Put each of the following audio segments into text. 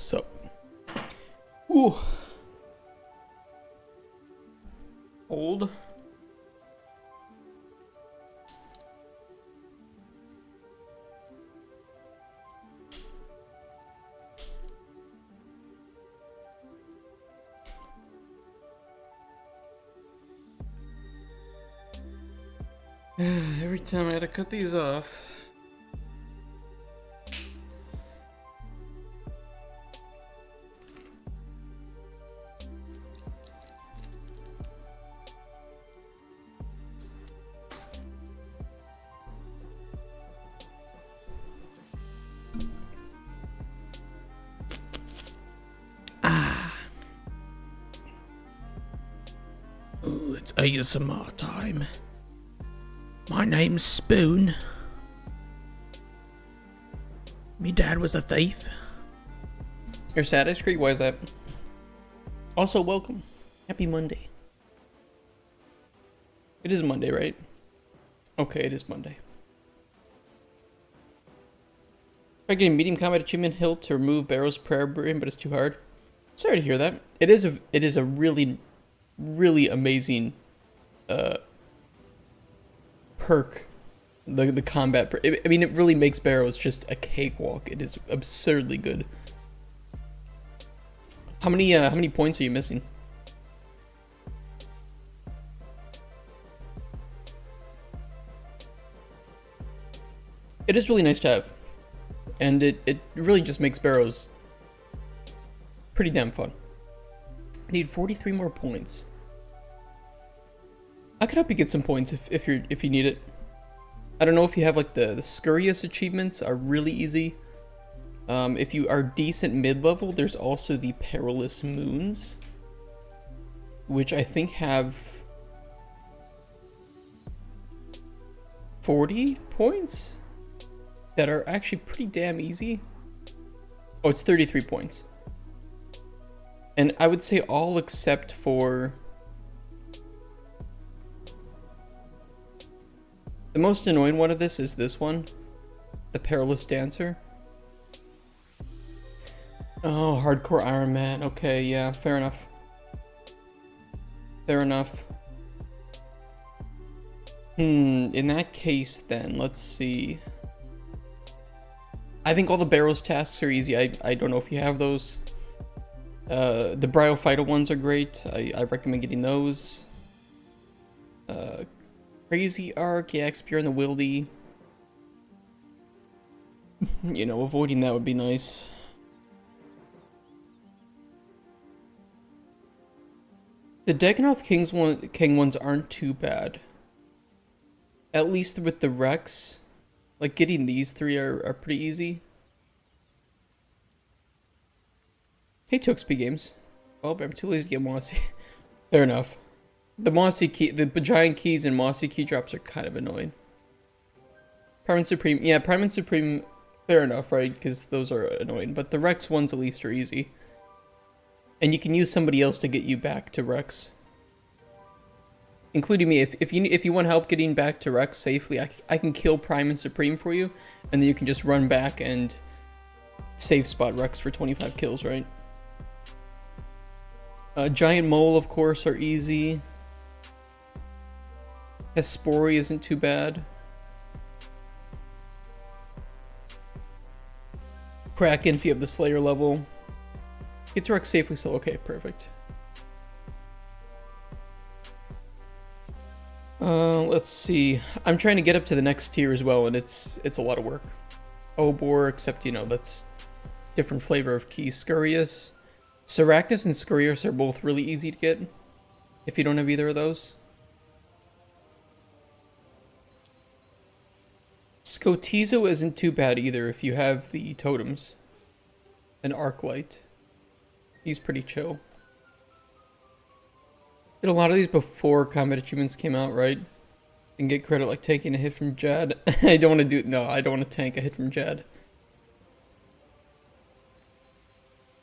So, ooh, hold. Every time I had to cut these off. Ooh, it's ASMR time. My name's Spoon. Me dad was a thief. You're sad, Ice Creek? Why is that? Also, welcome. Happy Monday. It is Monday, right? Okay, it is Monday. Try getting medium combat achievement hill to remove Barrow's prayer brain, but it's too hard. Sorry to hear that. It is a really amazing perk. The combat I mean, it really makes Barrows just a cakewalk. It is absurdly good. How many points are you missing? It is really nice to have. And it really just makes Barrows pretty damn fun. I need 43 more points. I could help you get some points if you need it. I don't know if you have like the scurrious achievements are really easy. If you are decent mid-level, there's also the perilous moons, which I think have 40 points that are actually pretty damn easy. Oh, it's 33 points. And I would say all except for the most annoying one of this is this one, the Perilous Dancer. Oh, Hardcore Iron Man. Okay, yeah, fair enough. Fair enough. In that case then, let's see. I think all the Barrows tasks are easy. I don't know if you have those. The Bryophyta ones are great. I recommend getting those. Crazy Arc, yeah, Expier and the Wildy. You know, avoiding that would be nice. The Dagonoth King ones aren't too bad. At least with the Rex. Like, getting these three are pretty easy. Hey, Tuxby Games. Oh, but I'm too lazy to get Mossy. Fair enough. The Mossy key, the giant keys and Mossy key drops are kind of annoying. Prime and Supreme, yeah, Prime and Supreme, fair enough, right? Because those are annoying. But the Rex ones at least are easy. And you can use somebody else to get you back to Rex. Including me. If you want help getting back to Rex safely, I can kill Prime and Supreme for you. And then you can just run back and safe spot Rex for 25 kills, right? Giant Mole, of course, are easy. Hespori isn't too bad. Kraken, if you have the Slayer level. Get to Rex safely, so okay, perfect. Let's see. I'm trying to get up to the next tier as well, and it's a lot of work. Obor, except, you know, that's different flavor of key. Scurrius. Saracnus and Scurrius are both really easy to get, if you don't have either of those. Scotizo isn't too bad either if you have the totems. And Arclight. He's pretty chill. Did a lot of these before combat achievements came out, right? And get credit like taking a hit from Jad. I don't want to I don't want to tank a hit from Jad.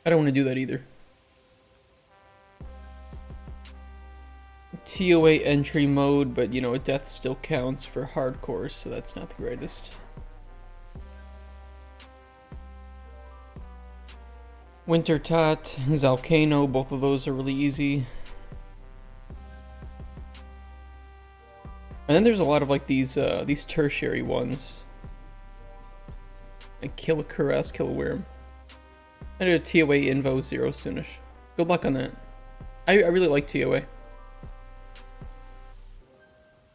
I don't want to do that either. TOA entry mode, but you know, a death still counts for hardcore, so that's not the greatest. Winter Tot, Zalcano, both of those are really easy. And then there's a lot of like these tertiary ones. Like Kill a Caress, Kill a Worm. I did a TOA Invo 0 soonish. Good luck on that. I really like TOA.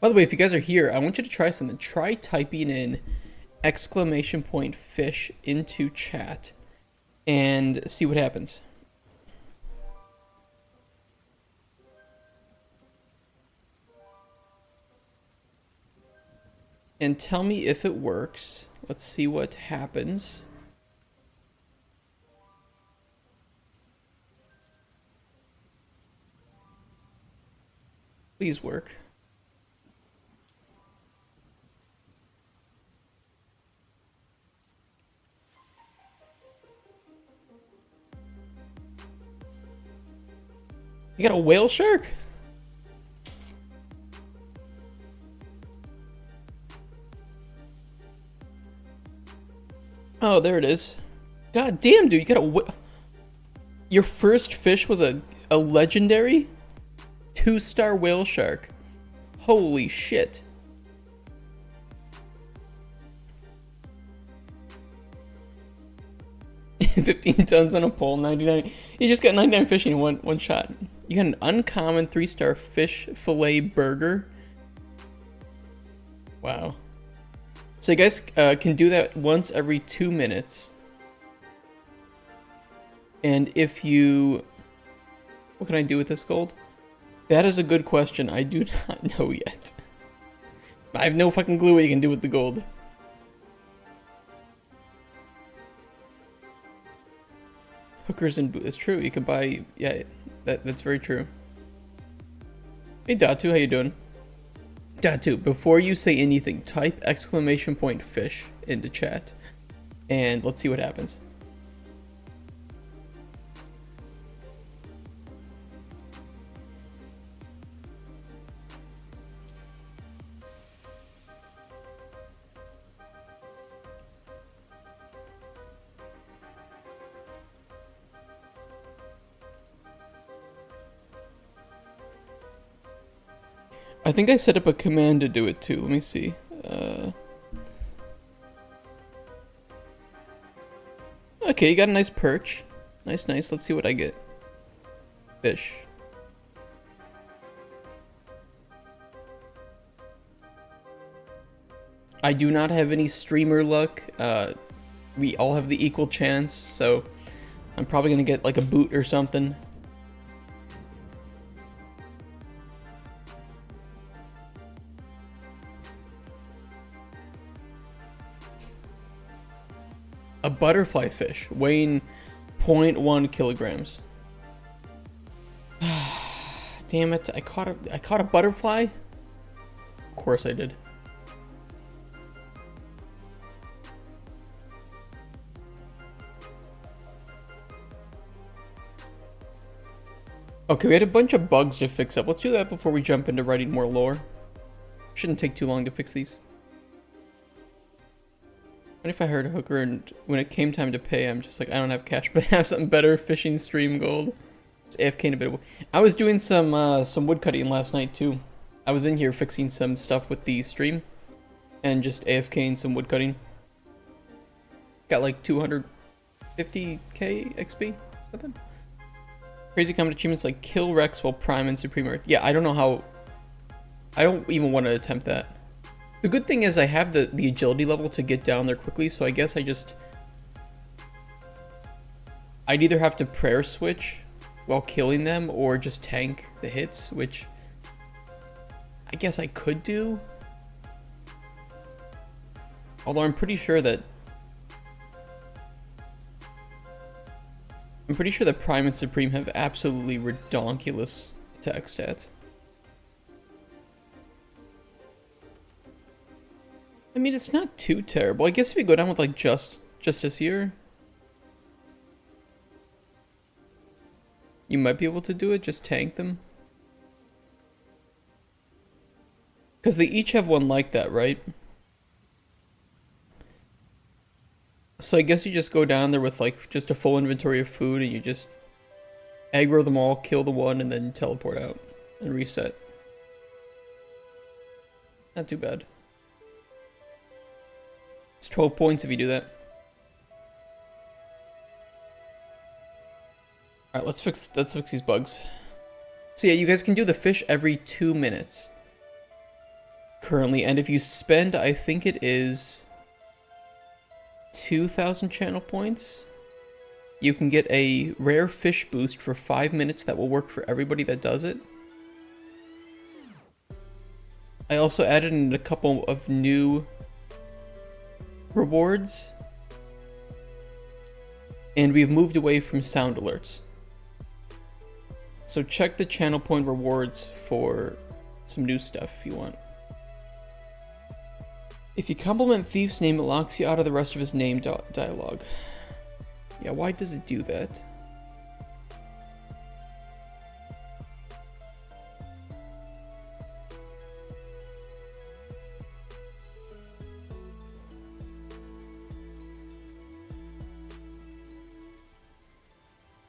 By the way, if you guys are here, I want you to try something. Try typing in !fish into chat and see what happens. And tell me if it works. Let's see what happens. Please work. You got a whale shark? Oh, there it is. God damn, dude, you got a your first fish was a legendary 2-star whale shark. Holy shit. $15 tons on a pole, 99. You just got 99 fish in one shot. You got an uncommon 3-star fish fillet burger. Wow. So you guys can do that once every 2 minutes. And if you... What can I do with this gold? That is a good question. I do not know yet. I have no fucking clue what you can do with the gold. Hookers and it's true. You can buy... Yeah, that's very true. Hey Datu, how you doing? Datu, before you say anything, type !fish into chat. And let's see what happens. I think I set up a command to do it too. Let me see. Okay, you got a nice perch. Nice, nice. Let's see what I get. Fish. I do not have any streamer luck. We all have the equal chance, so I'm probably gonna get like a boot or something. A butterfly fish weighing 0.1 kilograms. Damn it, I caught a butterfly? Of course I did. Okay, we had a bunch of bugs to fix up. Let's do that before we jump into writing more lore. Shouldn't take too long to fix these. What if I heard a hooker and when it came time to pay, I'm just like, I don't have cash, but I have something better, fishing stream gold. It's AFK in a bit of... I was doing some wood cutting last night too. I was in here fixing some stuff with the stream and just AFKing some wood cutting. Got like 250k XP, something. Crazy common achievements like kill Rex while Prime and Supreme are... Yeah, I don't know how... I don't even want to attempt that. The good thing is I have the agility level to get down there quickly, so I guess I'd either have to prayer switch while killing them or just tank the hits, which I guess I could do. Although I'm pretty sure that Prime and Supreme have absolutely redonkulous attack stats. I mean, it's not too terrible. I guess if we go down with like Justice here, you might be able to do it. Just tank them. Because they each have one like that, right? So I guess you just go down there with like just a full inventory of food and you just aggro them all, kill the one, and then teleport out and reset. Not too bad. It's 12 points if you do that. Alright, let's fix these bugs. So yeah, you guys can do the fish every 2 minutes. Currently, and if you spend, I think it is 2,000 channel points, you can get a rare fish boost for 5 minutes that will work for everybody that does it. I also added in a couple of new rewards, and we've moved away from sound alerts. So check the channel point rewards for some new stuff if you want. If you compliment Thief's name, it locks you out of the rest of his name dialogue. Yeah, why does it do that?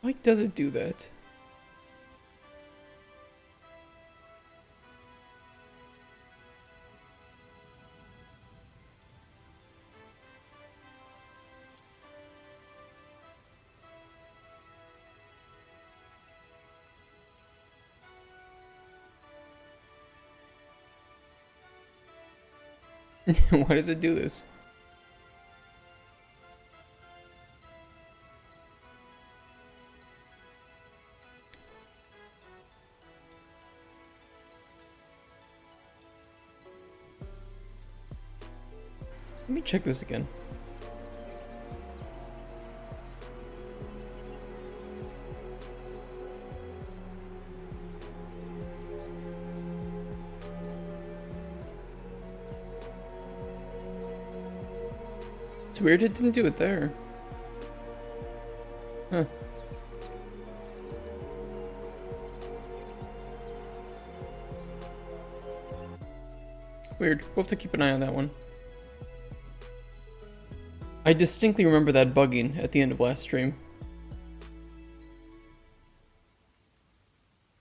Why does it do that? Why does it do this? Let me check this again. It's weird it didn't do it there. Huh. Weird. We'll have to keep an eye on that one. I distinctly remember that bugging at the end of last stream.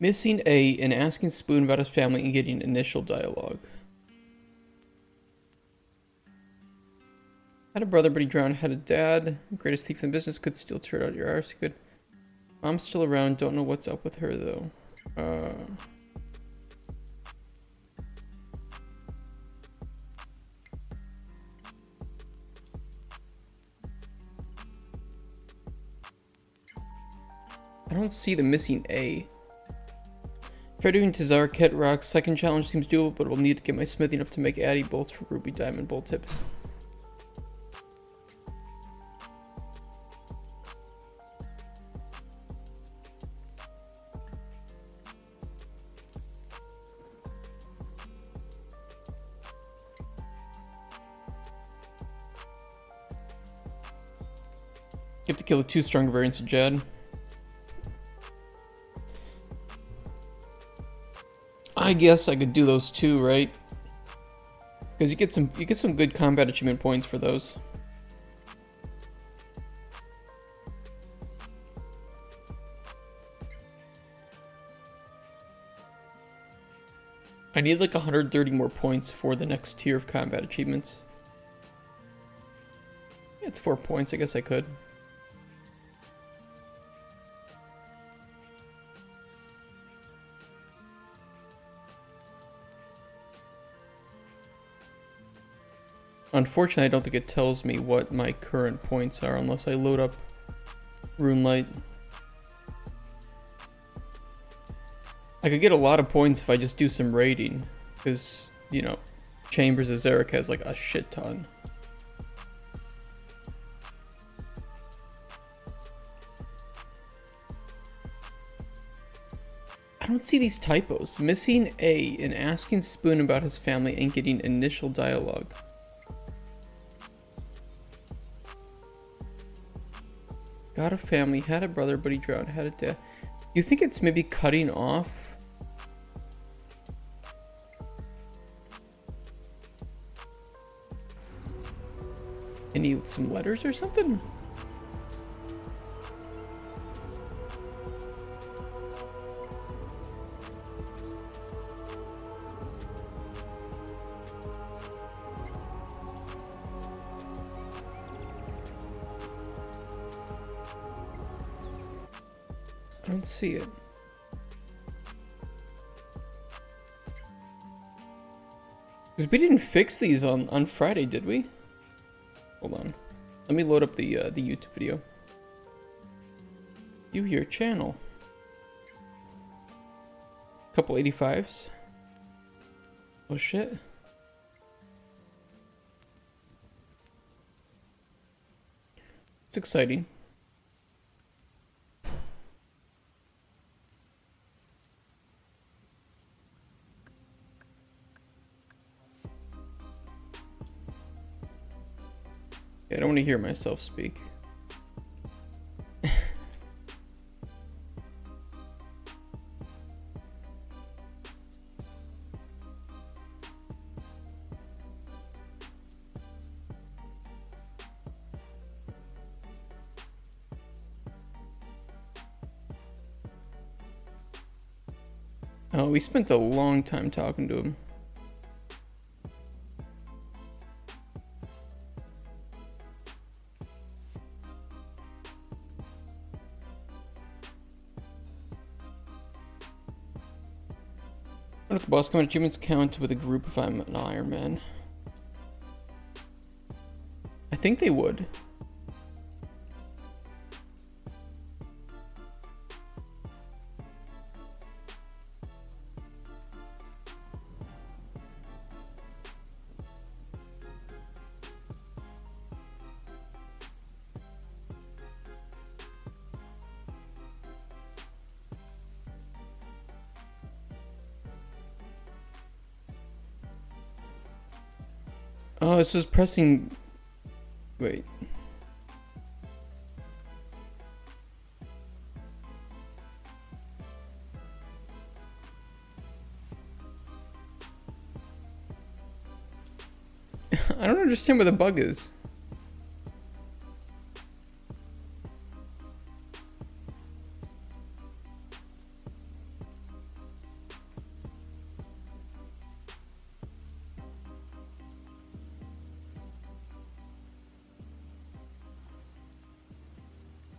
Missing A and asking Spoon about his family and getting initial dialogue. Had a brother, but he drowned. Had a dad. Greatest thief in business. Could still turn out your arse. Good. Mom's still around. Don't know what's up with her, though. I don't see the missing A. Try doing Tazar, Ket Rock. Second challenge seems doable, but we'll need to get my smithing up to make Addy bolts for Ruby Diamond bolt tips. You have to kill the 2 strong variants of Jad. I guess I could do those 2, right? Because you get some good combat achievement points for those. I need like 130 more points for the next tier of combat achievements. Yeah, it's 4 points. I guess I could. Unfortunately, I don't think it tells me what my current points are unless I load up Runelight. I could get a lot of points if I just do some raiding, because, you know, Chambers of Zarek has like a shit ton. I don't see these typos. Missing A and asking Spoon about his family and getting initial dialogue. Got a family, had a brother, but he drowned, had a dad. You think it's maybe cutting off? Any some letters or something? I don't see it. Because we didn't fix these on Friday, did we? Hold on. Let me load up the YouTube video. View your channel. Couple 85s. Oh shit. It's exciting. I don't want to hear myself speak. Oh, we spent a long time talking to him. What if the boss combat achievements count with a group if I'm an Iron Man? I think they would. Oh, this is pressing. Wait. I don't understand where the bug is.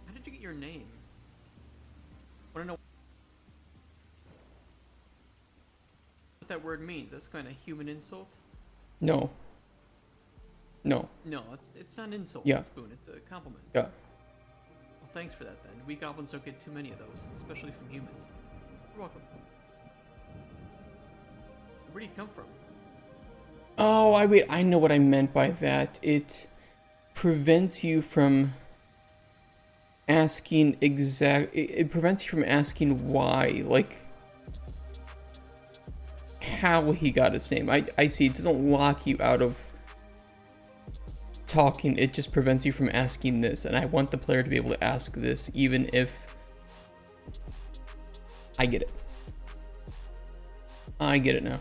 How did you get your name? I want to know what that word means. That's kind of human insult. No. No. No, it's not an insult. Yeah. Spoon. It's a compliment. Yeah. Well, thanks for that then. We goblins don't get too many of those, especially from humans. You're welcome. Where do you come from? Oh, I know what I meant by that. It prevents you from asking it prevents you from asking why, like how he got his name. I see. It doesn't lock you out of talking, it just prevents you from asking this, and I want the player to be able to ask this even if I get it. I get it now.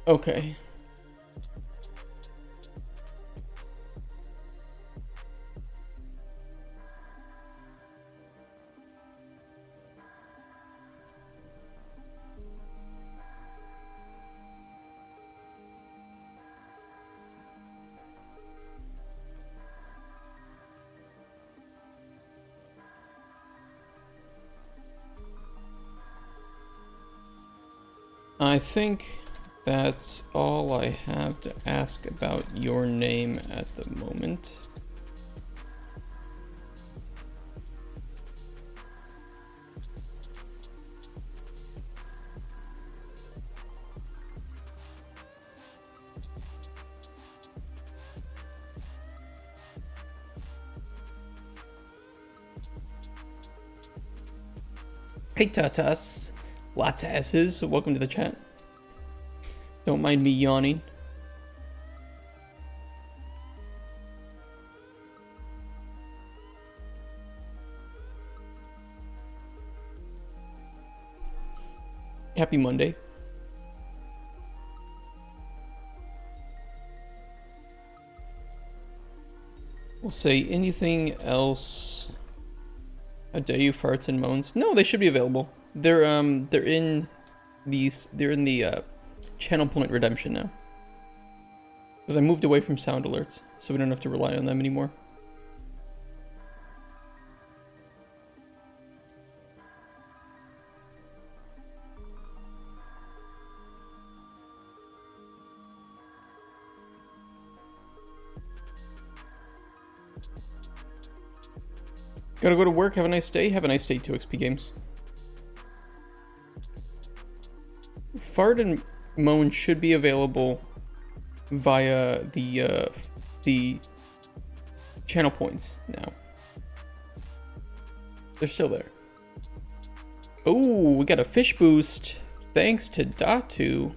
Okay. I think that's all I have to ask about your name at the moment. Hey Tatas. Lots of S's. Welcome to the chat. Don't mind me yawning. Happy Monday. We'll say anything else. How dare you, farts and moans? No, they should be available. They're in the channel point redemption now. Because I moved away from sound alerts, so we don't have to rely on them anymore. Gotta go to work. Have a nice day. Have a nice day, 2XP Games. Fart and moan should be available via the channel points now. They're still there. Oh, we got a fish boost. Thanks to Datu.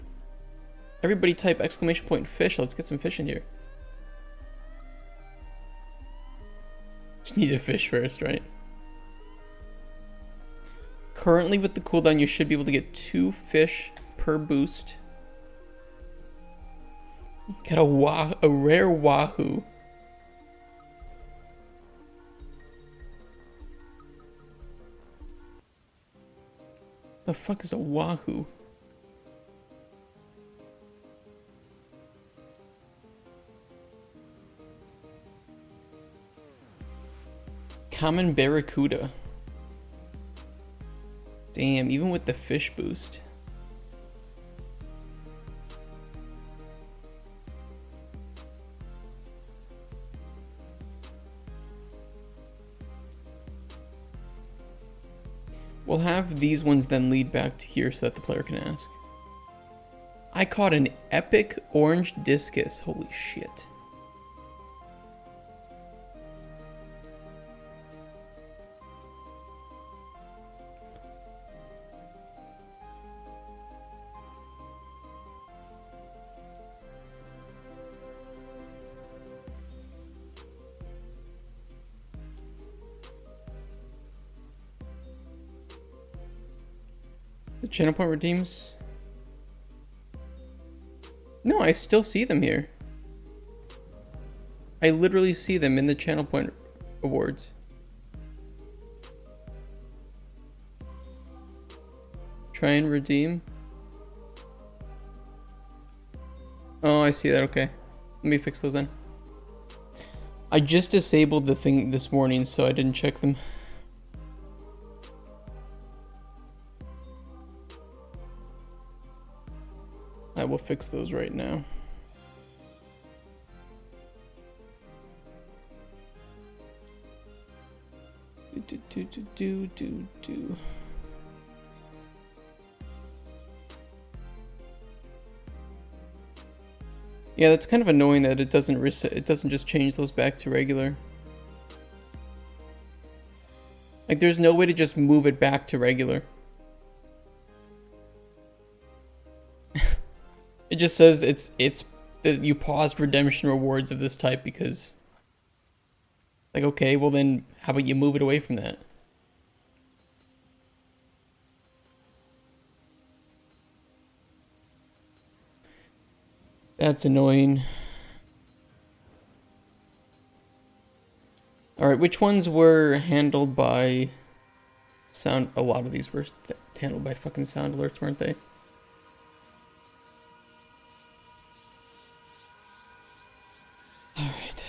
Everybody type exclamation point fish. Let's get some fish in here. Just need a fish first, right? Currently with the cooldown, you should be able to get 2 fish per boost. Got a rare wahoo. The fuck is a wahoo? Common barracuda. Damn, even with the fish boost. We'll have these ones then lead back to here so that the player can ask. I caught an epic orange discus. Holy shit. The channel point redeems? No, I still see them here. I literally see them in the channel point awards. Try and redeem. Oh, I see that. Okay. Let me fix those then. I just disabled the thing this morning, so I didn't check them. I will fix those right now. Do. Yeah, that's kind of annoying that it doesn't reset. It doesn't just change those back to regular. Like, there's no way to just move it back to regular. It just says it's you paused redemption rewards of this type because, like, okay, well then how about you move it away from that? That's annoying. Alright, which ones were handled by sound? A lot of these were handled by fucking sound alerts, weren't they? Alright.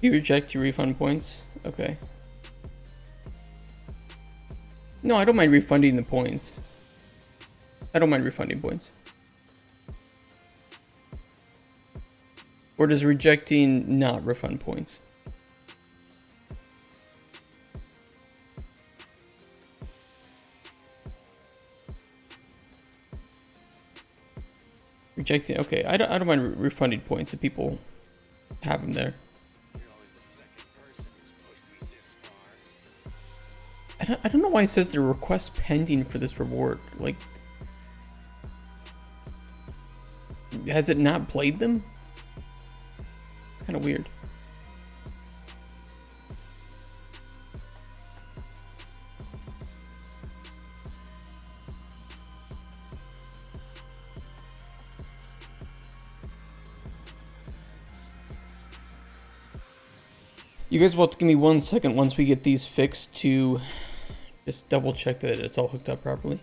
You reject your refund points? Okay. No, I don't mind refunding the points. I don't mind refunding points. Or does rejecting not refund points? Rejecting, okay. I don't mind refunding points if people have them there. I don't know why it says the request pending for this reward. Like, has it not played them? Kind of weird. You guys will have to give me 1 second once we get these fixed to just double check that it's all hooked up properly.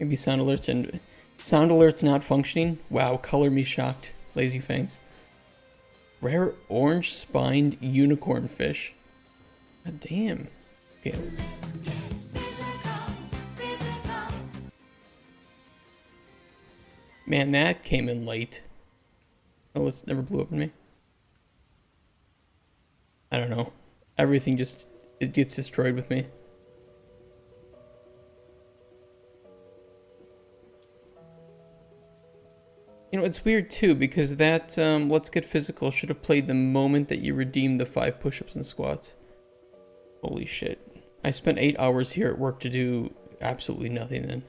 Maybe sound alerts not functioning. Wow, color me shocked. Lazy Fangs. Rare orange spined unicorn fish. God damn. Okay. Man, that came in late. Oh, it's never blew up on me. I don't know. Everything just, it gets destroyed with me. You know, it's weird too, because that Let's Get Physical should have played the moment that you redeemed the 5 push-ups and squats. Holy shit. I spent 8 hours here at work to do absolutely nothing then.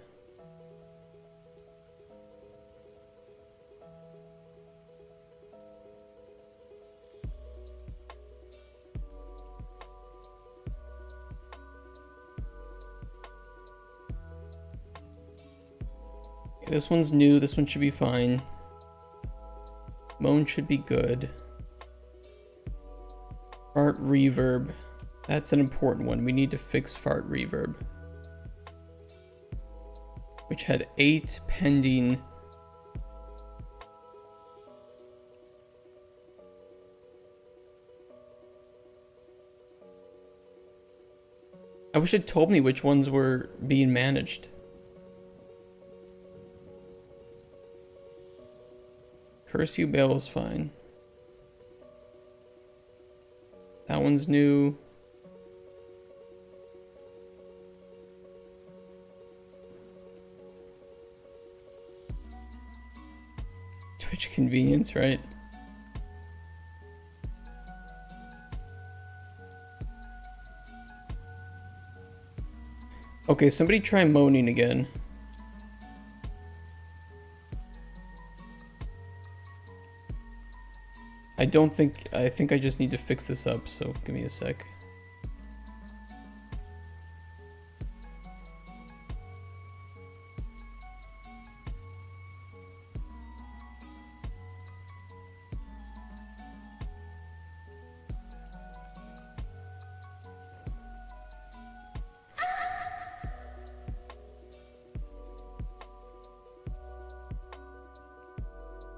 This one's new, this one should be fine. Moan should be good. Fart reverb. That's an important one. We need to fix fart reverb. Which had 8 pending. I wish it told me which ones were being managed. Curse You Bale is fine. That one's new. Twitch convenience, right? Okay, somebody try moaning again. I think I just need to fix this up, so give me a sec.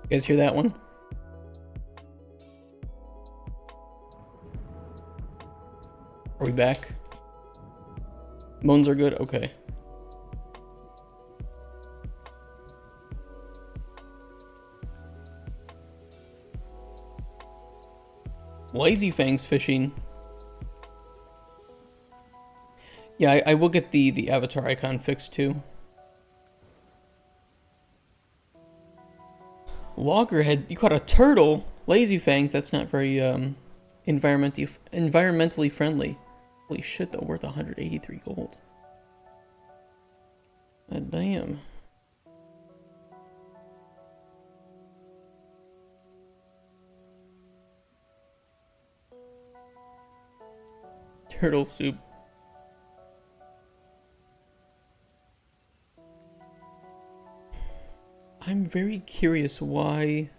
You guys hear that one? Are we back? Moans are good? Okay. Lazy Fangs fishing. Yeah, I will get the avatar icon fixed too. Loggerhead, you caught a turtle? Lazy Fangs, that's not very environmentally friendly. Holy shit, though, worth 183 gold. God damn. Turtle soup. I'm very curious why...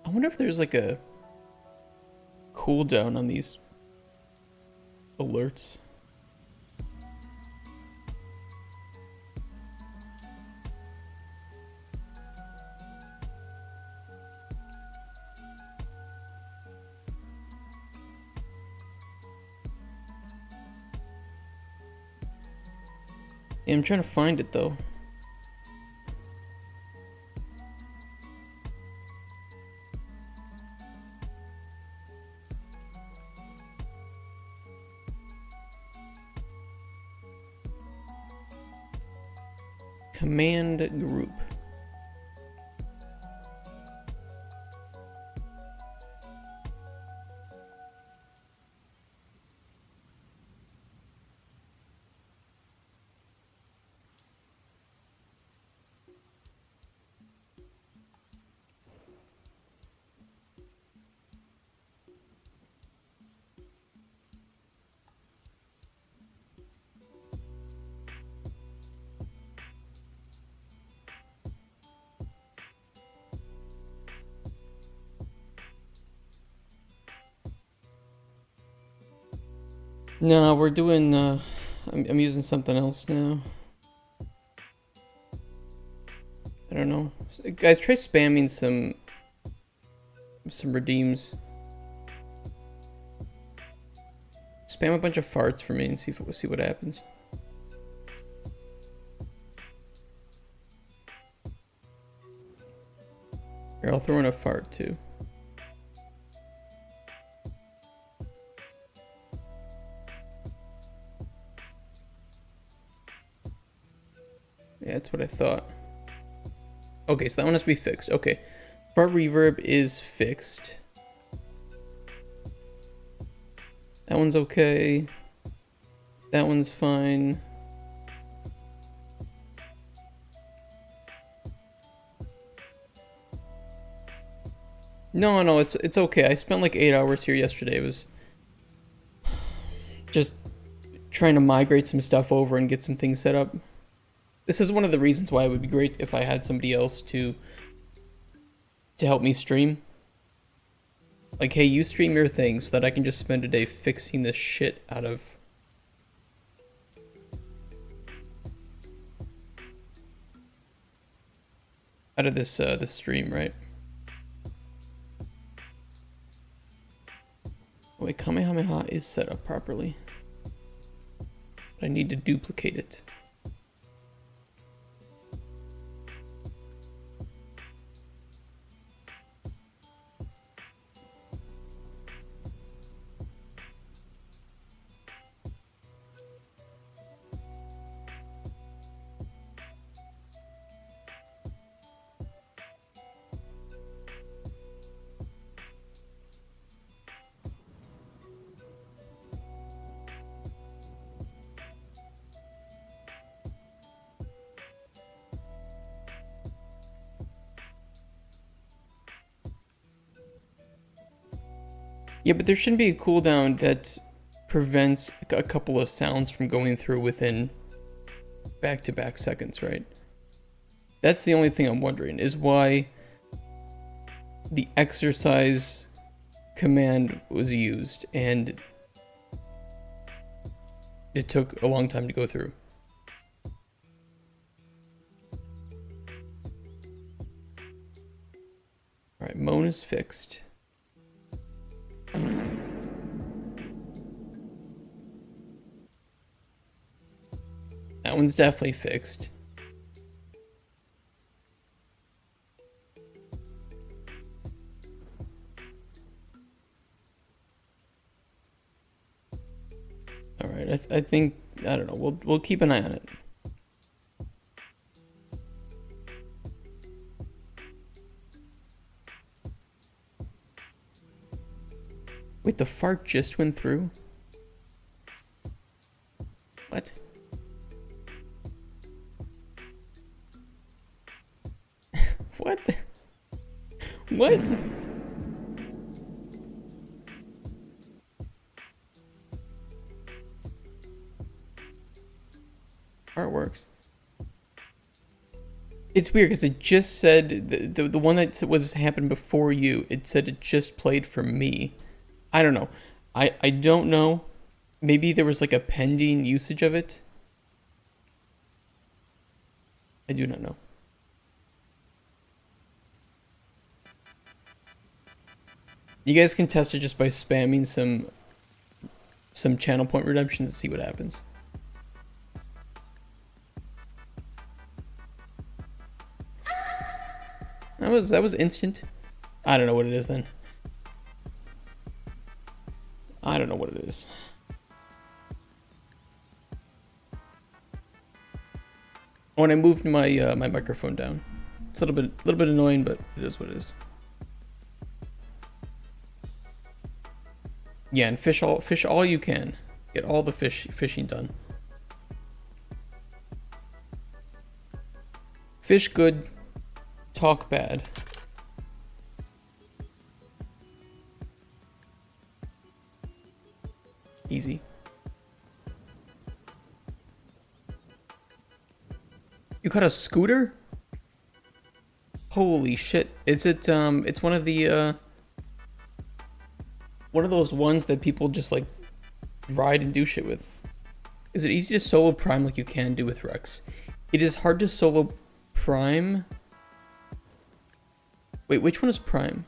I wonder if there's like a cooldown on these alerts. Yeah, I'm trying to find it though. Command group. No, we're doing, I'm using something else now. I don't know. Guys, try spamming some redeems. Spam a bunch of farts for me and see what happens. Here, I'll throw in a fart too. Yeah, that's what I thought. Okay, so that one has to be fixed. Okay. Fart reverb is fixed. That one's okay. That one's fine. No, it's okay. I spent like 8 hours here yesterday. It was just trying to migrate some stuff over and get some things set up. This is one of the reasons why it would be great if I had somebody else to help me stream. Like, hey, you stream your thing so that I can just spend a day fixing this shit out of this stream, right? Wait, Kamehameha is set up properly. But I need to duplicate it. Yeah, but there shouldn't be a cooldown that prevents a couple of sounds from going through within back-to-back seconds, right? That's the only thing I'm wondering, is why the exercise command was used and it took a long time to go through. Alright, moan is fixed. That one's definitely fixed. Alright, I think, I don't know, we'll keep an eye on it. Wait, the fart just went through? What? What? What? Artworks. It's weird because it just said the one that was happened before you. It said it just played for me. I don't know. I don't know. Maybe there was like a pending usage of it. I do not know. You guys can test it just by spamming some channel point redemptions and see what happens. That was instant. I don't know what it is then. I don't know what it is. When I moved my my microphone down, it's a little bit annoying, but it is what it is. Yeah, and fish all you can. Get all the fishing done. Fish good, talk bad. Easy. You caught a scooter? Holy shit. Is it it's one of the one of those ones that people just like ride and do shit with. Is it easy to solo Prime like you can do with Rex? It is hard to solo Prime. Wait, which one is Prime?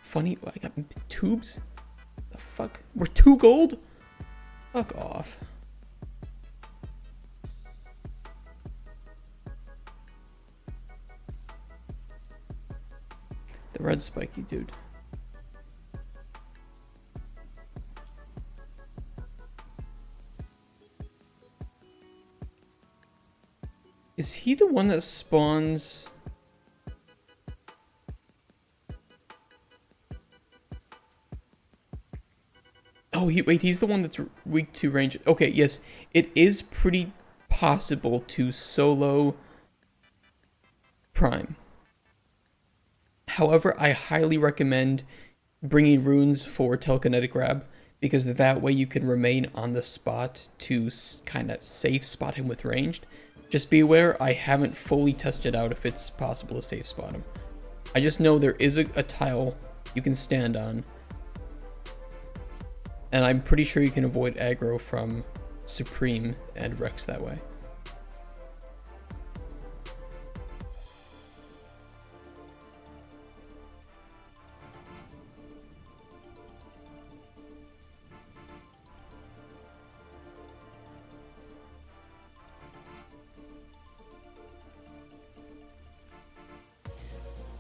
Funny, I got tubes? The fuck? We're 2 gold? Fuck off. The red spiky dude. Is he the one that spawns? Oh, he's the one that's weak to range. Okay, yes, it is pretty possible to solo Prime. However, I highly recommend bringing runes for telekinetic grab, because that way you can remain on the spot to kind of safe spot him with ranged. Just be aware, I haven't fully tested out if it's possible to safe spot him. I just know there is a tile you can stand on, and I'm pretty sure you can avoid aggro from Supreme and Rex that way.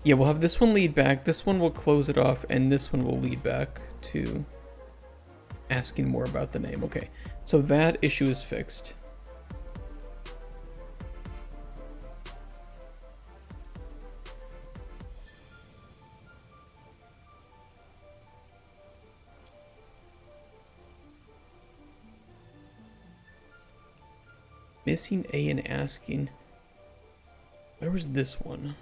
Yeah, we'll have this one lead back, this one will close it off, and this one will lead back to asking more about the name. Okay, so that issue is fixed. Missing A and asking. Where was this one?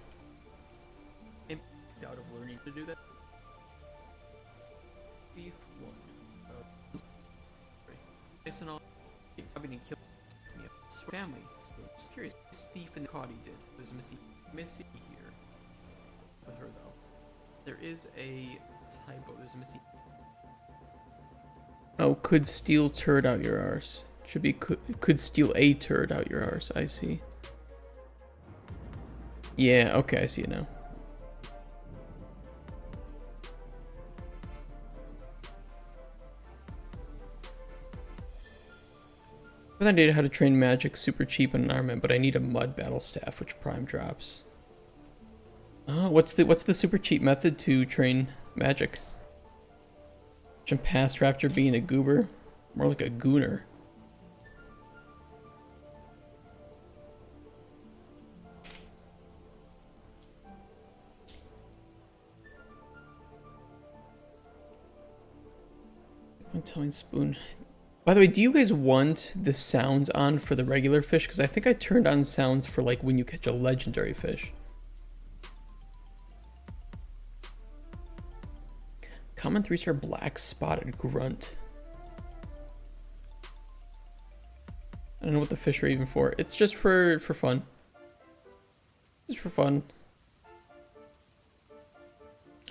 I'm out of learning to do that. Thief one. Jason, all I've been killed me. Family. Just curious. This thief and Caudy did. There's Missy here. With her though. There is a typo. There's a Missy. Oh, could steal turd out your arse. Should be could steal a turd out your arse. I see. Yeah, okay, I see it now. With that data how to train magic super cheap on an armament, but I need a mud battle staff, which Prime drops. What's the super cheap method to train magic? Jump past Raptor being a goober? More like a gooner. I'm telling Spoon. By the way, do you guys want the sounds on for the regular fish? Because I think I turned on sounds for like when you catch a legendary fish. Common 3-star black spotted grunt. I don't know what the fish are even for. It's just for fun. Just for fun.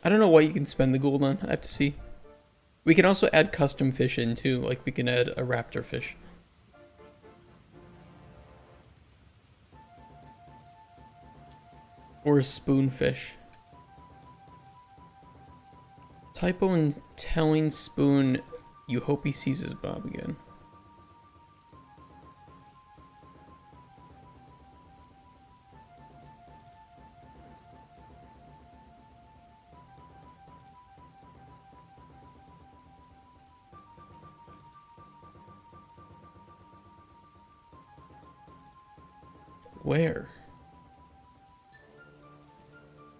I don't know what you can spend the gold on. I have to see. We can also add custom fish in too. Like we can add a raptor fish. Or a spoonfish. Typo in telling Spoon you hope he sees his Bob again. Where?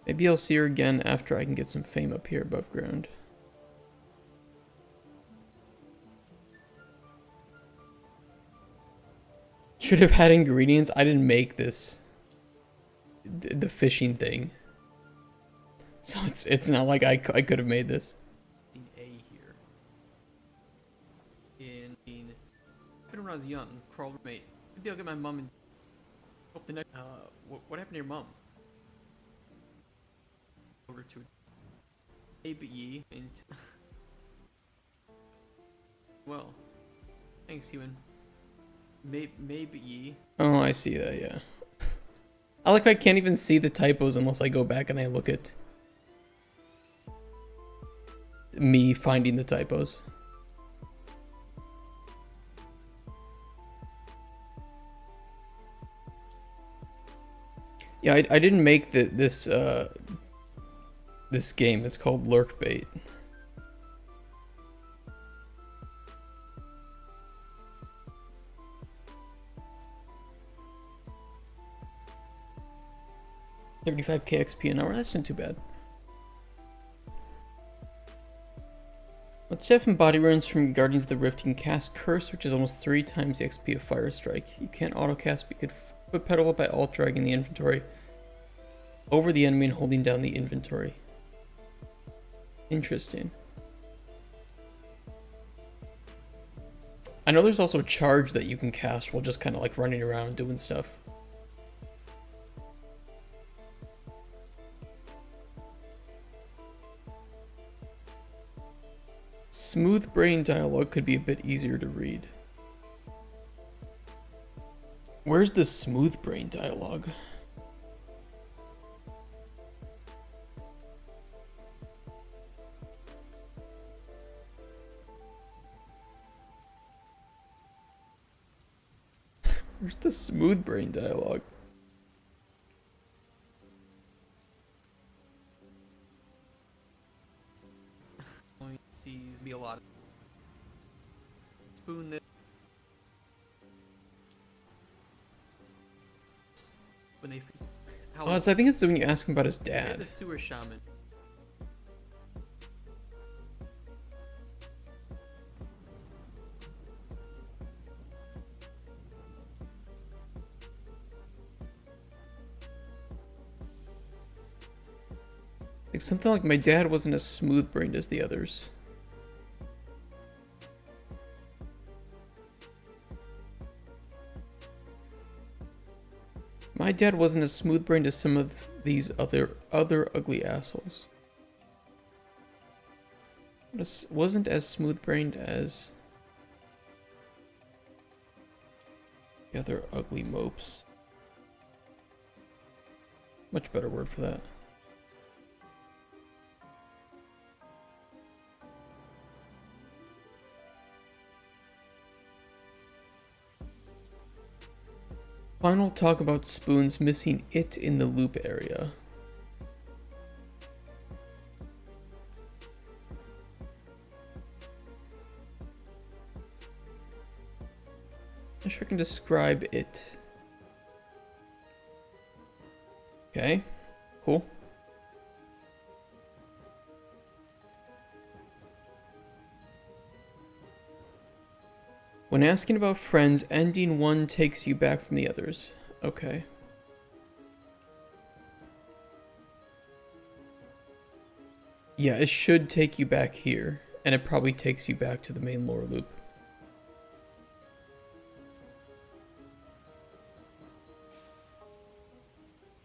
Maybe I'll see her again after I can get some fame up here above ground. Should have had ingredients. I didn't make this. The fishing thing. So it's not like I could have made this. A here. When I was young, crawled with mate. Maybe I'll get my mom and hope the next. What happened to your mom? Over to A but ye into. Well, thanks, human. Maybe. Oh, I see that, yeah. I can't even see the typos unless I go back and I look at me finding the typos. Yeah, I didn't make this game. It's called Lurkbait. $35k XP an hour. That's not too bad. With staff and body runes from Guardians of the Rift, you can cast Curse, which is almost 3 times the XP of Fire Strike. You can't auto-cast, but you could foot pedal it by alt-dragging the inventory over the enemy and holding down the inventory. Interesting. I know there's also a charge that you can cast while just kind of like running around doing stuff. Smooth brain dialogue could be a bit easier to read. Where's the smooth brain dialogue? Where's the smooth brain dialogue? Be a lot. Spoon this. When they. I think it's when you ask him about his dad. The sewer shaman. Like something like my dad wasn't as smooth-brained as the others. My dad wasn't as smooth-brained as some of these other ugly assholes. Wasn't as smooth-brained as the other ugly mopes. Much better word for that. Final talk about spoons missing it in the loop area. I'm sure I can describe it. Okay, cool. When asking about friends, ending one takes you back from the others. Okay. Yeah, it should take you back here, and it probably takes you back to the main lore loop.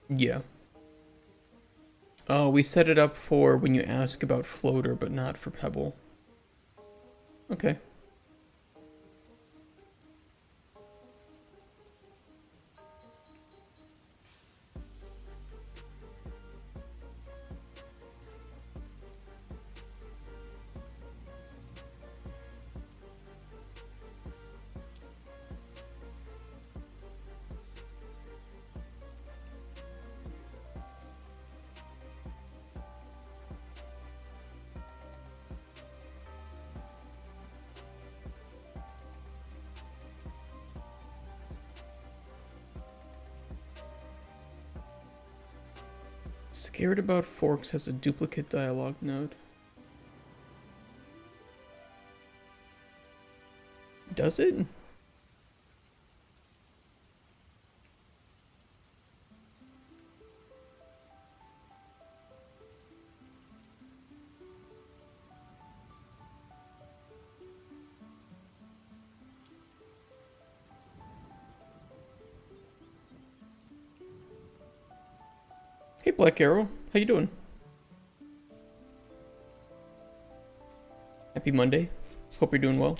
Yeah. Oh, we set it up for when you ask about Floater, but not for Pebble. Okay. Scared About Forks has a duplicate dialogue node. Does it? Hey Black Arrow, how you doing? Happy Monday. Hope you're doing well.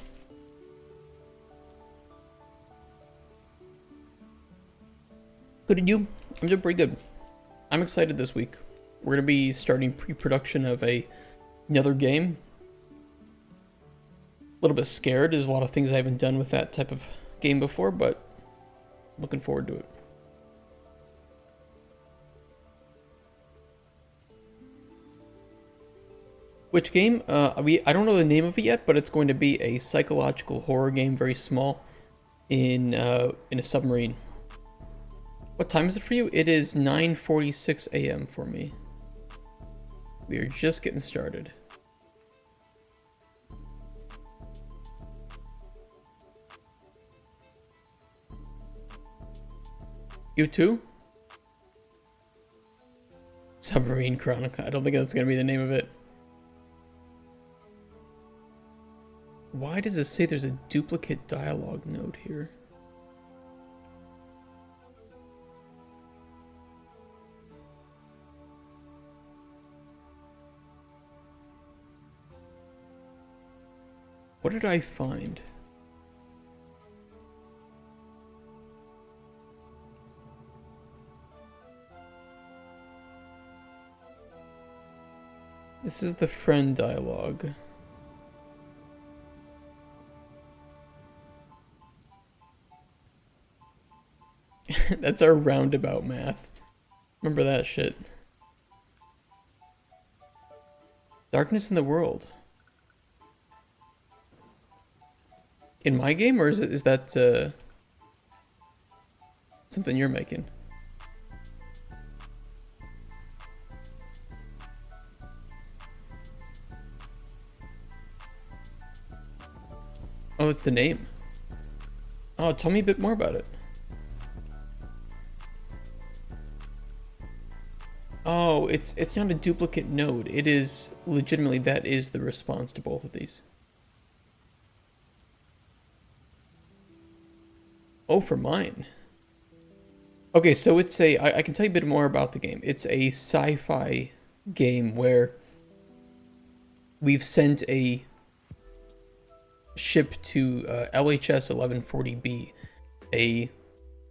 Good and you? I'm doing pretty good. I'm excited this week. We're gonna be starting pre-production of another game. A little bit scared. There's a lot of things I haven't done with that type of game before, but looking forward to it. Which game? I don't know the name of it yet, but it's going to be a psychological horror game, very small, in a submarine. What time is it for you? It is 9:46 a.m. for me. We are just getting started. You too? Submarine Chronicle. I don't think that's gonna be the name of it. Why does it say there's a duplicate dialogue node here? What did I find? This is the friend dialogue. That's our roundabout math. Remember that shit. Darkness in the world. In my game, or is that something you're making? Oh, it's the name. Oh, tell me a bit more about it. Oh, it's not a duplicate node. It is legitimately, that is the response to both of these. Oh, for mine. Okay, so it's I can tell you a bit more about the game. It's a sci-fi game where we've sent a ship to LHS 1140b, a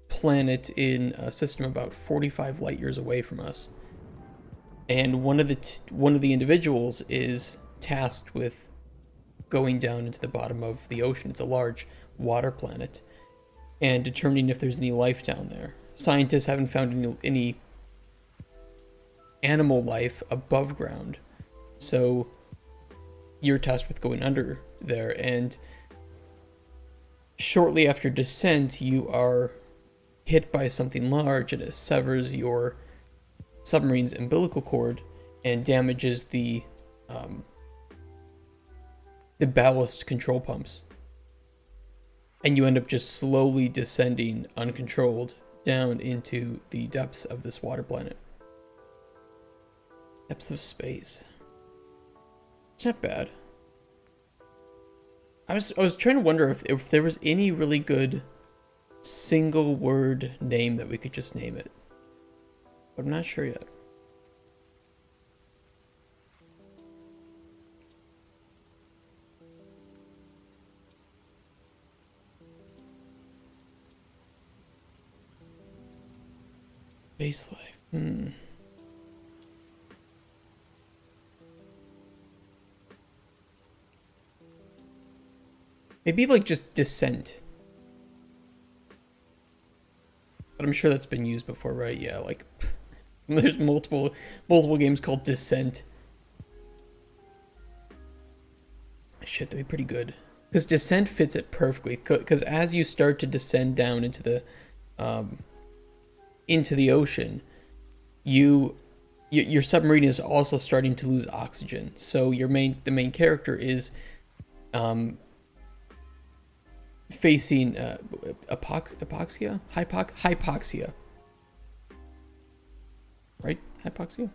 planet in a system about 45 light years away from us. And one of the individuals is tasked with going down into the bottom of the ocean. It's a large water planet, and determining if there's any life down there. Scientists haven't found any animal life above ground, so you're tasked with going under there, and shortly after descent, you are hit by something large, and it severs your submarine's umbilical cord and damages the ballast control pumps. And you end up just slowly descending uncontrolled down into the depths of this water planet. Depths of space. It's not bad. I was trying to wonder if there was any really good single word name that we could just name it. But I'm not sure yet. Space life. Maybe like just descent. But I'm sure that's been used before, right? Yeah, like there's multiple games called Descent. Shit, that'd be pretty good. Because Descent fits it perfectly. Because as you start to descend down into the ocean, your submarine is also starting to lose oxygen. So the main character is facing hypoxia, right? Hypoxia.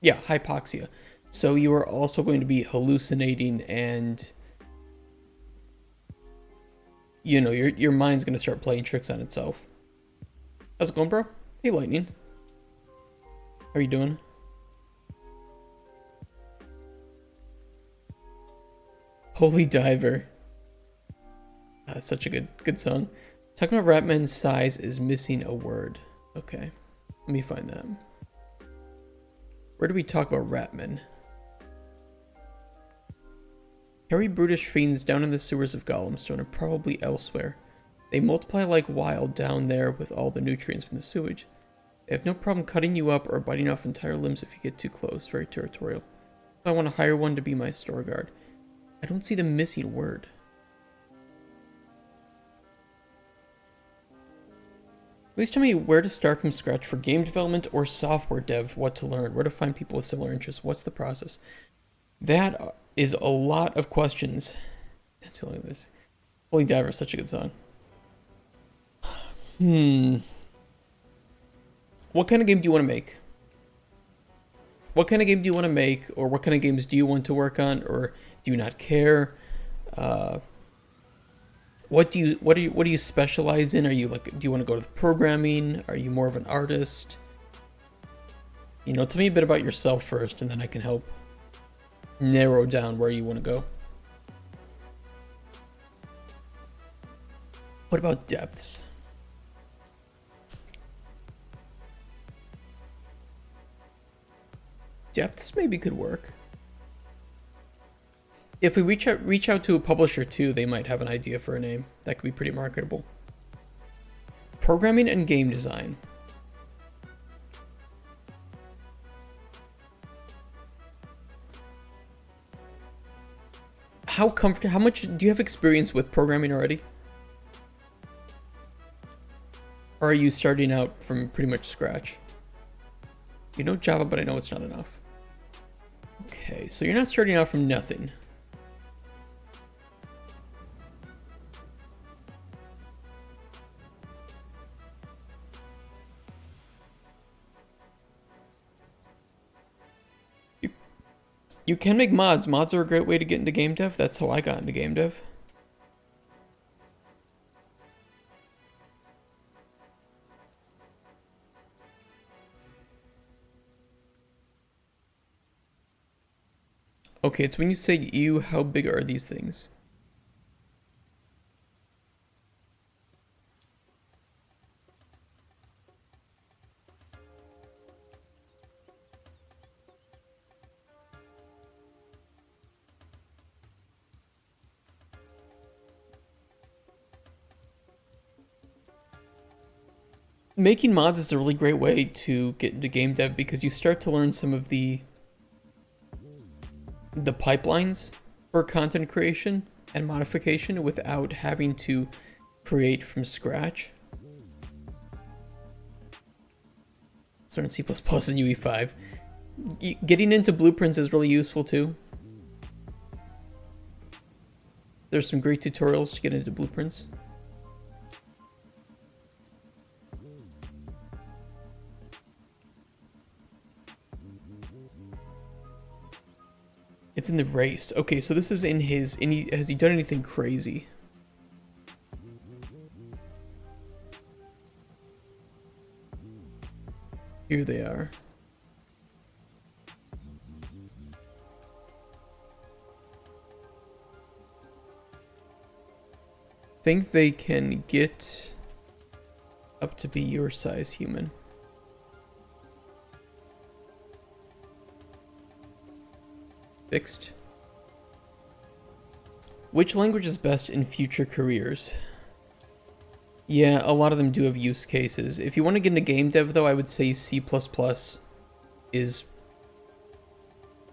Yeah, hypoxia. So you are also going to be hallucinating, and you know your mind's going to start playing tricks on itself. How's it going, bro? Hey, Lightning. How are you doing? Holy Diver. That's such a good song. Talking about Ratman's size is missing a word. Okay, let me find that. Where do we talk about Ratman? Hairy brutish fiends down in the sewers of Golemstone and probably elsewhere. They multiply like wild down there with all the nutrients from the sewage. They have no problem cutting you up or biting off entire limbs if you get too close. Very territorial. I want to hire one to be my store guard. I don't see the missing word. Please tell me where to start from scratch for game development or software dev, what to learn, where to find people with similar interests, what's the process. That is a lot of questions. This Holy Diver is such a good song. What kind of game do you want to make? What kind of game do you want to make, or what kind of games do you want to work on, or do you not care? What do you specialize in? Are you like, do you want to go to the programming? Are you more of an artist? You know, tell me a bit about yourself first, and then I can help narrow down where you want to go. What about depths? Depths maybe could work. If we reach out to a publisher too, they might have an idea for a name. That could be pretty marketable. Programming and game design. How much do you have experience with programming already? Or are you starting out from pretty much scratch? You know Java, but I know it's not enough. Okay, so you're not starting out from nothing. You can make mods. Mods are a great way to get into game dev. That's how I got into game dev. Okay, it's when you say you, how big are these things? Making mods is a really great way to get into game dev because you start to learn some of the pipelines for content creation and modification without having to create from scratch. Start in C++ and UE5. Getting into blueprints is really useful too. There's some great tutorials to get into blueprints. It's in the race. Okay, so this is in his... has he done anything crazy? Here they are. Think they can get up to be your size human. Fixed. Which language is best in future careers? Yeah, a lot of them do have use cases. If you want to get into game dev, though, I would say C++ is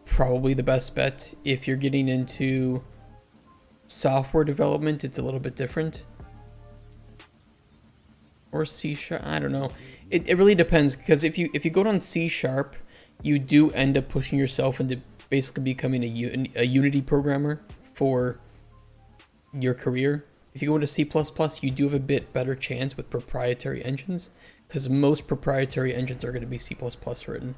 probably the best bet. If you're getting into software development, it's a little bit different. Or C#, I don't know. It really depends, because if you go down C#, you do end up pushing yourself into basically becoming a Unity programmer for your career. If you go into C++, you do have a bit better chance with proprietary engines, because most proprietary engines are going to be C++ written.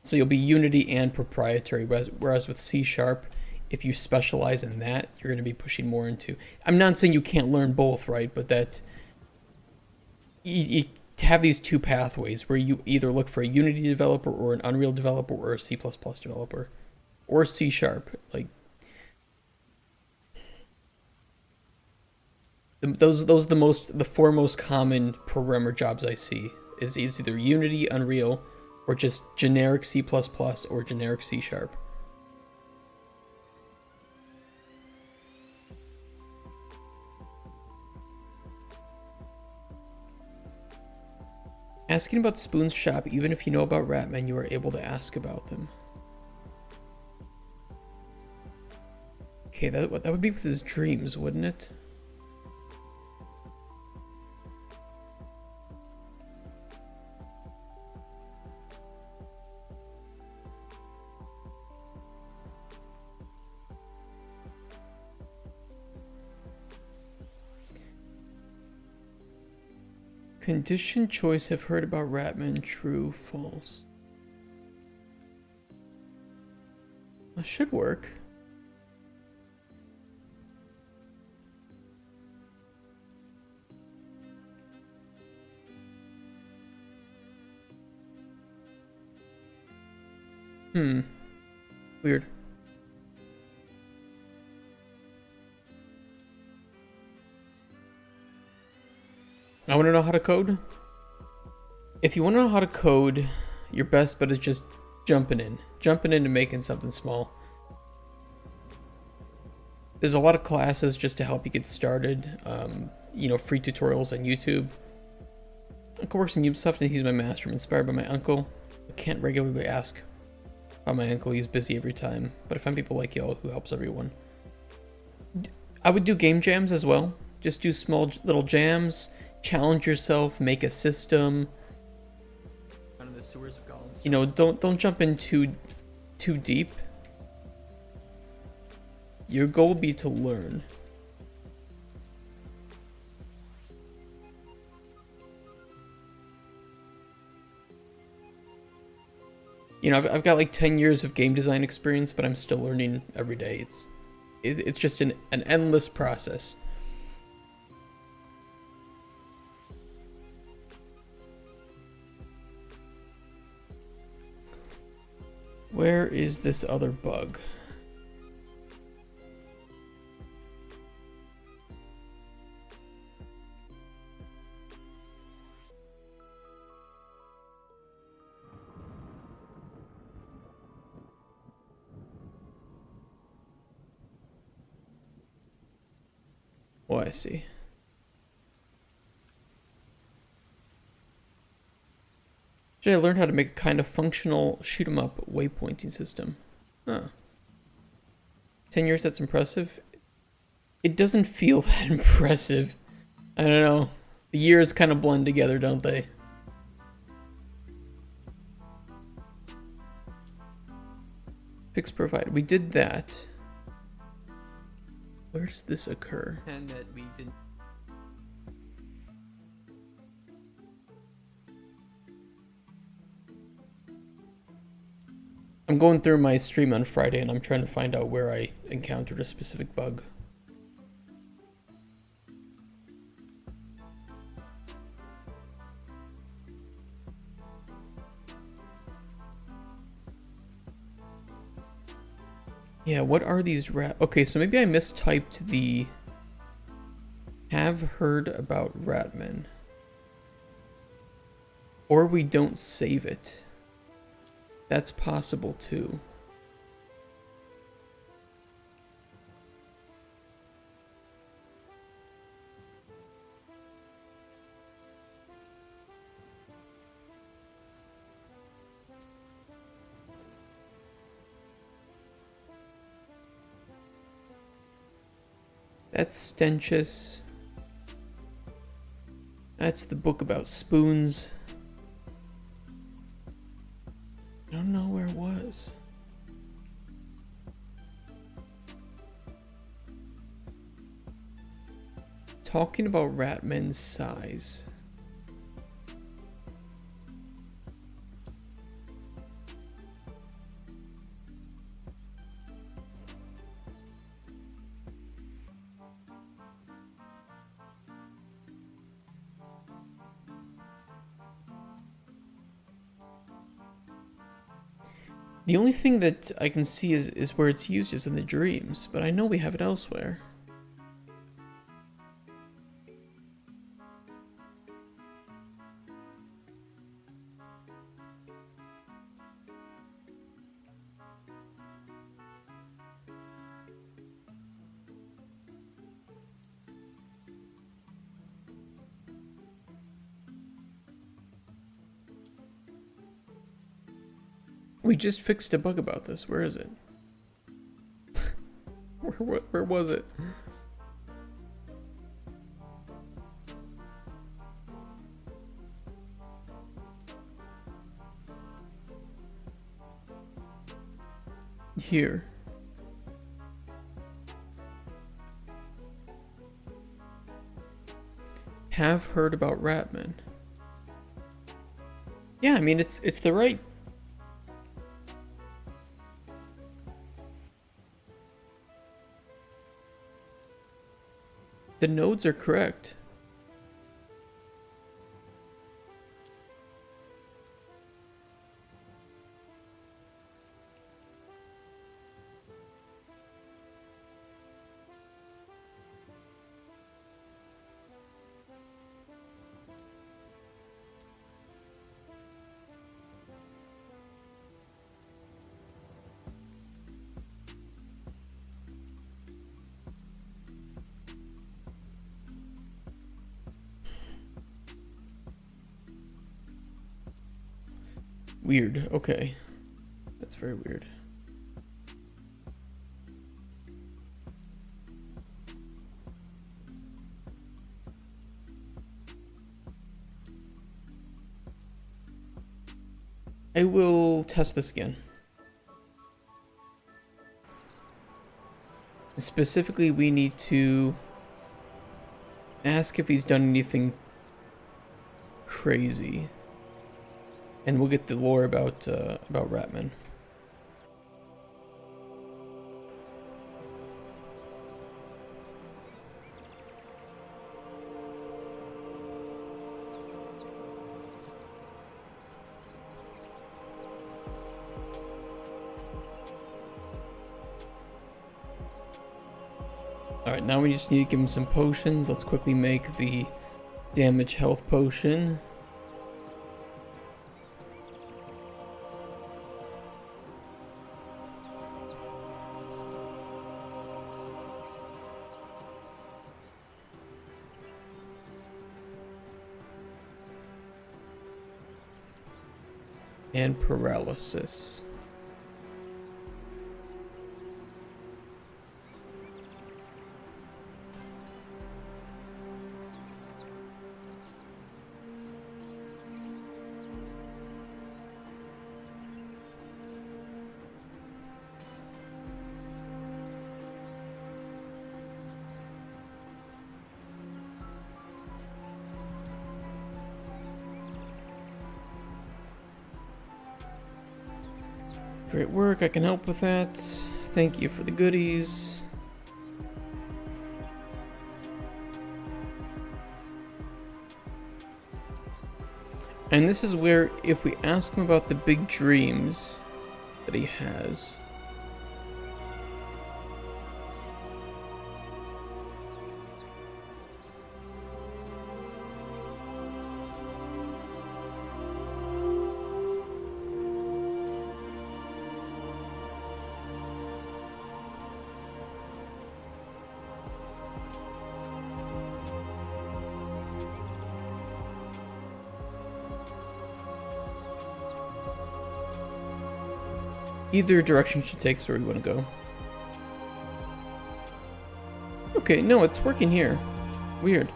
So you'll be Unity and proprietary, whereas with C#, if you specialize in that, you're going to be pushing more into... I'm not saying you can't learn both, right? But that you have these two pathways where you either look for a Unity developer or an Unreal developer or a C++ developer or C#. Like, Those the four most common programmer jobs I see is either Unity, Unreal, or just generic C++ or generic C#. Asking about Spoon's shop, even if you know about Ratman, you are able to ask about them. Okay, that would be with his dreams, wouldn't it? Condition choice, have heard about Ratman, true, false. That should work. Weird. I want to know how to code. If you want to know how to code, your best bet is just jumping in and making something small. There's a lot of classes just to help you get started. You know, free tutorials on YouTube. Uncle works in Ubisoft and he's my master. I'm inspired by my uncle. I can't regularly ask about my uncle. He's busy every time. But I find people like y'all who helps everyone. I would do game jams as well. Just do small little jams. Challenge yourself. Make a system. Under the sewers of Gollum. You know, don't jump in too deep. Your goal would be to learn. You know, I've got like 10 years of game design experience, but I'm still learning every day. It's just an endless process. Where is this other bug? Oh, I see. I learned how to make a kind of functional shoot-'em-up waypointing system. Huh. 10 years, that's impressive. It doesn't feel that impressive. I don't know. The years kind of blend together, don't they? Fix provided. We did that. Where does this occur? And that we didn't. I'm going through my stream on Friday and I'm trying to find out where I encountered a specific bug. Yeah, what are these Okay, so maybe I mistyped the have heard about Ratman. Or we don't save it. That's possible too. That's Stenchus. That's the book about spoons. I don't know where it was. Talking about Ratman's size. The only thing that I can see is where it's used is in the dreams, but I know we have it elsewhere. We just fixed a bug about this. Where is it? Where was it? Here. Have heard about Ratman. Yeah, I mean it's the right. The nodes are correct. Weird. Okay. That's very weird. I will test this again. Specifically, we need to ask if he's done anything crazy. And we'll get the lore about Ratman. Alright, now we just need to give him some potions. Let's quickly make the damage health potion. And paralysis. Great work, I can help with that. Thank you for the goodies. And this is where, if we ask him about the big dreams that he has, either direction should take us where we want to go. Okay, no, it's working here. Weird.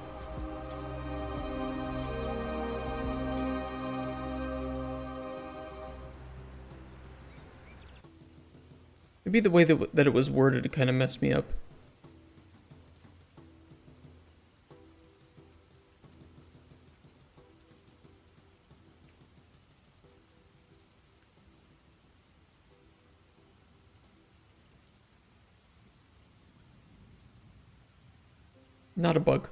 Maybe the way that it was worded kind of messed me up. Not a bug.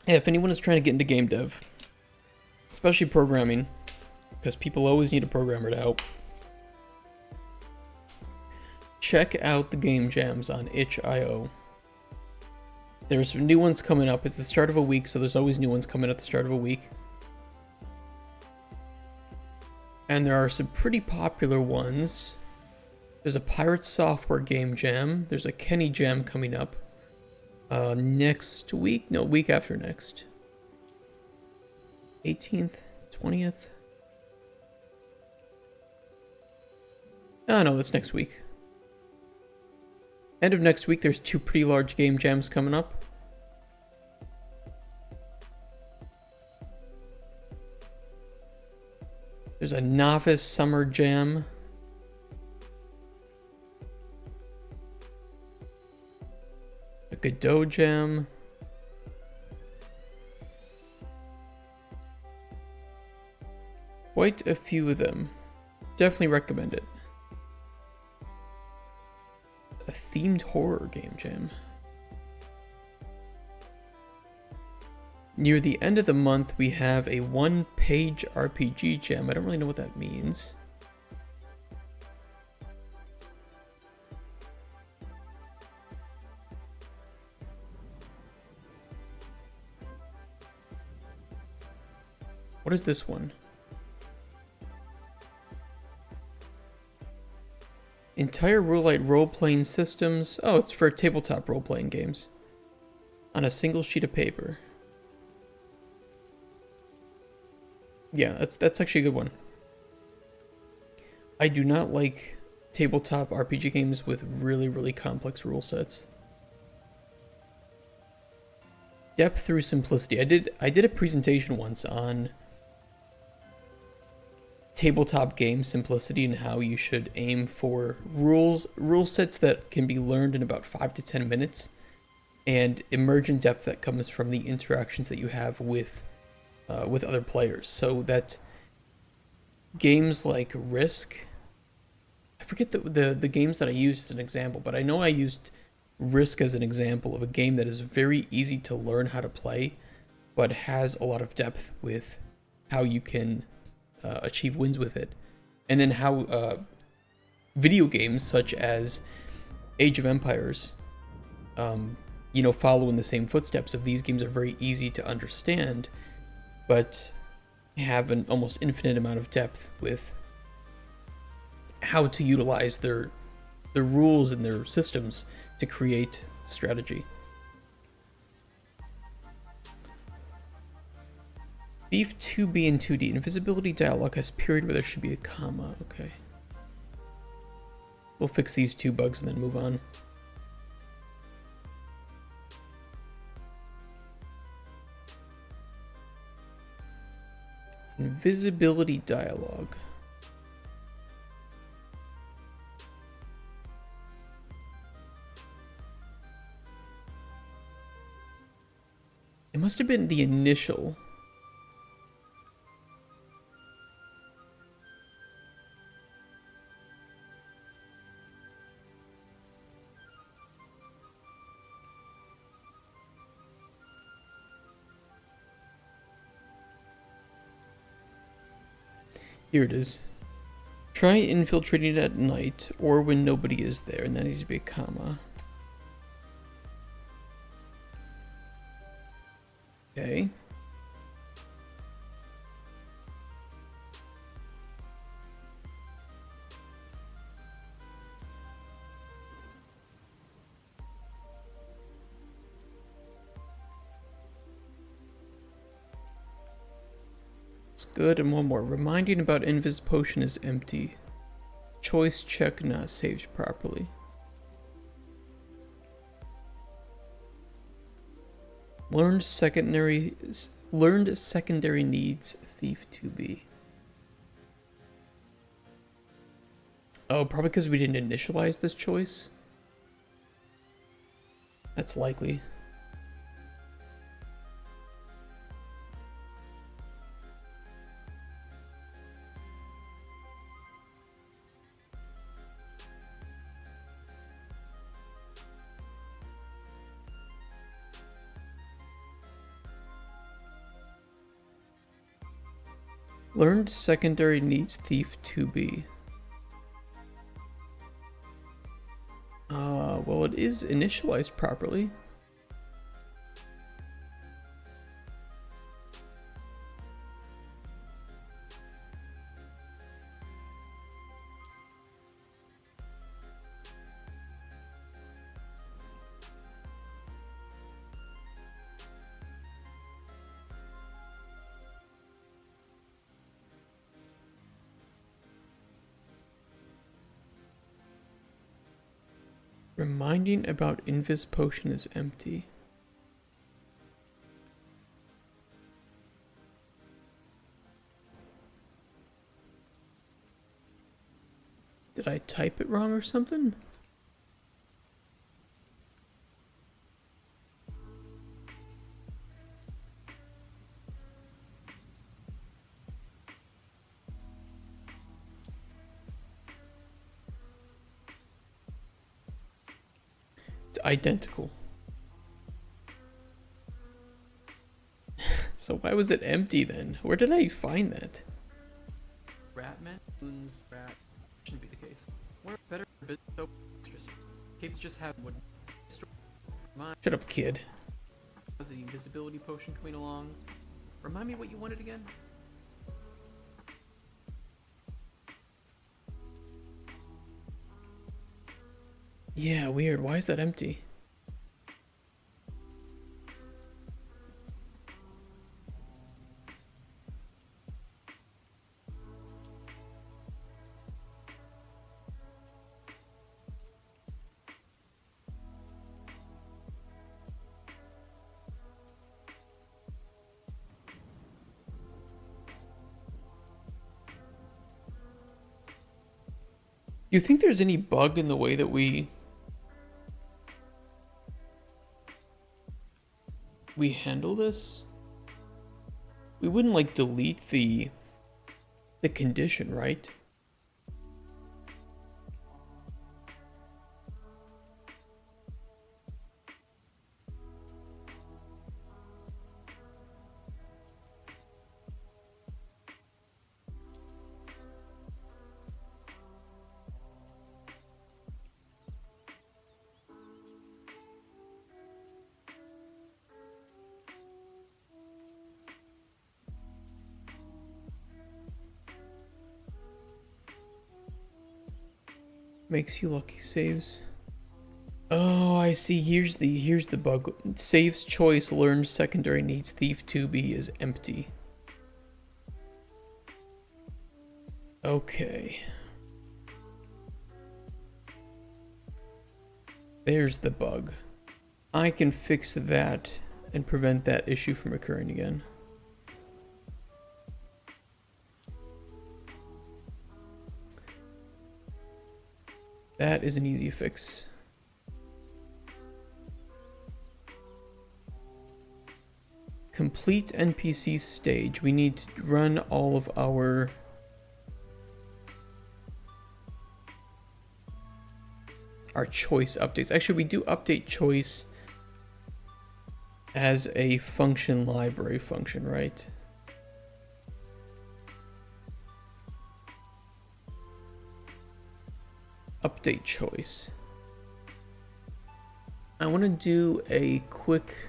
Yeah, if anyone is trying to get into game dev, especially programming, because people always need a programmer to help, check out the game jams on itch.io. There's some new ones coming up. It's the start of a week, so there's always new ones coming at the start of a week. And there are some pretty popular ones There's a Pirate Software Game Jam. There's a Kenny Jam coming up. Next week? No, week after next. 18th? 20th? Oh, no, that's next week. End of next week, there's 2 pretty large game jams coming up. There's a Novice Summer Jam. A Godot Jam. Quite a few of them. Definitely recommend it. A themed horror game jam. Near the end of the month, we have a 1-page RPG jam. I don't really know what that means. What is this one? Entire Rulelight role-playing systems. Oh, it's for tabletop role-playing games. On a single sheet of paper. Yeah, that's actually a good one. I do not like tabletop RPG games with really, really complex rule sets. Depth through simplicity. I did a presentation once on tabletop game simplicity and how you should aim for rule sets that can be learned in about 5 to 10 minutes, and emergent depth that comes from the interactions that you have with other players. So that games like Risk, I forget the games that I used as an example, but I know I used Risk as an example of a game that is very easy to learn how to play, but has a lot of depth with how you can achieve wins with it. And then how video games such as Age of Empires, follow in the same footsteps of these games, are very easy to understand, but have an almost infinite amount of depth with how to utilize their rules and their systems to create strategy. Thief 2B and 2D. Invisibility dialog has period where there should be a comma. Okay. We'll fix these 2 bugs and then move on. Invisibility dialog. It must have been the initial. Here it is. Try infiltrating at night or when nobody is there, and that needs to be a comma. Okay. Good, and one more. Reminding about Invis potion is empty. Choice check not saved properly. Learned secondary needs Thief 2B. Oh, probably because we didn't initialize this choice. That's likely. Learned secondary needs Thief 2B. Well, it is initialized properly. Reminding about Invis potion is empty. Did I type it wrong or something? It's identical. So why was it empty then? Where did I find that? Ratman? Rat. Shouldn't be the case. What better business capes just have wood. Shut up, kid. How's the invisibility potion coming along? Remind me what you wanted again? Yeah, weird. Why is that empty? Do you think there's any bug in the way that we handle this? We wouldn't like delete the condition, right? Makes you lucky saves. Oh, I see. Here's the bug. Saves choice learned secondary needs thief 2B is empty. Okay. There's the bug. I can fix that and prevent that issue from occurring again. That is an easy fix. Complete NPC stage. We need to run all of our choice updates. Actually, we do update choice as a function library function, right? Update choice. I want to do a quick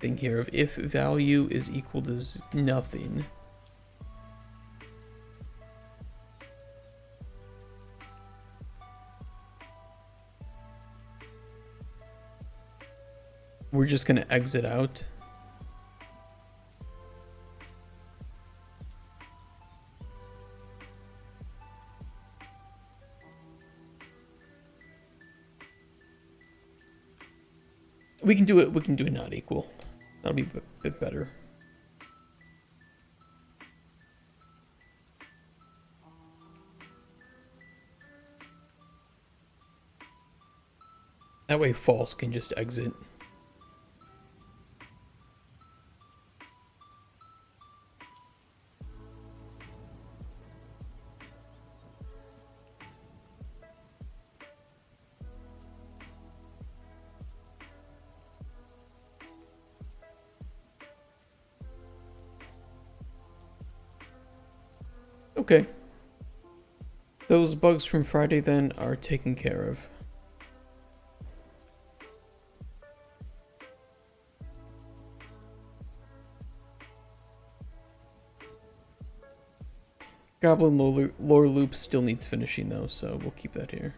thing here of if value is equal to nothing. We're just going to exit out. We can do it not equal. That'll be a bit better. That way false can just exit. Okay. Those bugs from Friday then are taken care of. Goblin lore loop still needs finishing though, so we'll keep that here.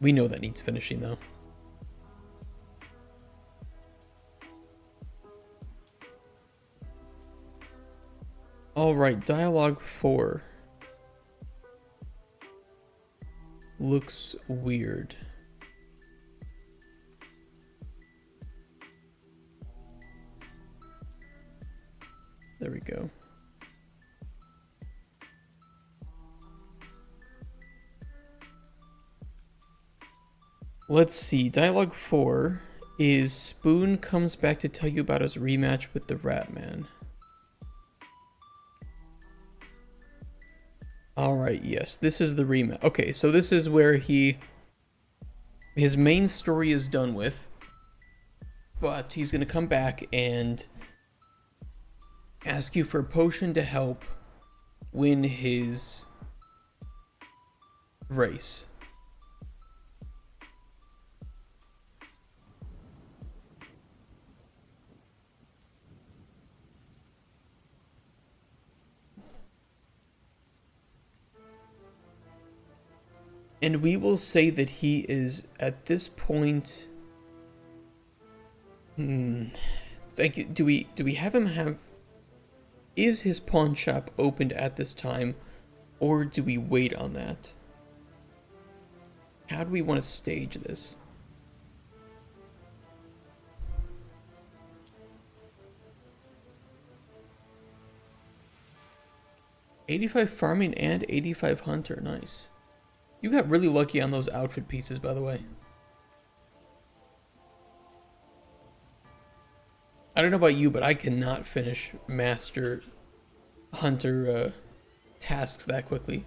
We know that needs finishing though. Alright, dialogue 4. looks weird. There we go. Let's see. Dialogue 4 is Spoon comes back to tell you about his rematch with the Rat Man. Alright, yes. This is the rematch. Okay, so this is where his main story is done with. But he's going to come back and ask you for a potion to help win his race. And we will say that he is, at this point... It's like, do we have him have... Is his pawn shop opened at this time, or do we wait on that? How do we want to stage this? $85 farming and $85 hunter, nice. You got really lucky on those outfit pieces, by the way. I don't know about you, but I cannot finish master hunter tasks that quickly.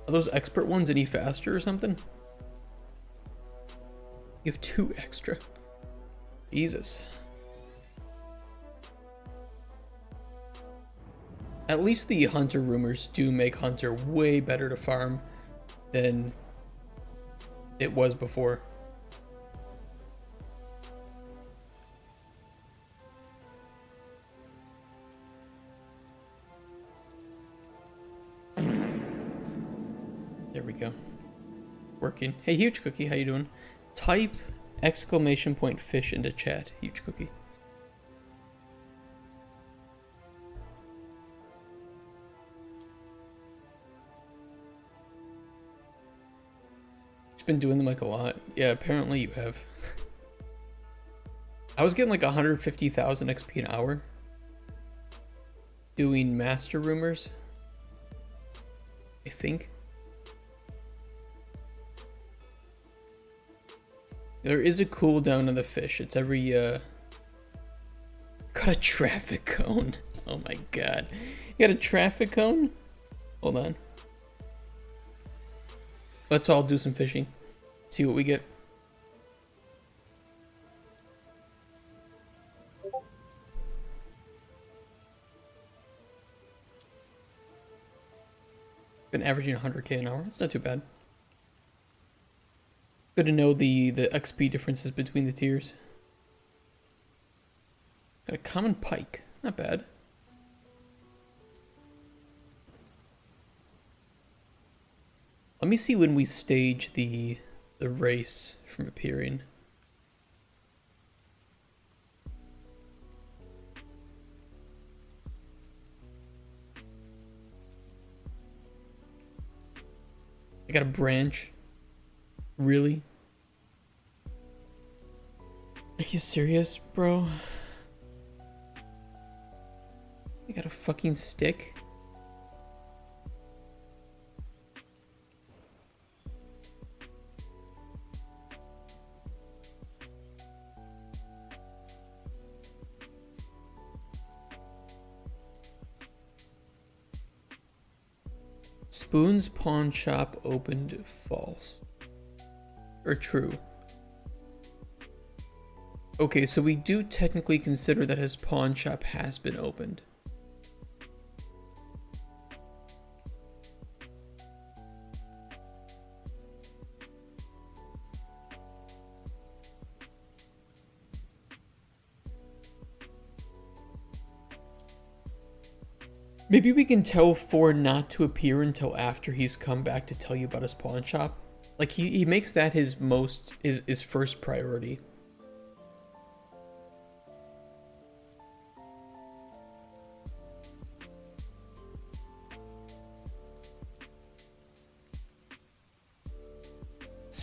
Are those expert ones any faster or something? You have 2 extra. Jesus. At least the hunter rumors do make hunter way better to farm than it was before. There we go. Working. Hey, Huge Cookie, how you doing? Type !fish into chat, Huge Cookie. Been doing them like a lot. Yeah, apparently you have. I was getting like 150,000 XP an hour doing master rumors, I think. There is a cooldown on the fish. It's every got a traffic cone. Oh my god. You got a traffic cone? Hold on. Let's all do some fishing. See what we get. Been averaging 100k an hour. That's not too bad. Good to know the XP differences between the tiers. Got a common pike. Not bad. Let me see when we stage the race from appearing. I got a branch. Really? Are you serious, bro? You got a fucking stick? Spoon's pawn shop opened false. Or true. Okay, so we do technically consider that his pawn shop has been opened. Maybe we can tell 4 not to appear until after he's come back to tell you about his pawn shop. Like, he makes that his first priority.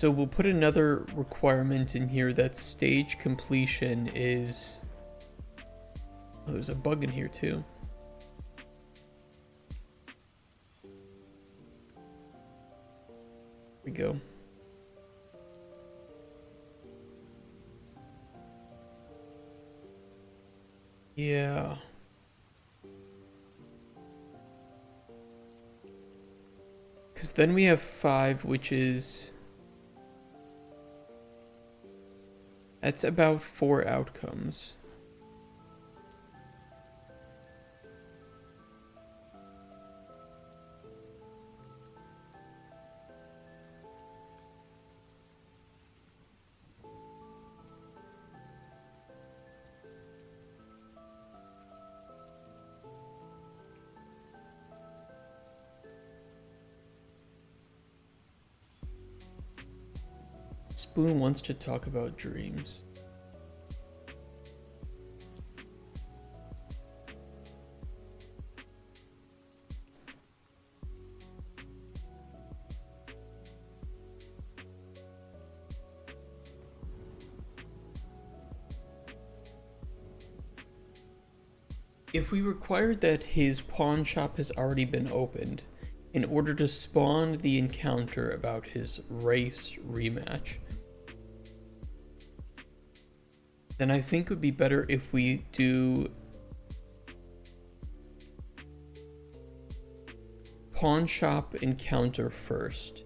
so we'll put another requirement in here that stage completion is... Oh, there's a bug in here too. Here we go. Yeah. Because then we have 5, which is... That's about 4 outcomes. Spoon wants to talk about dreams. If we required that his pawn shop has already been opened in order to spawn the encounter about his race rematch, then I think it would be better if we do pawn shop encounter first.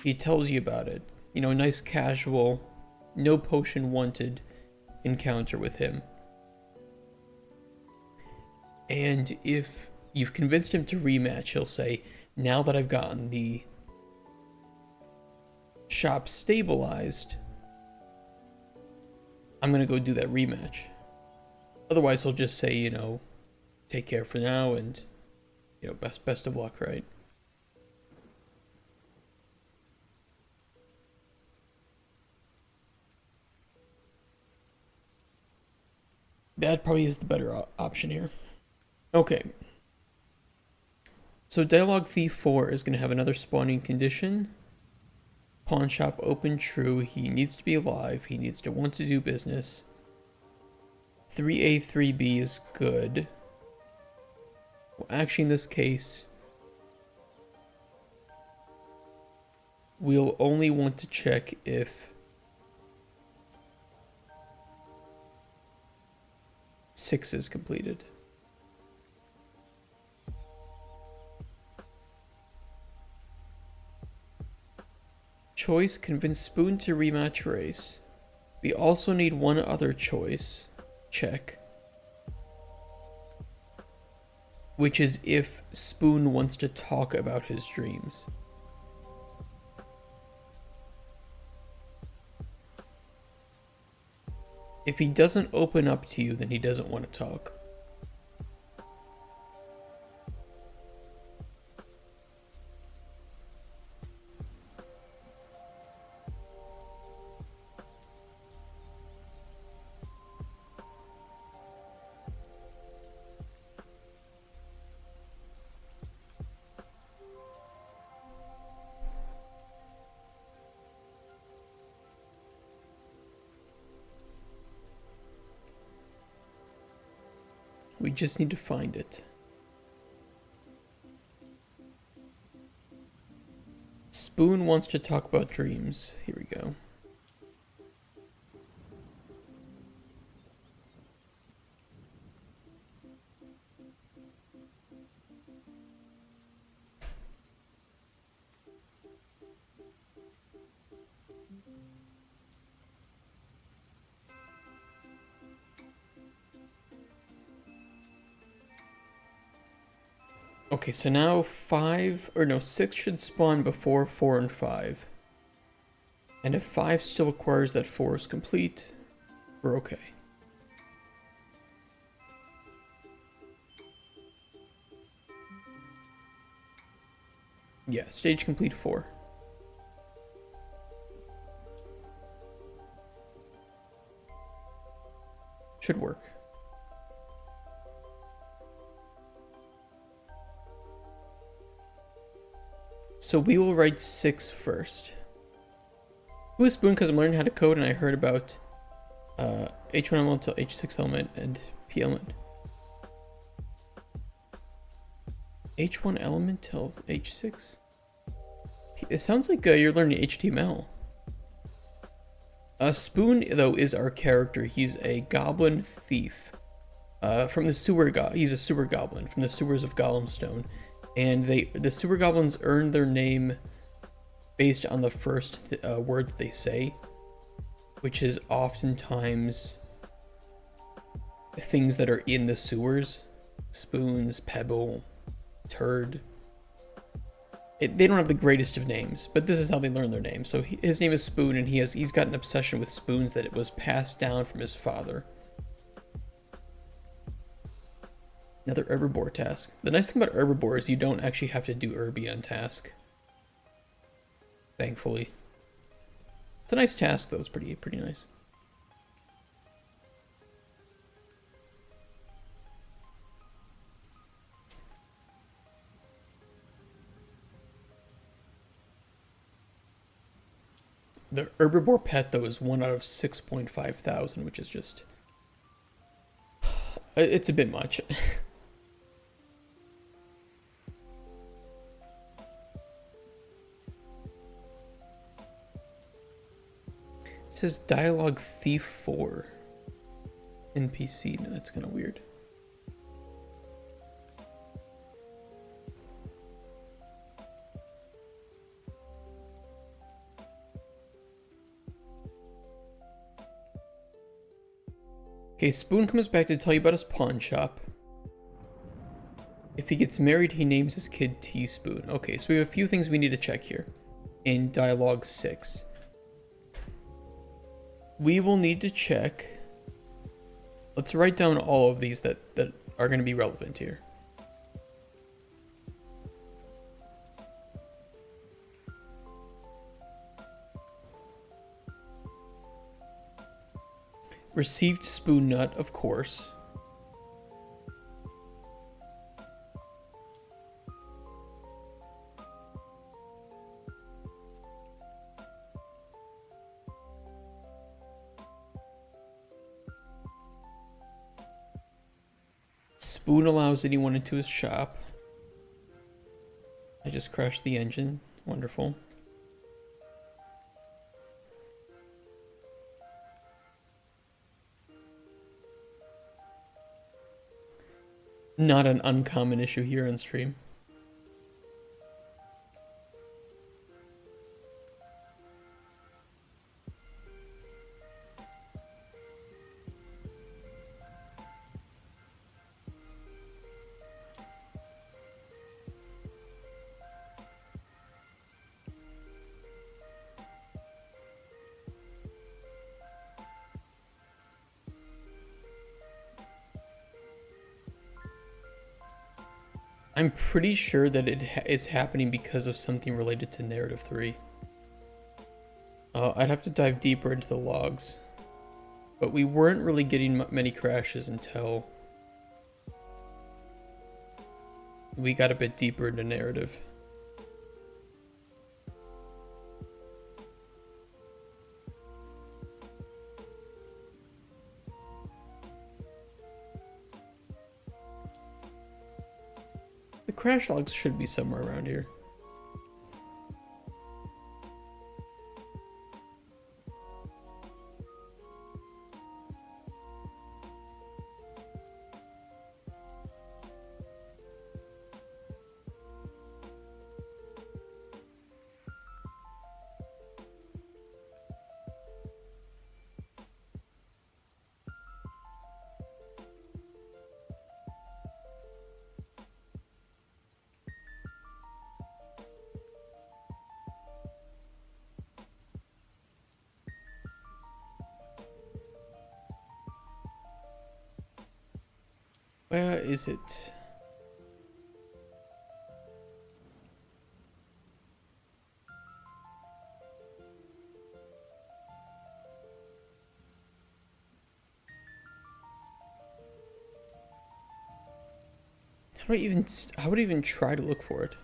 He tells you about it. You know, nice casual, no potion wanted encounter with him. And if you've convinced him to rematch, he'll say, now that I've gotten the shop stabilized, I'm gonna go do that rematch. Otherwise, he'll just say, you know, take care for now, and, you know, best of luck, right? That probably is the better option here. Okay. So Dialogue Thief 4 is going to have another spawning condition. Pawn shop open, true. He needs to be alive. He needs to want to do business. 3A, 3B is good. Well, actually, in this case, we'll only want to check if 6 is completed. Choice, convince Spoon to rematch race. We also need one other choice, check, which is if Spoon wants to talk about his dreams. If he doesn't open up to you, then he doesn't want to talk. We just need to find it. Spoon wants to talk about dreams. Here we go. Okay, so now 6 should spawn before 4 and 5. And if 5 still requires that 4 is complete, we're okay. Yeah, stage complete 4. Should work. So we will write 6 first. Who is Spoon? Because I'm learning how to code and I heard about H1 element to H6 element and P element. H1 element till H6? It sounds like you're learning HTML. Spoon, though, is our character. He's a goblin thief. From the sewer he's a sewer goblin from the sewers of Golemstone. And the sewer goblins earn their name based on the first word they say, which is oftentimes things that are in the sewers. Spoons, pebble, turd. They don't have the greatest of names, but this is how they learn their name. So his name is Spoon, and he's got an obsession with spoons that it was passed down from his father. Another herbivore task. The nice thing about herbivore is you don't actually have to do herby on task. Thankfully. It's a nice task though, it's pretty nice. The herbivore pet though is 1 out of 6.5 thousand, which is just... It's a bit much. It says Dialogue Thief 4. NPC. No, that's kind of weird. Okay, Spoon comes back to tell you about his pawn shop. If he gets married, he names his kid Teaspoon. Okay, so we have a few things we need to check here in Dialogue 6. We will need to check. Let's write down all of these that are going to be relevant here. Received spoon nut, of course. Spoon allows anyone into his shop. I just crashed the engine. Wonderful. Not an uncommon issue here on stream. I'm pretty sure that it is happening because of something related to narrative 3. I'd have to dive deeper into the logs, but we weren't really getting many crashes until we got a bit deeper into narrative. The crash logs should be somewhere around here. Where is it? How would I even try to look for it?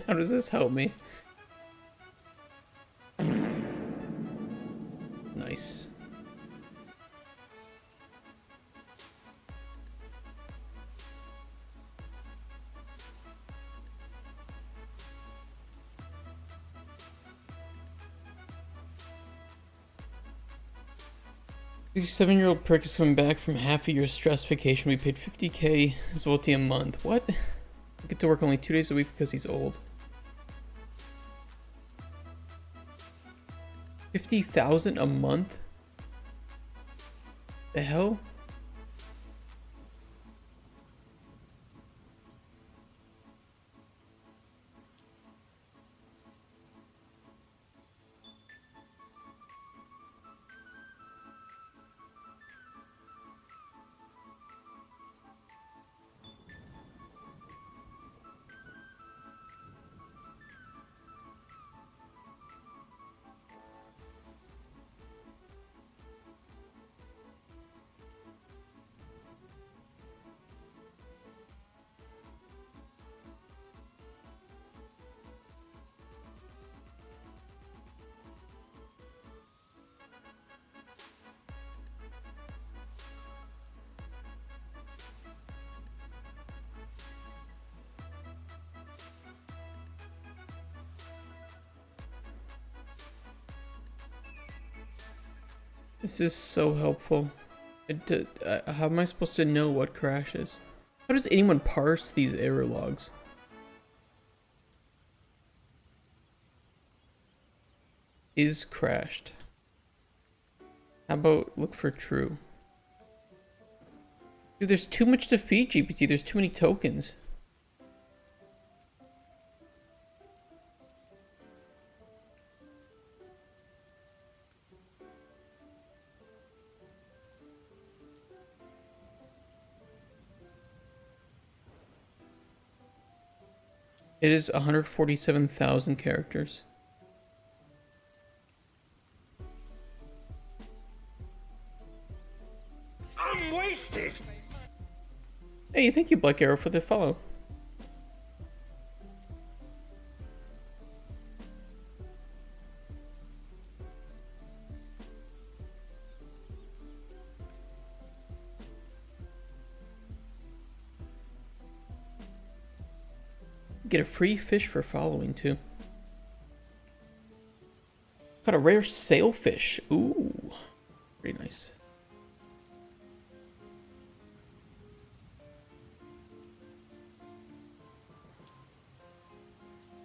How does this help me? Nice. The 7-year-old prick is coming back from half a year's stress vacation. We paid 50k zloty a month. What? I get to work only 2 days a week because he's old. 50,000 a month? The hell? This is so helpful. How am I supposed to know what crashes? How does anyone parse these error logs? Is crashed. How about look for true? Dude, there's too much to feed GPT. There's too many tokens. It is 147,000 characters. I'm wasted. Hey, thank you, Black Arrow, for the follow. Get a free fish for following, too. Got a rare sailfish. Ooh. Pretty nice.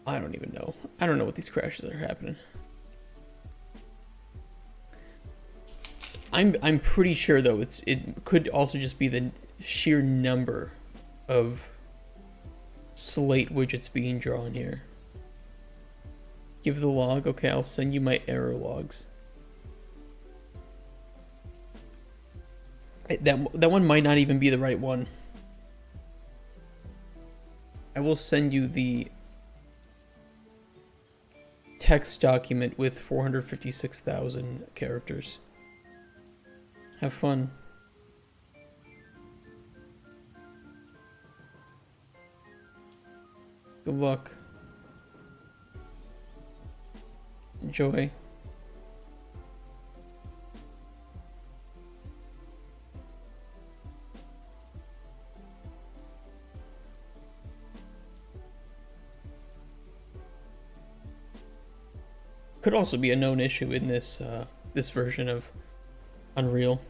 I don't even know. I don't know what these crashes are happening. I'm pretty sure, though, it could also just be the sheer number of slate widgets being drawn here. Give the log. Okay, I'll send you my error logs. That one might not even be the right one. I will send you the text document with 456,000 characters. Have fun. Good luck. Enjoy. Could also be a known issue in this this version of Unreal.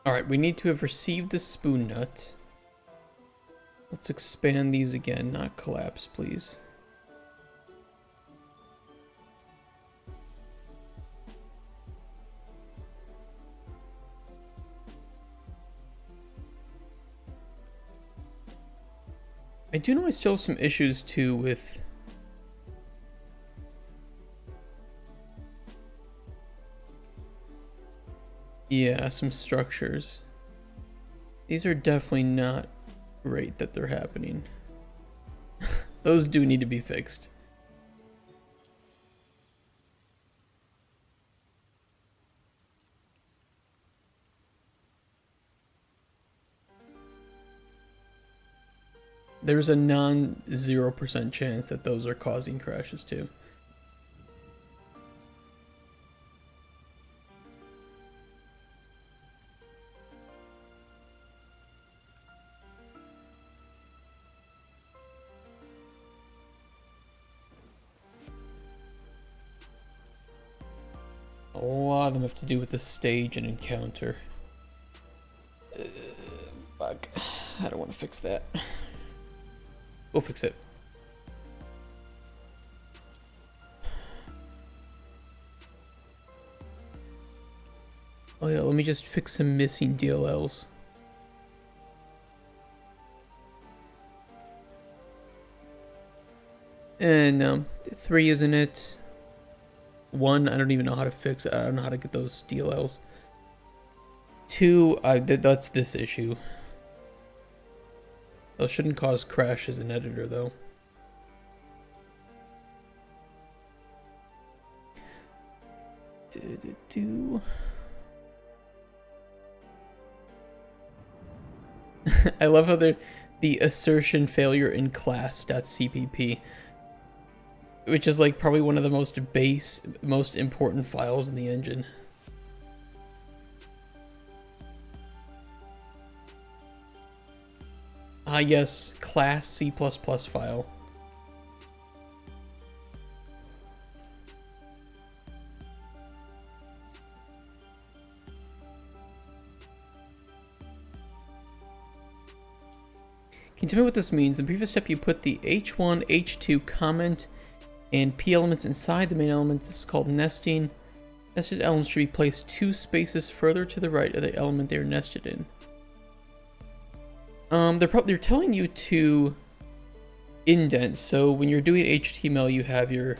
Alright, we need to have received the spoon nut. Let's expand these again, not collapse, please. I do know I still have some issues too with Yeah, some structures. These are definitely not great that they're happening. Those do need to be fixed. There's a non-0% chance that those are causing crashes too. A lot of them have to do with the stage and encounter. Fuck. I don't want to fix that. We'll fix it. Oh yeah, let me just fix some missing DLLs. And 3 isn't it? 1, I don't even know how to fix it. I don't know how to get those DLLs. 2, that's this issue. Those shouldn't cause crashes in editor though. I love how they're the assertion failure in class.cpp, which is like probably one of the most most important files in the engine. Ah yes, class C++ file. Can you tell me what this means? The previous step you put the H1, H2 comment and P elements inside the main element. This is called nesting. Nested elements should be placed 2 spaces further to the right of the element they are nested in. They're telling you to indent. So when you're doing HTML, you have your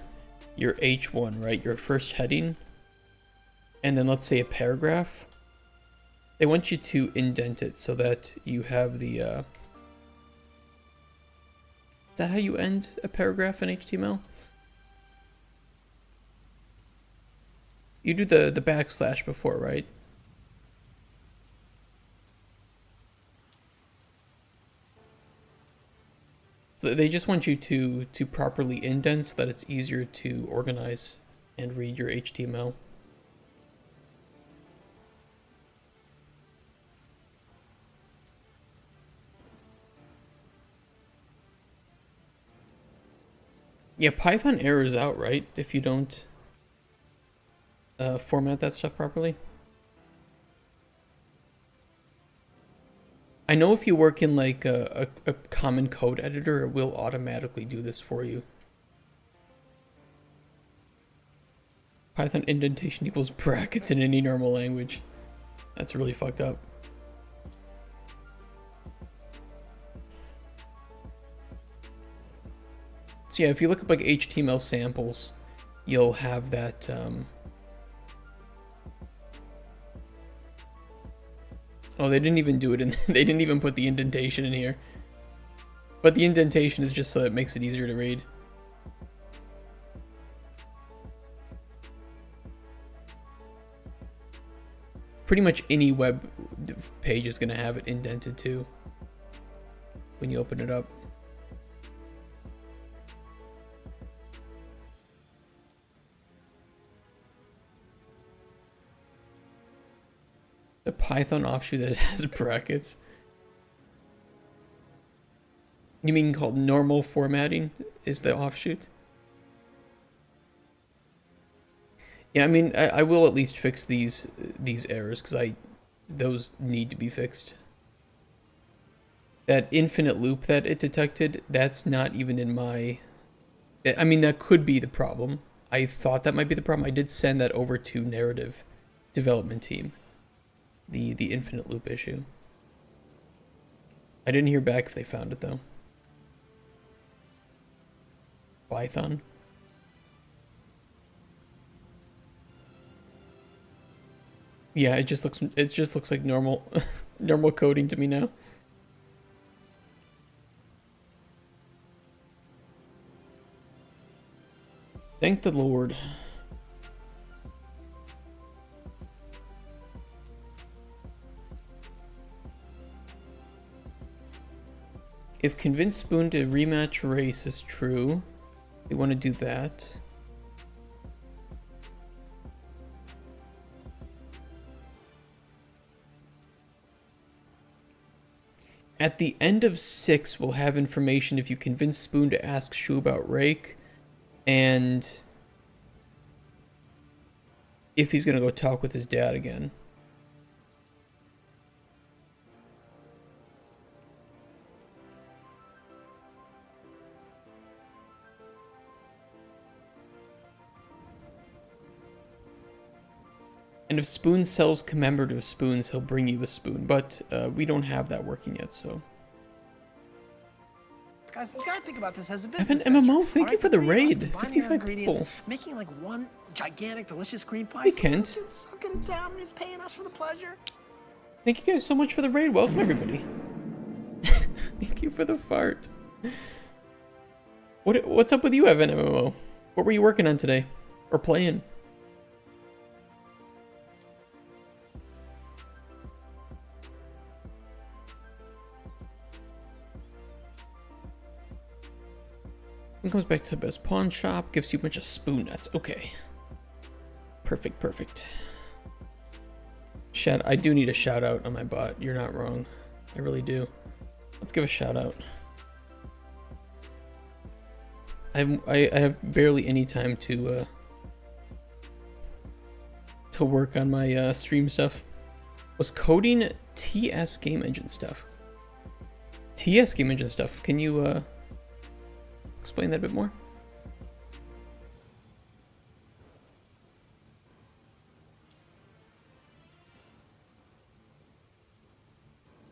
H1, right? Your first heading, and then let's say a paragraph. They want you to indent it so that you have the. Is that how you end a paragraph in HTML? You do the backslash before, right? So they just want you to properly indent so that it's easier to organize and read your HTML. Yeah, Python errors out, right? If you don't format that stuff properly. I know if you work in like a common code editor, it will automatically do this for you. Python indentation equals brackets in any normal language. That's really fucked up. So yeah, if you look up like HTML samples, you'll have that. Oh, they didn't even do it in. They didn't even put the indentation in here. But the indentation is just so it makes it easier to read. Pretty much any web page is going to have it indented too when you open it up. The Python offshoot that has brackets. You mean called normal formatting is the offshoot? Yeah, I mean, I will at least fix these errors because those need to be fixed. That infinite loop that it detected, that's not even in my. I mean, that could be the problem. I thought that might be the problem. I did send that over to narrative development team. The infinite loop issue. I didn't hear back if they found it though. Python. Yeah, it just looks like normal normal coding to me now. Thank the Lord. If convince Spoon to rematch race is true, we want to do that. At the end of 6, we'll have information if you convince Spoon to ask Shu about Rake, and if he's gonna go talk with his dad again. And if Spoon sells commemorative spoons, he'll bring you a spoon. But we don't have that working yet, so. Guys, you gotta think about this as a Evan business. MMO, venture. thank you for the raid. 55 ingredients, people. making like one gigantic, delicious cream pie. Hey, Kent. Just sucking it down and he's paying us for the pleasure. Thank you guys so much for the raid. Welcome, everybody. Thank you for the fart. What's up with you, Evan MMO? What were you working on today? Or playing? Comes back to the best pawn shop, gives you a bunch of spoon nuts. Okay. Perfect, perfect. I do need a shout out on my bot. You're not wrong. I really do. Let's give a shout out. I have barely any time to work on my stream stuff. Was coding TS game engine stuff. TS game engine stuff. Can you explain that a bit more?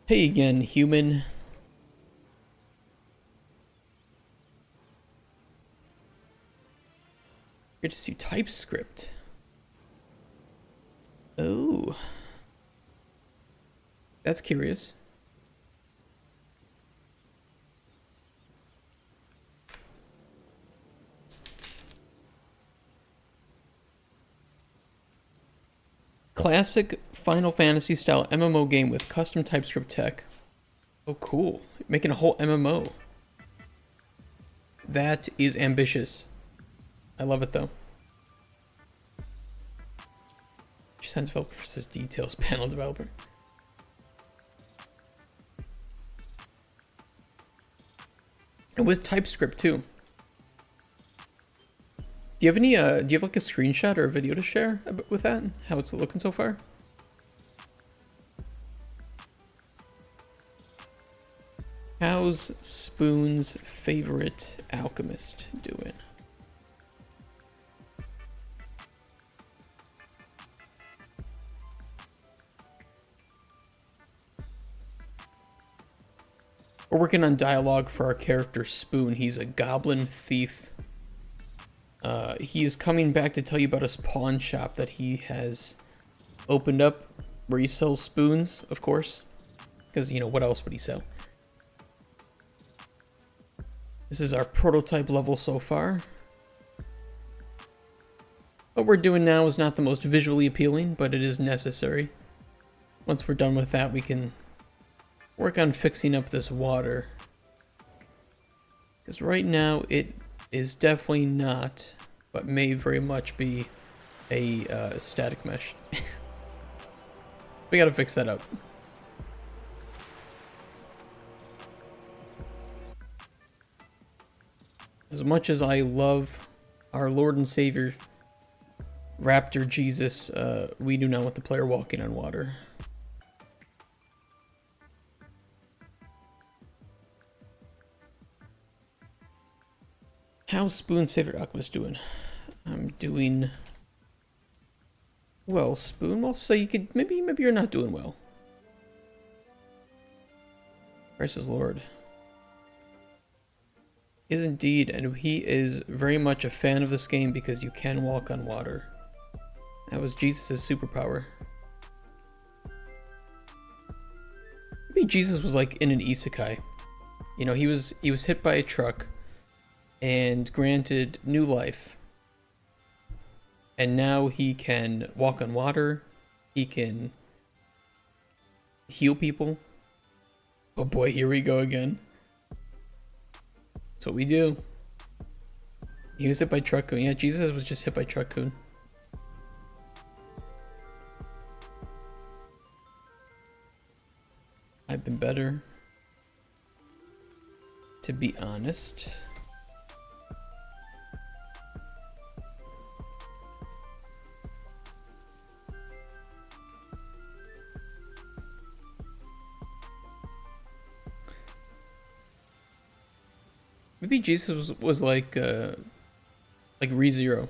Hey again, human. Great to see TypeScript. Oh. That's curious. Classic Final Fantasy style MMO game with custom TypeScript tech. Oh, cool. Making a whole MMO. That is ambitious. I love it, though. Signs developer versus details panel developer. And with TypeScript, too. Do you have any, do you have like a screenshot or a video to share with that? How it's looking so far? How's Spoon's favorite alchemist doing? We're working on dialogue for our character Spoon. He's a goblin thief. He is coming back to tell you about his pawn shop that he has opened up where he sells spoons, of course. Because, you know, what else would he sell? This is our prototype level so far. What we're doing now is not the most visually appealing, but it is necessary. Once we're done with that, we can work on fixing up this water. Because right now, it is definitely not, but may very much be a static mesh. We gotta fix that up. As much as I love our Lord and Savior, Raptor Jesus, we do not want the player walking on water. How's Spoon's favorite alchemist doing? I'm doing well, Spoon. Well, so you could maybe you're not doing well. Christ is Lord. Is indeed, and he is very much a fan of this game because you can walk on water. That was Jesus' superpower. Maybe Jesus was like in an isekai. You know, he was hit by a truck and granted new life. And now he can walk on water. He can heal people. Oh boy, here we go again. That's what we do. He was hit by Truck-kun. Yeah, Jesus was just hit by Truck-kun. I've been better, to be honest. Maybe Jesus was like ReZero.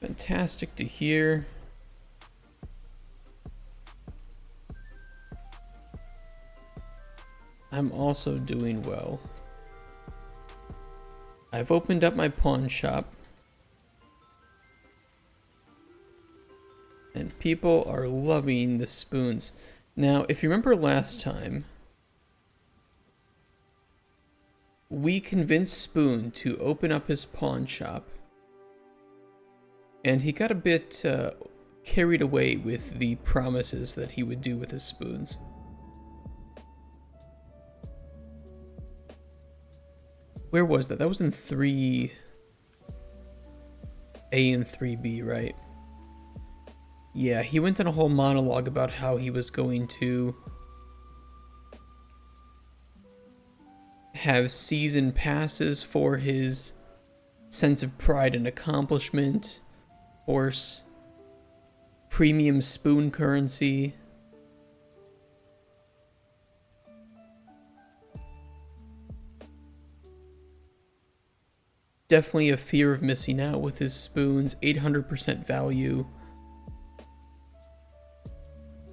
Fantastic to hear. I'm also doing well. I've opened up my pawn shop. And people are loving the spoons. Now, if you remember last time, we convinced Spoon to open up his pawn shop. And he got a bit carried away with the promises that he would do with his spoons. Where was that? That was in 3A and 3B, right? Yeah, he went on a whole monologue about how he was going to have season passes for his sense of pride and accomplishment, horse, premium spoon currency. Definitely a fear of missing out with his spoons, 800% value.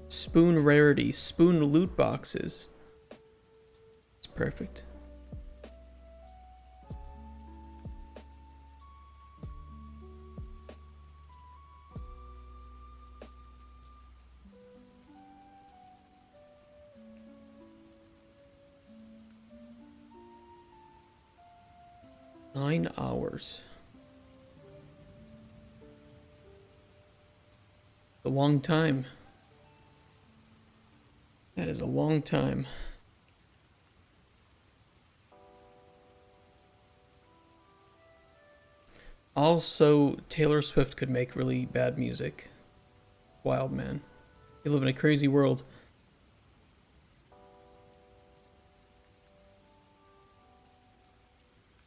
Spoon rarity, spoon loot boxes. It's perfect. Nine hours. A long time. That is a long time. Also, Taylor Swift could make really bad music. Wild man. You live in a crazy world.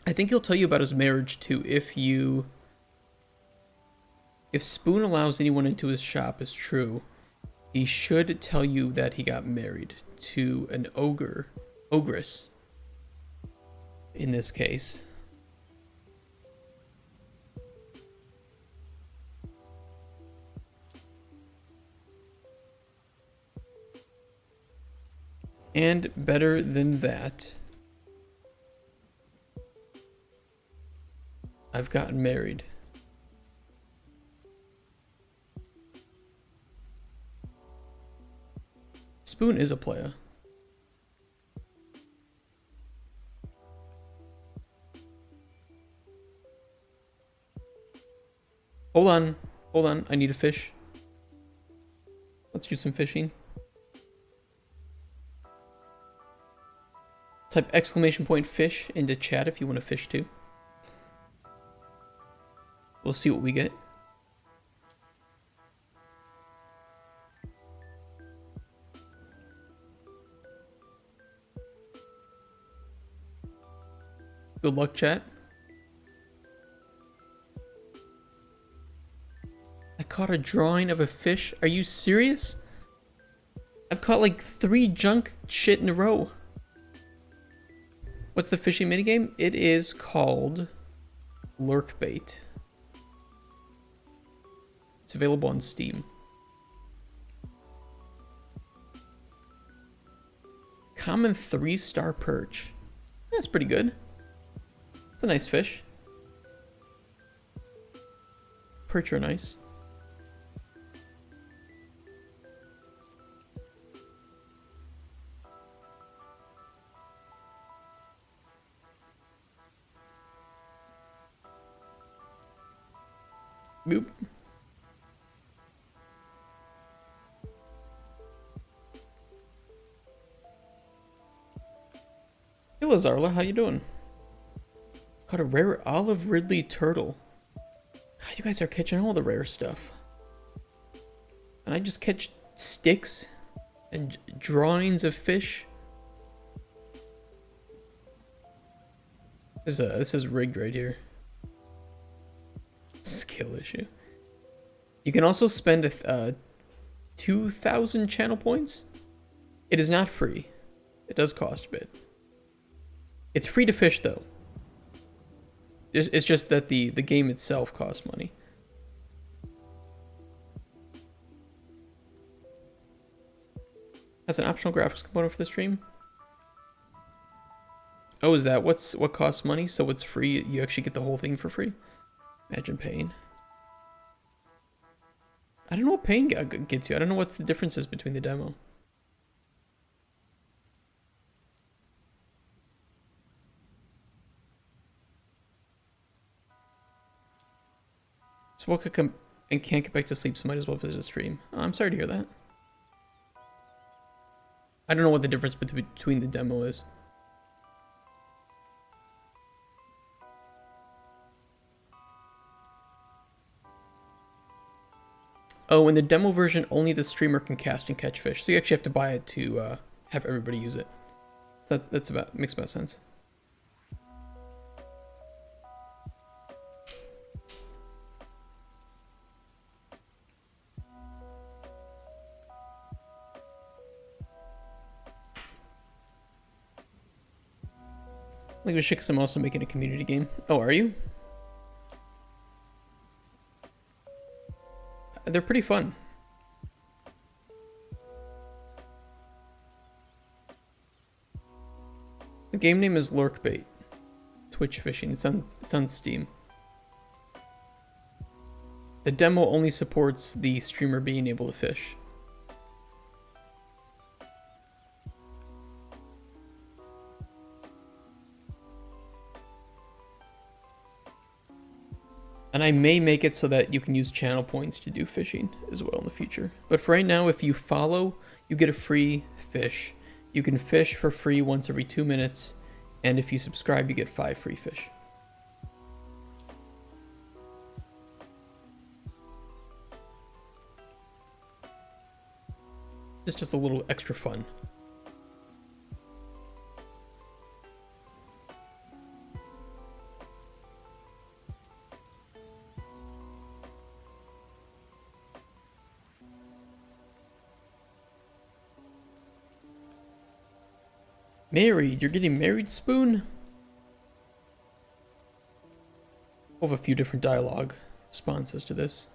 I think he'll tell you about his marriage too. If Spoon allows anyone into his shop is true, he should tell you that he got married to an ogress, in this case. And better than that, I've gotten married. Spoon is a player. Hold on, I need a fish. Let's do some fishing. Type !fish into chat if you want to fish too. We'll see what we get. Good luck, chat. I caught a drawing of a fish. Are you serious? I've caught like 3 junk shit in a row. What's the fishing minigame? It is called Lurkbait. It's available on Steam. Common 3-star perch. That's pretty good. It's a nice fish. Perch are nice. Lazarla, how you doing? Caught a rare olive ridley turtle. God, you guys are catching all the rare stuff. And I just catch sticks and drawings of fish. This is rigged right here. Skill issue. You can also spend 2,000 channel points. It is not free. It does cost a bit. It's free to fish though. It's just that the game itself costs money. Has an optional graphics component for the stream. Oh, is that what costs money? So it's free. You actually get the whole thing for free. Imagine paying. I don't know what paying gets you. I don't know what's the differences between the demo. So what could come and can't get back to sleep, so might as well visit a stream. Oh, I'm sorry to hear that. I don't know what the difference between the demo is. Oh, in the demo version, only the streamer can cast and catch fish. So you actually have to buy it to have everybody use it. So makes about sense. Like we should, because I'm also making a community game. Oh, are you? They're pretty fun. The game name is Lurkbait. Twitch fishing. It's on Steam. The demo only supports the streamer being able to fish. And I may make it so that you can use channel points to do fishing as well in the future. But for right now, if you follow, you get a free fish. You can fish for free once every 2 minutes. And if you subscribe, you get 5 free fish. It's just a little extra fun. Married? You're getting married, Spoon? We'll have a few different dialogue responses to this.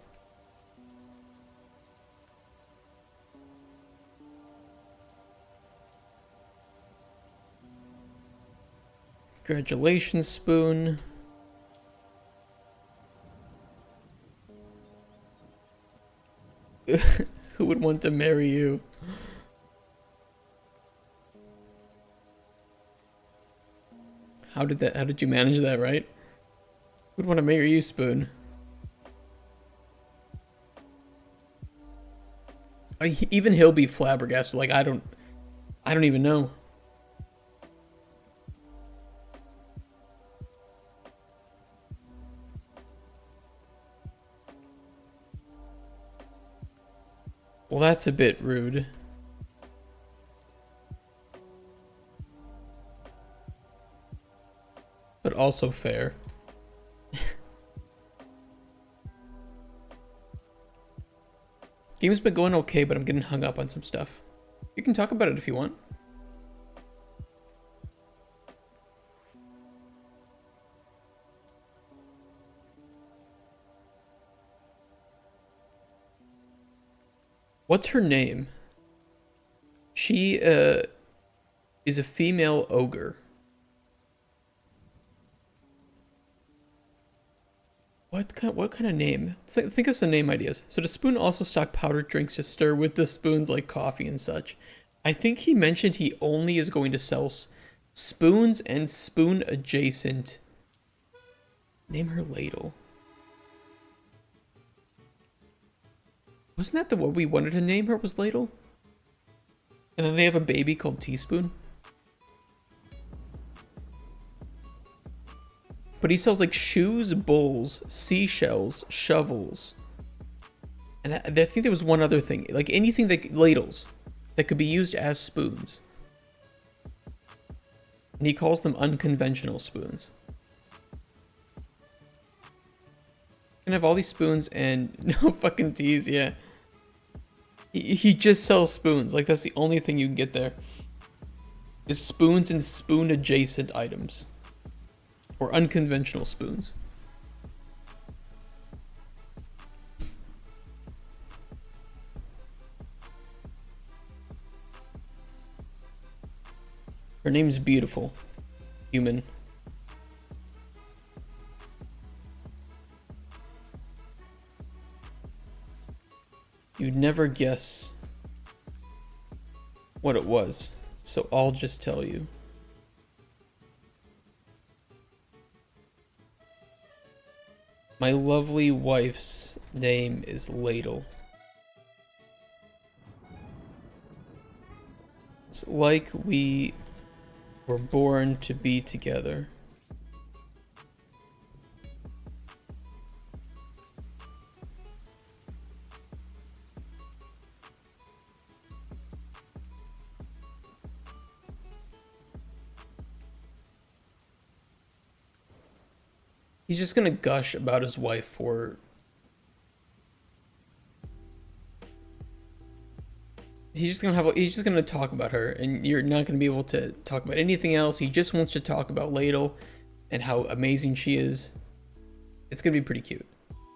Congratulations, Spoon. Who would want to marry you? How did you manage that, right? Who'd want to marry you, Spoon? Even he'll be flabbergasted. Like, I don't even know. Well, that's a bit rude. But also fair. Game's been going okay, but I'm getting hung up on some stuff. You can talk about it if you want. What's her name? She is a female ogre. What kind of name? Think of some name ideas. So does Spoon also stock powdered drinks to stir with the spoons like coffee and such? I think he mentioned he only is going to sell spoons and spoon adjacent. Name her ladle. Wasn't that what we wanted to name her, was ladle? And then they have a baby called teaspoon. But he sells like shoes, bowls, seashells, shovels. And I think there was one other thing. Like anything that, ladles, that could be used as spoons. And he calls them unconventional spoons. Can have all these spoons and no fucking tease, yeah. He just sells spoons. Like that's the only thing you can get there. Is spoons and spoon adjacent items. Or unconventional spoons. Her name's Beautiful. Human. You'd never guess what it was, so I'll just tell you. My lovely wife's name is Ladle. It's like we were born to be together. He's just gonna gush about his wife for... He's just gonna talk about her, and you're not gonna be able to talk about anything else. He just wants to talk about Ladle and how amazing she is. It's gonna be pretty cute. I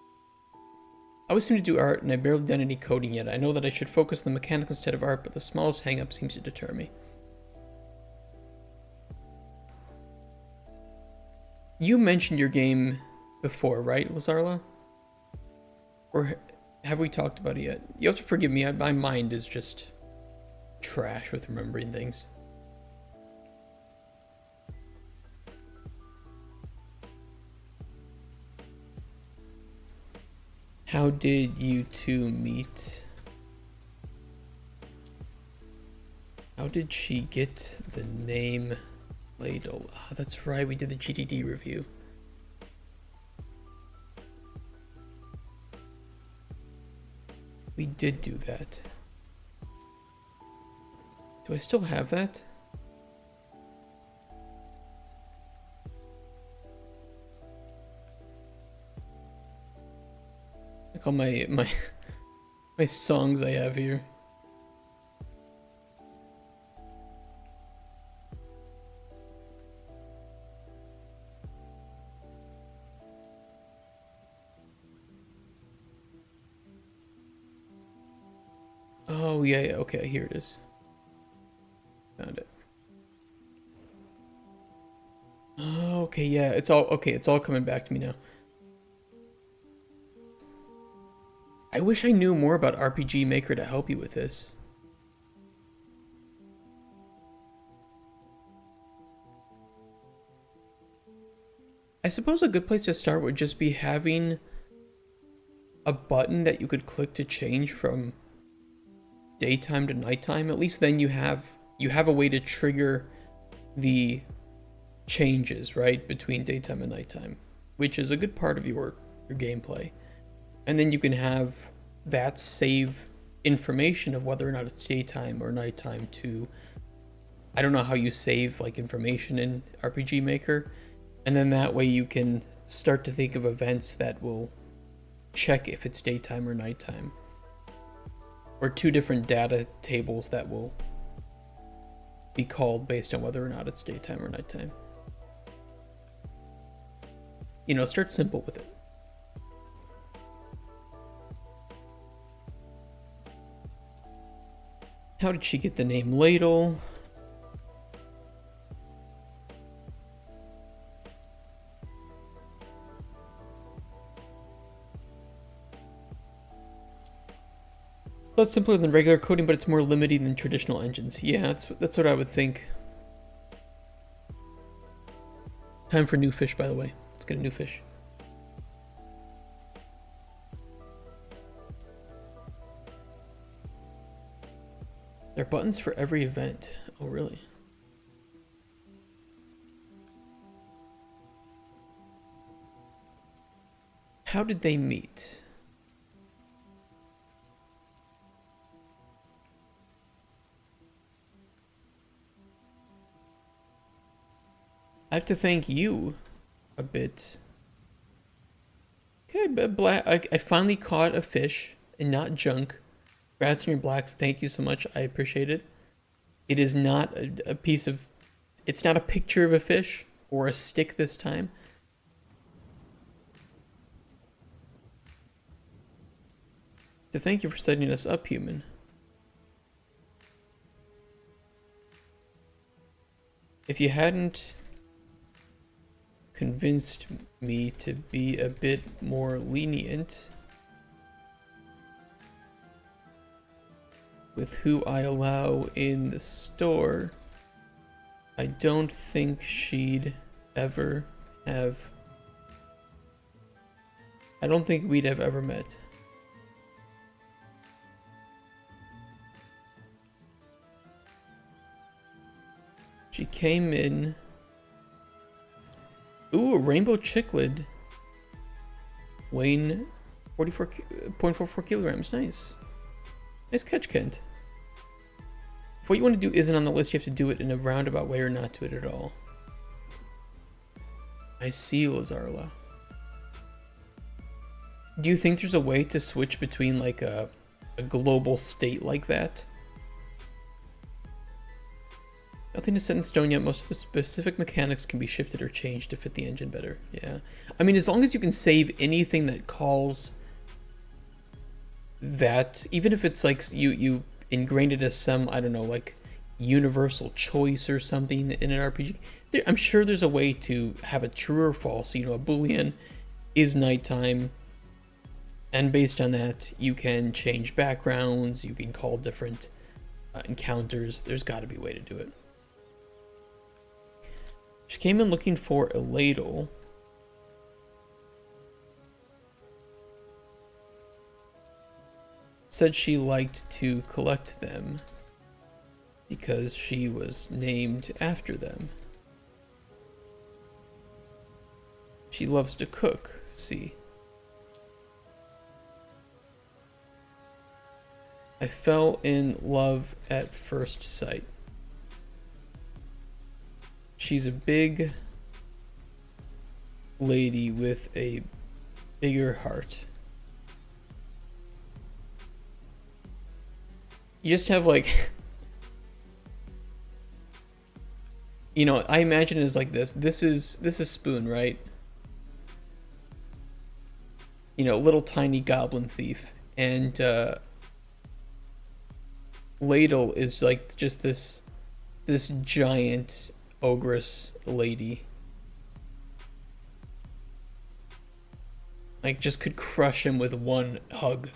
always seem to do art, and I've barely done any coding yet. I know that I should focus on the mechanics instead of art, but the smallest hang-up seems to deter me. You mentioned your game before, right, Lazarla? Or have we talked about it yet? You have to forgive me, my mind is just trash with remembering things. How did you two meet? How did she get the name Ladle? Ah, that's right, we did the GDD review. We did do that. Do I still have that? Like all my songs I have here. Oh yeah, yeah, okay, here it is. Found it. Oh, okay, yeah, it's all coming back to me now. I wish I knew more about RPG Maker to help you with this. I suppose a good place to start would just be having a button that you could click to change from daytime to nighttime. At least then you have a way to trigger the changes, right, between daytime and nighttime, which is a good part of your gameplay. And then you can have that save information of whether or not it's daytime or nighttime to, I don't know how you save like information in RPG Maker, and then that way you can start to think of events that will check if it's daytime or nighttime, or two different data tables that will be called based on whether or not it's daytime or nighttime. You know, start simple with it. How did she get the name Ladle? That's simpler than regular coding, but it's more limiting than traditional engines. Yeah, that's what I would think. Time for new fish, by the way. Let's get a new fish. There are buttons for every event. Oh, really? How did they meet? I have to thank you a bit. Okay, but I finally caught a fish and not junk. Congrats on your blacks. Thank you so much. I appreciate it. It is not a piece of... It's not a picture of a fish or a stick this time. So thank you for setting us up, human. If you hadn't convinced me to be a bit more lenient with who I allow in the store, I don't think she'd ever have... I don't think we'd have ever met. She came in... Ooh, a rainbow chicklid. Weighing 44.44 kilograms. Nice. Nice catch, Kent. If what you want to do isn't on the list, you have to do it in a roundabout way or not do it at all. I see, Lazarla. Do you think there's a way to switch between like a global state like that? Nothing is set in stone yet. Most specific mechanics can be shifted or changed to fit the engine better. Yeah. I mean, as long as you can save anything that calls that, even if it's like you ingrained it as some, I don't know, like universal choice or something in an RPG, I'm sure there's a way to have a true or false. You know, a Boolean is nighttime, and based on that, you can change backgrounds, you can call different encounters. There's got to be a way to do it. She came in looking for a ladle. Said she liked to collect them because she was named after them. She loves to cook, see. I fell in love at first sight. She's a big lady with a bigger heart. You just have like, you know, I imagine it as like this. This is Spoon, right? You know, little tiny goblin thief, and Ladle is like just this giant ogress lady. Like, just could crush him with one hug.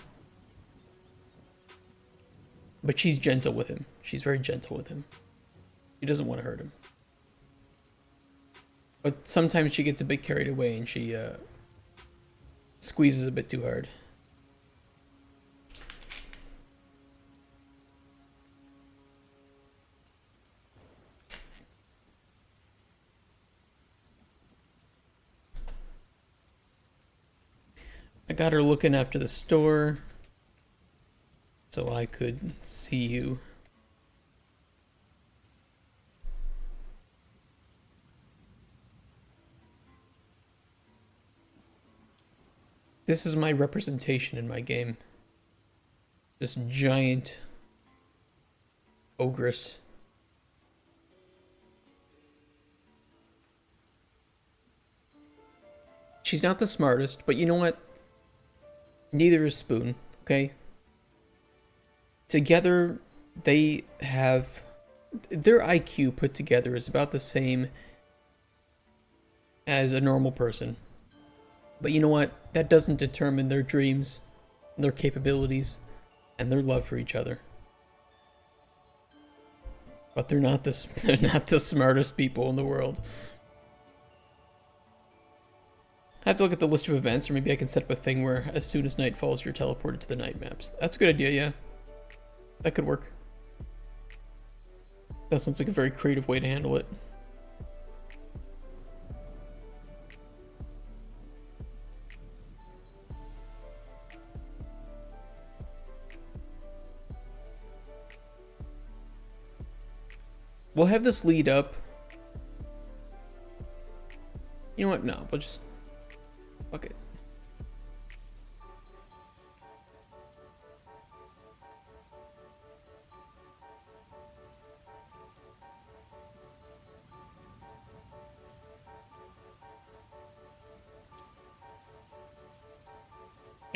But she's gentle with him. She's very gentle with him. She doesn't want to hurt him. But sometimes she gets a bit carried away and she squeezes a bit too hard. I got her looking after the store so I could see you. This is my representation in my game. This giant ogress. She's not the smartest, but you know what? Neither is Spoon, okay? Together, they have... Their IQ put together is about the same as a normal person. But you know what? That doesn't determine their dreams, their capabilities, and their love for each other. But they're not the smartest people in the world. I have to look at the list of events, or maybe I can set up a thing where as soon as night falls, you're teleported to the night maps. That's a good idea, yeah. That could work. That sounds like a very creative way to handle it. We'll have this lead up. You know what? No, we'll just... Fuck it.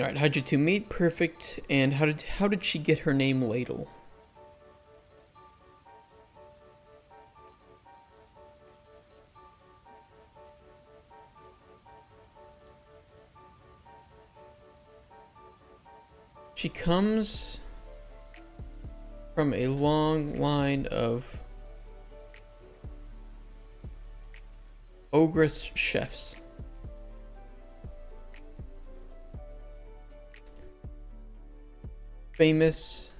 All right, how'd you two meet? Perfect. And how did she get her name Ladle? She comes from a long line of ogress chefs. Famous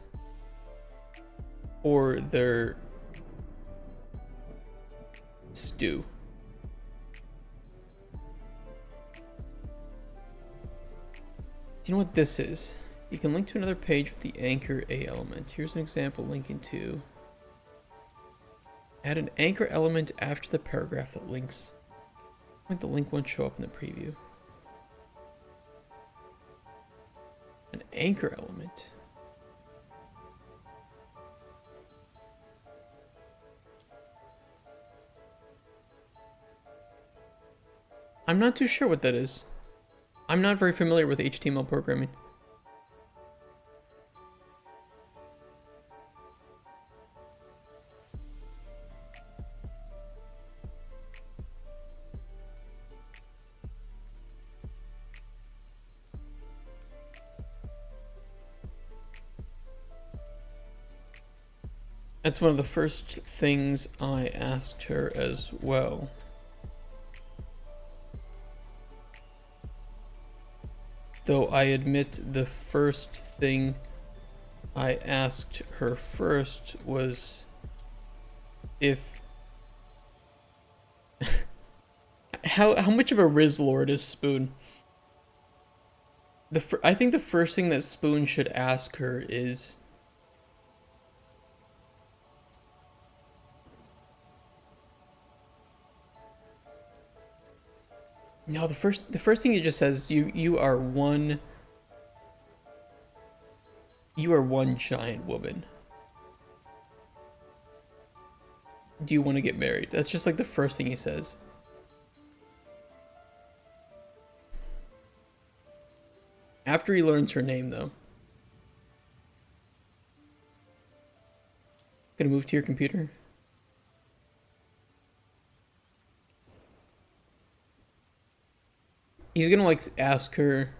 for their stew. Do you know what this is? You can link to another page with the anchor A element. Here's an example linking to. Add an anchor element after the paragraph that links. I think the link won't show up in the preview. An anchor element. I'm not too sure what that is. I'm not very familiar with HTML programming. That's one of the first things I asked her as well. Though I admit the first thing I asked her first was if how much of a Riz Lord is Spoon? I think the first thing that Spoon should ask her is no, the first thing it just says you are one giant woman. Do you want to get married? That's just like the first thing he says. After he learns her name though. Gonna move to your computer? He's gonna like ask her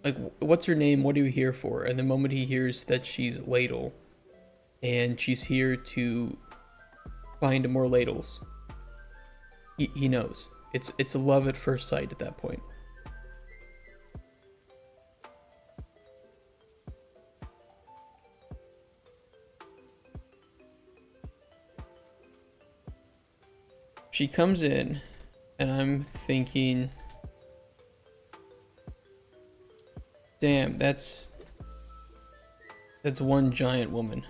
like, what's her name? What are you here for? And the moment he hears that she's Ladle and she's here to find more ladles, he knows. It's a love at first sight at that point. She comes in, and I'm thinking, damn, that's one giant woman.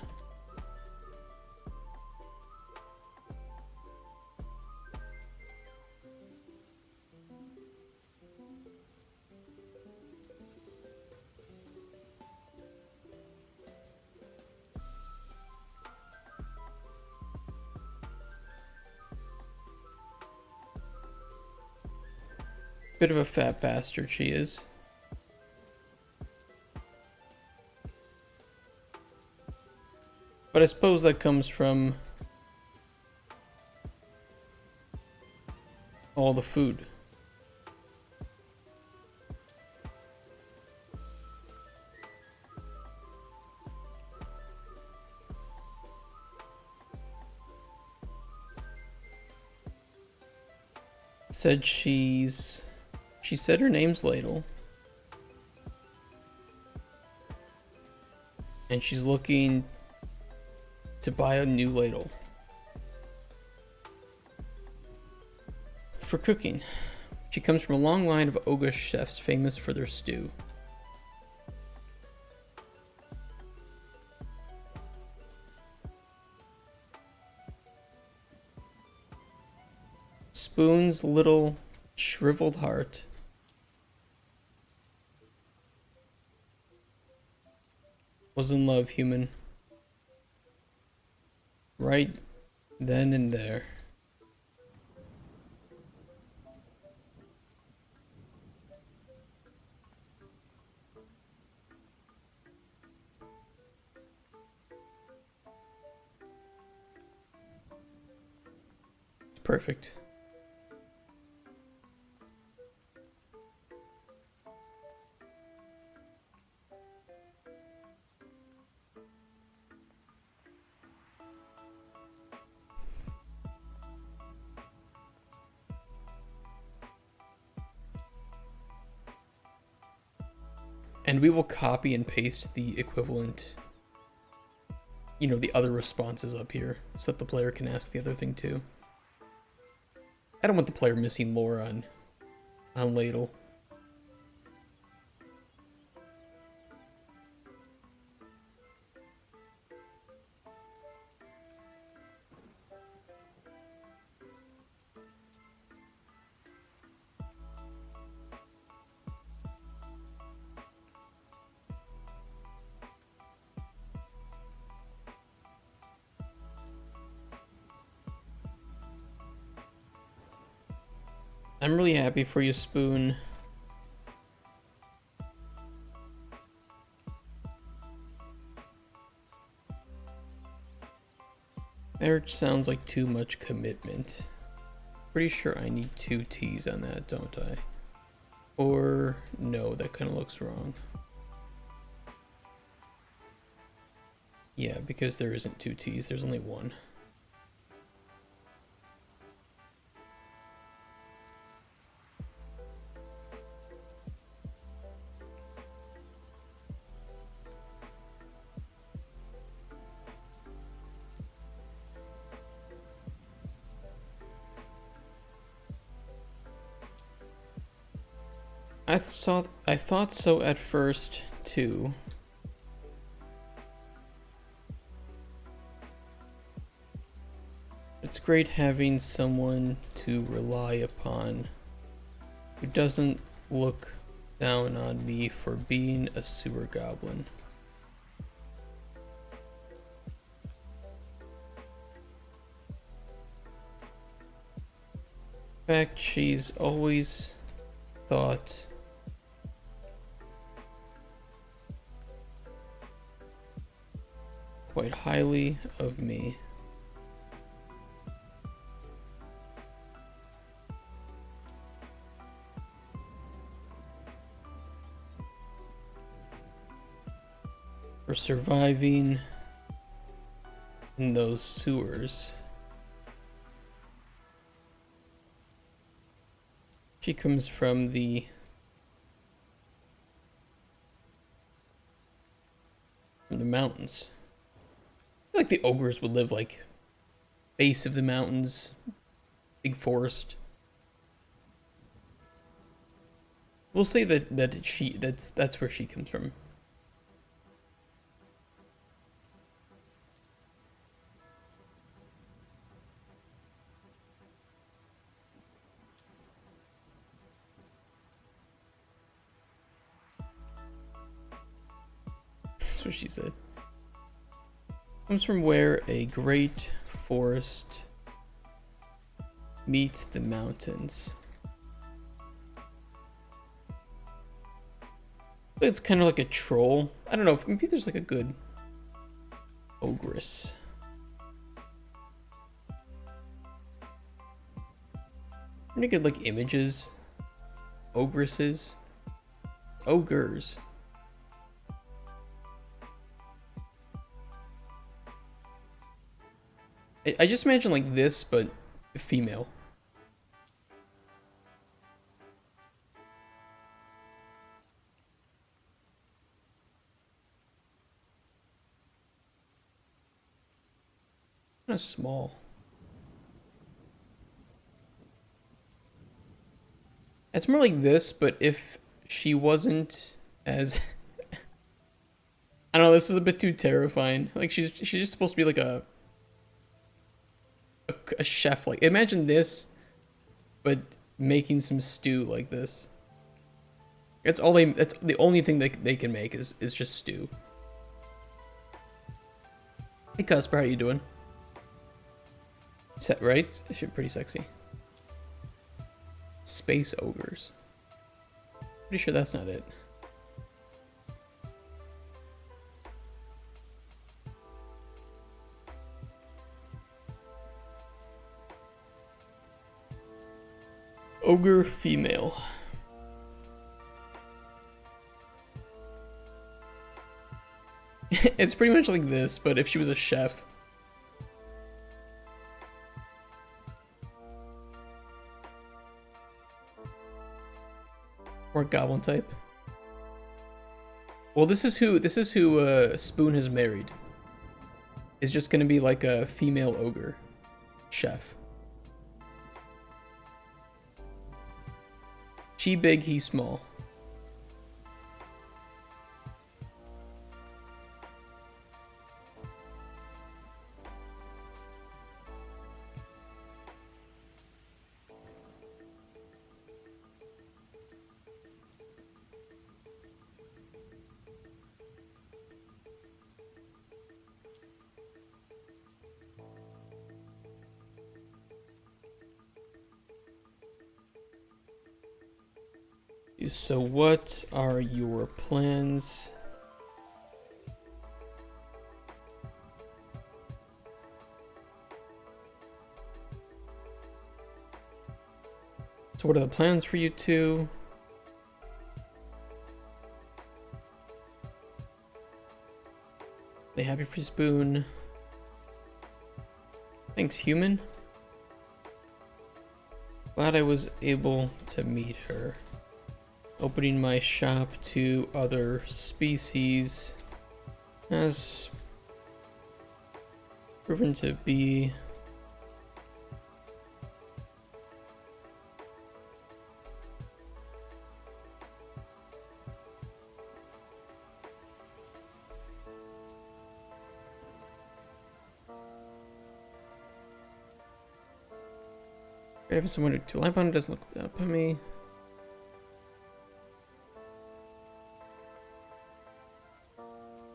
Bit of a fat bastard she is. But I suppose that comes from all the food. Said she said her name's Ladle. And she's looking to buy a new ladle. For cooking. She comes from a long line of Ogre chefs famous for their stew. Spoon's little shriveled heart. Was in love, human. Right then and there. Perfect. And we will copy and paste the equivalent, you know, the other responses up here so that the player can ask the other thing too. I don't want the player missing lore on Ladle. I'm really happy for you, Spoon. Marriage sounds like too much commitment. Pretty sure I need 2 T's on that, don't I? Or no, that kind of looks wrong. Yeah, because there isn't 2 T's, there's only 1. I thought so at first too. It's great having someone to rely upon who doesn't look down on me for being a sewer goblin. In fact, she's always thought quite highly of me. For surviving in those sewers. She comes from the mountains. I feel like the ogres would live like base of the mountains, big forest. We'll say that's where she comes from. That's what she said. Comes from where a great forest meets the mountains. It's kind of like a troll. I don't know, if maybe there's like a good ogress. I'm gonna get like images. Ogresses. Ogres. I just imagine like this, but female. Kind of small. It's more like this, but if she wasn't as I don't know, this is a bit too terrifying. Like she's just supposed to be like a chef. Like imagine this but making some stew like this. That's the only thing that they can make is just stew. Hey Cusper, how you doing? Right? Pretty sexy. Space ogres. Pretty sure that's not it. Ogre female. It's pretty much like this, but if she was a chef. Or goblin type. Well, this is who Spoon has married. Is just gonna be like a female ogre chef. She big, he small. So what are your plans? So what are the plans for you two? They happy for Spoon? Thanks, human. Glad I was able to meet her. Opening my shop to other species has proven to be if someone who live on doesn't look up at me.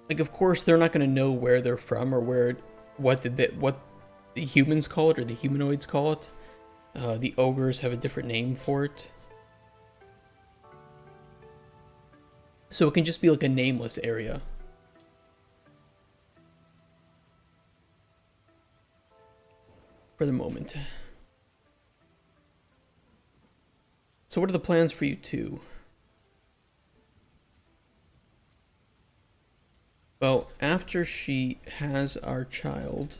Like, of course, they're not going to know where they're from or what the humans call it or the humanoids call it. The ogres have a different name for it. So it can just be like a nameless area. For the moment. So what are the plans for you two? Well, after she has our child,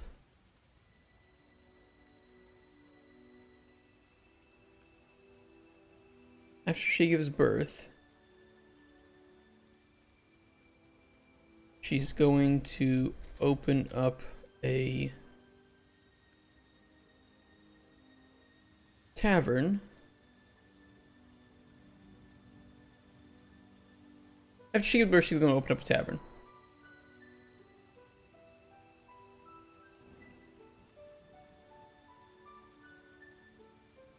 after she gives birth, she's going to open up a tavern. After she gives birth, she's going to open up a tavern.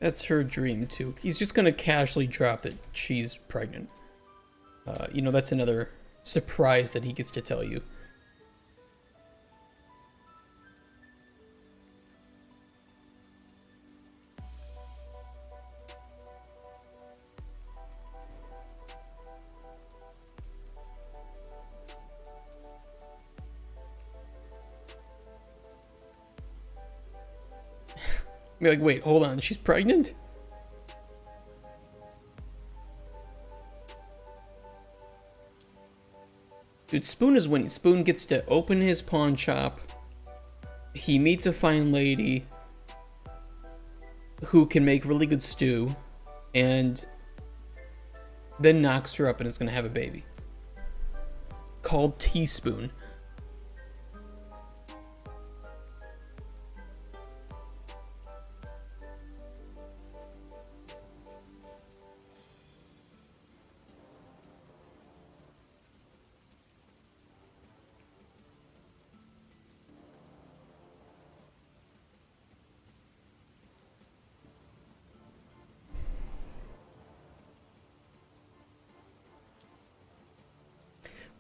That's her dream, too. He's just going to casually drop that she's pregnant. You know, that's another surprise that he gets to tell you. Be like, wait, hold on, she's pregnant? Dude, Spoon is winning. Spoon gets to open his pawn shop. He meets a fine lady who can make really good stew, and then knocks her up and is gonna have a baby. Called Teaspoon.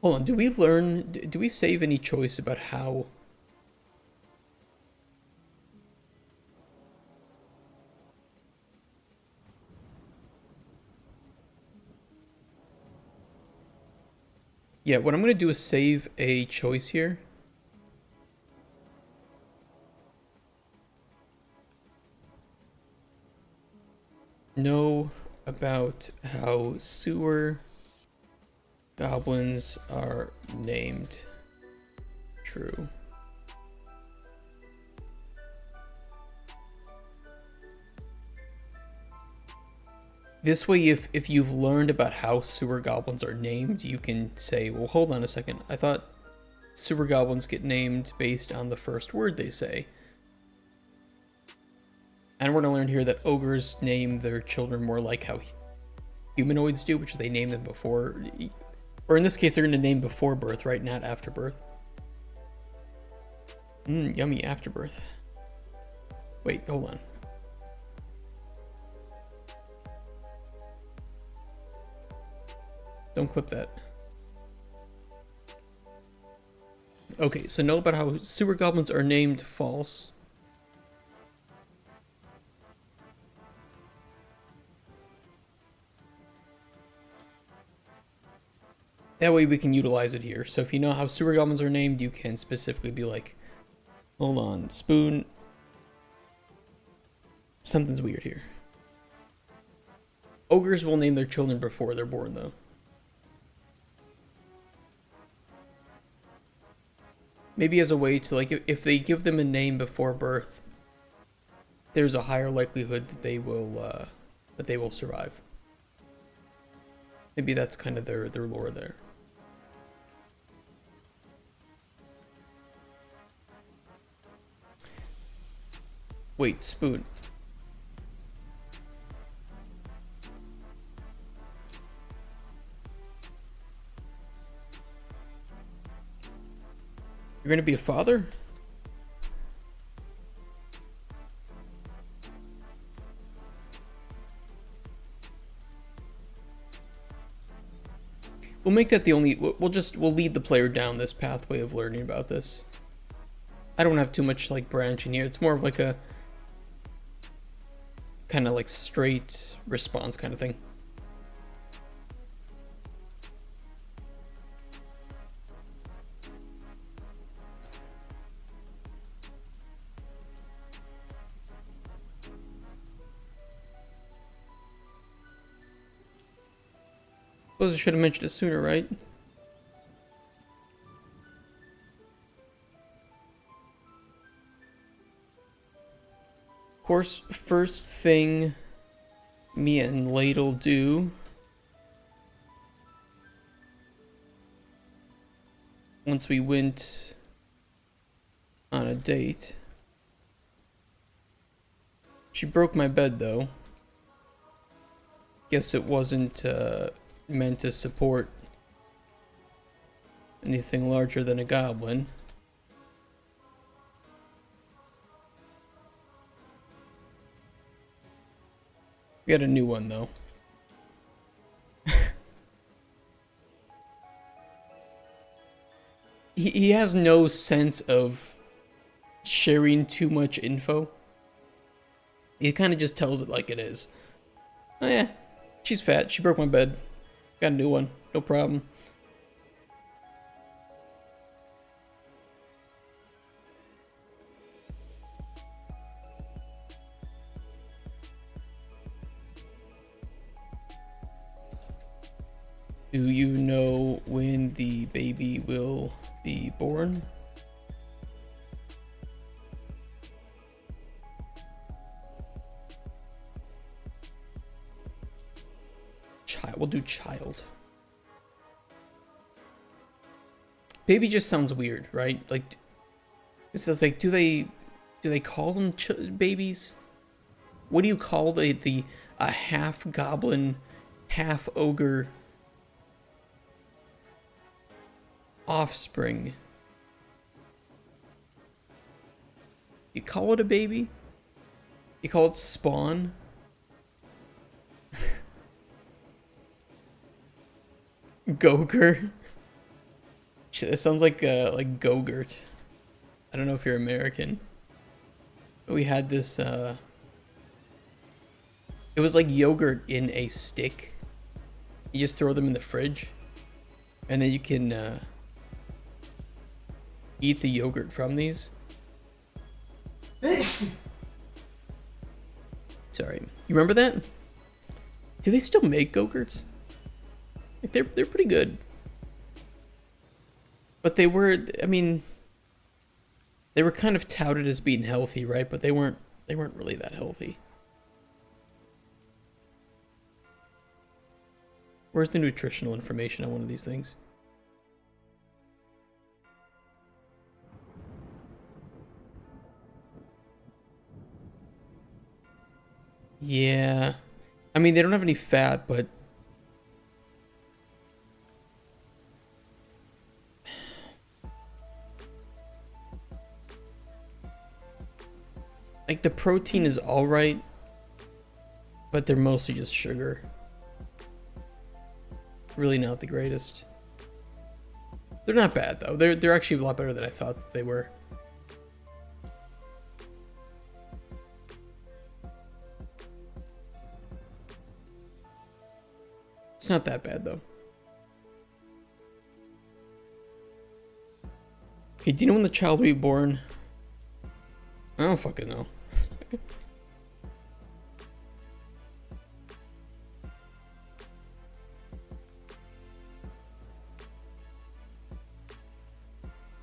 Hold on, do we learn, do we save any choice about how? Yeah, what I'm gonna do is save a choice here. Know about how sewer goblins are named. True. This way, if you've learned about how sewer goblins are named, you can say, well, hold on a second. I thought sewer goblins get named based on the first word they say. And we're going to learn here that ogres name their children more like how humanoids do, which is they name them before, or in this case, they're going to name before birth, right? Not after birth. Yummy afterbirth. Wait, hold on. Don't clip that. Okay, so know about how sewer goblins are named false. That way we can utilize it here. So if you know how sewer goblins are named, you can specifically be like, hold on, Spoon. Something's weird here. Ogres will name their children before they're born, though. Maybe as a way to, like, if they give them a name before birth, there's a higher likelihood that they will survive. Maybe that's kind of their lore there. Wait, Spoon. You're gonna be a father? We'll make that the only, we'll lead the player down this pathway of learning about this. I don't have too much like branching here. It's more of like a kind of like straight response kind of thing. Suppose I should have mentioned it sooner, right? Of course, first thing me and Ladle do once we went on a date. She broke my bed though. Guess it wasn't meant to support anything larger than a goblin. We got a new one though. he has no sense of sharing too much info. He kind of just tells it like it is. Oh yeah, she's fat. She broke my bed. Got a new one. No problem. Do you know when the baby will be born? Child. We'll do child. Baby just sounds weird, right? Like, this is like, do they call them babies? What do you call a half goblin, half ogre offspring? You call it a baby? You call it spawn? Goker? Shit, it sounds like Go-Gurt. I don't know if you're American. But we had this, it was like yogurt in a stick. You just throw them in the fridge. And then you can, eat the yogurt from these. Sorry. You remember that? Do they still make Go-Gurts? Like they're pretty good. But they were, I mean, they were kind of touted as being healthy, right? But they weren't really that healthy. Where's the nutritional information on one of these things? Yeah. I mean, they don't have any fat, but like the protein is all right, but they're mostly just sugar. Really not the greatest. They're not bad though. They're actually a lot better than I thought they were. It's not that bad though. Okay, do you know when the child will be born? I don't fucking know.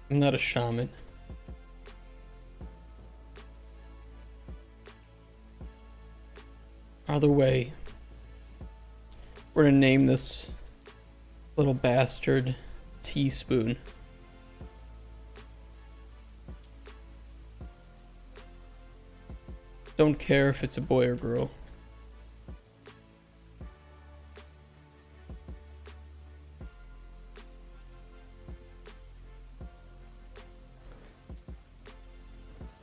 I'm not a shaman. Either way, we're gonna name this little bastard Teaspoon. Don't care if it's a boy or girl.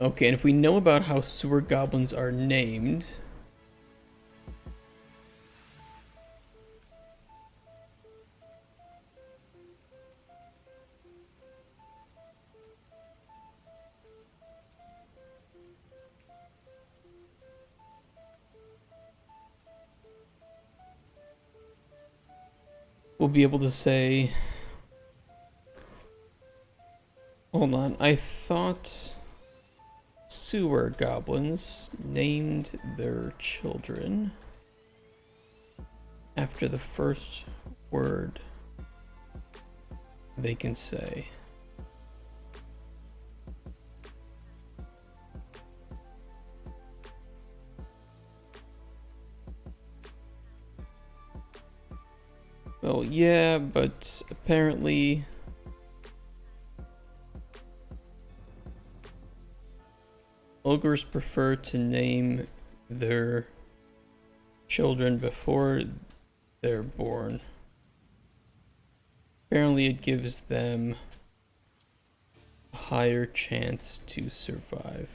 Okay, and if we know about how sewer goblins are named, we'll be able to say, hold on, I thought sewer goblins named their children after the first word they can say. Well, yeah, but apparently ogres prefer to name their children before they're born. Apparently it gives them a higher chance to survive.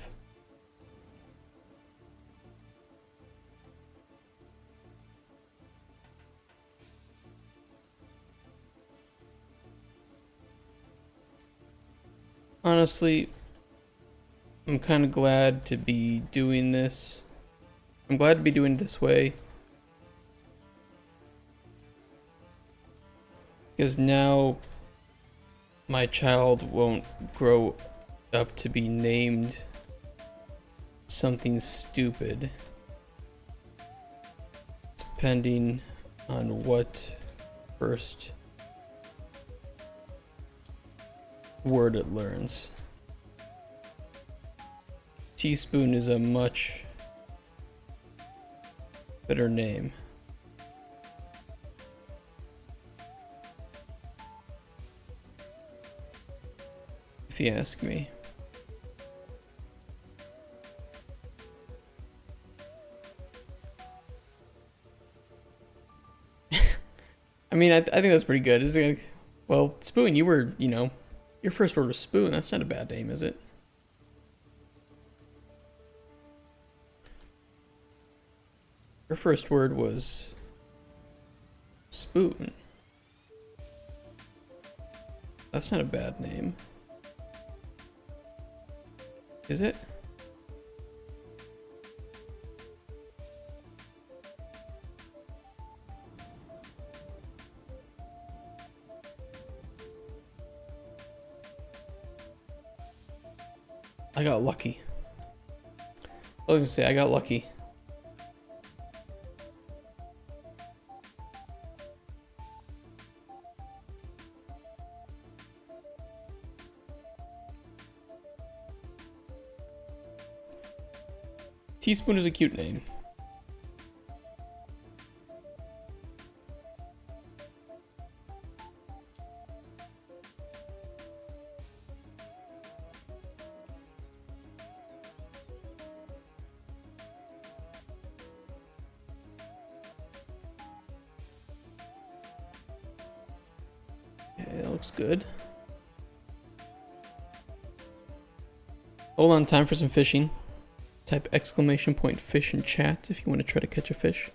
Honestly, I'm kind of glad to be doing this. I'm glad to be doing it this way. Because now my child won't grow up to be named something stupid. Depending on what first word it learns. Teaspoon is a much better name. If you ask me. I mean, I think that's pretty good. It's like, well, Spoon, you were, you know, your first word was Spoon. That's not a bad name, is it? Your first word was Spoon. That's not a bad name. Is it? I got lucky. I was gonna say, I got lucky. Teaspoon is a cute name. Okay, that looks good. Hold on, time for some fishing. Type exclamation point fish in chat if you want to try to catch a fish.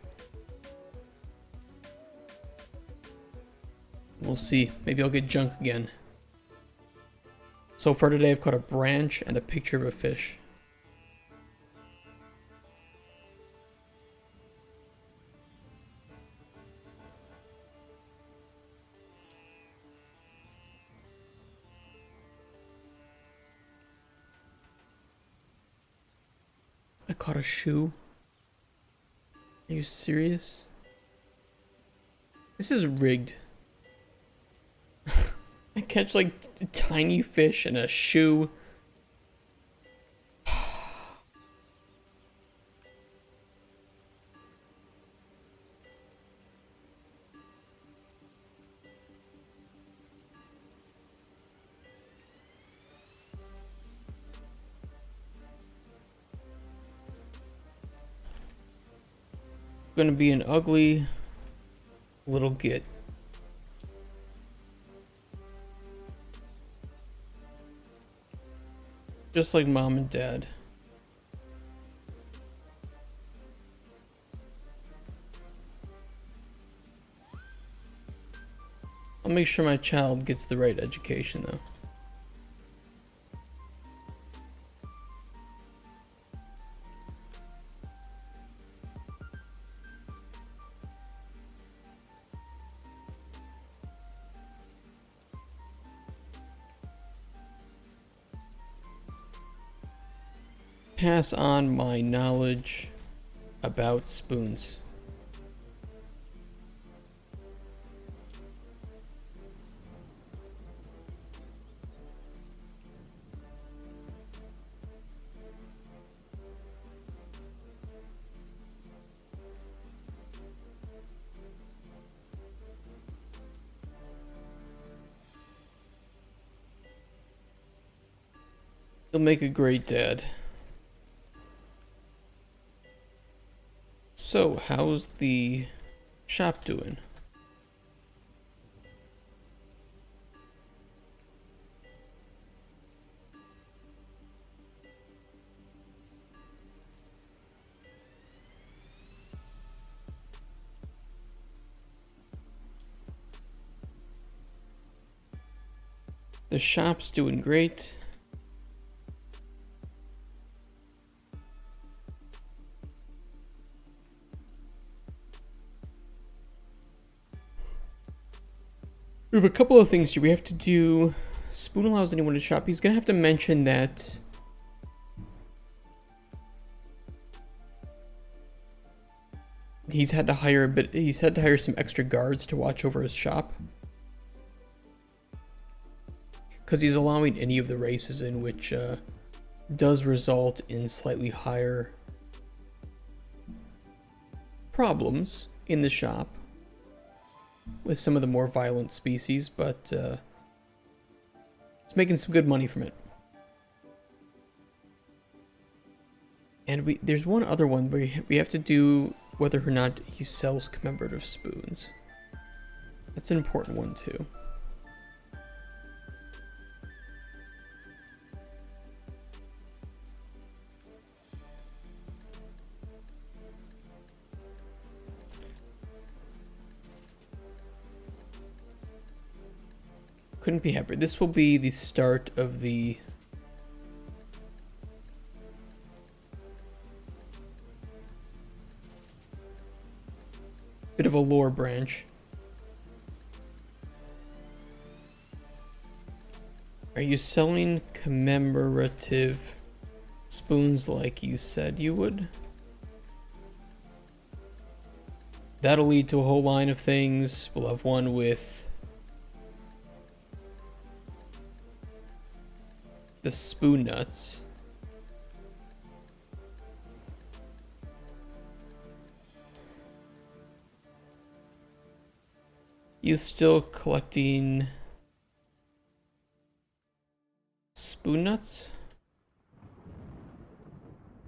We'll see. Maybe I'll get junk again. So far today I've caught a branch and a picture of a fish. I caught a shoe. Are you serious? This is rigged. I catch like tiny fish and a shoe. Gonna be an ugly little git. Just like mom and dad. I'll make sure my child gets the right education though. Pass on my knowledge about spoons. He'll make a great dad. So, how's the shop doing? The shop's doing great. We have a couple of things here. We have to do. Spoon allows anyone to shop. He's gonna have to mention that he's had to hire some extra guards to watch over his shop. Because he's allowing any of the races in, which does result in slightly higher problems in the shop with some of the more violent species, but it's making some good money from it. And there's one other one where we have to do whether or not he sells commemorative spoons. That's an important one too. couldn't be happier. This will be the start of the bit of a lore branch. Are you selling commemorative spoons like you said you would? That'll lead to a whole line of things. We'll have one with the spoon nuts. You still collecting spoon nuts?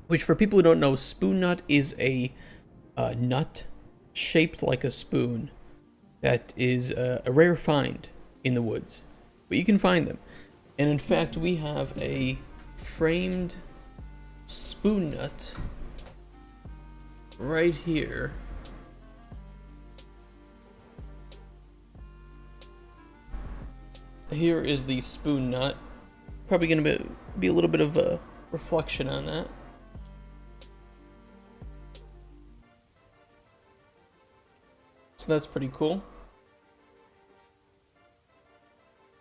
Which, for people who don't know, spoon nut is a nut shaped like a spoon that is a rare find in the woods, but you can find them. And in fact, we have a framed spoon nut right here. Here is the spoon nut. Probably gonna be a little bit of a reflection on that. So that's pretty cool.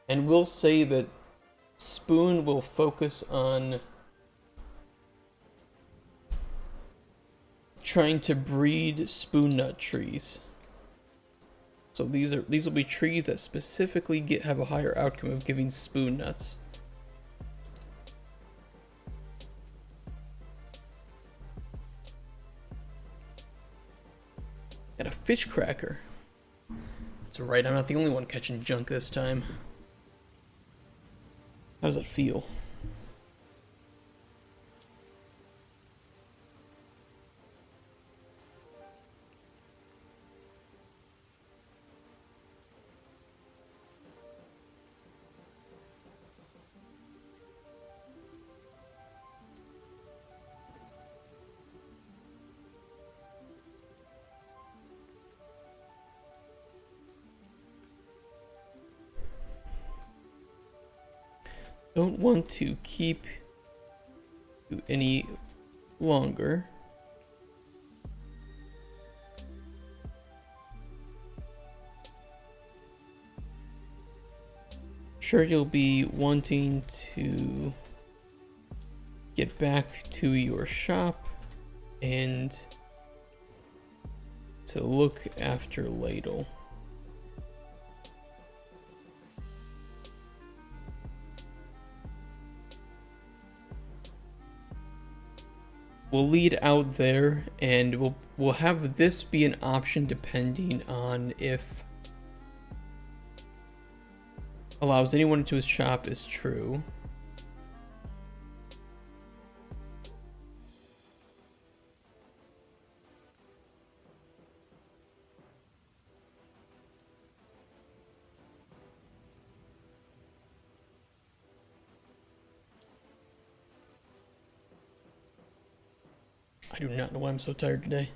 And we'll say that spoon will focus on trying to breed spoon nut trees. So these will be trees that specifically have a higher outcome of giving spoon nuts. Got a fish cracker. That's right, I'm not the only one catching junk this time. How does it feel? Don't want to keep you any longer. Sure, you'll be wanting to get back to your shop and to look after Ladle. We'll lead out there, and we'll have this be an option depending on if allows anyone into his shop is true. I do not know why I'm so tired today.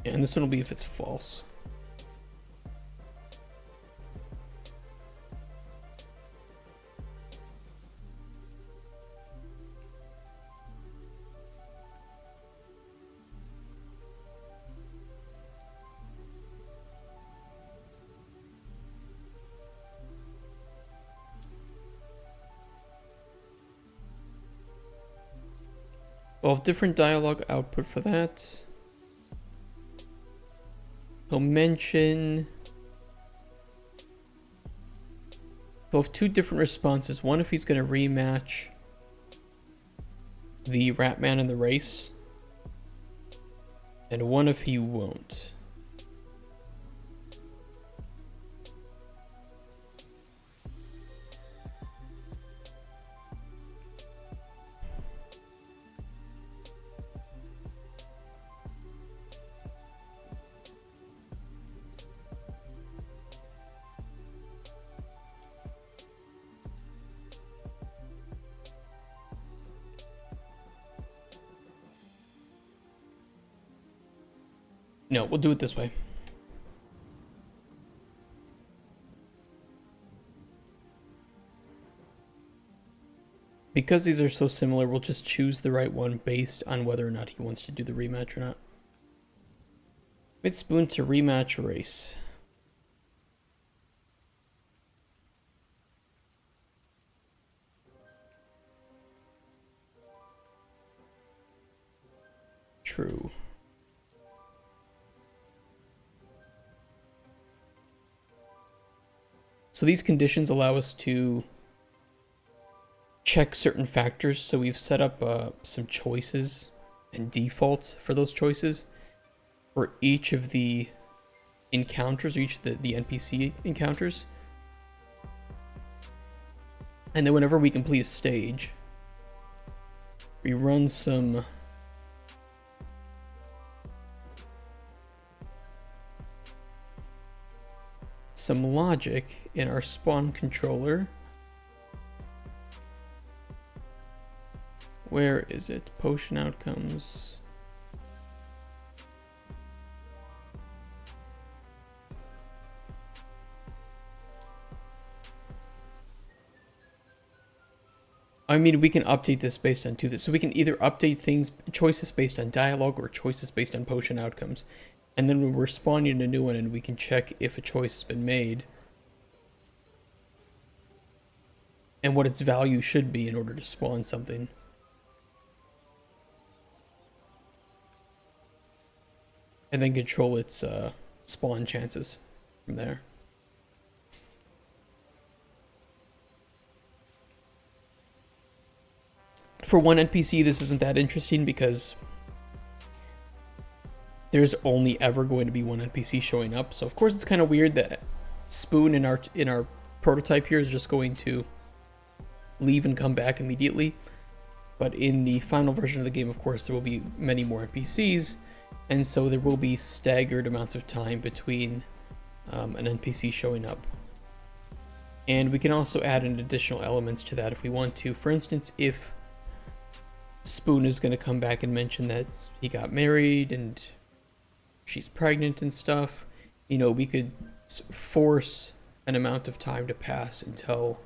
Yeah, and this one will be if it's false. We'll have different dialogue output for that. He'll mention... We'll have two different responses. One if he's going to rematch the Ratman in the race. And one if he won't. No, we'll do it this way. Because these are so similar, we'll just choose the right one based on whether or not he wants to do the rematch or not. Mid Spoon to rematch race. True. So these conditions allow us to check certain factors. So we've set up some choices and defaults for those choices for each of the encounters, or each of the NPC encounters. And then whenever we complete a stage, we run some logic in our spawn controller. Where is it? Potion outcomes. I mean, we can update this based on so we can either update choices based on dialogue or choices based on potion outcomes. And then when we're spawning a new one, and we can check if a choice has been made and what its value should be in order to spawn something. And then control its spawn chances from there. For one NPC, this isn't that interesting because there's only ever going to be one NPC showing up. So of course it's kind of weird that Spoon in our prototype here is just going to leave and come back immediately. But in the final version of the game, of course, there will be many more NPCs, and so there will be staggered amounts of time between an NPC showing up. And we can also add in additional elements to that if we want to. For instance, if Spoon is going to come back and mention that he got married and she's pregnant and stuff, you know, we could force an amount of time to pass until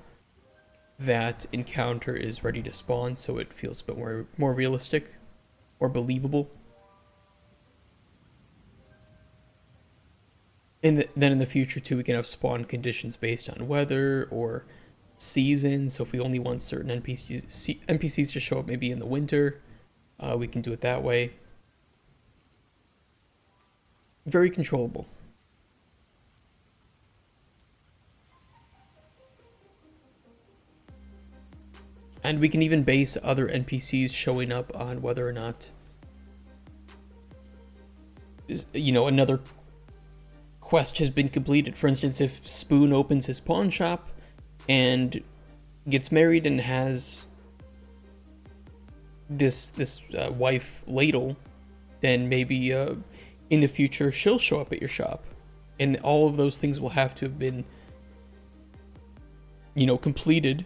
that encounter is ready to spawn, so it feels a bit more realistic or believable. And then in the future too, we can have spawn conditions based on weather or season. So if we only want certain NPCs to show up maybe in the winter, we can do it that way. Very controllable. And we can even base other NPCs showing up on whether or not, you know, another quest has been completed. For instance, if Spoon opens his pawn shop and gets married and has this wife Ladle, then maybe in the future she'll show up at your shop, and all of those things will have to have been, you know, completed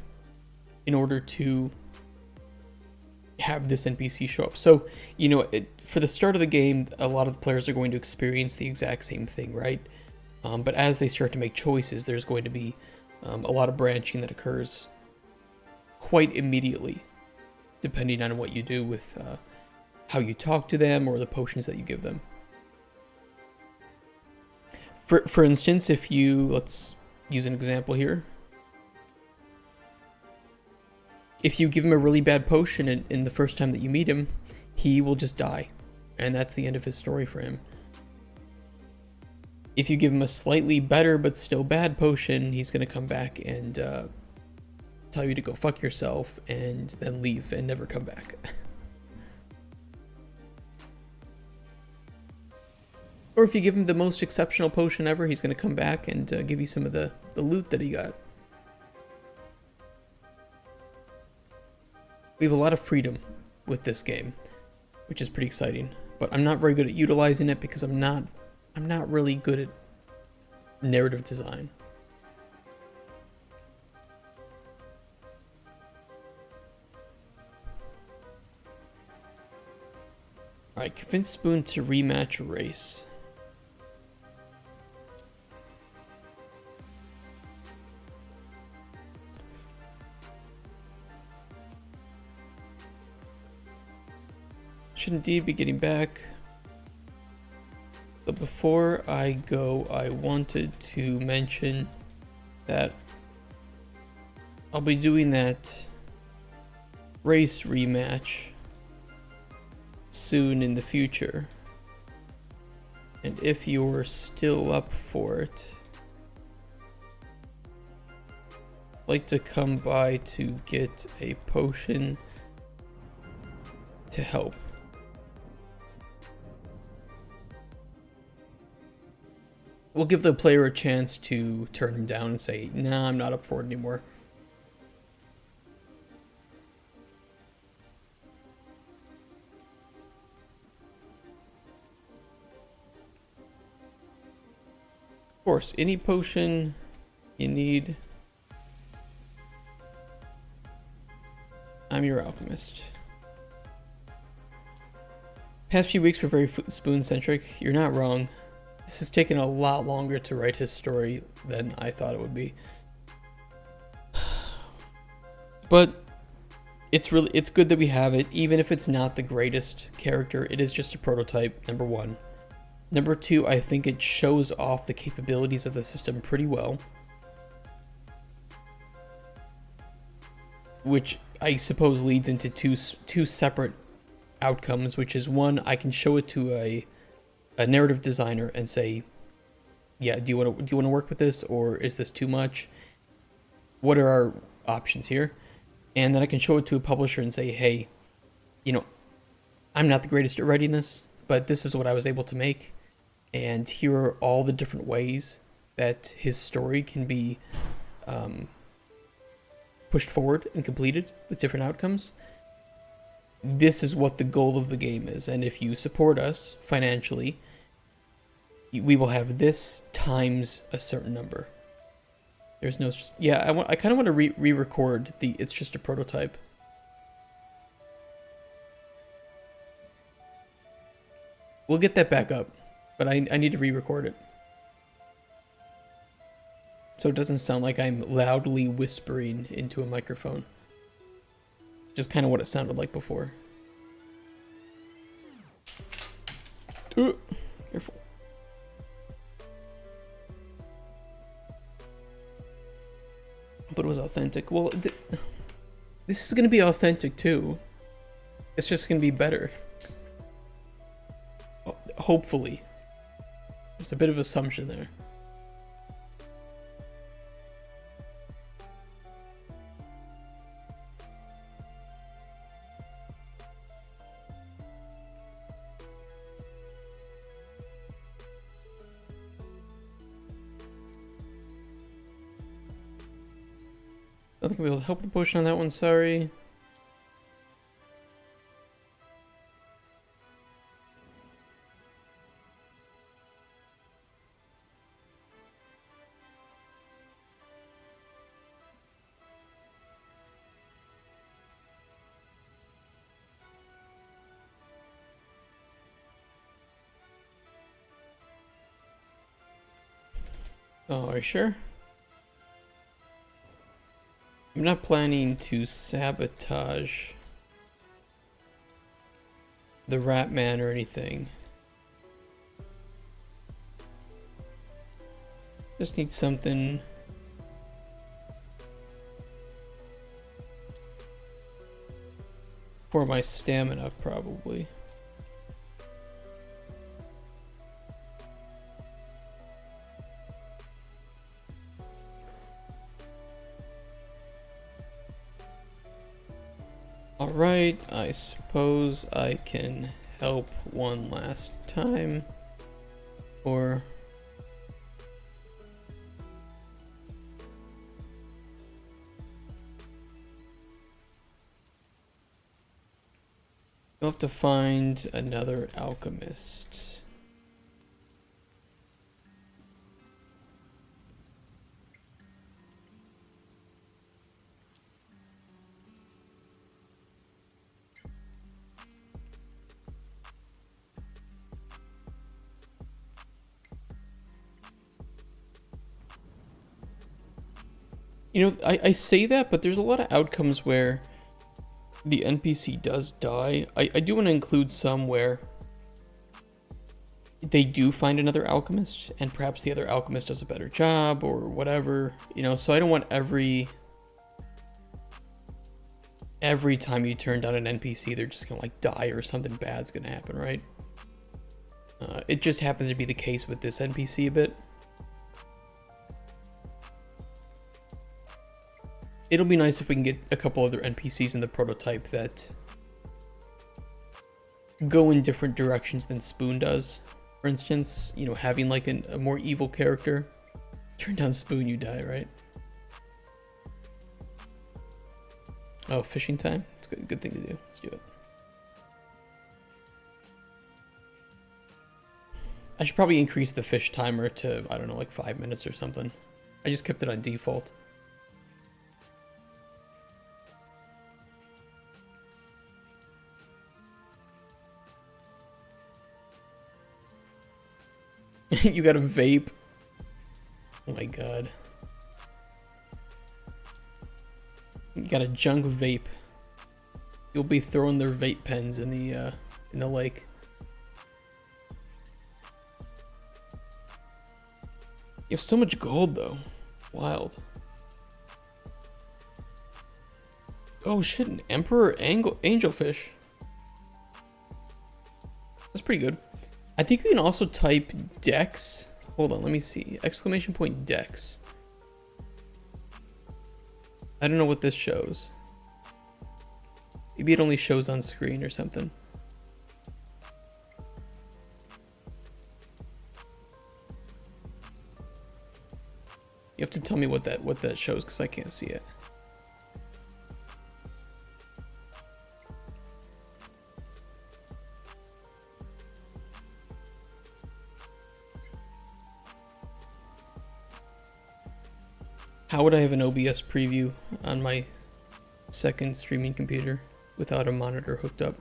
in order to have this NPC show up. So, you know, for the start of the game, a lot of the players are going to experience the exact same thing, right? But as they start to make choices, there's going to be a lot of branching that occurs quite immediately, depending on what you do with how you talk to them or the potions that you give them. For instance, if you, let's use an example here. If you give him a really bad potion in the first time that you meet him, he will just die. And that's the end of his story for him. If you give him a slightly better but still bad potion, he's going to come back and tell you to go fuck yourself and then leave and never come back. Or if you give him the most exceptional potion ever, he's going to come back and give you some of the loot that he got. We have a lot of freedom with this game, which is pretty exciting. But I'm not very good at utilizing it because I'm not really good at narrative design. Alright, convince Spoon to rematch a race. Should indeed be getting back. But before I go, I wanted to mention that I'll be doing that race rematch soon in the future. And if you're still up for it, I'd like to come by to get a potion to help. We'll give the player a chance to turn him down and say, nah, I'm not up for it anymore. Of course, any potion you need, I'm your alchemist. Past few weeks were very spoon-centric. You're not wrong. This has taken a lot longer to write his story than I thought it would be. But it's good that we have it, even if it's not the greatest character. It is just a prototype, number one. Number two, I think it shows off the capabilities of the system pretty well. Which I suppose leads into two separate outcomes, which is one, I can show it to a narrative designer and say, yeah, do you want to work with this, or is this too much? What are our options here? And then I can show it to a publisher and say, hey, you know, I'm not the greatest at writing this, but this is what I was able to make, and here are all the different ways that his story can be pushed forward and completed with different outcomes. This is what the goal of the game is, and if you support us financially, we will have this times a certain number. There's no... Yeah, I kind of want to re-record the It's Just a Prototype. We'll get that back up, but I need to re-record it. So it doesn't sound like I'm loudly whispering into a microphone. Just kind of what it sounded like before. Careful. But it was authentic. Well, this is going to be authentic too. It's just going to be better. Hopefully. There's a bit of assumption there. I don't think we'll help the potion on that one, sorry. Oh, are you sure? I'm not planning to sabotage the Rat Man or anything. Just need something for my stamina, probably. Alright, I suppose I can help one last time. Or... I'll have to find another alchemist. You know, I say that, but there's a lot of outcomes where the NPC does die. I do want to include some where they do find another alchemist, and perhaps the other alchemist does a better job or whatever, you know. So I don't want every time you turn down an NPC, they're just gonna like die or something bad's gonna happen, right? It just happens to be the case with this NPC a bit. It'll be nice if we can get a couple other NPCs in the prototype that go in different directions than Spoon does. For instance, you know, having like a more evil character. Turn down Spoon, you die, right? Oh, fishing time? It's a good thing to do. Let's do it. I should probably increase the fish timer to, I don't know, like 5 minutes or something. I just kept it on default. You got a vape? Oh my god. You got a junk vape. You'll be throwing their vape pens in the lake. You have so much gold though. Wild. Oh shit, an emperor angelfish. That's pretty good. I think you can also type Dex. Hold on, let me see. Exclamation point Dex. I don't know what this shows. Maybe it only shows on screen or something. You have to tell me what that shows because I can't see it. How would I have an OBS preview on my second streaming computer without a monitor hooked up?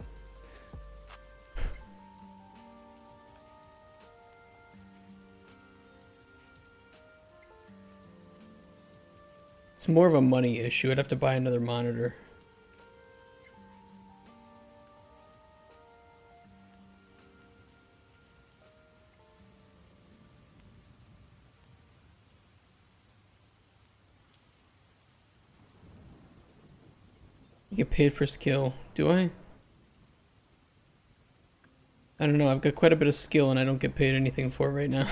It's more of a money issue. I'd have to buy another monitor. You get paid for skill. Do I? I don't know. I've got quite a bit of skill and I don't get paid anything for it right now.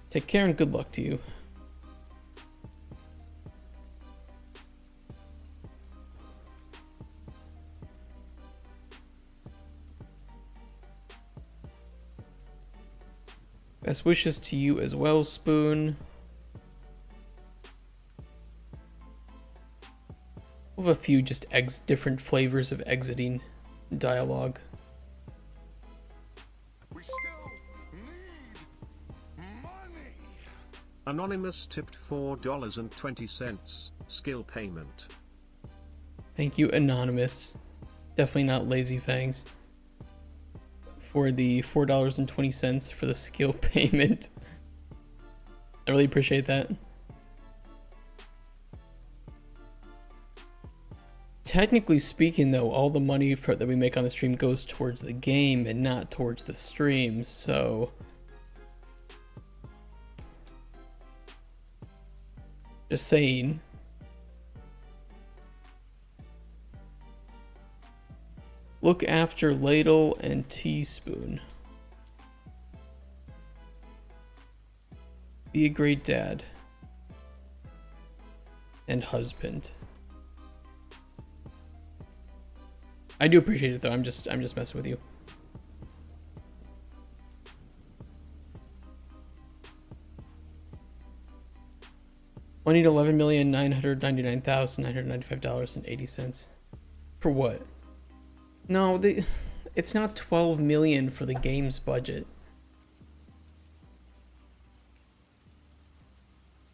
Take care and good luck to you. Best wishes to you as well, Spoon. We'll have a few just different flavors of exiting dialogue. We still need money. Anonymous tipped $4.20. Skill payment. Thank you, Anonymous. Definitely not Lazy Fangs. For the $4.20 for the skill payment. I really appreciate that. Technically speaking, though, all the money that we make on the stream goes towards the game and not towards the stream, so... Just saying. Look after Ladle and Teaspoon. Be a great dad. And husband. I do appreciate it though. I'm just messing with you. I need $11,999,995.80. For what? No, it's not 12 million for the game's budget.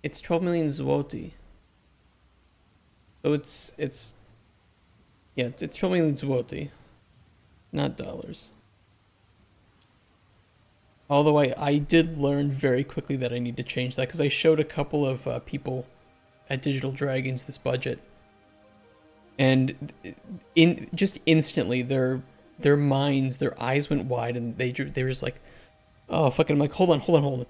It's 12 million zloty. So it's 12 million zloty, not dollars. Although I did learn very quickly that I need to change that because I showed a couple of people at Digital Dragons this budget, and just instantly their minds, their eyes went wide, and they were just like, oh fucking, I'm like, hold on,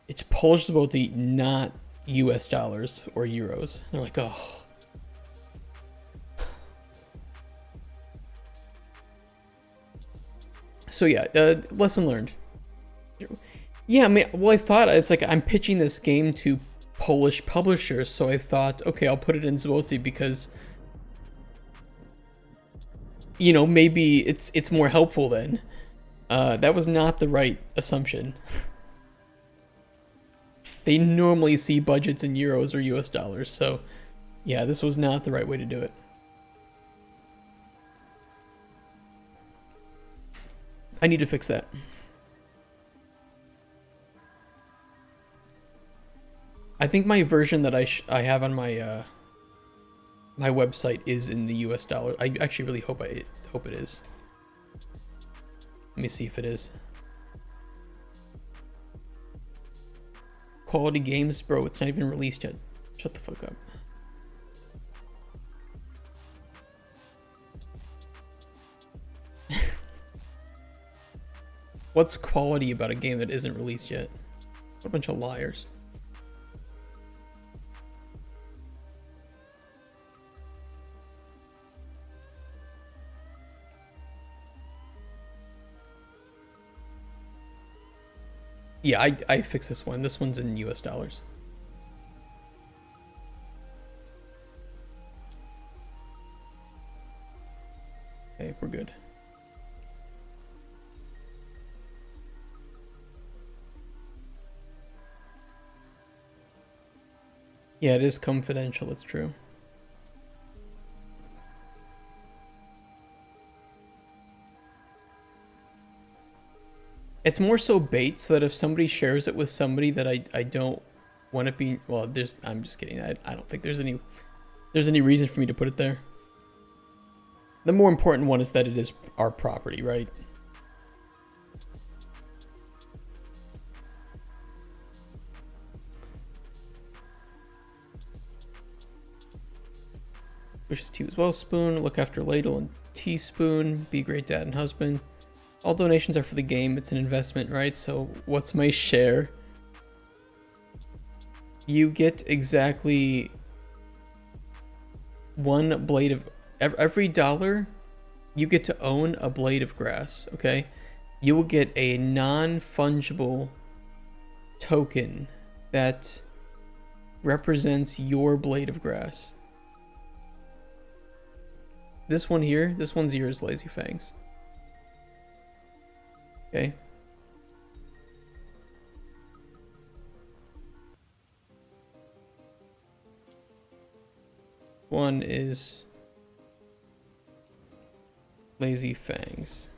it's Polish zloty, not US dollars or euros. They're like, oh. So yeah, lesson learned. Yeah, I mean, well, I thought it's like I'm pitching this game to Polish publishers, so I thought, okay, I'll put it in zloty because, you know, maybe it's more helpful then. That was not the right assumption. They normally see budgets in euros or US dollars, so yeah, this was not the right way to do it. I need to fix that. I think my version that I have on my my website is in the US dollar. I actually really hope it is. Let me see if it is. Quality games, bro. It's not even released yet. Shut the fuck up. What's quality about a game that isn't released yet? What a bunch of liars. Yeah, I fixed this one. This one's in US dollars. Okay, we're good. Yeah, it is confidential, it's true. It's more so bait so that if somebody shares it with somebody that I don't want it being, well, I'm just kidding. I don't think there's any reason for me to put it there. The more important one is that it is our property, right? Wishes to you as well, Spoon. Look after Ladle and Teaspoon. Be a great dad and husband. All donations are for the game. It's an investment, right? So what's my share? You get exactly one blade of... Every dollar, you get to own a blade of grass, okay? You will get a non-fungible token that represents your blade of grass. This one here, this one's yours, Lazy Fangs. Okay. One is Lazy Fangs.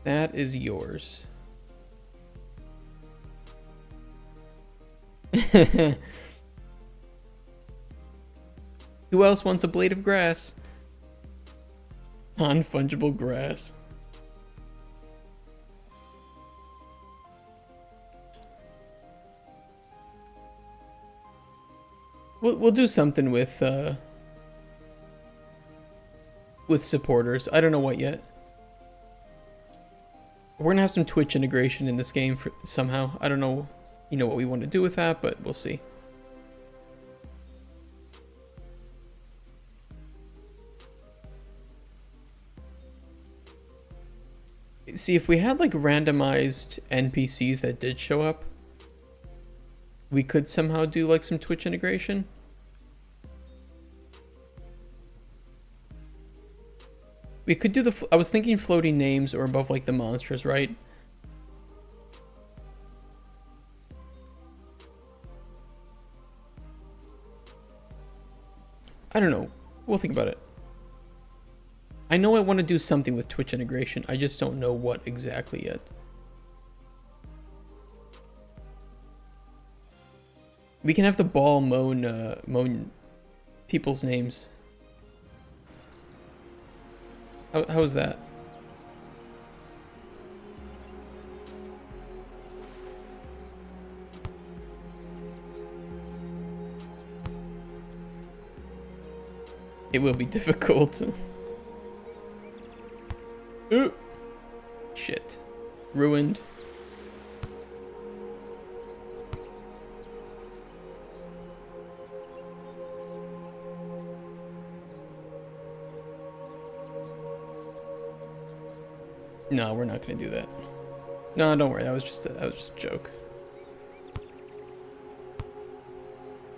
That is yours. Who else wants a blade of grass? Non-fungible grass. We'll do something with supporters. I don't know what yet. We're gonna have some Twitch integration in this game somehow. I don't know, you know, what we want to do with that, but we'll see. See, if we had like randomized NPCs that did show up, we could somehow do like some Twitch integration. We could do I was thinking floating names or above like the monsters, right? I don't know. We'll think about it. I know I want to do something with Twitch integration. I just don't know what exactly yet. We can have the ball moan people's names. How was that? It will be difficult. Ooh. Shit. Ruined. No, we're not gonna do that. No, don't worry. That was just a joke.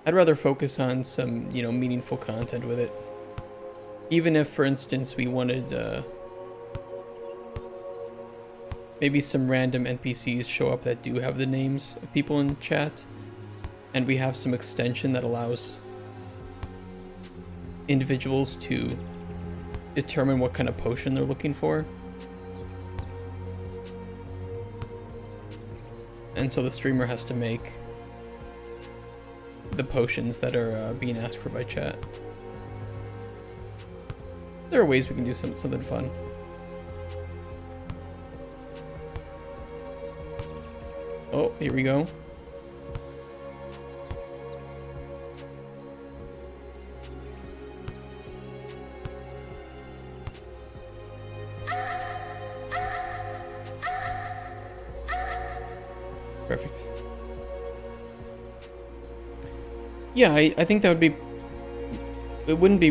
I'd rather focus on some, you know, meaningful content with it. Even if, for instance, we wanted maybe some random NPCs show up that do have the names of people in chat, and we have some extension that allows individuals to determine what kind of potion they're looking for. And so the streamer has to make the potions that are being asked for by chat. There are ways we can do something fun. Oh, here we go. Perfect. Yeah, I think that would be. It wouldn't be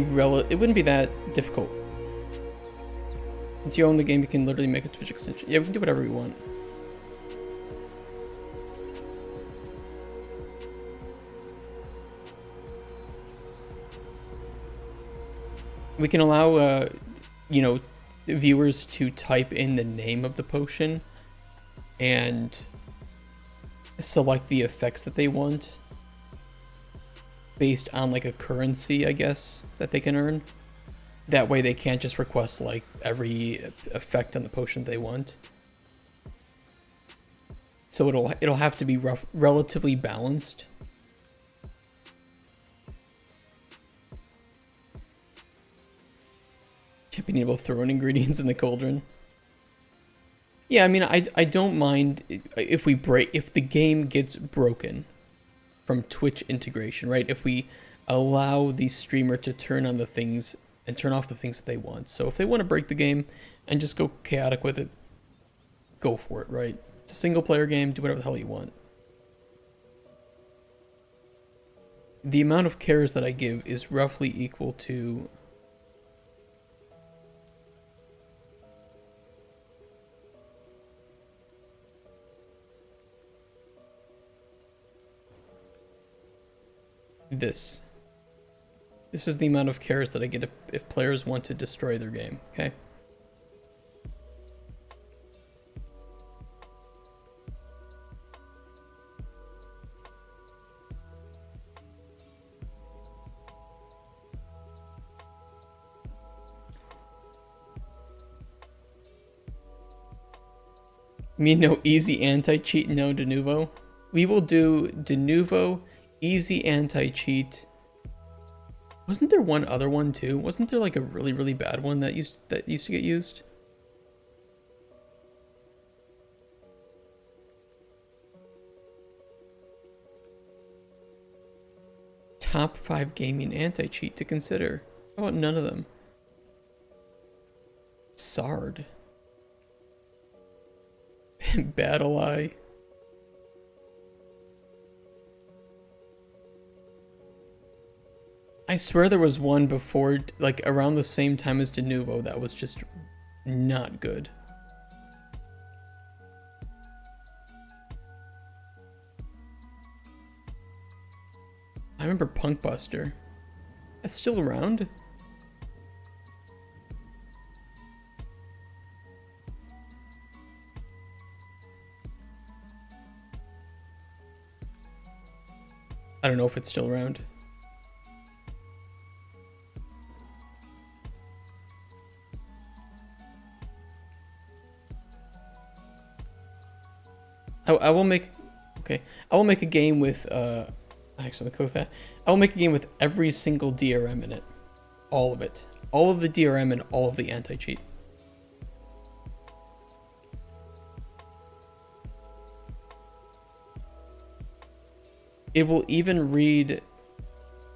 that difficult. Since you own the game, you can literally make a Twitch extension. Yeah, we can do whatever we want. We can allow, you know, viewers to type in the name of the potion and select the effects that they want based on like a currency, I guess, that they can earn. That way they can't just request like every effect on the potion they want. So it'll have to be relatively balanced. Can't be able to throw in ingredients in the cauldron. Yeah, I mean, I don't mind if the game gets broken from Twitch integration, right? If we allow the streamer to turn on the things and turn off the things that they want. So if they want to break the game and just go chaotic with it, go for it, right? It's a single player game, do whatever the hell you want. The amount of cares that I give is roughly equal to this. This is the amount of cares that I get if players want to destroy their game, okay? You mean no easy anti-cheat, no de novo? We will do de novo, easy anti-cheat. Wasn't there one other one too? Wasn't there like a really, really bad one that used to get used? Top 5 gaming anti-cheat to consider. How about none of them? Sard. Battle Eye. I swear there was one before, like around the same time as de novo, that was just not good. I remember Punkbuster. That's still around? I don't know if it's still around. I will make, okay, I will make a game with, actually, let's go with that. I will make a game with every single DRM in it. All of it. All of the DRM and all of the anti-cheat. It will even read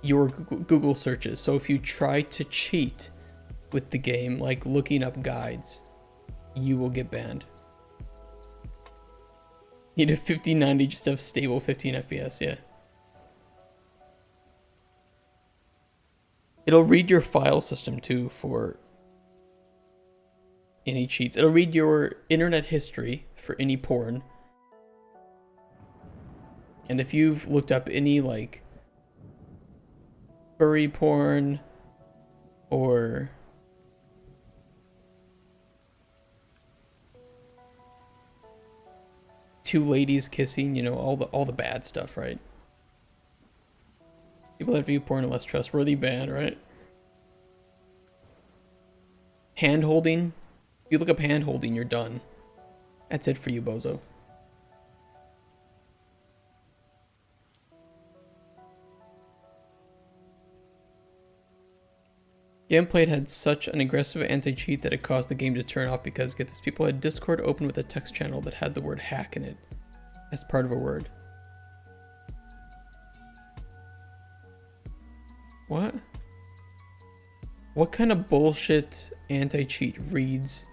your Google searches. So if you try to cheat with the game, like looking up guides, you will get banned. You need a 1590 just to have stable 15 FPS, yeah. It'll read your file system too for any cheats. It'll read your internet history for any porn. And if you've looked up any like furry porn or two ladies kissing, you know, all the bad stuff, right? People that view porn are less trustworthy, bad, right? Hand holding. If you look up hand holding, you're done. That's it for you, bozo. Gameplay had such an aggressive anti-cheat that it caused the game to turn off because, get this, people had Discord open with a text channel that had the word hack in it as part of a word. What? What kind of bullshit anti-cheat reads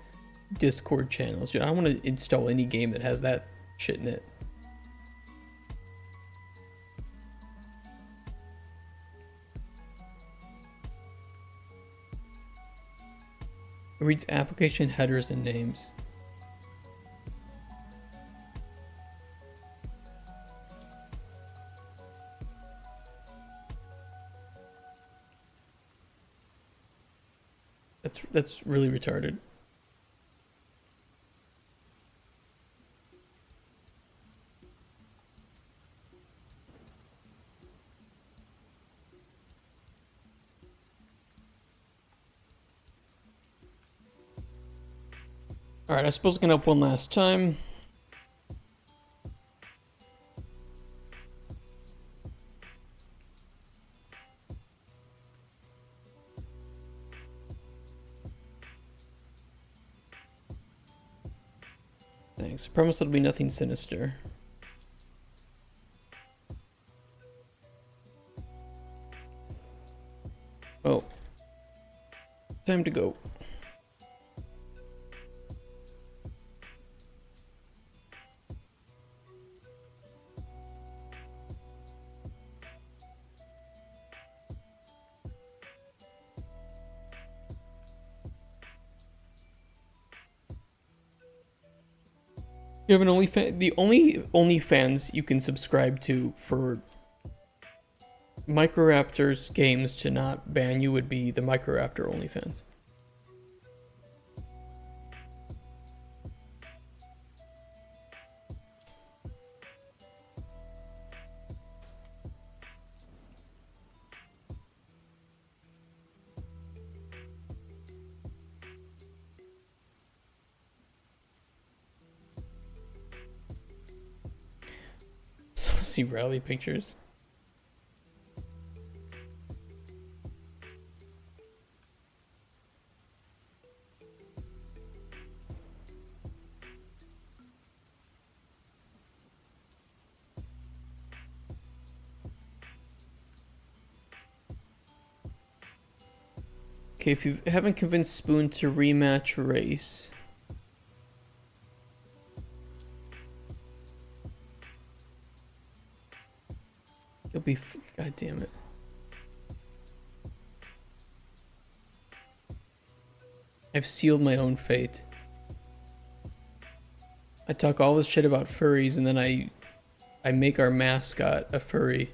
Discord channels? Dude, I don't want to install any game that has that shit in it. It reads application headers and names. That's really retarded. Alright, I suppose I can help one last time. Thanks. I promise it'll be nothing sinister. Oh. Time to go. You have an OnlyFans? The only OnlyFans you can subscribe to for Microraptor's games to not ban you would be the Microraptor OnlyFans. See rally pictures. Okay, if you haven't convinced Spoon to rematch race. It'll be, god damn it. I've sealed my own fate. I talk all this shit about furries and then I make our mascot a furry.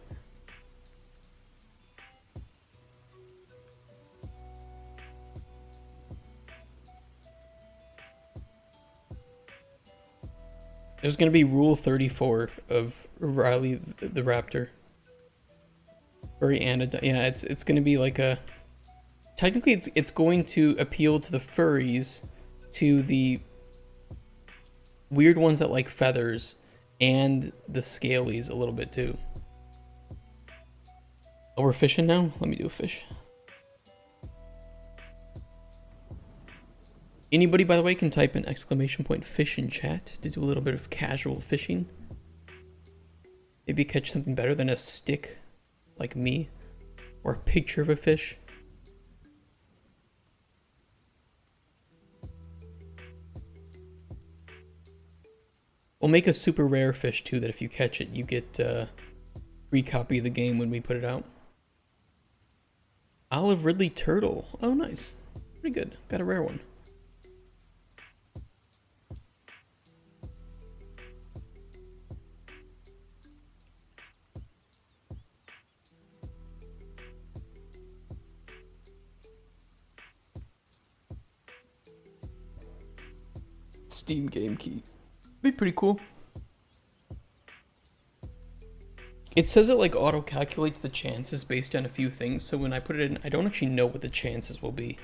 There's gonna be rule 34 of Riley the Raptor. Furry and yeah, it's gonna be like a. Technically, it's going to appeal to the furries, to the weird ones that like feathers, and the scalies a little bit too. Oh, we're fishing now? Let me do a fish. Anybody, by the way, can type an !fish in chat to do a little bit of casual fishing. Maybe catch something better than a stick, like me, or a picture of a fish. We'll make a super rare fish too, that if you catch it, you get free copy of the game when we put it out. Olive Ridley turtle. Oh, nice. Pretty good. Got a rare one. Steam game key. Be pretty cool. It says it like auto calculates the chances based on a few things, so when I put it in, I don't actually know what the chances will be.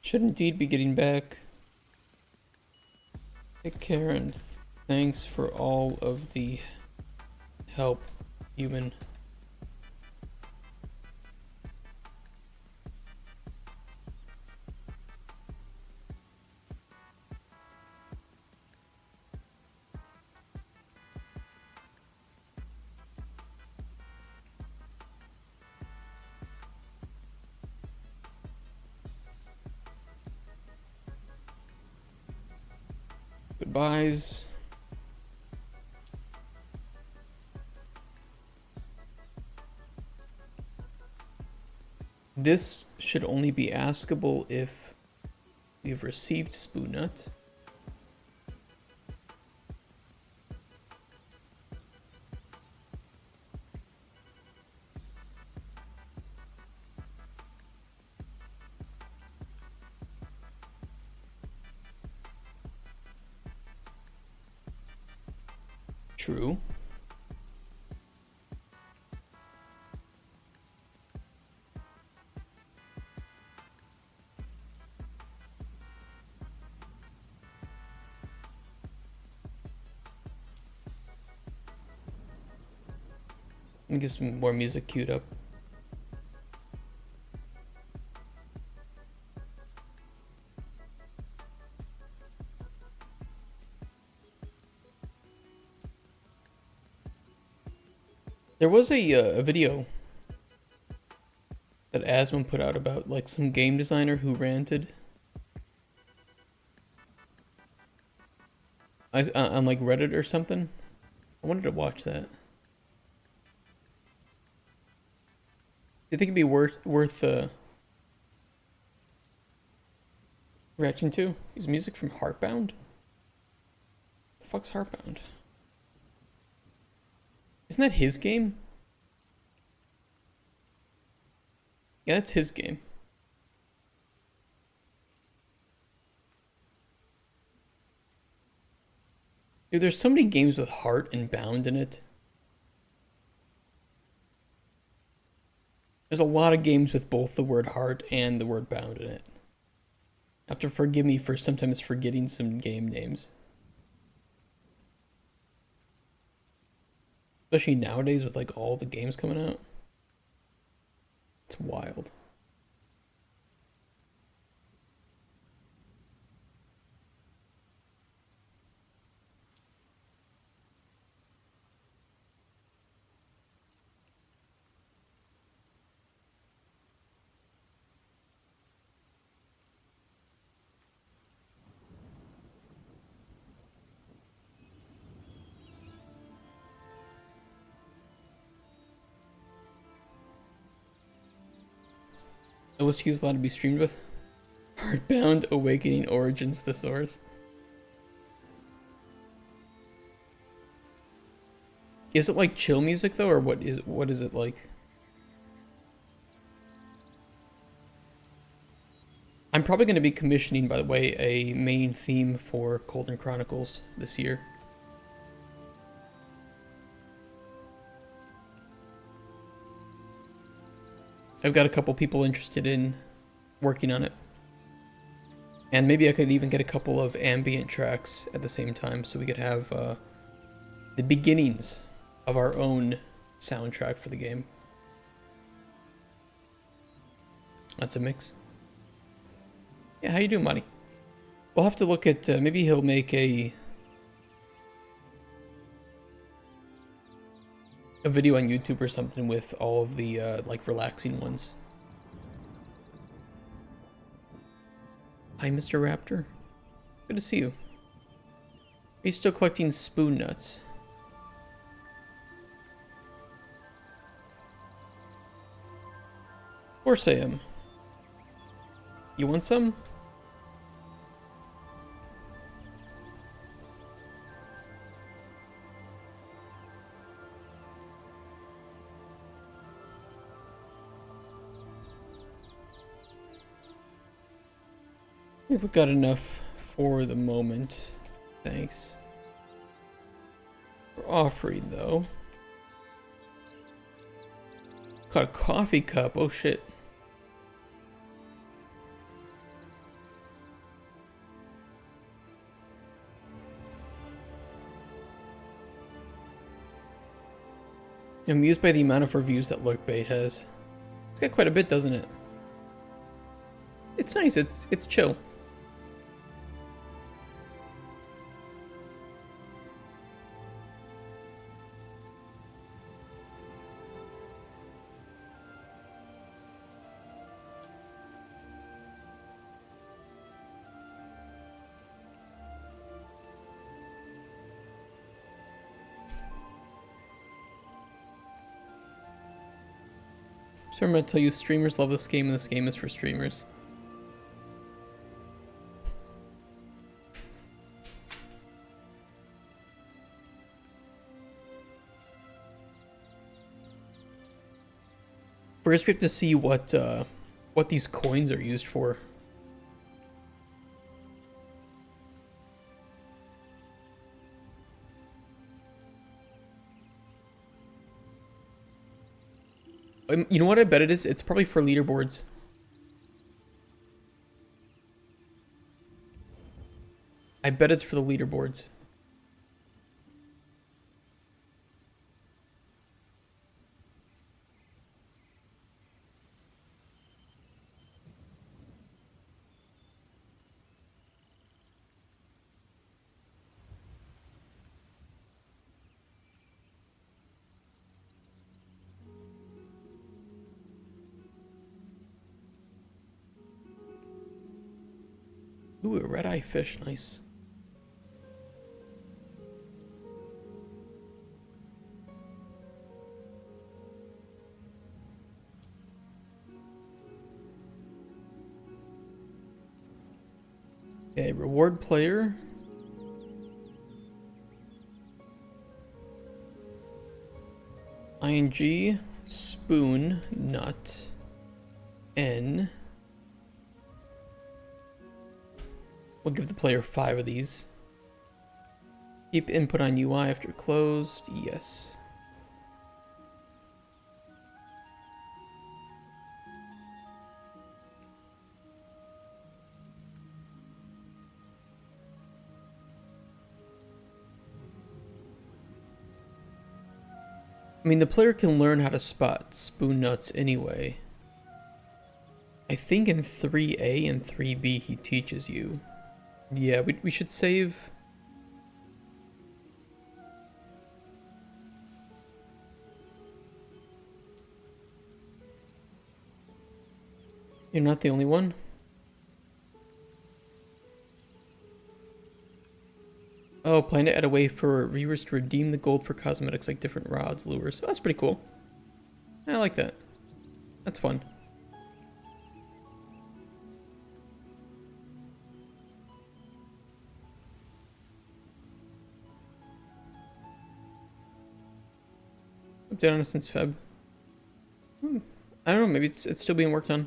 Should indeed be getting back. Take care and thanks for all of the help, human. Goodbyes. This should only be askable if we've received Spoon Nut. True. Let me get some more music queued up. There was a video that Asmon put out about like some game designer who ranted on like Reddit or something. I wanted to watch that. Do you think it'd be worth reacting to? Is music from Heartbound? The fuck's Heartbound? Isn't that his game? Yeah, that's his game. Dude, there's so many games with heart and bound in it. There's a lot of games with both the word heart and the word bound in it. You have to forgive me for sometimes forgetting some game names. Especially nowadays with like all the games coming out. It's wild. OSQ allowed to be streamed with. Heartbound Awakening Origins Thesaurus. Is it like chill music though, or what is it like? I'm probably going to be commissioning, by the way, a main theme for Cauldron Chronicles this year. I've got a couple people interested in working on it. And maybe I could even get a couple of ambient tracks at the same time so we could have the beginnings of our own soundtrack for the game. That's a mix. Yeah, how you doing, Monty? We'll have to look at, maybe he'll make a video on YouTube or something with all of the, like, relaxing ones. Hi, Mr. Raptor. Good to see you. Are you still collecting spoon nuts? Of course I am. You want some? We've got enough for the moment. Thanks. We're offering though. Got a coffee cup. Oh shit. I'm amused by the amount of reviews that Lurkbait has. It's got quite a bit, doesn't it? It's nice. It's chill. So I'm going to tell you, streamers love this game, and this game is for streamers. First, we have to see what these coins are used for. You know what I bet it is? It's probably for leaderboards. I bet it's for the leaderboards. Ooh, a red-eye fish, nice. Okay, reward player. ING, spoon, nut, N. We'll give the player 5 of these. Keep input on UI after closed. Yes. I mean, the player can learn how to spot spoon nuts anyway. I think in 3A and 3B he teaches you. Yeah, we should save. You're not the only one. Oh, plan to add a way for viewers to redeem the gold for cosmetics like different rods, lures. Oh, that's pretty cool. I like that. That's fun. Update on it since Feb. I don't know, maybe it's still being worked on.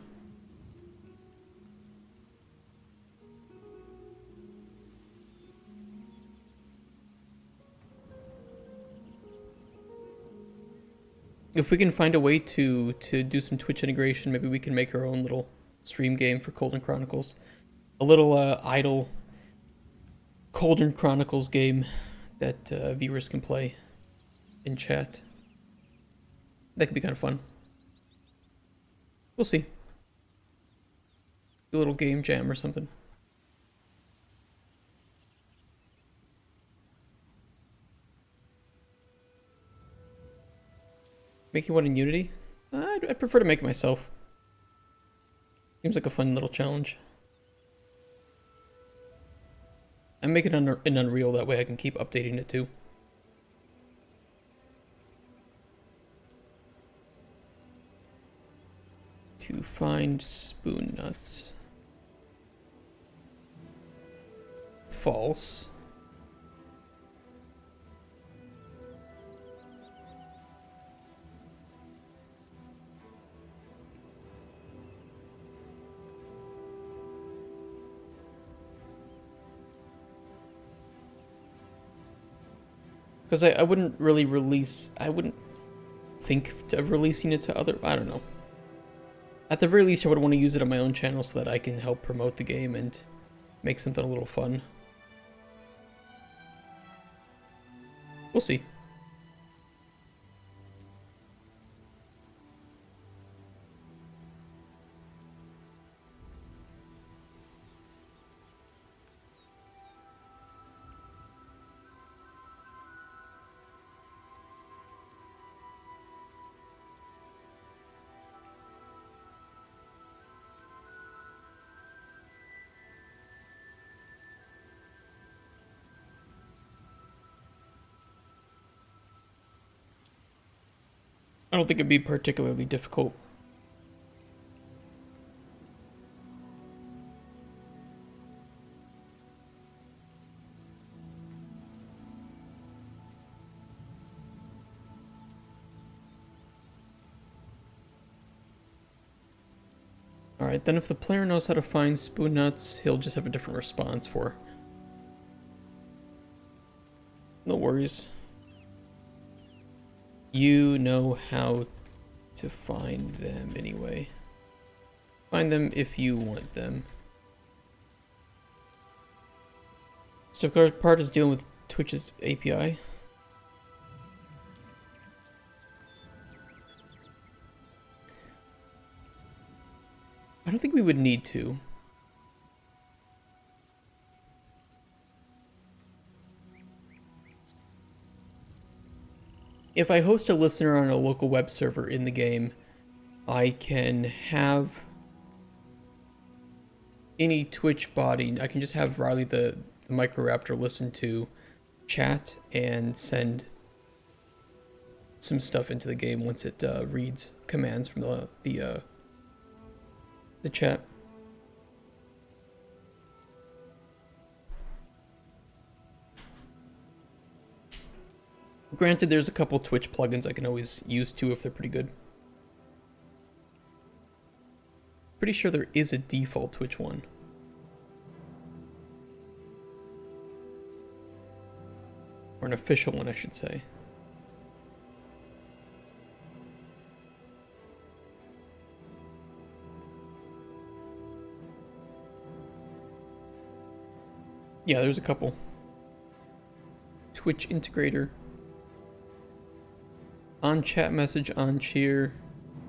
If we can find a way to do some Twitch integration, maybe we can make our own little stream game for Cauldron Chronicles. A little idle Cauldron Chronicles game that viewers can play in chat. That could be kind of fun. We'll see. Do a little game jam or something. Making one in Unity? I'd prefer to make it myself. Seems like a fun little challenge. I'm making it in Unreal, that way I can keep updating it too. To find spoon nuts. False. Because I wouldn't really release, I wouldn't think of releasing it to other, I don't know. At the very least, I would want to use it on my own channel so that I can help promote the game and make something a little fun. We'll see. I don't think it'd be particularly difficult. Alright, then if the player knows how to find spoon nuts, he'll just have a different response for. No worries. You know how to find them anyway. Find them if you want them. So part is dealing with Twitch's API. I don't think we would need to. If I host a listener on a local web server in the game, I can have any Twitch body, I can just have Riley the Microraptor listen to chat and send some stuff into the game once it reads commands from the chat. Granted, there's a couple Twitch plugins I can always use too if they're pretty good. Pretty sure there is a default Twitch one. Or an official one, I should say. Yeah, there's a couple. Twitch integrator. On chat message, on cheer,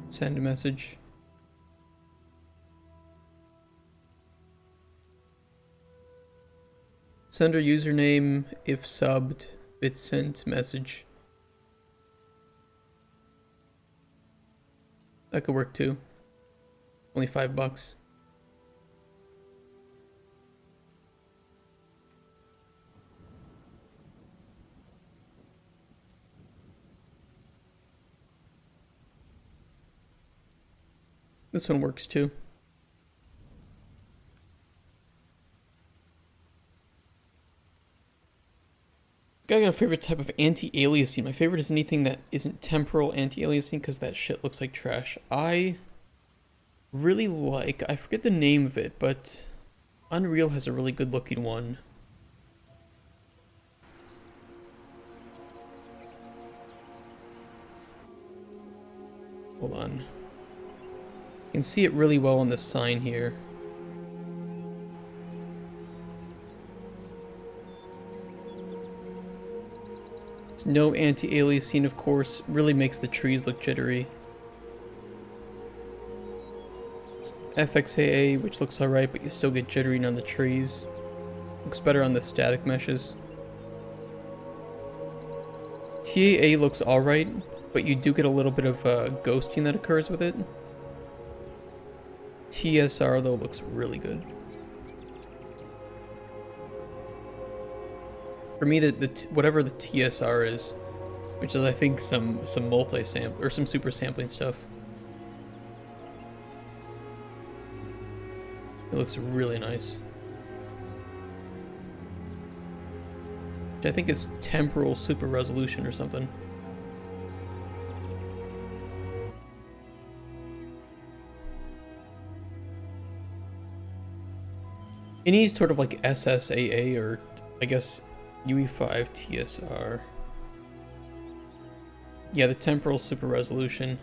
send a message. Sender username, if subbed, bit sent message. That could work too. Only $5. This one works too. I got a favorite type of anti-aliasing. My favorite is anything that isn't temporal anti-aliasing because that shit looks like trash. I really like, I forget the name of it, but Unreal has a really good looking one. Hold on. You can see it really well on the sign here. There's no anti-aliasing, of course. Really makes the trees look jittery. FXAA, which looks alright, but you still get jittering on the trees. Looks better on the static meshes. TAA looks alright, but you do get a little bit of ghosting that occurs with it. TSR, though, looks really good. For me, whatever the TSR is, which is, I think, some multi-sample, or some super sampling stuff. It looks really nice. Which I think is temporal super resolution or something. Any sort of like SSAA or I guess UE5 TSR. Yeah, the temporal super resolution.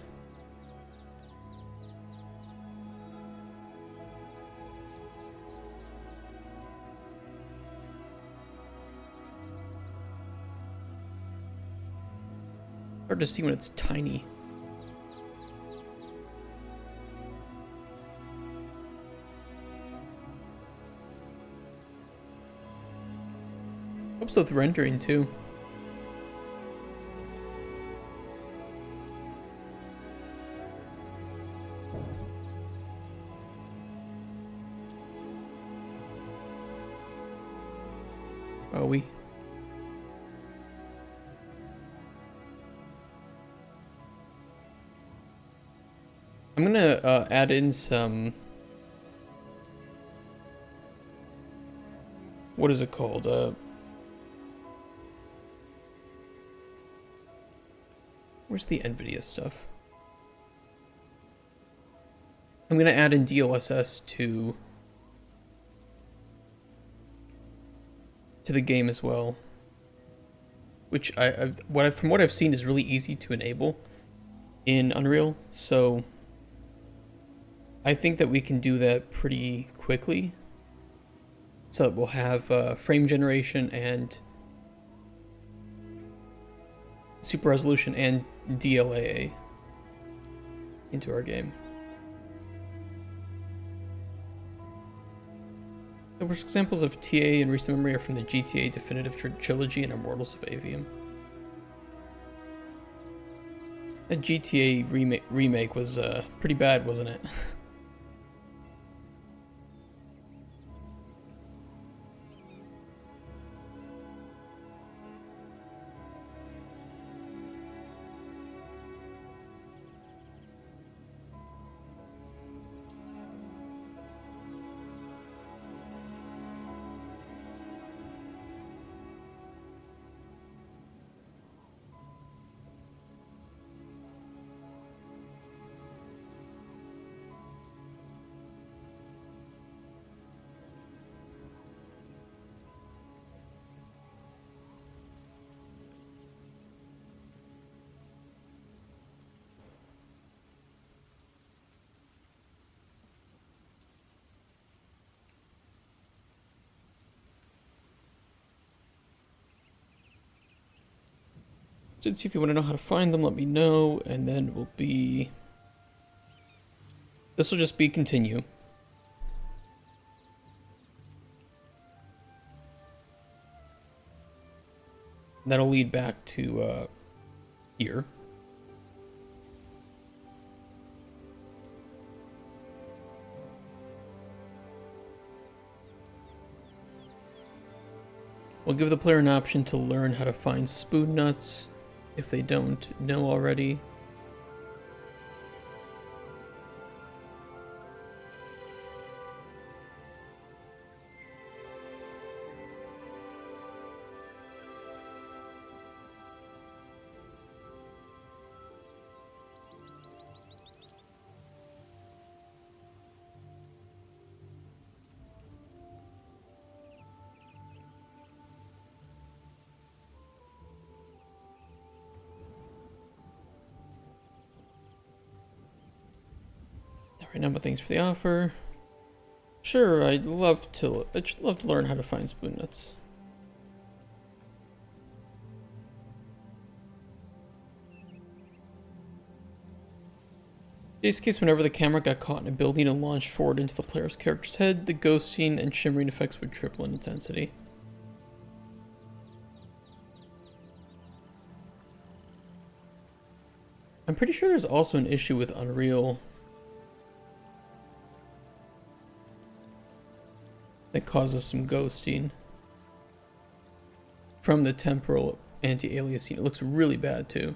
Hard to see when it's tiny. Helps with rendering too. Oh, I'm gonna add in some. What is it called? Where's the NVIDIA stuff? I'm gonna add in DLSS to the game as well, which from what I've seen is really easy to enable in Unreal. So I think that we can do that pretty quickly, so that we'll have frame generation and super resolution and DLAA into our game. The worst examples of TA in recent memory are from the GTA Definitive Trilogy and Immortals of Avium. That GTA remake was pretty bad, wasn't it? Since if you want to know how to find them, let me know, and then we'll be... This will just be continue. That'll lead back to here. We'll give the player an option to learn how to find spoon nuts if they don't know already. right now, but thanks for the offer. Sure, I'd love to learn how to find spoon nuts. In this case, whenever the camera got caught in a building and launched forward into the player's character's head, the ghosting and shimmering effects would triple in intensity. I'm pretty sure there's also an issue with Unreal that causes some ghosting from the temporal anti-aliasing. It looks really bad too.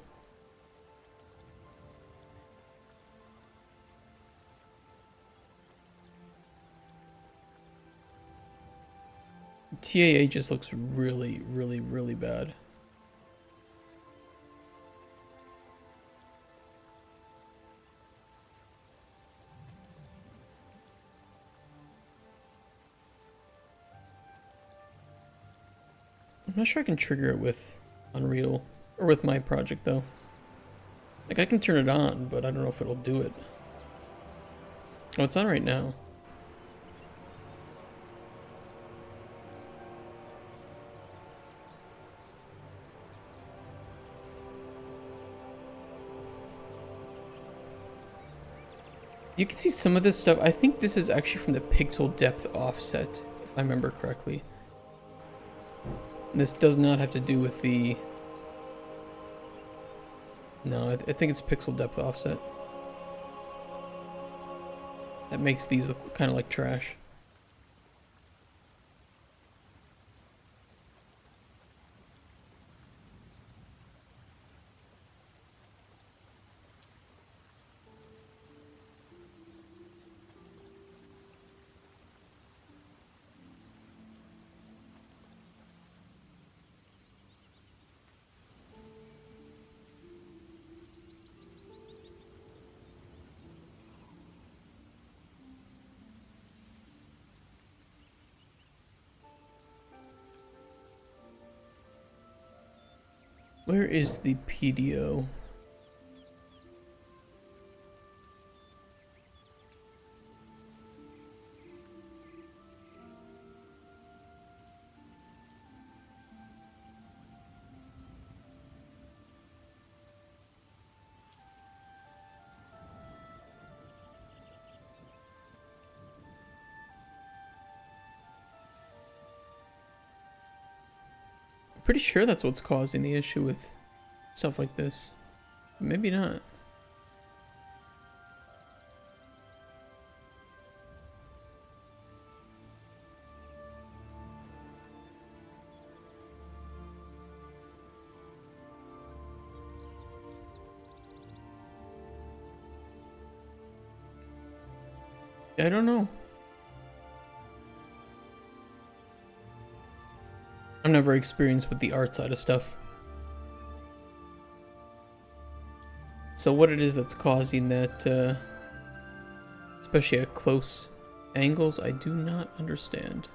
TAA just looks really, really, really bad. I'm not sure I can trigger it with Unreal or with my project though. Like I can turn it on, but I don't know if it'll do it. Oh, it's on right now. You can see some of this stuff. I think this is actually from the pixel depth offset, if I remember correctly. This does not have to do with the... No, I think it's pixel depth offset. That makes these look kind of like trash. Where is the PDO? Pretty sure that's what's causing the issue with stuff like this. Maybe not. I don't know. I'm not very experienced with the art side of stuff. So what it is that's causing that, especially at close angles, I do not understand.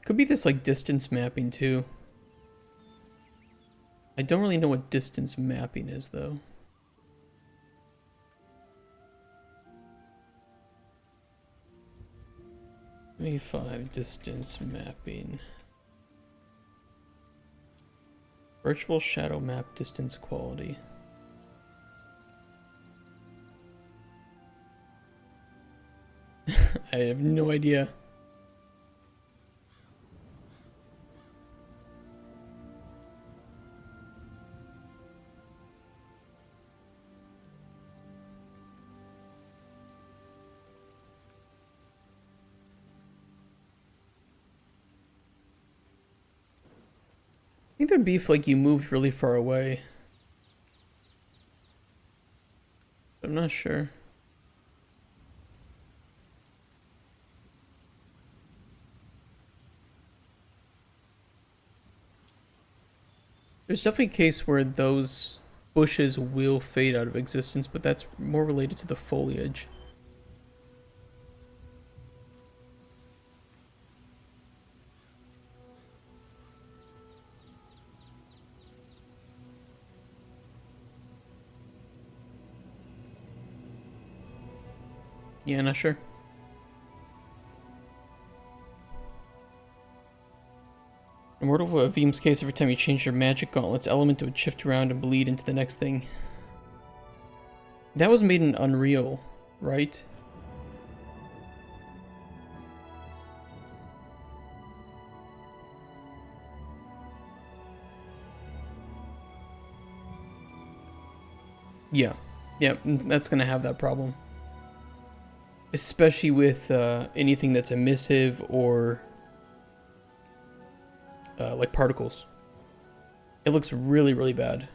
Could be this like distance mapping too. I don't really know what distance mapping is though. 25 distance mapping. Virtual shadow map distance quality. I have no idea. I think there'd be if like you moved really far away. I'm not sure. There's definitely a case where those bushes will fade out of existence, but that's more related to the foliage. Yeah, not sure. Immortal Veem's case, every time you change your magic gauntlet's element, it would shift around and bleed into the next thing. That was made in Unreal, right? Yeah. Yeah, that's gonna have that problem. Especially with anything that's emissive or like particles. It looks really, really bad.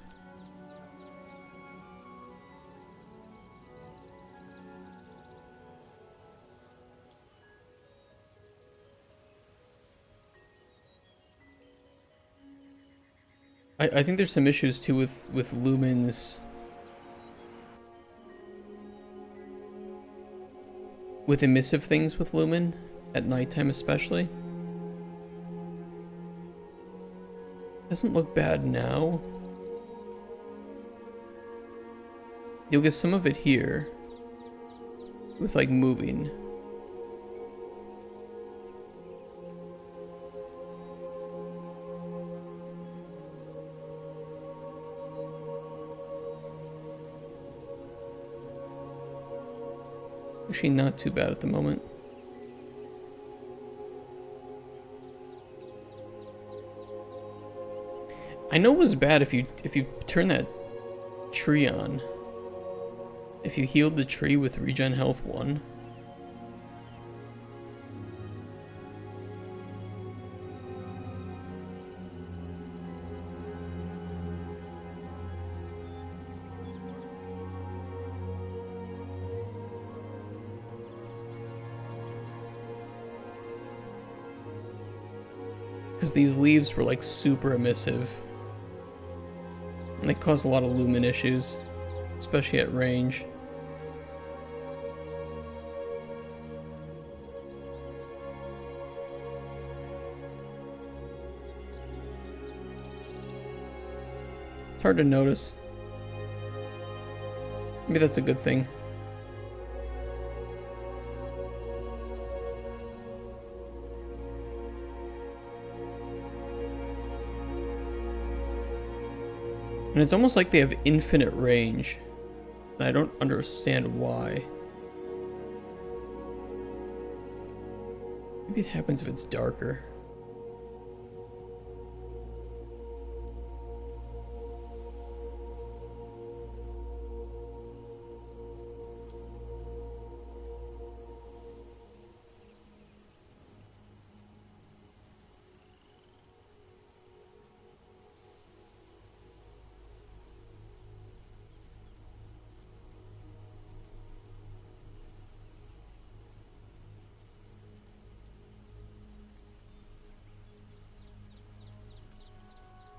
I think there's some issues too with lumens. With emissive things with lumen, at nighttime especially. Doesn't look bad now. You'll get some of it here. With like moving. Actually not too bad at the moment. I know it was bad if you turn that tree on. If you healed the tree with regen health 1. Because these leaves were like super emissive. And they cause a lot of lumen issues, especially at range. It's hard to notice. Maybe that's a good thing. And it's almost like they have infinite range. And I don't understand why. Maybe it happens if it's darker.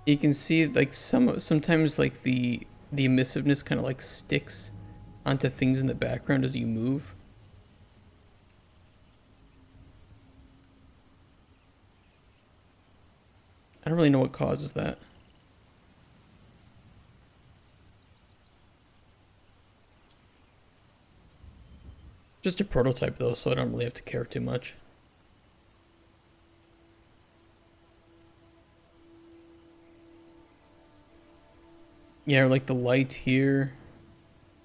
You can see like sometimes like the emissiveness kind of like sticks onto things in the background as you move. I don't really know what causes that. Just a prototype though, so I don't really have to care too much. Yeah, or like the light here,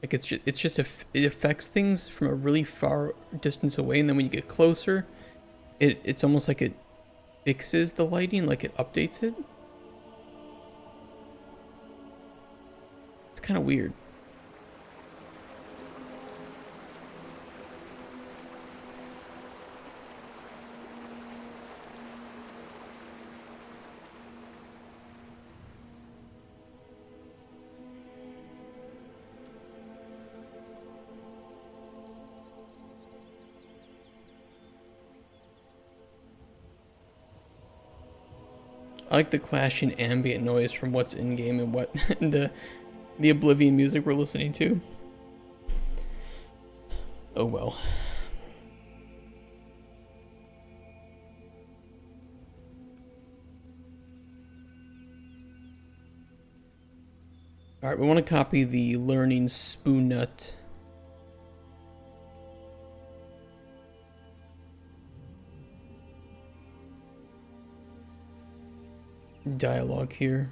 like it affects things from a really far distance away, and then when you get closer, it's almost like it fixes the lighting, like it updates it. It's kind of weird. I like the clashing ambient noise from what's in game and what and the The Oblivion music we're listening to. Oh well. Alright, we want to copy the learning spoon nut. Dialogue here.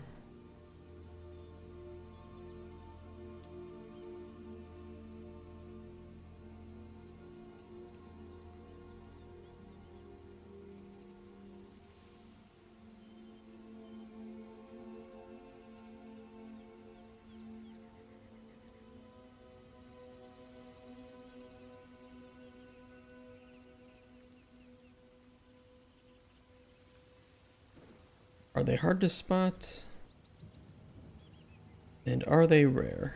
Are they hard to spot? And are they rare?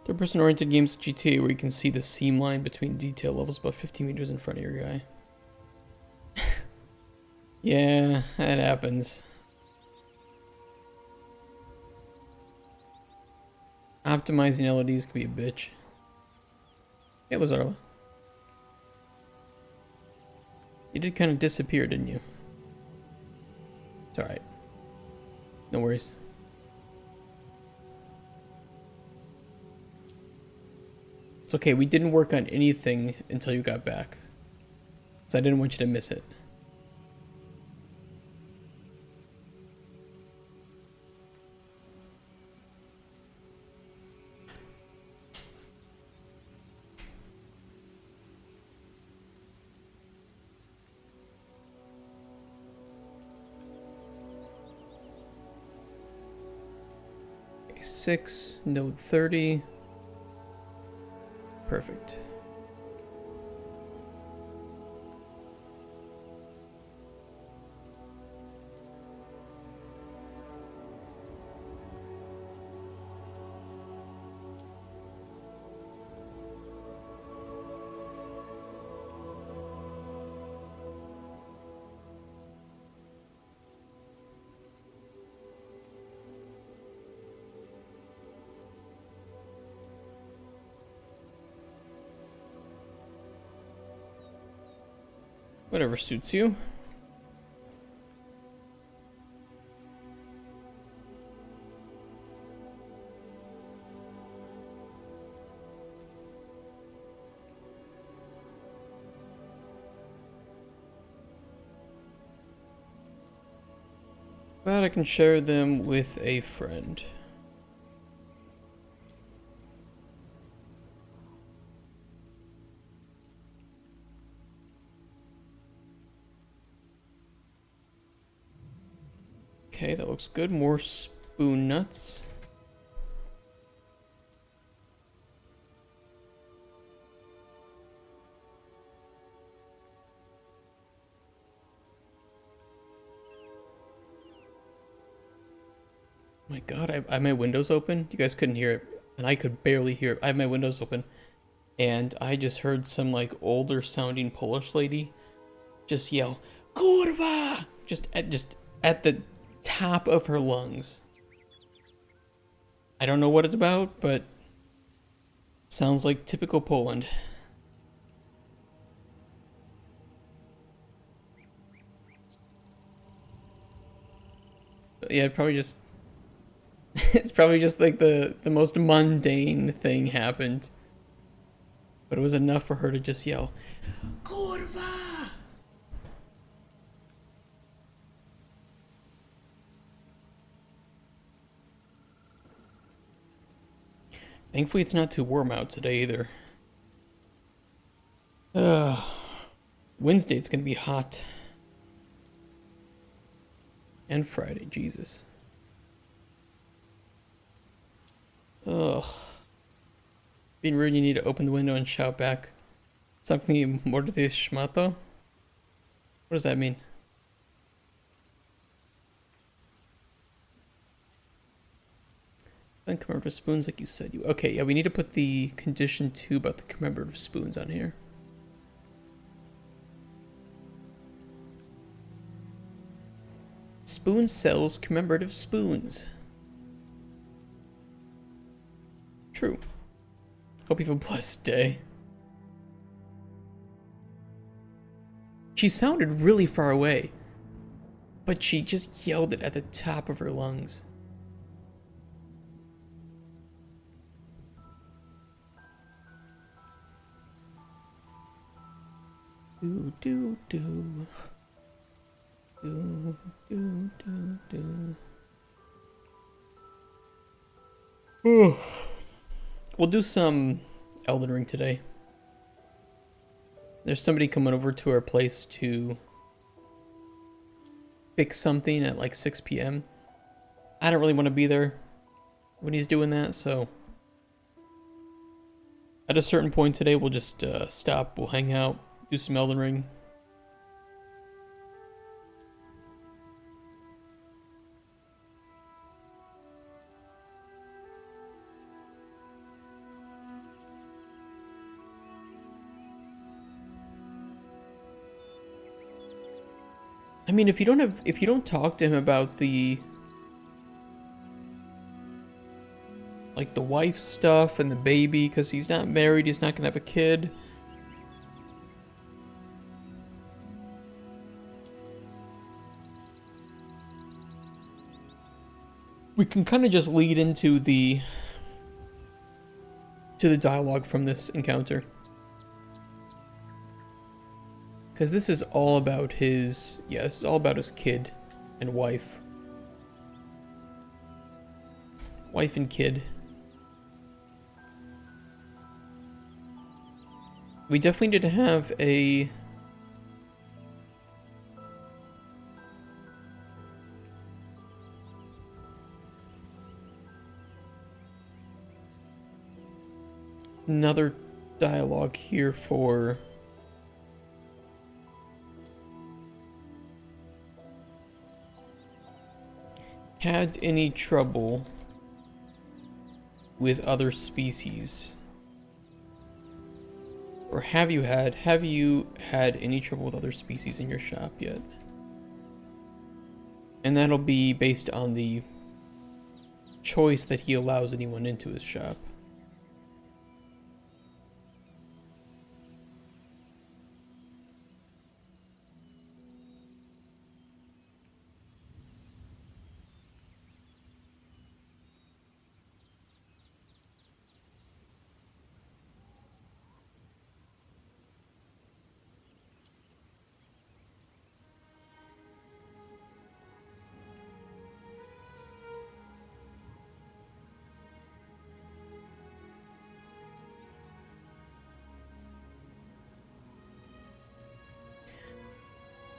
Third-person oriented games like GTA where you can see the seam line between detail levels about 15 meters in front of your guy. Yeah, that happens. Optimizing LEDs can be a bitch. Hey, Lazarla. You did kind of disappear, didn't you? It's alright. No worries. It's okay, we didn't work on anything until you got back. So I didn't want you to miss it. Okay, 6, node 30. Perfect. Whatever suits you. Glad I can share them with a friend. Okay, that looks good. More spoon nuts. My God, I have my windows open. You guys couldn't hear it, and I could barely hear it. I have my windows open, and I just heard some like older sounding Polish lady just yell "Kurwa!" just at the top of her lungs. I don't know what it's about, but sounds like typical Poland. Yeah, probably just it's probably just like the most mundane thing happened. But it was enough for her to just yell, "Kurwa!" Thankfully it's not too warm out today either. Wednesday it's gonna be hot. And Friday, Jesus. Ugh. Being rude, you need to open the window and shout back. Something more to the schmato? What does that mean? Then commemorative spoons like you said you... Okay, yeah, we need to put the condition 2 about the commemorative spoons on here. Spoon sells commemorative spoons. True. Hope you have a blessed day. She sounded really far away, but she just yelled it at the top of her lungs. Do do do. Do do do do. Oh. We'll do some Elden Ring today. There's somebody coming over to our place to fix something at like 6 p.m. I don't really want to be there when he's doing that, so at a certain point today we'll just stop, we'll hang out, do some Elden Ring. I mean, if you don't talk to him about the like the wife stuff and the baby, because he's not married, he's not gonna have a kid. We can kind of just lead into the dialogue from this encounter. Because this is all about his... Yeah, this is all about his kid and wife. Wife and kid. We definitely need to have a... another dialogue here for... had any trouble with other species? Or have you had any trouble with other species in your shop yet? And that'll be based on the choice that he allows anyone into his shop.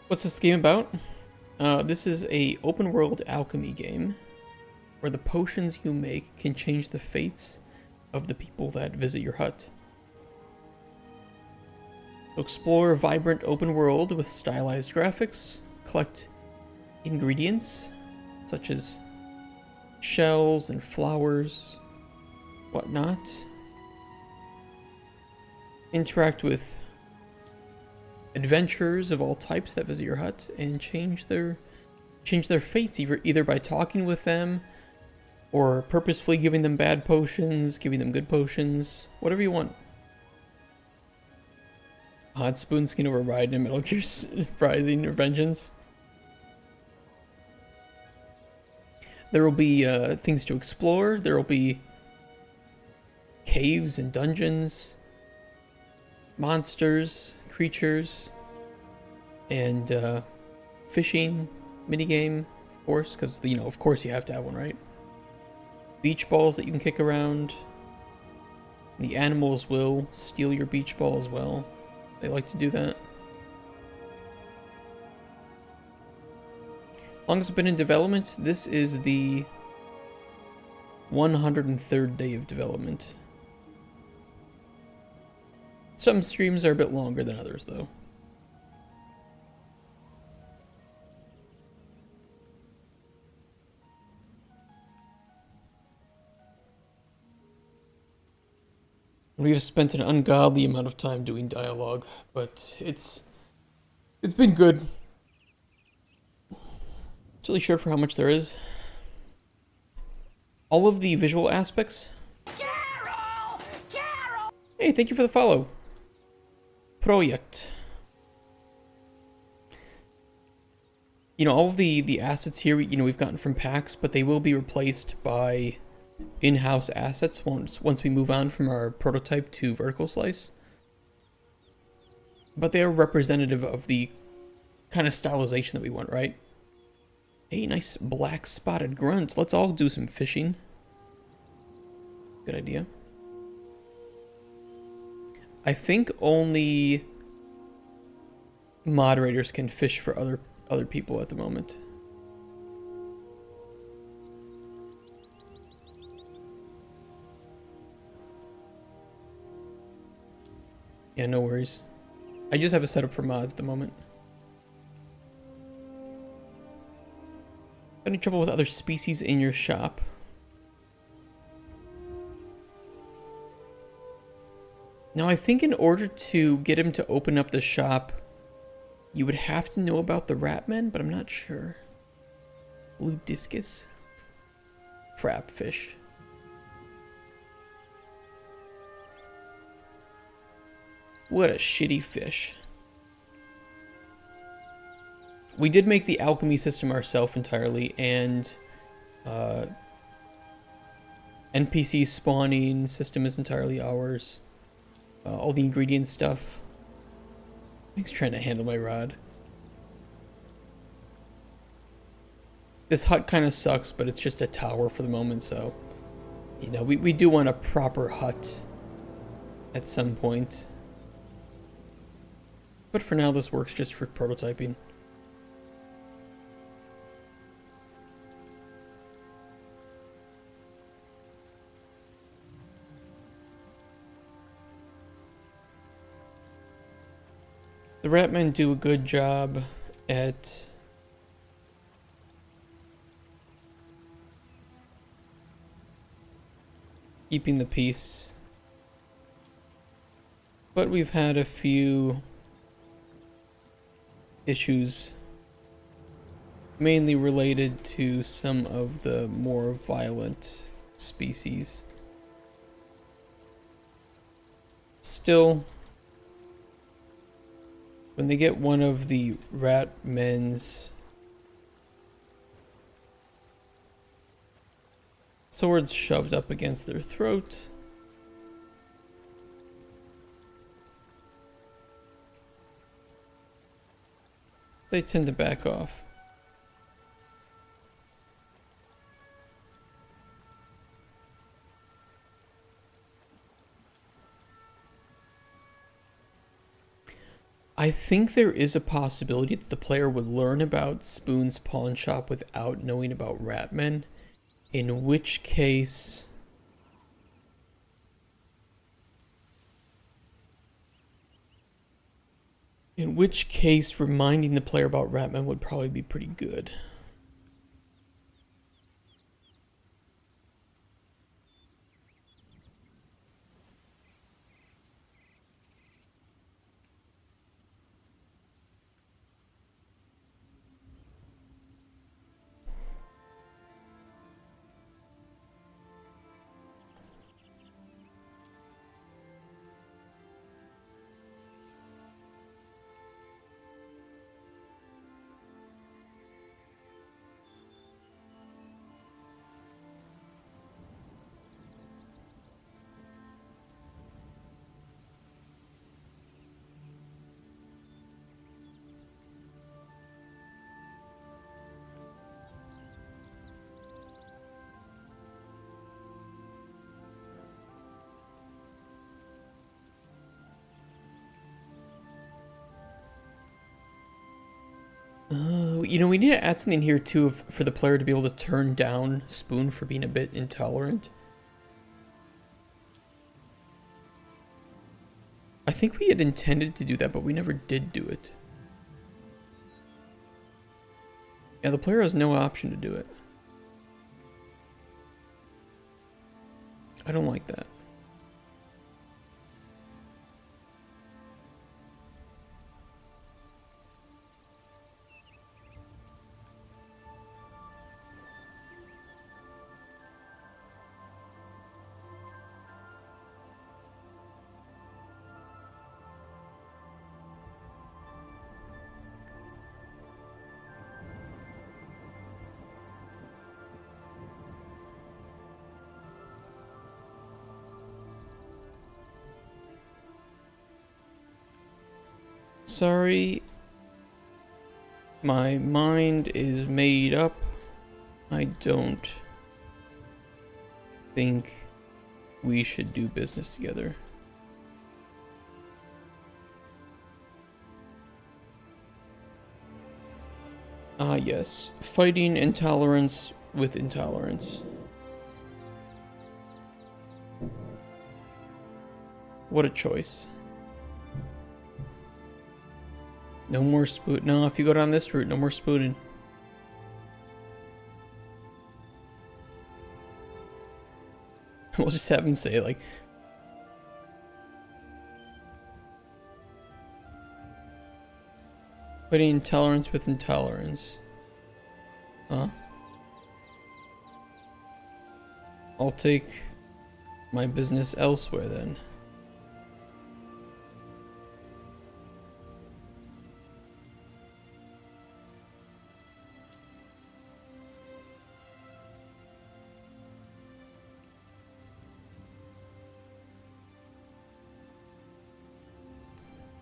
What's this game about? This is a open world alchemy game where the potions you make can change the fates of the people that visit your hut. Explore a vibrant open world with stylized graphics, collect ingredients such as shells and flowers, whatnot. Interact with adventurers of all types that visit your hut and change their fates either by talking with them or purposefully giving them bad potions, giving them good potions, whatever you want. Hot spoon skin over ride in Metal Gear Rising Vengeance. There will be things to explore. There will be caves and dungeons, monsters, creatures, and fishing minigame, of course, because, you know, of course you have to have one, right? Beach balls that you can kick around. The animals will steal your beach ball as well. They like to do that. As long as it's been in development, this is the 103rd day of development. Some streams are a bit longer than others, though. We have spent an ungodly amount of time doing dialogue, but it's been good. It's really short for how much there is. All of the visual aspects. Carol! Carol! Hey, thank you for the follow. Project. You know, all of the assets here, you know, we've gotten from packs, but they will be replaced by in-house assets once we move on from our prototype to vertical slice. But they are representative of the kind of stylization that we want, right? Hey, nice black spotted grunt. Let's all do some fishing. Good idea. I think only moderators can fish for other people at the moment. Yeah, no worries. I just have a setup for mods at the moment. Any trouble with other species in your shop? Now, I think in order to get him to open up the shop, you would have to know about the ratmen, but I'm not sure. Blue discus? Crabfish. What a shitty fish. We did make the alchemy system ourselves entirely, and NPC spawning system is entirely ours. All the ingredient stuff. He's trying to handle my rod. This hut kind of sucks, but it's just a tower for the moment, so... You know, we do want a proper hut at some point. But for now, this works just for prototyping. The Ratmen do a good job at keeping the peace, but we've had a few issues, mainly related to some of the more violent species. Still, when they get one of the rat men's swords shoved up against their throat, they tend to back off. I think there is a possibility that the player would learn about Spoon's pawn shop without knowing about Ratmen, in which case... reminding the player about Ratman would probably be pretty good. You know, we need to add something here too for the player to be able to turn down Spoon for being a bit intolerant. I think we had intended to do that, but we never did do it. Yeah, the player has no option to do it. I don't like that. Sorry, my mind is made up. I don't think we should do business together. Ah, yes. Fighting intolerance with intolerance. What a choice. No more spoon. No, if you go down this route, no more spooning. We'll just have him say, like, fighting intolerance with intolerance. Huh? I'll take my business elsewhere then.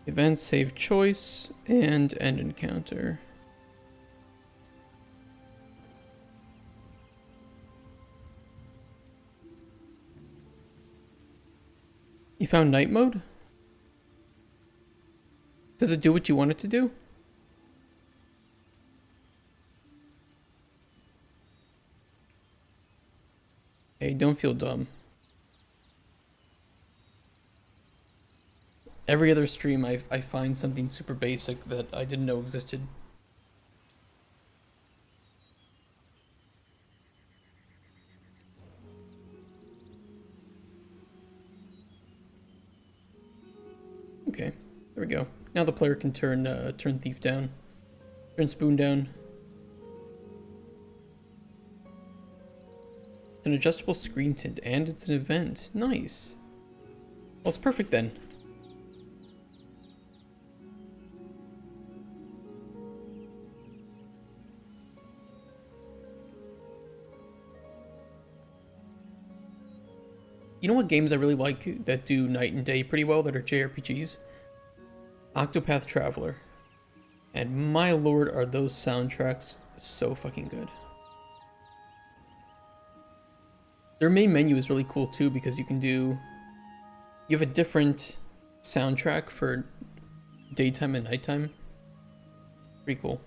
Event save choice and end encounter. You found night mode? Does it do what you want it to do? Hey, don't feel dumb. Every other stream I find something super basic that I didn't know existed. Okay, there we go. Now the player can turn Thief down. Turn Spoon down. It's an adjustable screen tint and it's an event. Nice. Well, it's perfect then. You know what games I really like that do night and day pretty well that are JRPGs? Octopath Traveler. And my lord, are those soundtracks so fucking good. Their main menu is really cool too because you have a different soundtrack for daytime and nighttime. Pretty cool.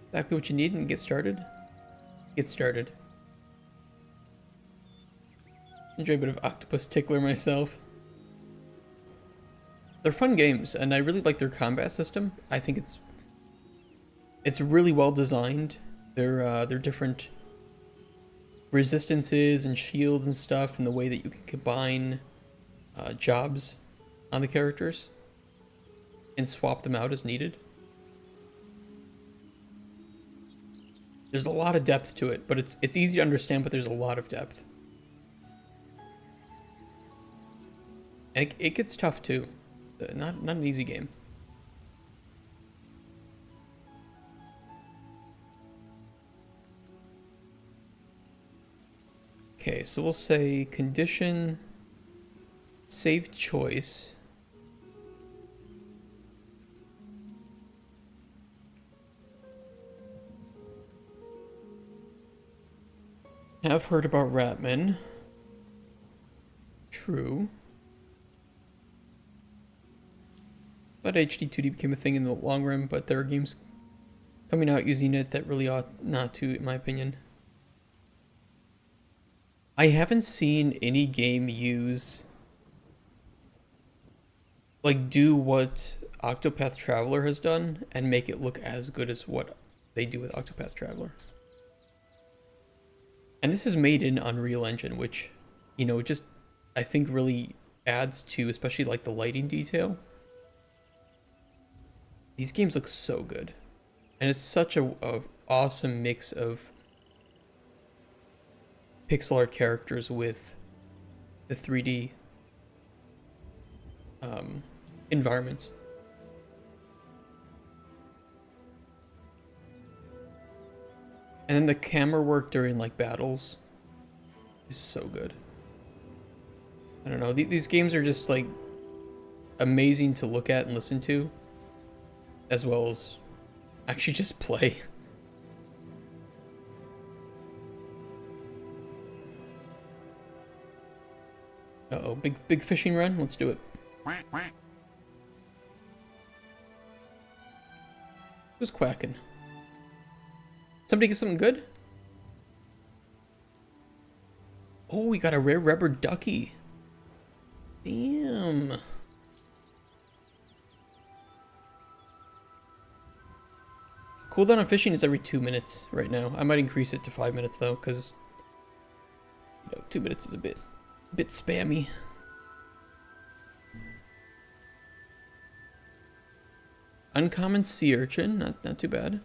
Exactly what you need and get started. Get started. Enjoy a bit of Octopus Tickler myself. They're fun games, and I really like their combat system. I think it's really well designed. They're different resistances and shields and stuff, and the way that you can combine jobs on the characters and swap them out as needed. There's a lot of depth to it, but it's easy to understand, but there's a lot of depth. And it gets tough too. Not an easy game. Okay, so we'll say condition save choice. Have heard about Ratman. True. But HD2D became a thing in the long run, but there are games coming out using it that really ought not to, in my opinion. I haven't seen any game use like do what Octopath Traveler has done and make it look as good as what they do with Octopath Traveler. And this is made in Unreal Engine, which, you know, just I think really adds to, especially like the lighting detail. These games look so good. And it's such a awesome mix of pixel art characters with the 3D environments. And then the camera work during like battles is so good. I don't know, these games are just like amazing to look at and listen to, as well as actually just play. Uh-oh, big fishing run, let's do it. Who's quacking? Somebody get something good? Oh, we got a rare rubber ducky. Damn. Cooldown on fishing is every 2 minutes right now. I might increase it to 5 minutes though, because 2 minutes is a bit spammy. Uncommon sea urchin, not too bad.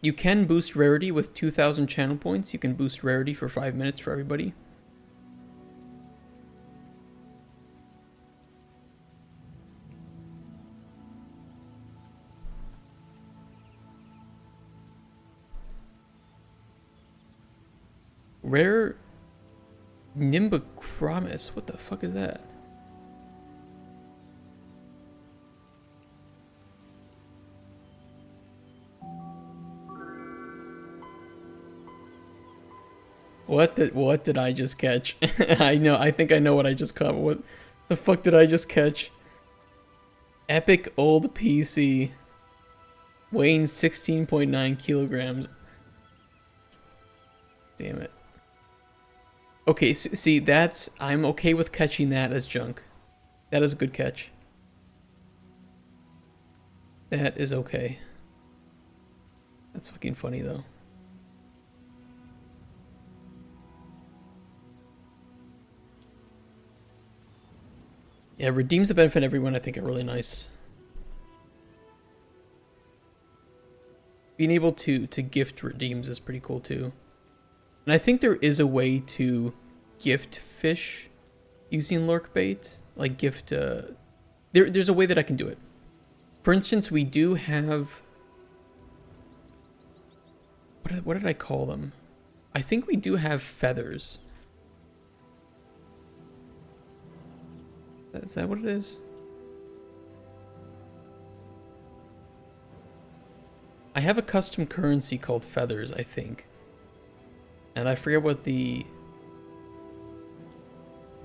You can boost rarity with 2,000 channel points. You can boost rarity for 5 minutes for everybody. Rare Nimbachromis. What the fuck is that? What did I just catch? I think I know what I just caught. What the fuck did I just catch? Epic old PC. Weighing 16.9 kilograms. Damn it. Okay, see, I'm okay with catching that as junk. That is a good catch. That is okay. That's fucking funny though. Yeah, redeems that benefit everyone, I think, are really nice. Being able to gift redeems is pretty cool too. And I think there is a way to gift fish using lurk bait. Like gift, there's a way that I can do it. For instance, we do have, what did I call them? I think we do have feathers. Is that what it is? I have a custom currency called feathers, I think. And I forget what the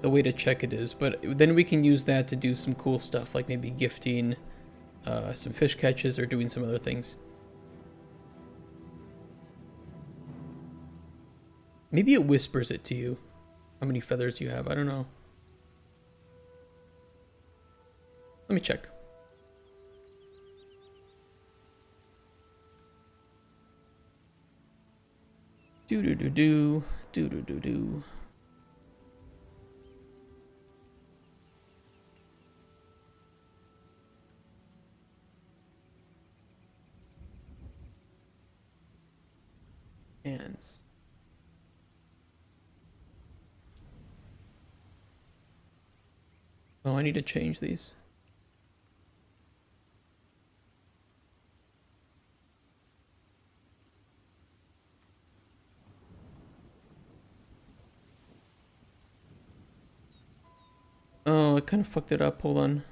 way to check it is, but then we can use that to do some cool stuff, like maybe gifting some fish catches or doing some other things. Maybe it whispers it to you, how many feathers you have, I don't know. Let me check. Do. Hands. Oh, I need to change these. Oh, I kind of fucked it up. Hold on.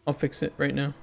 I'll fix it right now.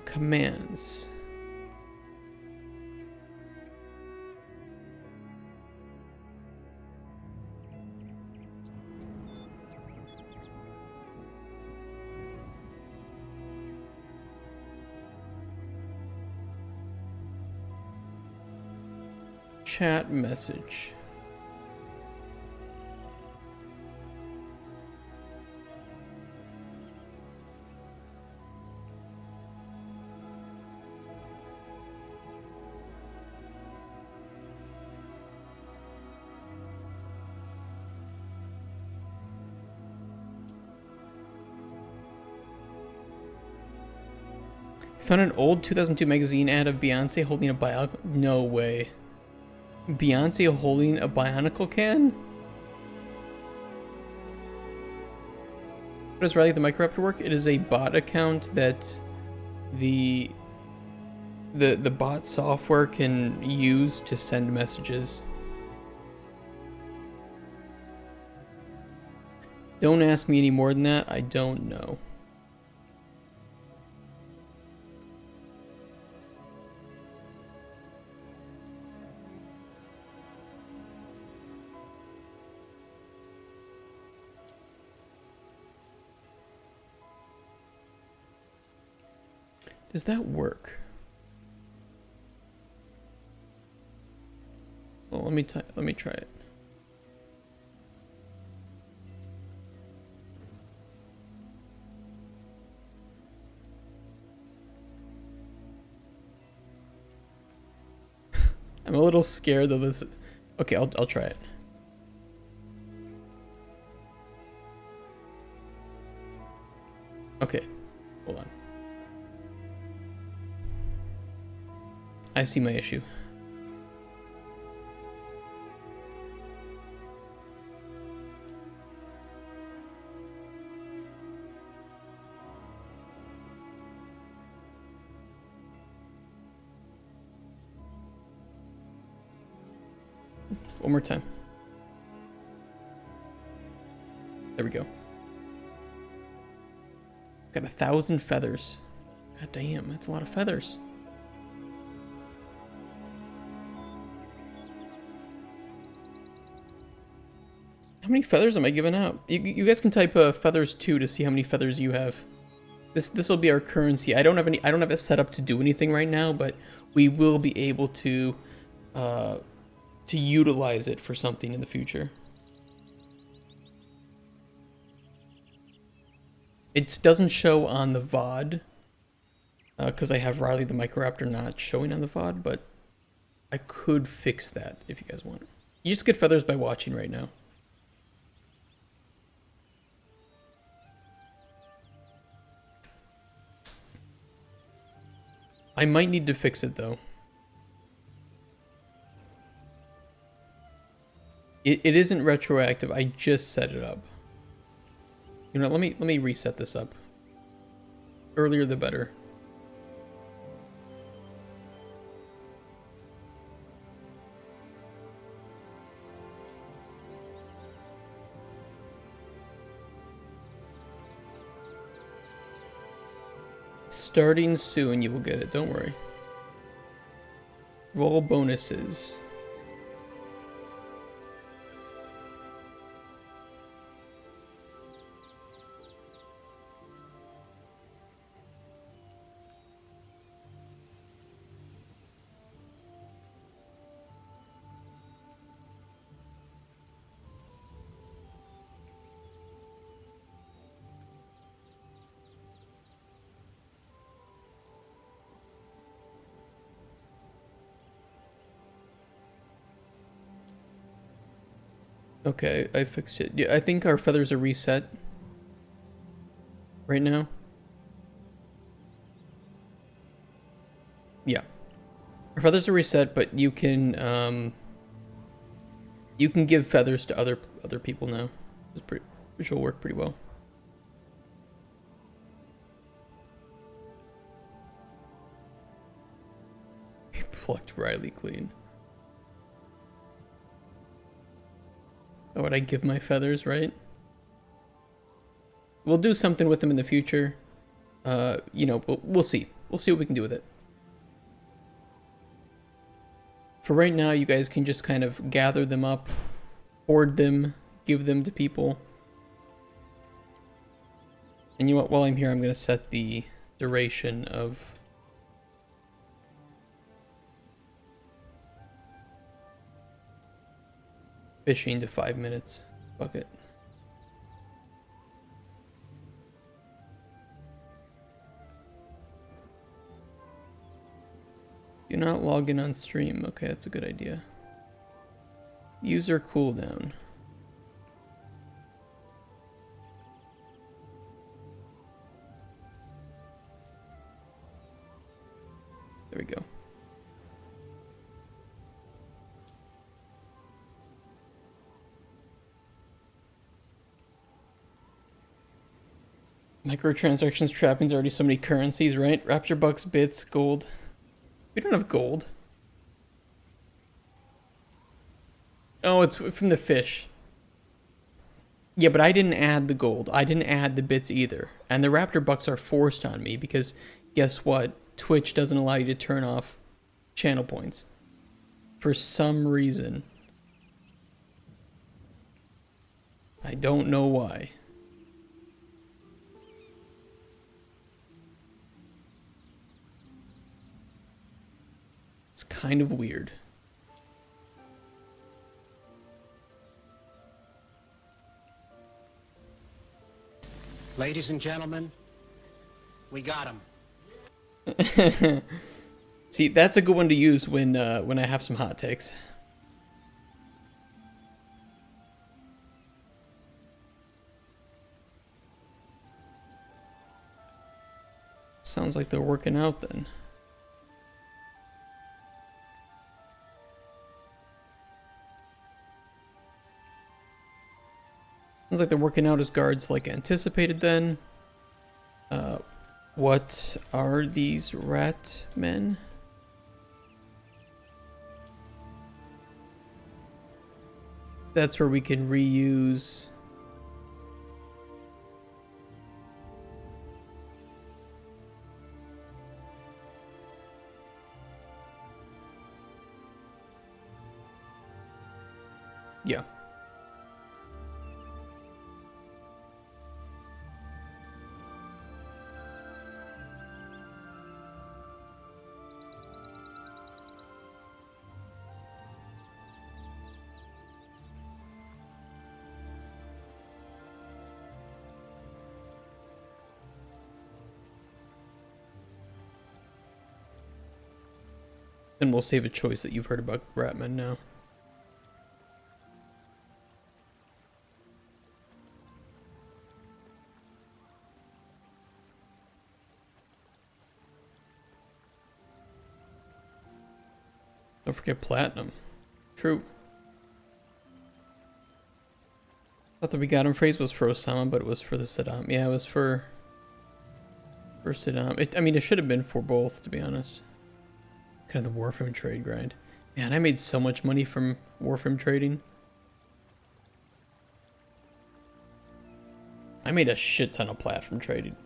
commands. Chat message. Found an old 2002 magazine ad of Beyonce holding a bionicle. No way. Beyonce holding a bionicle can? How does Riley the Microraptor work? It is a bot account that the bot software can use to send messages. Don't ask me any more than that. I don't know. Does that work? Well, let me try it. I'm a little scared of this. Okay, I'll try it. Okay, hold on. I see my issue. One more time. There we go. Got 1,000 feathers. God damn, that's a lot of feathers. How many feathers am I giving out? You guys can type feathers 2 to see how many feathers you have. This will be our currency. I don't have it set up to do anything right now, but we will be able to utilize it for something in the future. It doesn't show on the VOD because I have Riley the Microraptor not showing on the VOD, but I could fix that if you guys want. You just get feathers by watching right now. I might need to fix it though. It isn't retroactive. I just set it up. You know, let me reset this up. Earlier the better. Starting soon, you will get it. Don't worry. Roll bonuses. Okay, I fixed it. Yeah, I think our feathers are reset right now. Yeah, our feathers are reset, but you can give feathers to other people now. Which will work pretty well. He plucked Riley clean. Oh, would I give my feathers, right? We'll do something with them in the future. You know, we'll see. We'll see what we can do with it. For right now, you guys can just kind of gather them up, hoard them, give them to people. And you know what, while I'm here, I'm going to set the duration of fishing to 5 minutes. Fuck it. Do not log in on stream. Okay, that's a good idea. User cooldown. There we go. Microtransactions, trappings, already so many currencies, right? Rapture bucks, bits, gold. We don't have gold. Oh, it's from the fish. Yeah, but I didn't add the gold. I didn't add the bits either. And the raptor bucks are forced on me because guess what? Twitch doesn't allow you to turn off channel points. For some reason. I don't know why. It's kind of weird. Ladies and gentlemen, we got him. See, that's a good one to use when I have some hot takes. Sounds like they're working out then. Sounds like they're working out as guards like anticipated then. What are these rat men? That's where we can reuse. Yeah. Then we'll save a choice that you've heard about Ratman now. Don't forget Platinum. True. Thought the We Got Him phrase was for Osama, but it was for the Saddam. Yeah, it was for Saddam. I mean, it should have been for both, to be honest. Kind of the Warframe trade grind. Man, I made so much money from Warframe trading. I made a shit ton of plat from trading.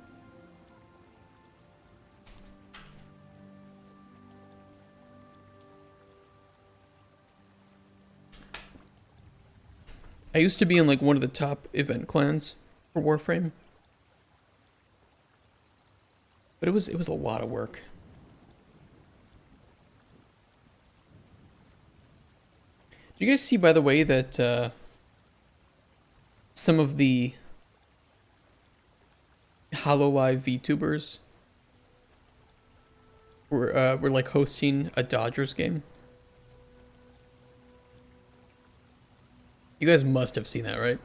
I used to be in like one of the top event clans for Warframe. But it was a lot of work. Did you guys see, by the way, that some of the HoloLive VTubers were like hosting a Dodgers game? You guys must have seen that, right?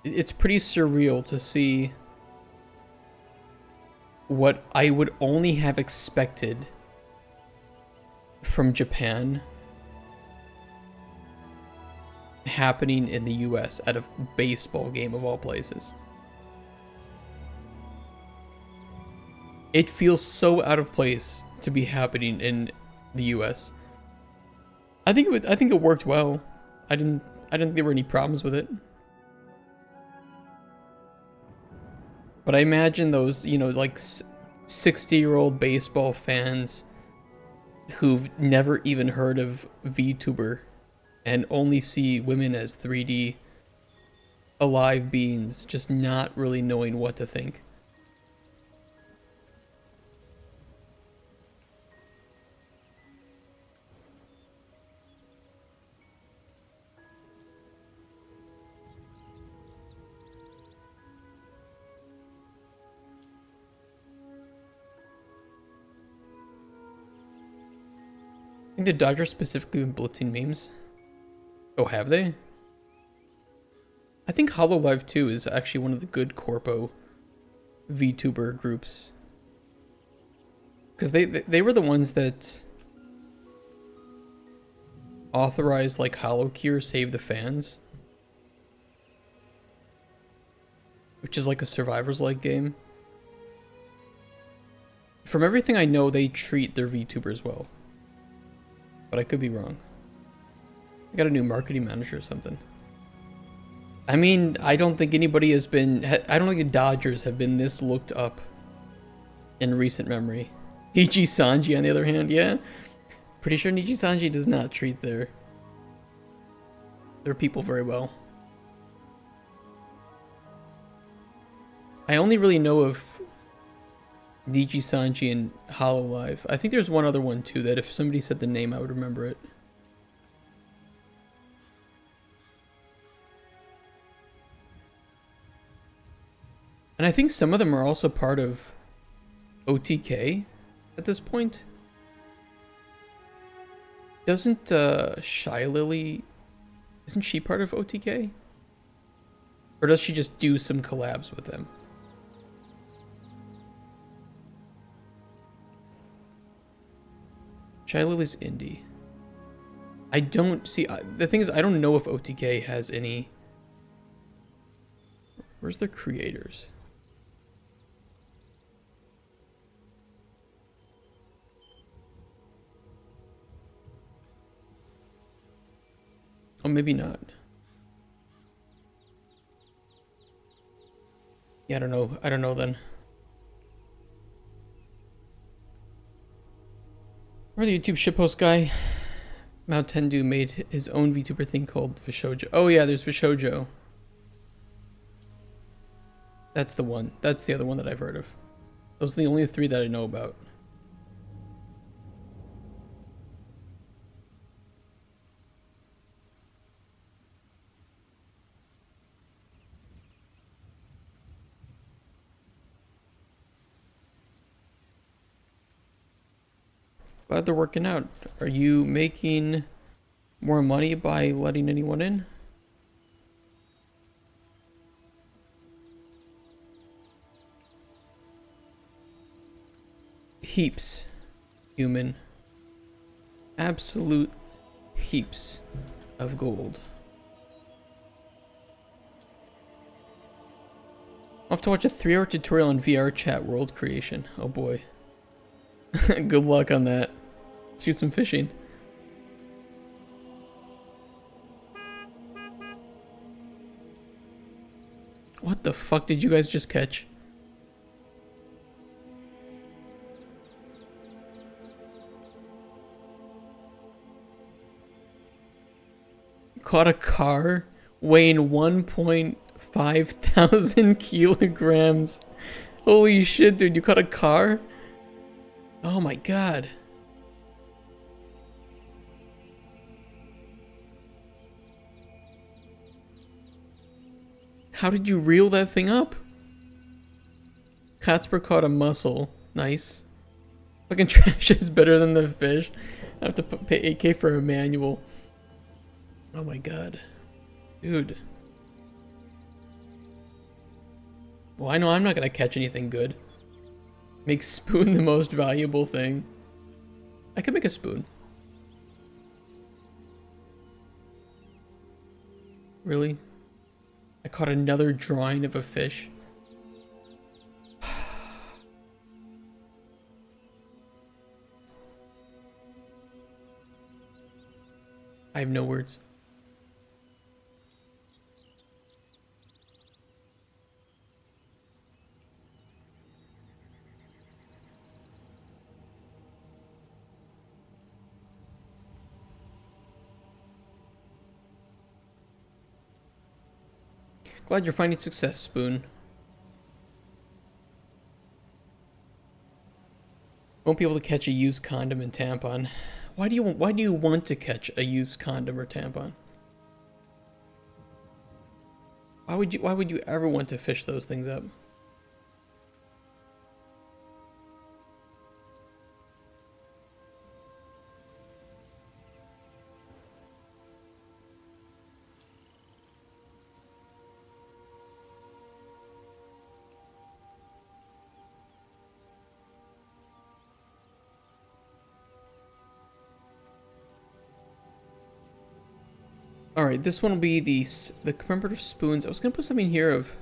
It's pretty surreal to see what I would only have expected from Japan happening in the US at a baseball game of all places. It feels so out of place to be happening in the US. I think it worked well. I didn't think there were any problems with it. But I imagine those, you know, like 60-year-old baseball fans who've never even heard of VTuber and only see women as 3D alive beings, just not really knowing what to think. I think the Dodgers specifically been blitzing memes. Oh, have they? I think HoloLive 2 is actually one of the good corpo VTuber groups. Because they were the ones that authorized like HoloCure Save the Fans. Which is like a Survivors-like game. From everything I know, they treat their VTubers well. But I could be wrong. I got a new marketing manager or something. I mean, I don't think anybody has been... I don't think the Dodgers have been this looked up in recent memory. Niji Sanji, on the other hand, yeah. Pretty sure Niji Sanji does not treat their people very well. I only really know of Niji Sanji and HoloLive. I think there's one other one too that if somebody said the name I would remember it. And I think some of them are also part of OTK at this point. Doesn't Shy Lily, isn't she part of OTK? Or does she just do some collabs with them? Shy Lily's indie. I don't see... the thing is, I don't know if OTK has any... Where's their creators? Oh, maybe not. Yeah, I don't know. I don't know then. Remember the YouTube shitpost guy? Mao Tendu made his own VTuber thing called Vishojo. Oh yeah, there's Vishojo. That's the one. That's the other one that I've heard of. Those are the only three that I know about. Glad they're working out. Are you making more money by letting anyone in? Heaps, human. Absolute heaps of gold. I'll have to watch a 3-hour tutorial on VR chat world creation. Oh boy. Good luck on that. Let's do some fishing. What the fuck did you guys just catch? Caught a car weighing 1.5 thousand kilograms. Holy shit, dude, you caught a car? Oh my god. How did you reel that thing up? Katzper caught a mussel. Nice. Fucking trash is better than the fish. I have to pay 8K for a manual. Oh my god. Dude. Well, I know I'm not gonna catch anything good. Make spoon the most valuable thing. I could make a spoon. Really? I caught another drawing of a fish. I have no words. Glad you're finding success, Spoon. Won't be able to catch a used condom and tampon. Why do you want to catch a used condom or tampon? Why would you ever want to fish those things up? Alright, this one will be the commemorative spoons. I was gonna put something here of...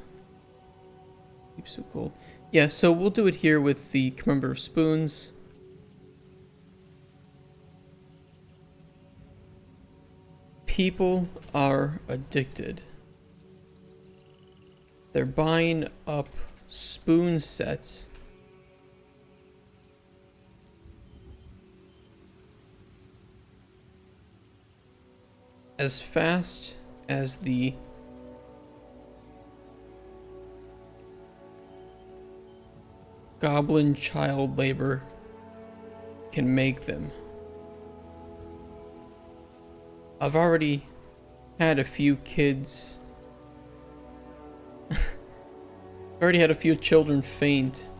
Keep so cold. Yeah, so we'll do it here with the commemorative spoons. People are addicted. They're buying up spoon sets. As fast as the goblin child labor can make them. I've already had a few kids. I've already had a few children faint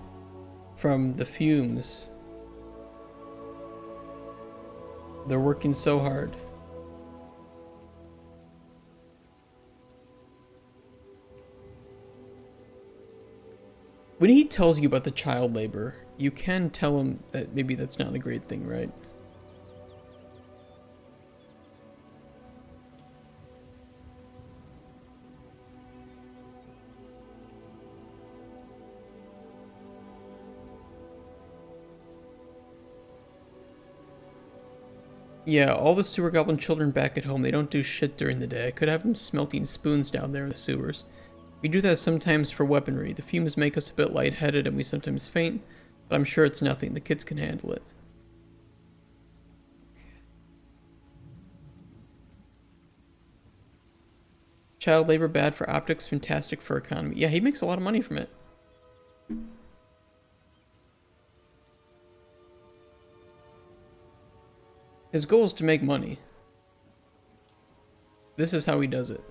from the fumes. They're working so hard. When he tells you about the child labor, you can tell him that maybe that's not a great thing, right? Yeah, all the sewer goblin children back at home, they don't do shit during the day. I could have them smelting spoons down there in the sewers. We do that sometimes for weaponry. The fumes make us a bit lightheaded and we sometimes faint, but I'm sure it's nothing. The kids can handle it. Child labor bad for optics, fantastic for economy. Yeah, he makes a lot of money from it. His goal is to make money. This is how he does it.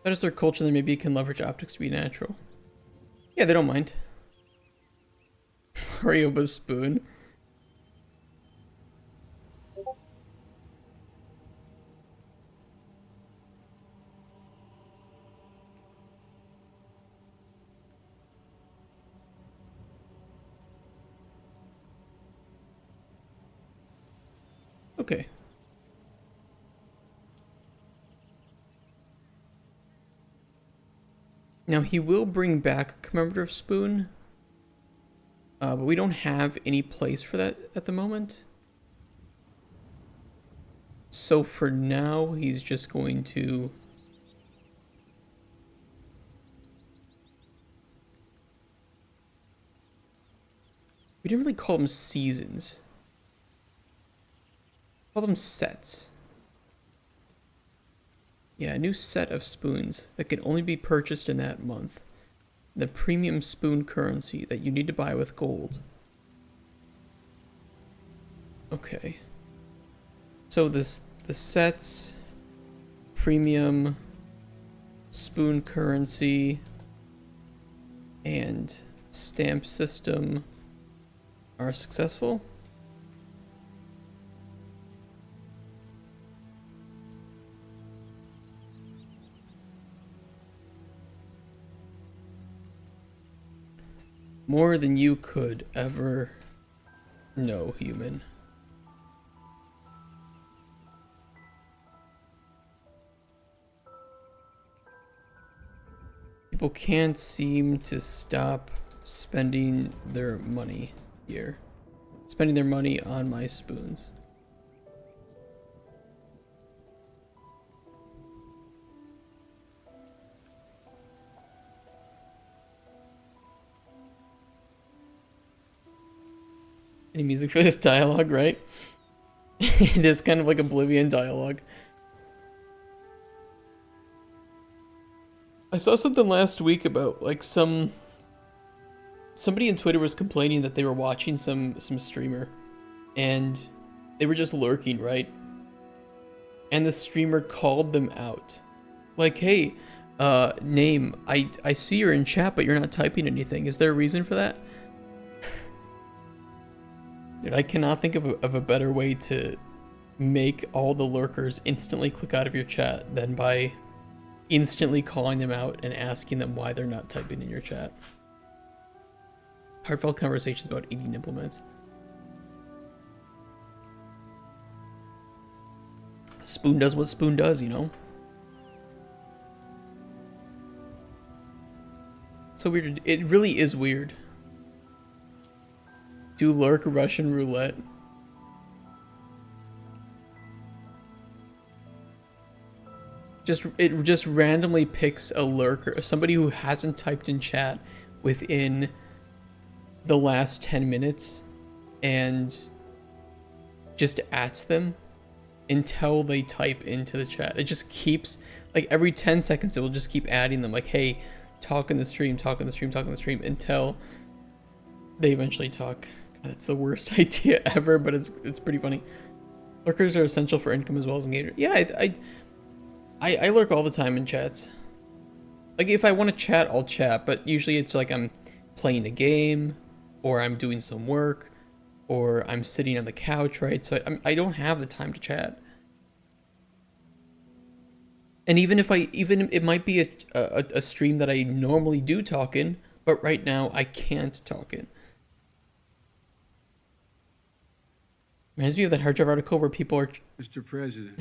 That is their culture, then maybe it can leverage optics to be natural. Yeah, they don't mind. Mario spoon. Okay. Now he will bring back a commemorative spoon, but we don't have any place for that at the moment. So for now, he's just going to... We didn't really call them seasons. Call them sets. Yeah, a new set of spoons that can only be purchased in that month. The premium spoon currency that you need to buy with gold. Okay. So the sets, premium, spoon currency, and stamp system are successful. More than you could ever know, human. People can't seem to stop spending their money here. Spending their money on my spoons. Any music for this dialogue, right? It is kind of like Oblivion dialogue. I saw something last week about like somebody on Twitter was complaining that they were watching some streamer and they were just lurking, right? And the streamer called them out. Like, hey, name, I see you're in chat but you're not typing anything. Is there a reason for that? Dude, I cannot think of a better way to make all the lurkers instantly click out of your chat than by instantly calling them out and asking them why they're not typing in your chat. Heartfelt conversations about eating implements. Spoon does what Spoon does, you know? So weird. It really is weird. Do lurk Russian roulette. It just randomly picks a lurker, somebody who hasn't typed in chat within the last 10 minutes, and just adds them until they type into the chat. It just keeps, like, every 10 seconds it will just keep adding them, like, hey, talk in the stream, talk in the stream, talk in the stream, until they eventually talk. God, that's the worst idea ever, but it's pretty funny. Lurkers are essential for income as well as engagement. Yeah, I lurk all the time in chats. Like, if I want to chat, I'll chat, but usually it's like I'm playing a game, or I'm doing some work, or I'm sitting on the couch, right? So I don't have the time to chat. And even it might be a stream that I normally do talk in, but right now I can't talk in. Reminds me of that hard drive article where people are Mr. President,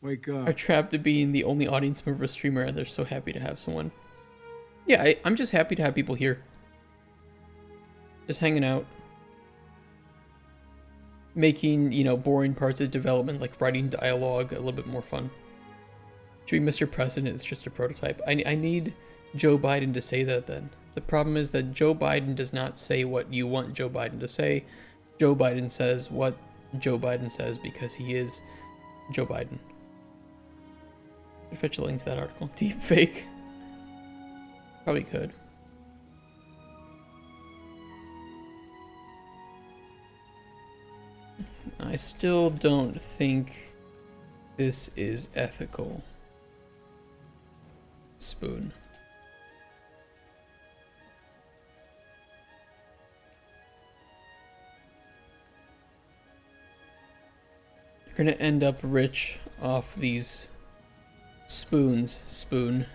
wake up. are trapped to being the only audience member of a streamer, and they're so happy to have someone. Yeah, I'm just happy to have people here. Just hanging out. Making, you know, boring parts of development, like writing dialogue, a little bit more fun. Should be Mr. President, it's just a prototype. I need Joe Biden to say that then. The problem is that Joe Biden does not say what you want Joe Biden to say. Joe Biden says what Joe Biden says because he is Joe Biden. Could fetch a link to that article. Deep fake. Probably could. I still don't think this is ethical. Spoon. You're gonna end up rich off these spoons, Spoon.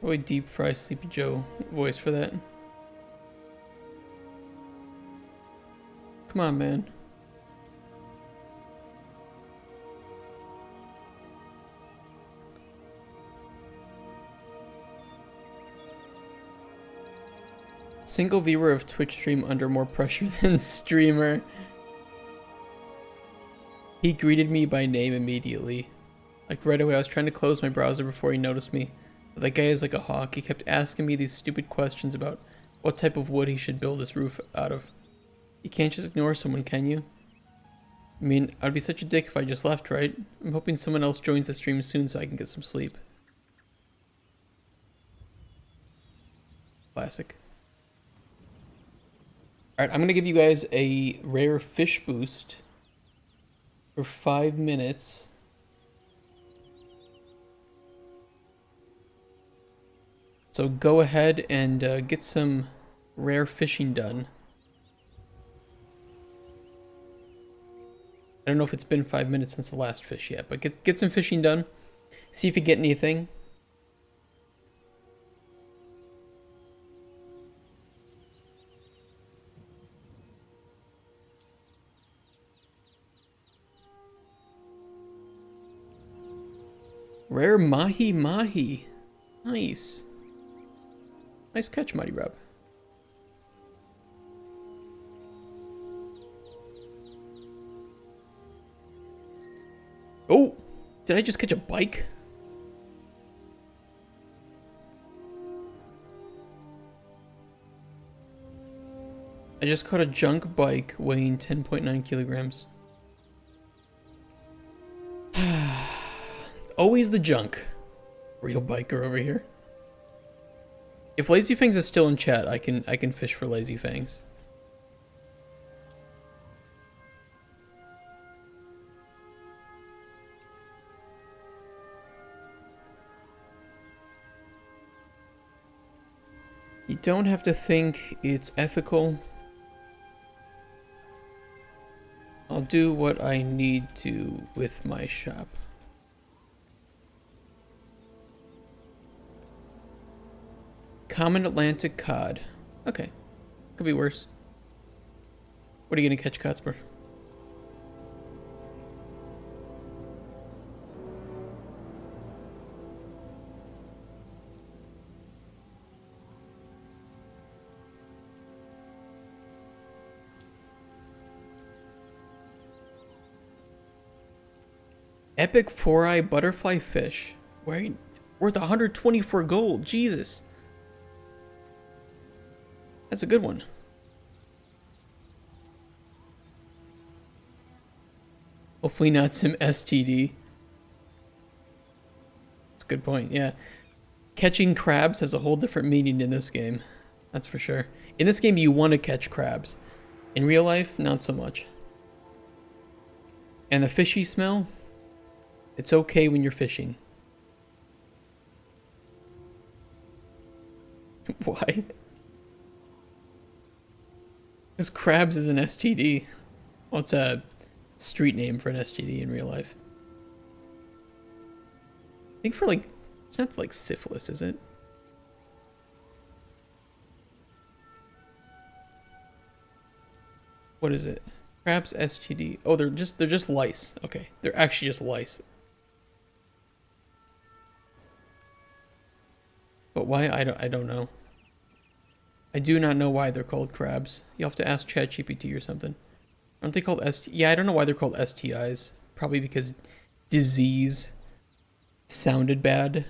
Probably deep fry Sleepy Joe voice for that. Come on, man. Single viewer of Twitch stream under more pressure than streamer. He greeted me by name immediately. Like right away, I was trying to close my browser before he noticed me. But that guy is like a hawk. He kept asking me these stupid questions about what type of wood he should build his roof out of. You can't just ignore someone, can you? I mean, I'd be such a dick if I just left, right? I'm hoping someone else joins the stream soon so I can get some sleep. Classic. Alright, I'm gonna give you guys a rare fish boost for 5 minutes. So go ahead and get some rare fishing done. I don't know if it's been 5 minutes since the last fish yet, but get some fishing done. See if you get anything. Rare Mahi Mahi. Nice. Nice catch, Mighty Rob. Oh! Did I just catch a bike? I just caught a junk bike weighing 10.9 kilograms. It's always the junk. Real biker over here. If Lazy Fangs is still in chat, I can fish for Lazy Fangs. You don't have to think it's ethical. I'll do what I need to with my shop. Common Atlantic cod. Okay. Could be worse. What are you gonna catch, Cuthbert? Epic 4-eye butterfly fish. Wait, worth 124 gold. Jesus. That's a good one. Hopefully not some STD. That's a good point, yeah. Catching crabs has a whole different meaning in this game. That's for sure. In this game, you want to catch crabs. In real life, not so much. And the fishy smell? It's okay when you're fishing. Why? Because crabs is an STD. Well, it's a street name for an STD in real life. I think for like, it's not like syphilis, is it? What is it? Crabs STD. Oh, they're just lice. Okay, they're actually just lice. But why? I don't know. I do not know why they're called crabs. You'll have to ask ChatGPT or something. Aren't they called ST? Yeah, I don't know why they're called STIs. Probably because disease sounded bad.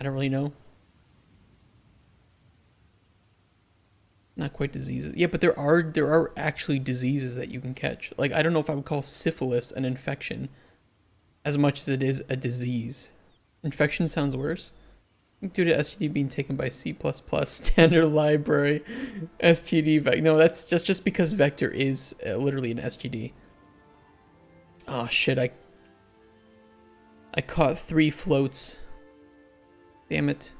I don't really know. Not quite diseases. Yeah, but there are actually diseases that you can catch. Like, I don't know if I would call syphilis an infection as much as it is a disease. Infection sounds worse. Due to STD being taken by C++ standard library, STD no, that's just because vector is literally an STD. Oh shit! I caught 3 floats. Damn it!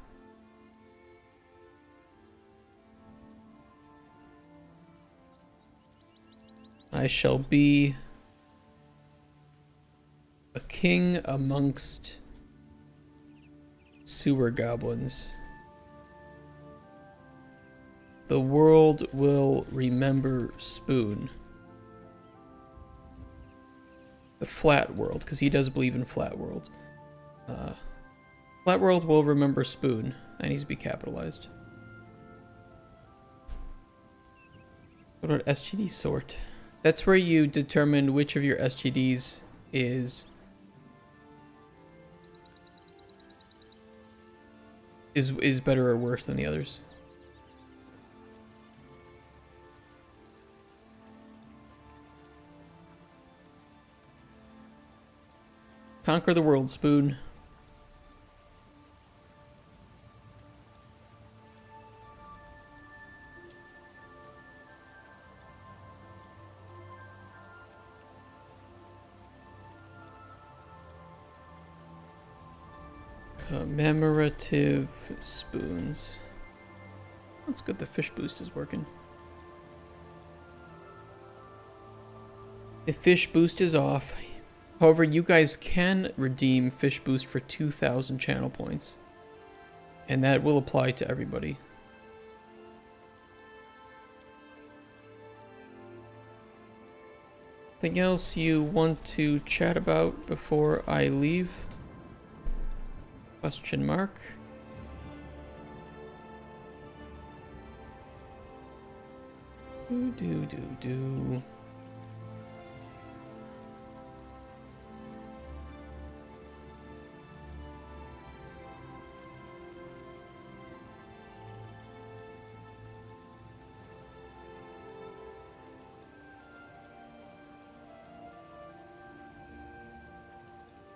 I shall be a king amongst sewer goblins. The world will remember Spoon. The flat world, because he does believe in flat world. Flat world will remember Spoon. That needs to be capitalized. What about STD sort? That's where you determine which of your STDs is better or worse than the others. Conquer the world, Spoon. Commemorative spoons. That's good, the fish boost is working. The fish boost is off. However, you guys can redeem fish boost for 2,000 channel points. And that will apply to everybody. Anything else you want to chat about before I leave? Question mark. Do.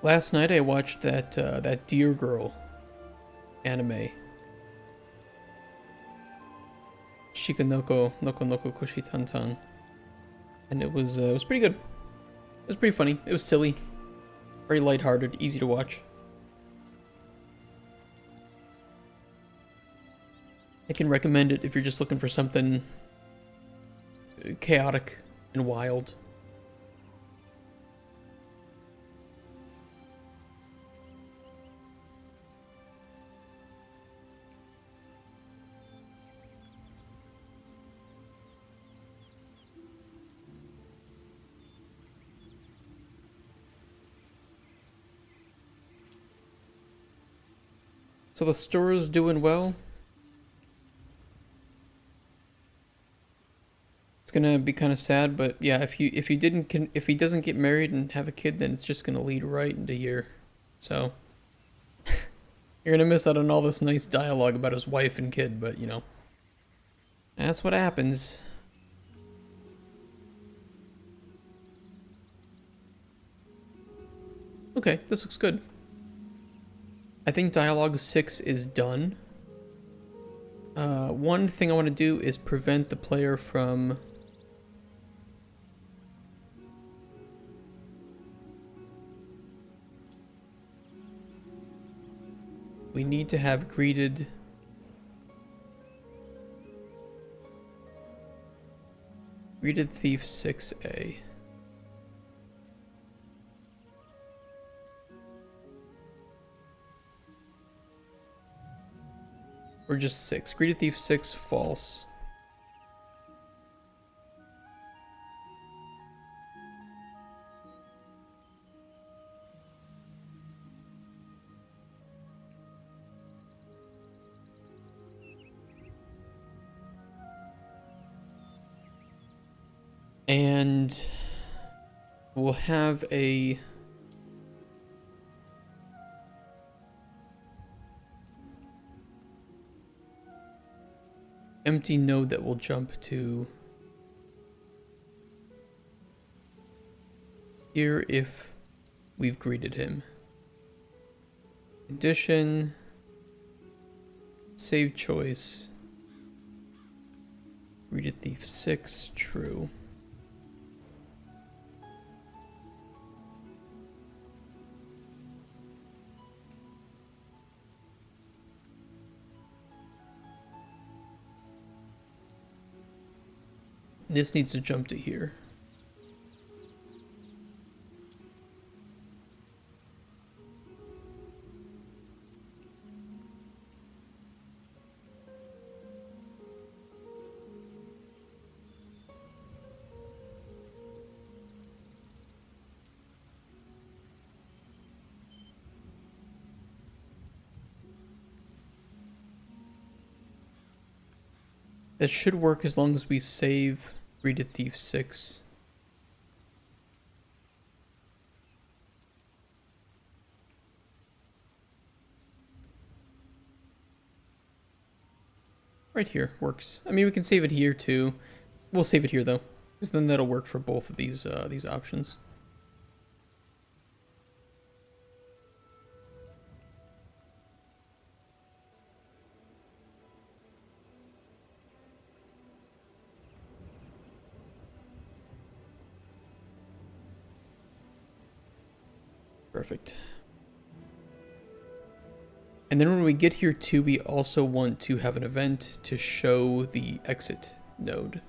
Last night I watched that Deer Girl anime. Shikanoko Noko Kushi Tantan. And it was pretty good. It was pretty funny. It was silly. Very lighthearted, easy to watch. I can recommend it if you're just looking for something chaotic and wild. So the store is doing well. It's gonna be kind of sad, but yeah, if he doesn't get married and have a kid, then it's just gonna lead right into year. So you're gonna miss out on all this nice dialogue about his wife and kid, but you know, that's what happens. Okay, this looks good. I think Dialogue 6 is done. One thing I want to do is prevent the player from... We need to have greeted... Greeted Thief 6A. Or just 6. Greeted Thief 6, false. And we'll have a... empty node that will jump to here if we've greeted him. Addition, save choice, greeted thief 6, true. This needs to jump to here. That should work as long as we save Greeted Thief 6. Right here works. I mean, we can save it here too. We'll save it here though, because then that'll work for both of these options. Perfect. And then when we get here too, we also want to have an event to show the exit node.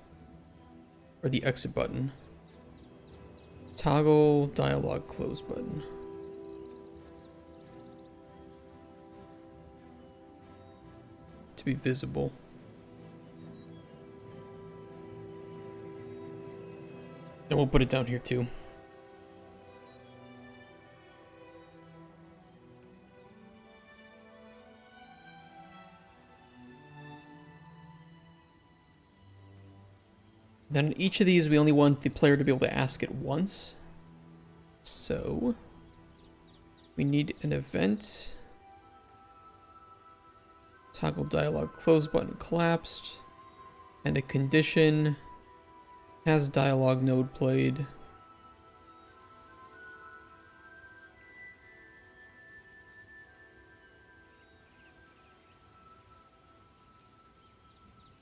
Or the exit button. Toggle dialog close button. To be visible. And we'll put it down here too. Then each of these, we only want the player to be able to ask it once. So we need an event. Toggle dialogue close button collapsed. And a condition. Has dialogue node played.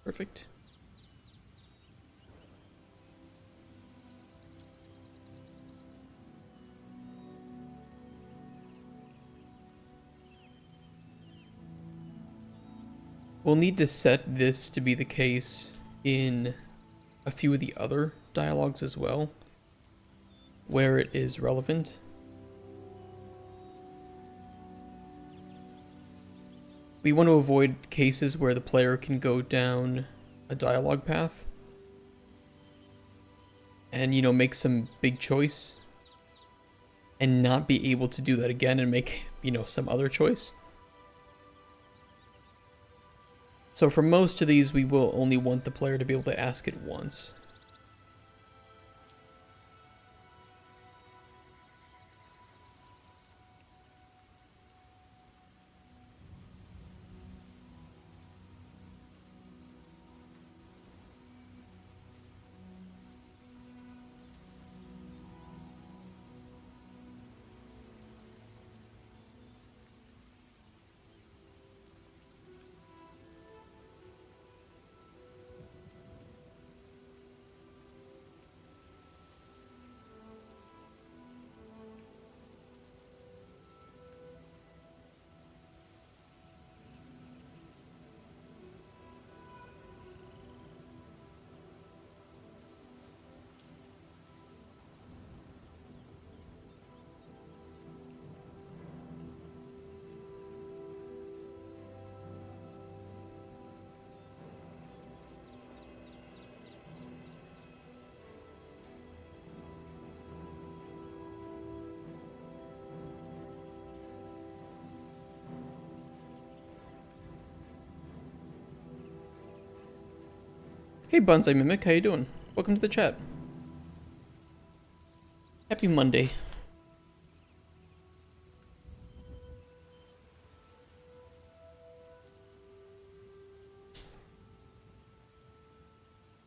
Perfect. We'll need to set this to be the case in a few of the other dialogues as well, where it is relevant. We want to avoid cases where the player can go down a dialogue path and, you know, make some big choice and not be able to do that again and make, you know, some other choice. So for most of these, we will only want the player to be able to ask it once. Hey Bonsai Mimic, how you doing? Welcome to the chat. Happy Monday.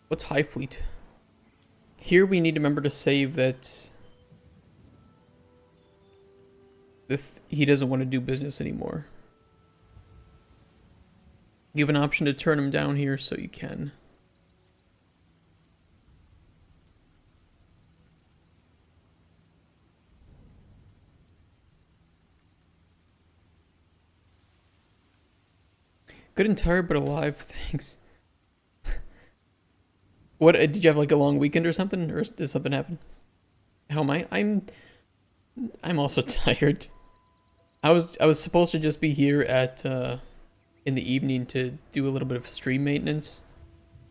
What's High Fleet? Here we need to remember to save that if he doesn't want to do business anymore. You have an option to turn him down here, so you can. Good and tired, but alive. Thanks. What did you have, like a long weekend or something, or did something happen? How am I? I'm also tired. I was supposed to just be here at in the evening to do a little bit of stream maintenance.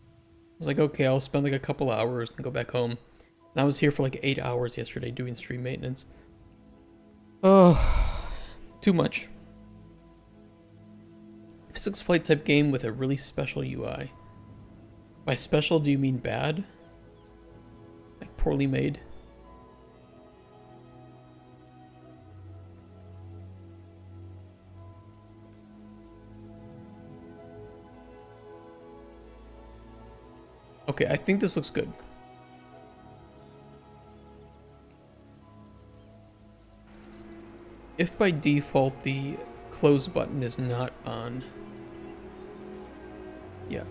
I was like, okay, I'll spend like a couple hours and go back home. And I was here for like 8 hours yesterday doing stream maintenance. Oh, too much. Physics flight type game with a really special UI. By special, do you mean bad? Like poorly made? Okay, I think this looks good. If by default the close button is not on, yeah.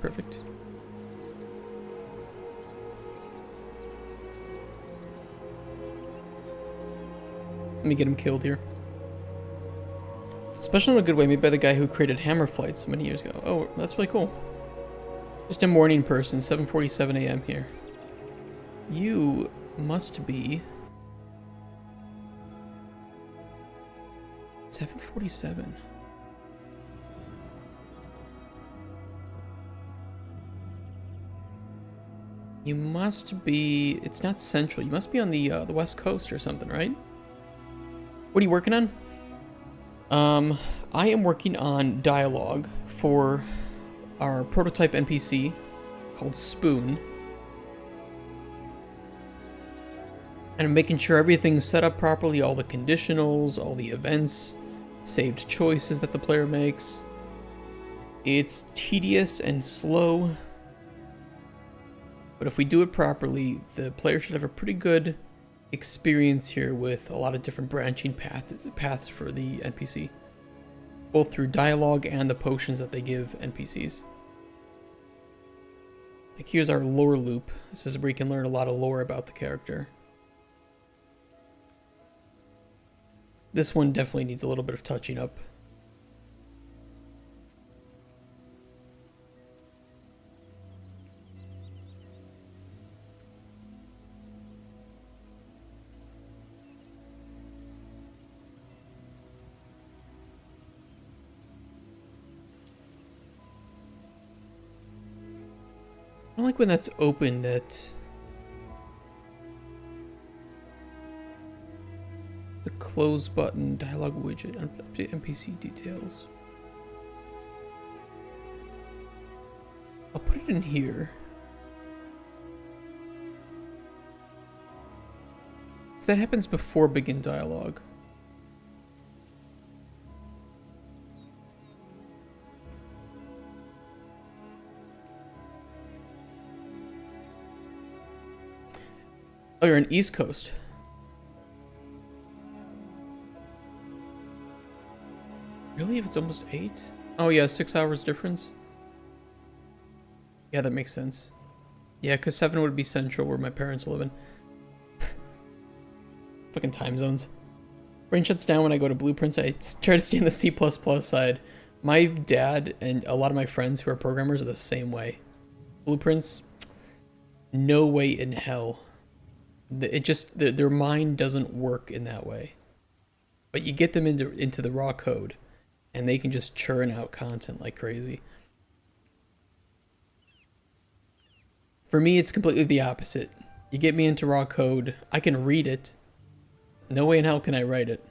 Perfect. Let me get him killed here. Special in a good way, made by the guy who created Hammer Flight so many years ago. Oh, that's really cool. Just a morning person, 7:47 a.m. here. You must be 7:47. You must be... It's not central. You must be on the west coast or something, right? What are you working on? I am working on dialogue for our prototype NPC called Spoon. And I'm making sure everything's set up properly, all the conditionals, all the events, saved choices that the player makes. It's tedious and slow, but if we do it properly, the player should have a pretty good experience here with a lot of different branching paths for the NPC, both through dialogue and the potions that they give NPCs. Like here's our lore loop. This is where you can learn a lot of lore about the character. This one definitely needs a little bit of touching up. I don't like when that's open, that the close button dialogue widget, NPC details. I'll put it in here. So that happens before begin dialogue. Oh, you're on East Coast. Really? If it's almost 8? Oh yeah, 6 hours difference. Yeah, that makes sense. Yeah, because 7 would be central where my parents live in. Fucking time zones. Brain shuts down when I go to Blueprints. I try to stay on the C++ side. My dad and a lot of my friends who are programmers are the same way. Blueprints, no way in hell. It just, their mind doesn't work in that way. But you get them into the raw code, and they can just churn out content like crazy. For me, it's completely the opposite. You get me into raw code, I can read it. No way in hell can I write it.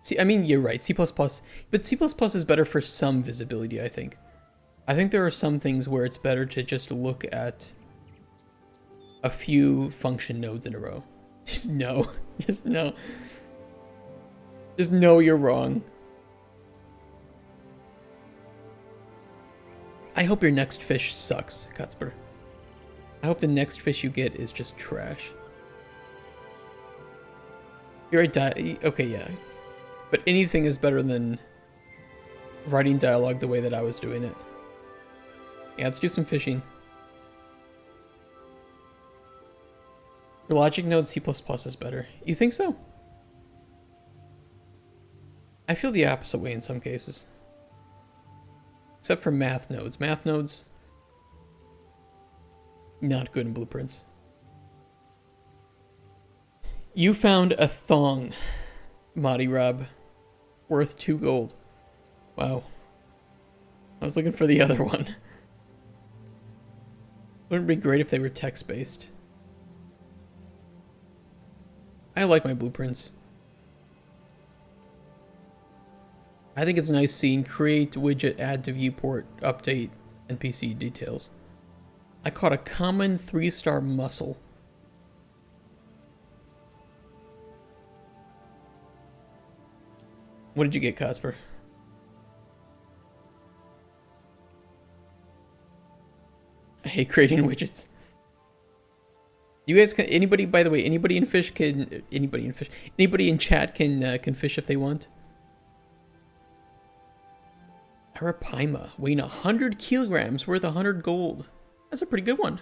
See, I mean, you're right, C++, but C++ is better for some visibility, I think. I think there are some things where it's better to just look at a few function nodes in a row. Just know. Just know. Just know you're wrong. I hope your next fish sucks, Cutsper. I hope the next fish you get is just trash. You're right, okay, yeah. But anything is better than writing dialogue the way that I was doing it. Yeah, let's do some fishing. Your logic node C++ is better. You think so? I feel the opposite way in some cases. Except for math nodes. Math nodes, not good in Blueprints. You found a thong, Madi Rob, worth 2 gold. Wow. I was looking for the other one. Wouldn't it be great if they were text-based? I like my Blueprints. I think it's nice seeing create widget, add to viewport, update, NPC details. I caught a common 3-star mussel. What did you get, Casper? I hate creating widgets. You guys can, anybody, by the way, anybody in chat can fish if they want. Arapaima, weighing 100 kilograms, worth 100 gold. That's a pretty good one.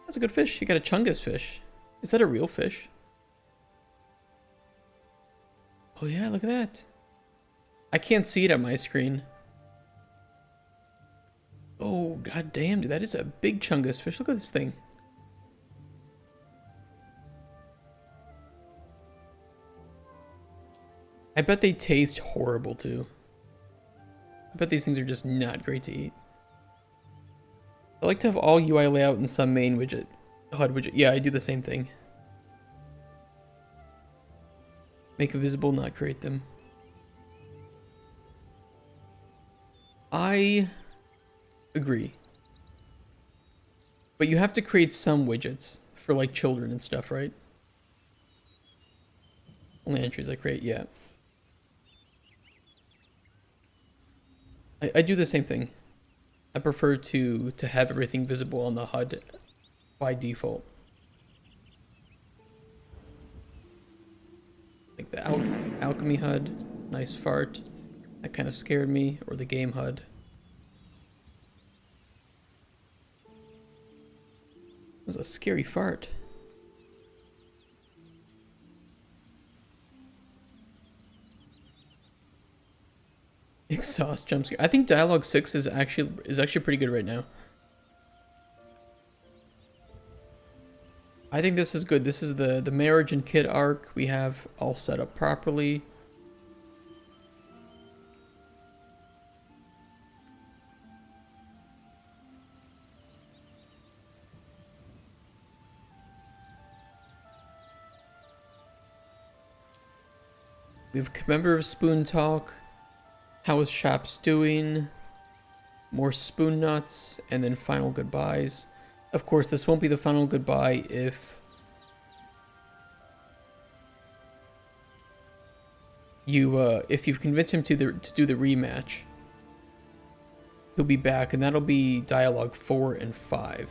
That's a good fish. You got a Chungus fish. Is that a real fish? Oh yeah, look at that. I can't see it on my screen. Oh, god damn, dude, that is a big Chungus fish. Look at this thing. I bet they taste horrible too. I bet these things are just not great to eat. They're like to have all UI layout in some main widget. HUD widget. Yeah, I do the same thing. Make it visible, not create them. I agree. But you have to create some widgets for like children and stuff, right? Only entries I create, yeah. I do the same thing. I prefer to have everything visible on the HUD by default. Like the alchemy HUD, nice fart. That kind of scared me, or the game HUD. It was a scary fart. Exhaust jump scare. I think Dialogue 6 is actually pretty good right now. I think this is good. This is the marriage and kid arc we have all set up properly. We have commemorative spoon talk. How is Shops doing? More spoon nuts, and then final goodbyes. Of course, this won't be the final goodbye if you've convinced him to do the rematch. He'll be back, and that'll be dialogue 4 and 5.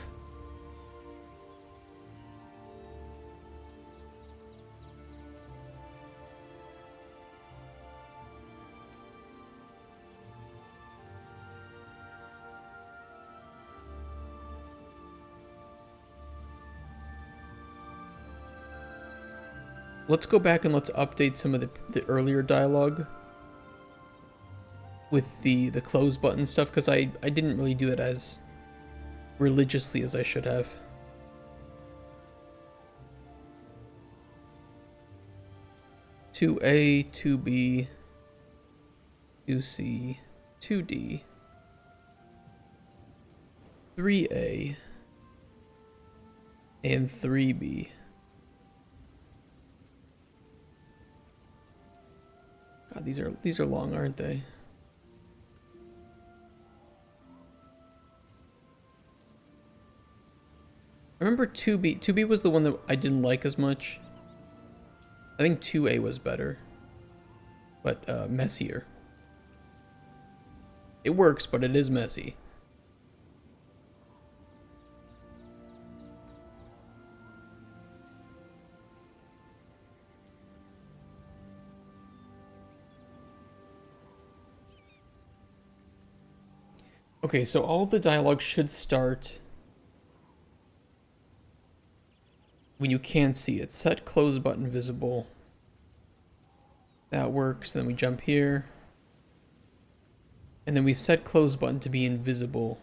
Let's go back and let's update some of the earlier dialogue with the close button stuff, because I didn't really do that as religiously as I should have. Two A, 2B, 2C, 2D, 3A, and 3B. God, these are long, aren't they? I remember 2B. 2B was the one that I didn't like as much. I think 2A was better, but messier. It works, but it is messy. Okay, so all the dialogue should start when you can see it. Set close button visible. That works. Then we jump here. And then we set close button to be invisible.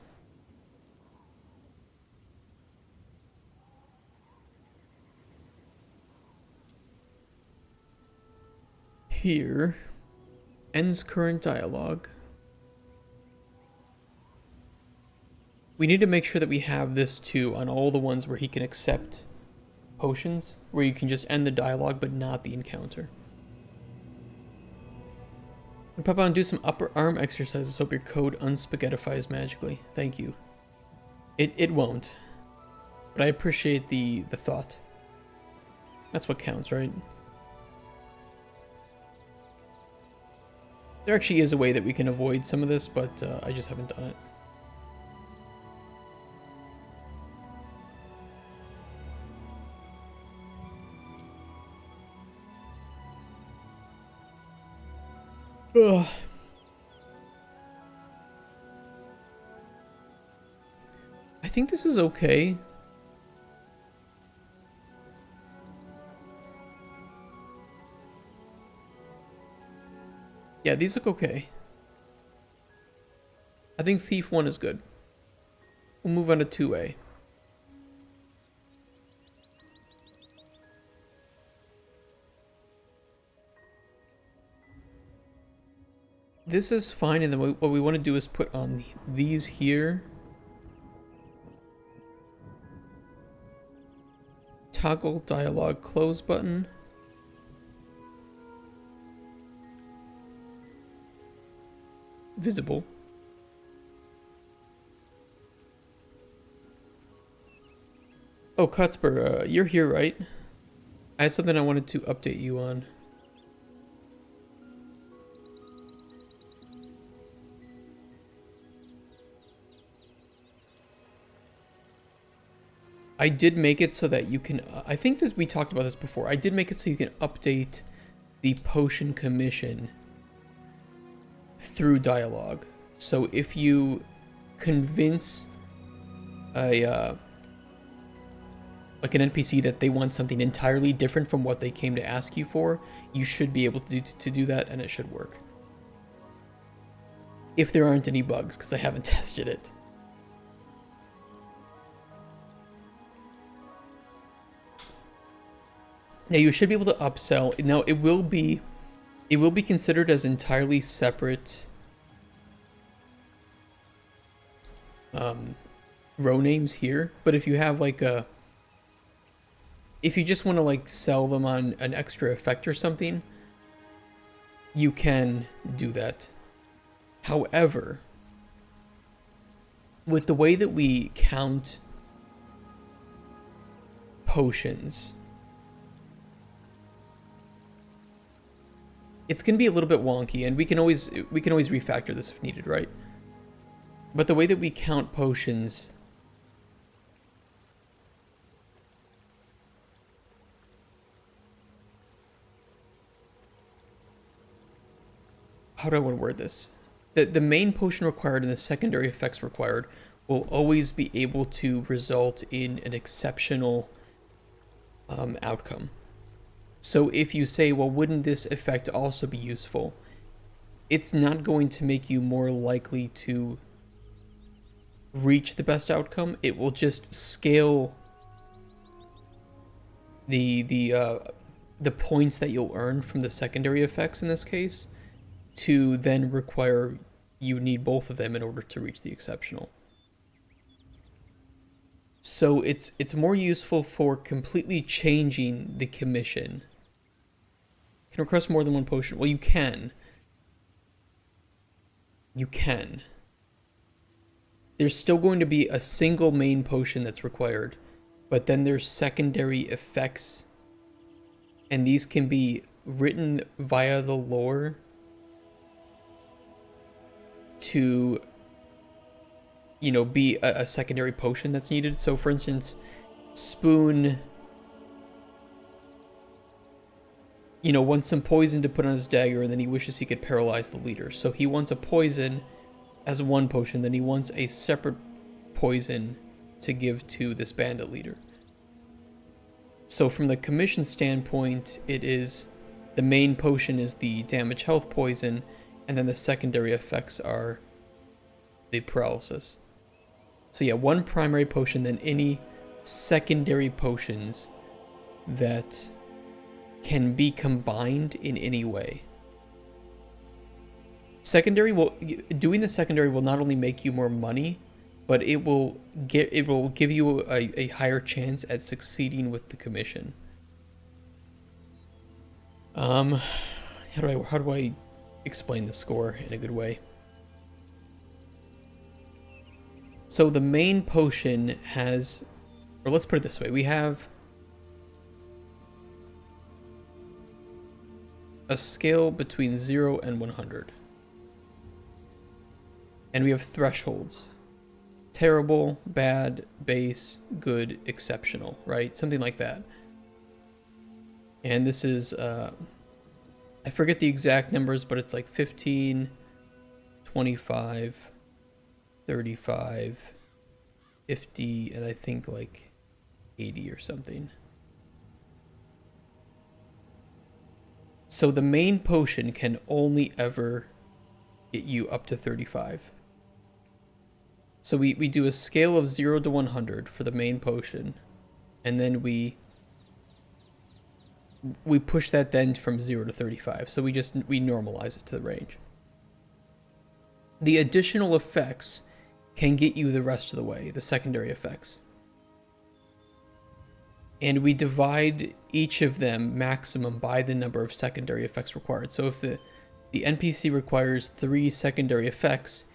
Here. Ends current dialogue. We need to make sure that we have this too on all the ones where he can accept potions, where you can just end the dialogue but not the encounter. And Papa, and do some upper arm exercises. Hope your code unspaghettifies magically. Thank you. It won't, but I appreciate the thought. That's what counts, right? There actually is a way that we can avoid some of this, but I just haven't done it. Ugh. I think this is okay. Yeah, these look okay. I think Thief 1 is good. We'll move on to 2A. This is fine, and then what we want to do is put on these here Toggle dialogue close button. Visible. Oh, Cutsper, you're here, right? I had something I wanted to update you on. I did make it so that you can, I think we talked about this before. I did make it so you can update the potion commission through dialogue. So if you convince like an NPC that they want something entirely different from what they came to ask you for, you should be able to do that, and it should work. If there aren't any bugs, because I haven't tested it. Now you should be able to upsell. Now it will be considered as entirely separate row names here. But if you have like if you just want to like sell them on an extra effect or something, you can do that. However, with the way that we count potions, it's going to be a little bit wonky, and we can always refactor this if needed, right? But the way that we count potions, how do I want to word this? The main potion required and the secondary effects required will always be able to result in an exceptional outcome. So if you say, well, wouldn't this effect also be useful? It's not going to make you more likely to reach the best outcome. It will just scale the points that you'll earn from the secondary effects in this case to then require you need both of them in order to reach the exceptional. So it's more useful for completely changing the commission. You can request more than one potion. Well, you can. You can. There's still going to be a single main potion that's required, but then there's secondary effects, and these can be written via the lore to, you know, be a secondary potion that's needed. So for instance, Spoon, you know, wants some poison to put on his dagger, and then he wishes he could paralyze the leader. So he wants a poison as one potion, then he wants a separate poison to give to this bandit leader. So from the commission standpoint, it is the main potion is the damage health poison, and then the secondary effects are the paralysis. So yeah, one primary potion, then any secondary potions that can be combined in any way. Doing the secondary will not only make you more money, but it will give you a higher chance at succeeding with the commission. How do I explain the score in a good way? So the main potion has, or let's put it this way, we have a scale between 0 and 100. And we have thresholds. Terrible, bad, base, good, exceptional, right? Something like that. And this is, I forget the exact numbers, but it's like 15, 25, 35, 50, and I think like 80 or something. So the main potion can only ever get you up to 35. So we do a scale of 0 to 100 for the main potion, and then we push that then from 0 to 35. So we normalize it to the range. The additional effects can get you the rest of the way, the secondary effects. and we divide each of them maximum by the number of secondary effects required. So if the NPC requires 3 secondary effects,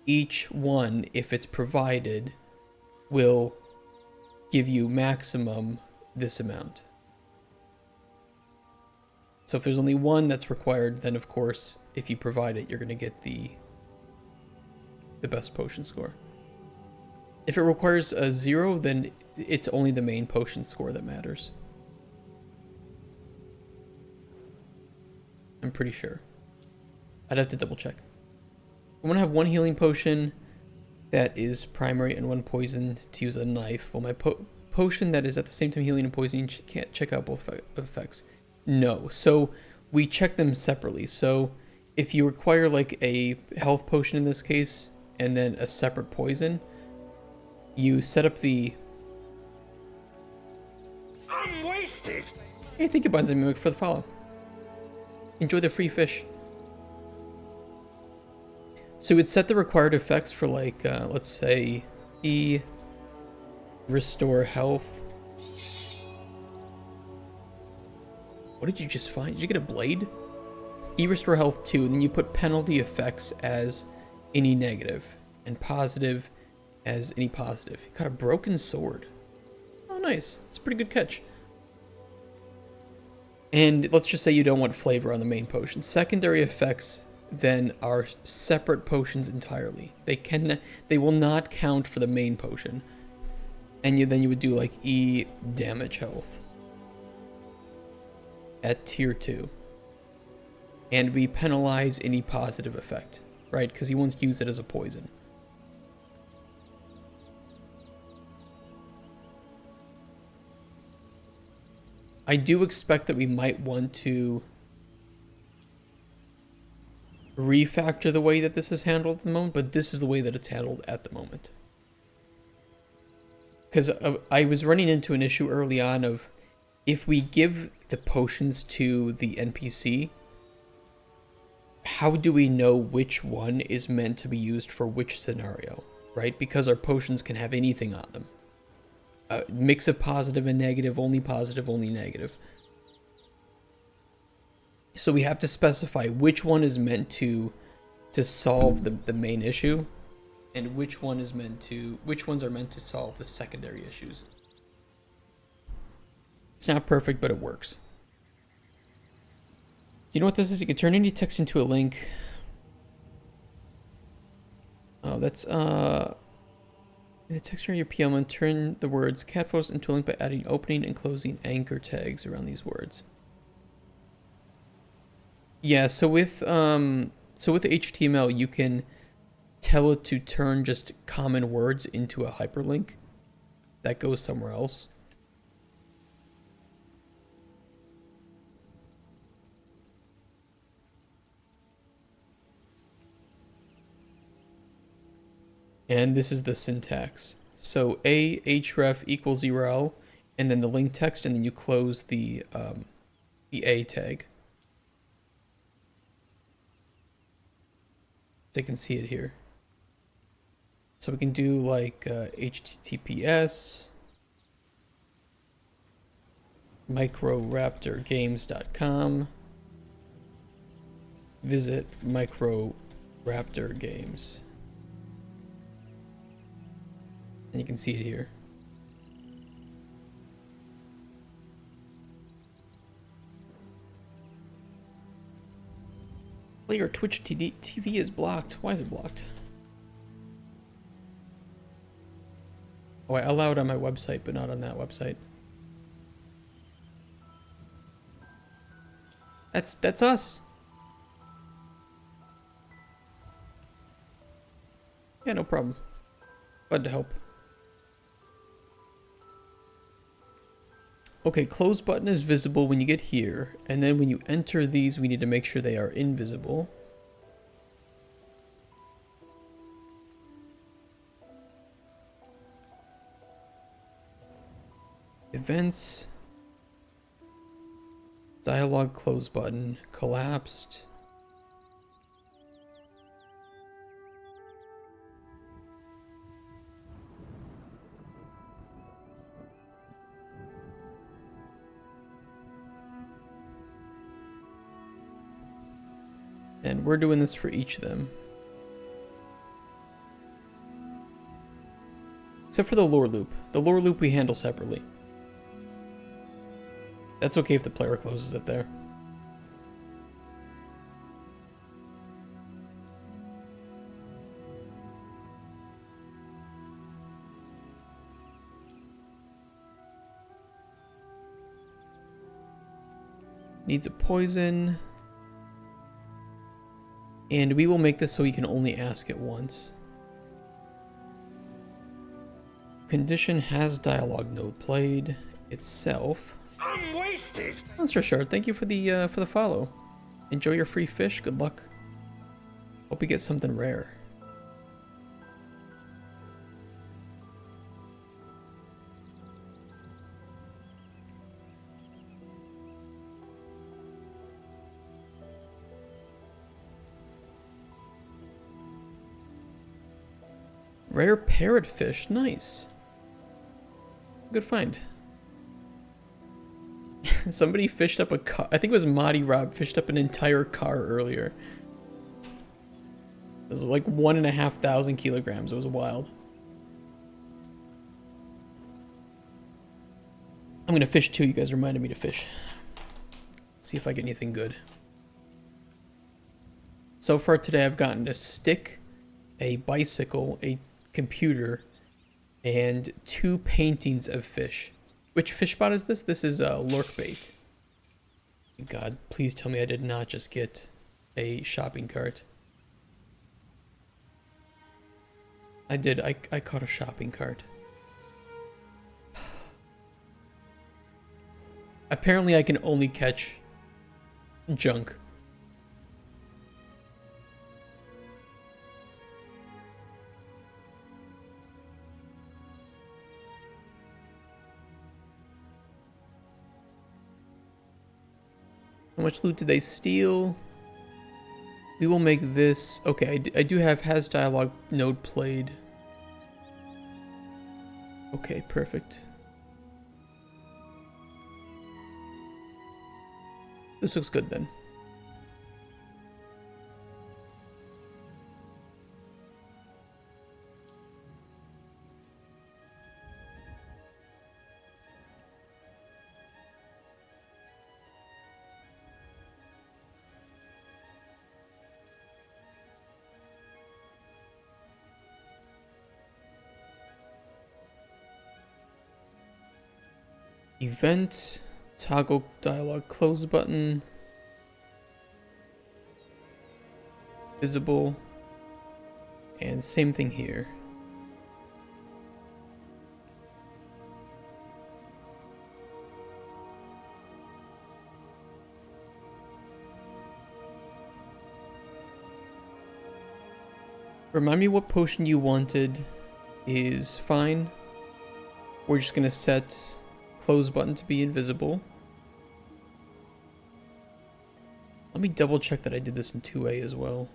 each one, if it's provided, will give you maximum this amount. So if there's only one that's required, then of course, if you provide it, you're going to get the best potion score. If it requires a 0, then it's only the main potion score that matters. I'm pretty sure. I'd have to double check. I'm going to have 1 healing potion that is primary and 1 poison to use a knife. Well, my potion that is at the same time healing and poisoning can't check out both effects. No. So we check them separately. So if you require like a health potion in this case, and then a separate poison, you set up the... I'm wasted. Hey, thank you, Buns and Mimic, for the follow. Enjoy the free fish. So we'd set the required effects for like, let's say, E, restore health. What did you just find? Did you get a blade? E, restore health 2, and then you put penalty effects as any negative, and positive as any positive. You got a broken sword. Oh, nice. That's a pretty good catch. And let's just say you don't want flavor on the main potion. Secondary effects then are separate potions entirely. They will not count for the main potion. And then you would do like E damage health at tier 2. And we penalize any positive effect, right? Because he wants to use it as a poison. I do expect that we might want to refactor the way that this is handled at the moment, but this is the way that it's handled at the moment. Because I was running into an issue early on of, if we give the potions to the NPC, how do we know which one is meant to be used for which scenario, right? Because our potions can have anything on them. A mix of positive and negative, only negative. So we have to specify which one is meant to solve the main issue, and which ones are meant to solve the secondary issues. It's not perfect, but it works. You know what this is? You can turn any text into a link. Oh, that's in the text area of your PLM, turn the words cat photos into a link by adding opening and closing anchor tags around these words. Yeah, so with HTML, you can tell it to turn just common words into a hyperlink that goes somewhere else. And this is the syntax. So a href equals URL, and then the link text, and then you close the a tag. So you can see it here. So we can do like HTTPS microraptorgames.com. Visit Microraptor Games. And you can see it here. Well, your Twitch TV is blocked. Why is it blocked? Oh, I allow it on my website, but not on that website. That's us. Yeah, no problem. Glad to help. Okay, close button is visible when you get here, and then when you enter these, we need to make sure they are invisible. Events, dialog close button, collapsed. And we're doing this for each of them. Except for the lure loop. The lure loop we handle separately. That's okay if the player closes it there. Needs a poison. And we will make this so he can only ask it once. Condition has dialogue node played itself. I'm wasted. Monster Shard, thank you for the follow. Enjoy your free fish. Good luck. Hope you get something rare. Rare parrotfish, nice. Good find. Somebody fished up a car. I think it was Marty Rob fished up an entire car earlier. It was like 1,500 kilograms. It was wild. I'm gonna fish too. You guys reminded me to fish. See if I get anything good. So far today, I've gotten a stick, a bicycle, a computer, and 2 paintings of fish. Which fish spot is this? This is lurk bait. God, please tell me I did not just get a shopping cart. I did. I caught a shopping cart. Apparently I can only catch junk. How much loot did they steal? We will make this... Okay, I do have has dialogue node played. Okay, perfect. This looks good then. Event, toggle dialogue close button, visible, and same thing here. Remind me what potion you wanted is fine. We're just gonna set close button to be invisible. Let me double check that I did this in 2A as well.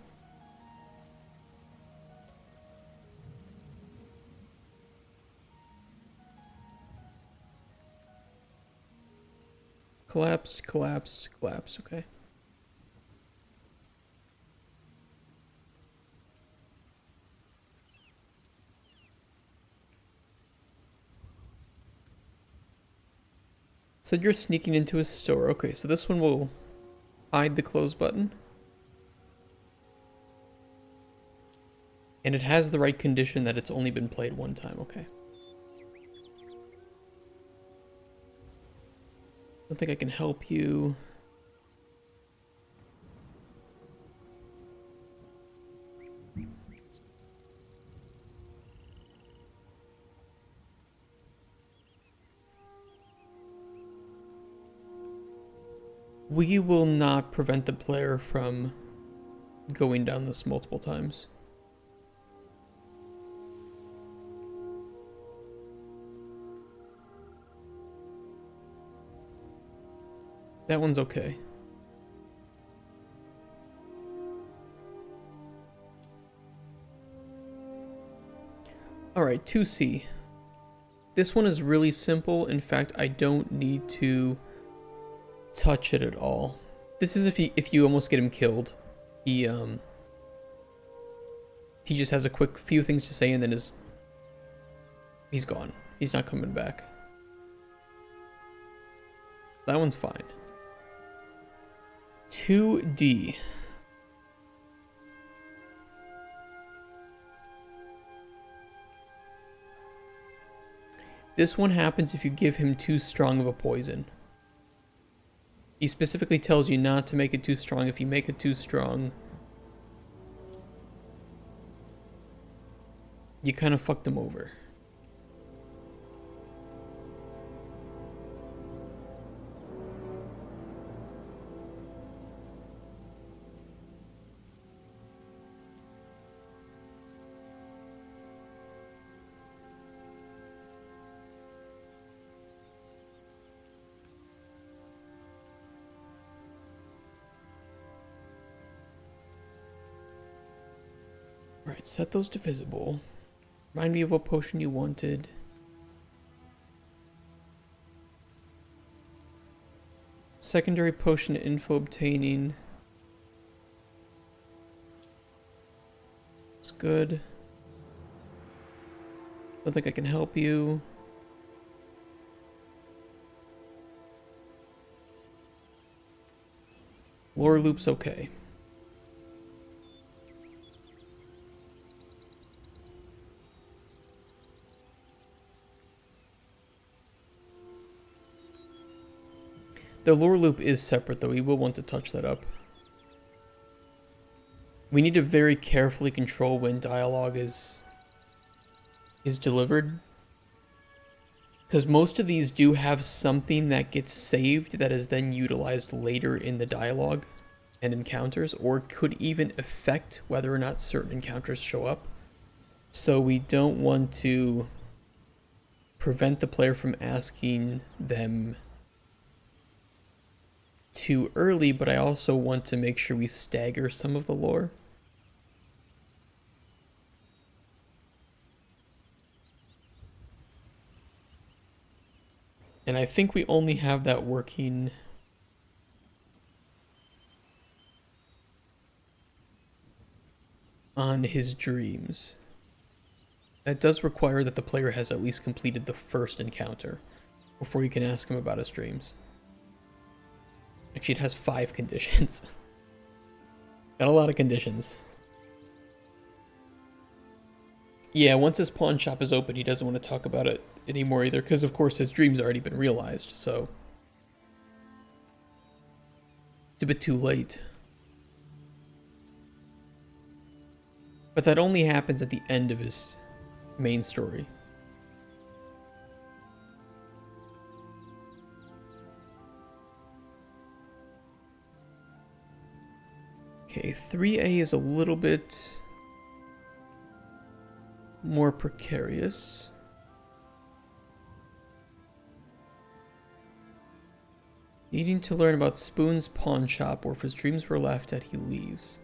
Collapsed, collapsed, collapsed, okay. So you're sneaking into a store. Okay, so this one will hide the close button. And it has the right condition that it's only been played one time. Okay. Don't think I can help you. We will not prevent the player from going down this multiple times. That one's okay. Alright, 2C. This one is really simple. In fact, I don't need to touch it at all. This is if you almost get him killed. he just has a quick few things to say and then he's gone. He's not coming back. That one's fine. 2D. This one happens if you give him too strong of a poison. He specifically tells you not to make it too strong. If you make it too strong, you kind of fucked him over. Alright, set those to visible. Remind me of what potion you wanted. Secondary potion info obtaining. It's good. Don't think I can help you. Lore loop's okay. The lore loop is separate, though. We will want to touch that up. We need to very carefully control when dialogue is delivered. Because most of these do have something that gets saved that is then utilized later in the dialogue and encounters, or could even affect whether or not certain encounters show up. So we don't want to prevent the player from asking them too early, but I also want to make sure we stagger some of the lore. And I think we only have that working on his dreams. That does require that the player has at least completed the first encounter before you can ask him about his dreams. Actually, it has 5 conditions. Got a lot of conditions. Yeah, once his pawn shop is open, he doesn't want to talk about it anymore either, because of course his dream's already been realized, so it's a bit too late. But that only happens at the end of his main story. Okay, 3A is a little bit more precarious. Needing to learn about Spoon's pawn shop, or if his dreams were left at he leaves.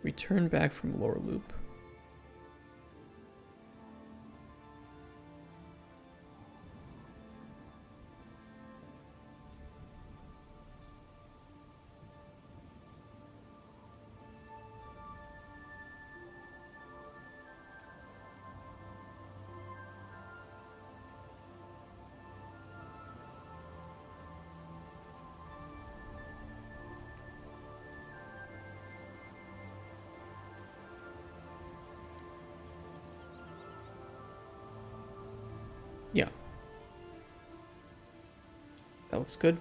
Return back from lore loop. Yeah. That looks good.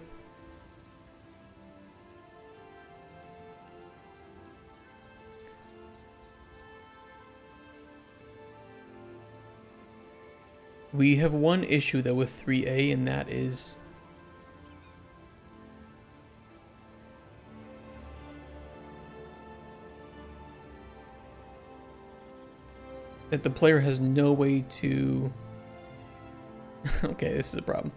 We have one issue though with 3A, and that is that the player has no way to... Okay, this is a problem.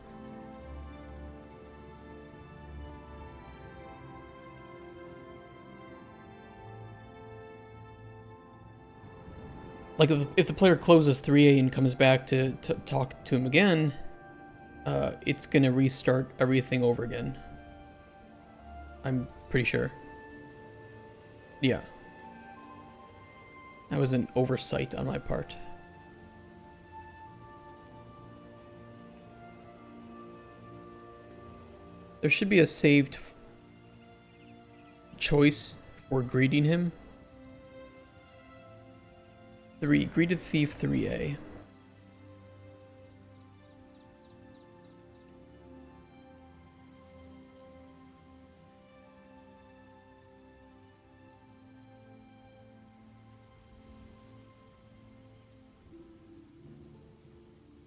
Like if the player closes 3A and comes back to talk to him again, it's gonna restart everything over again. I'm pretty sure. Yeah. That was an oversight on my part. There should be a saved choice for greeting him. 3. Greeted Thief 3A.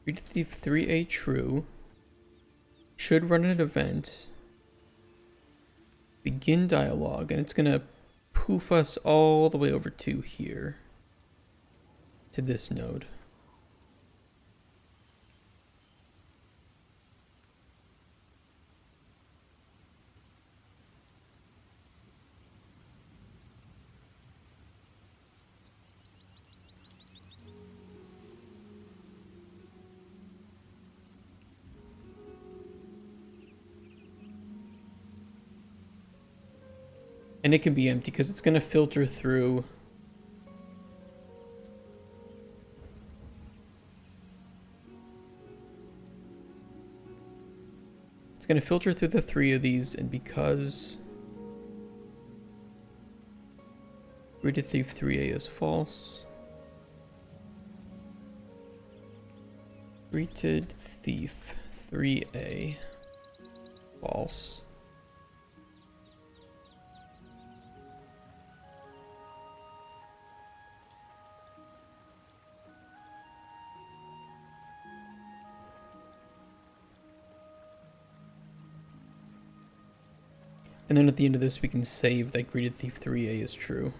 Greeted Thief 3A true. Should run an event. Begin dialogue, and it's gonna poof us all the way over to here. To this node. And it can be empty because it's going to filter through. It's going to filter through the 3 of these, and because Greeted Thief 3A is false. Greeted Thief 3A false. And then at the end of this, we can save that Greeted Thief 3A is true.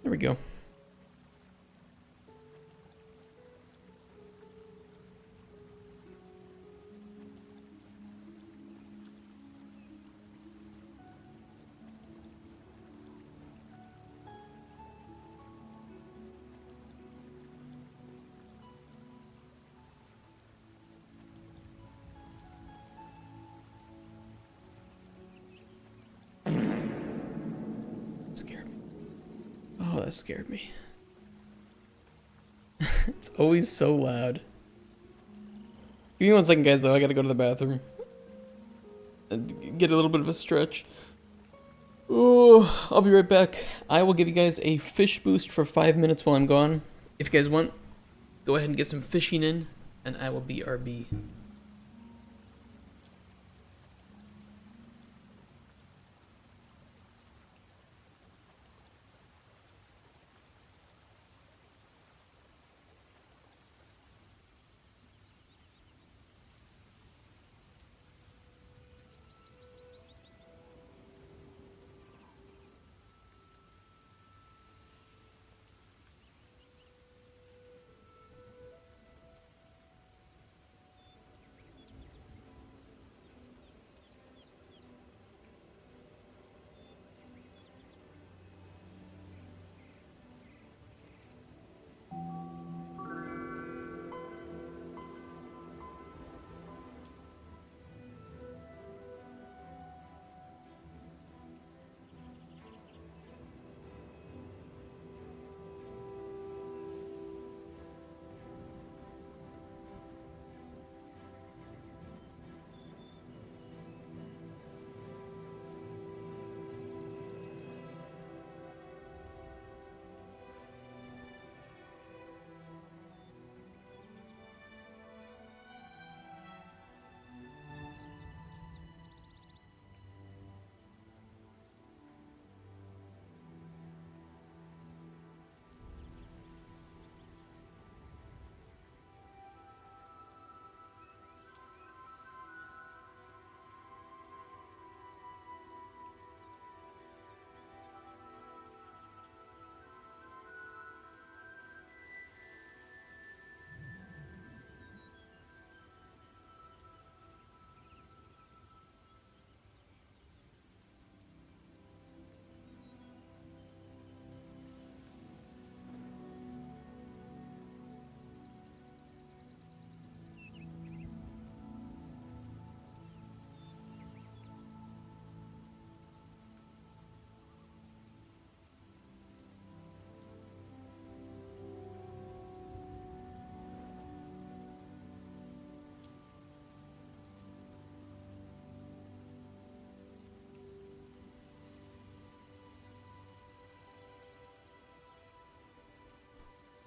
There we go. Oh, that scared me. It's always so loud. Give me 1 second, guys, though. I gotta go to the bathroom. And get a little bit of a stretch. Oh, I'll be right back. I will give you guys a fish boost for 5 minutes while I'm gone. If you guys want, go ahead and get some fishing in, and I will be RB.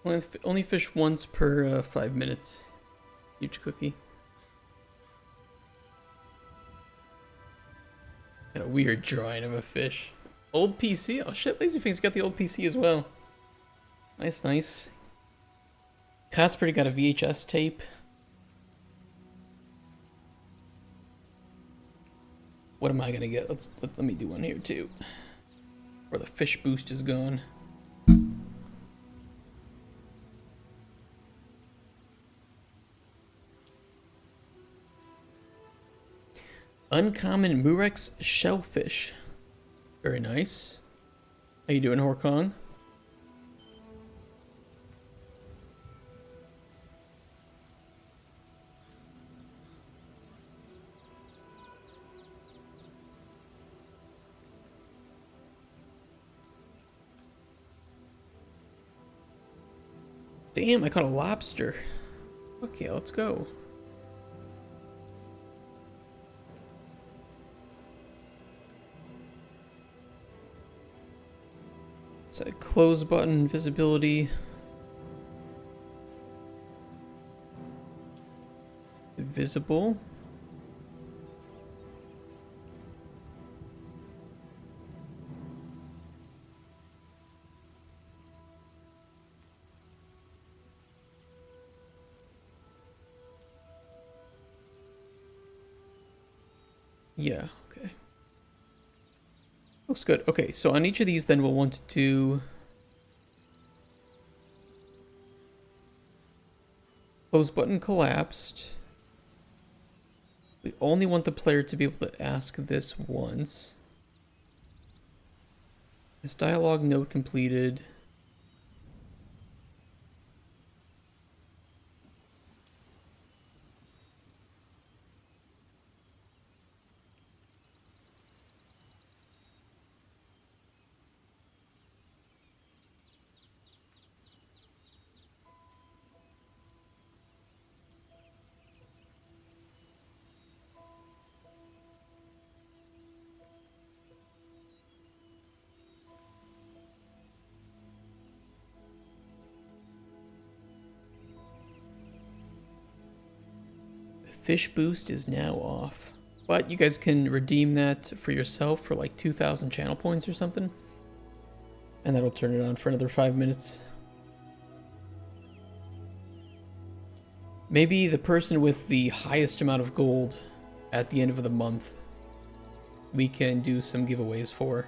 Only fish once per 5 minutes. Huge cookie. Got a weird drawing of a fish. Old PC? Oh shit, Lazyface got the old PC as well. Nice, nice. Casper got a VHS tape. What am I gonna get? Let me do one here too. Where the fish boost is gone. Uncommon Murex shellfish. Very nice. How you doing, Horkong? Damn, I caught a lobster. Okay, let's go. Set close button, visibility. Visible. Yeah, okay. Looks good. Okay, so on each of these then we'll want to do close button collapsed. We only want the player to be able to ask this once. This dialogue note completed. Fish boost is now off. But you guys can redeem that for yourself for like 2,000 channel points or something. And that'll turn it on for another 5 minutes. Maybe the person with the highest amount of gold at the end of the month, we can do some giveaways for.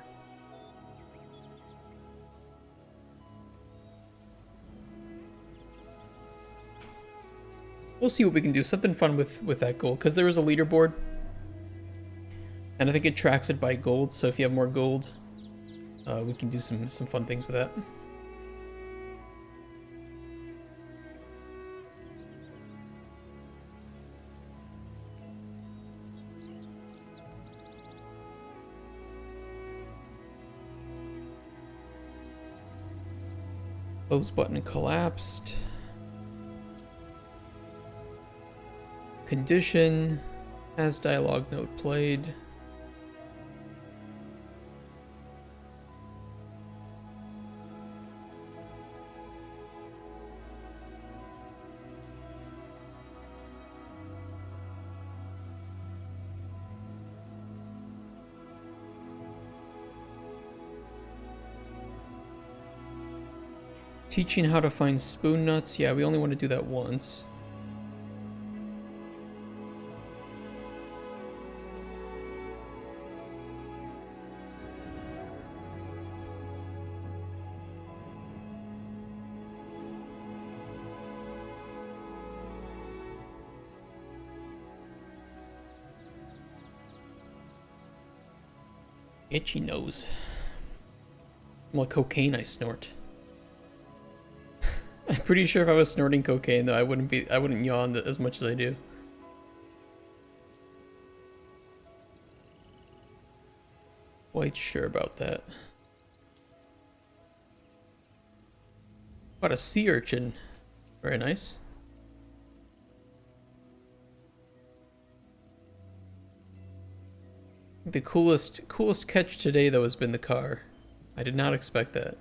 We'll see what we can do. Something fun with that gold, because there is a leaderboard. And I think it tracks it by gold, so if you have more gold, we can do some fun things with that. Close button collapsed. Condition as dialogue note played. Teaching how to find spoon nuts. Yeah, we only want to do that once. Itchy nose. What cocaine I snort. I'm pretty sure if I was snorting cocaine though, I wouldn't yawn as much as I do. Quite sure about that. What a sea urchin. Very nice. The coolest catch today though has been the car. I did not expect that.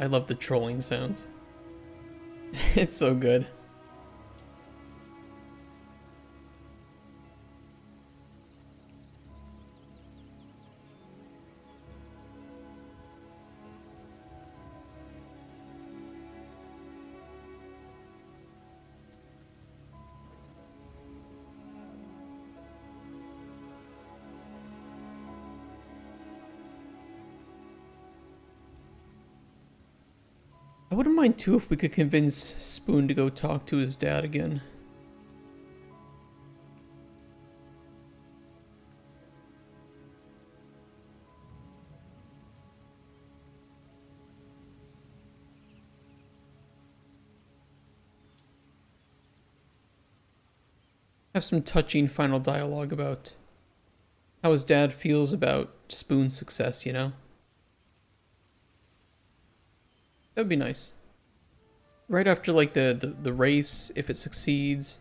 I love the trolling sounds. It's so good. I wouldn't mind too if we could convince Spoon to go talk to his dad again. Have some touching final dialogue about how his dad feels about Spoon's success, you know? That'd be nice. Right after like the race, if it succeeds,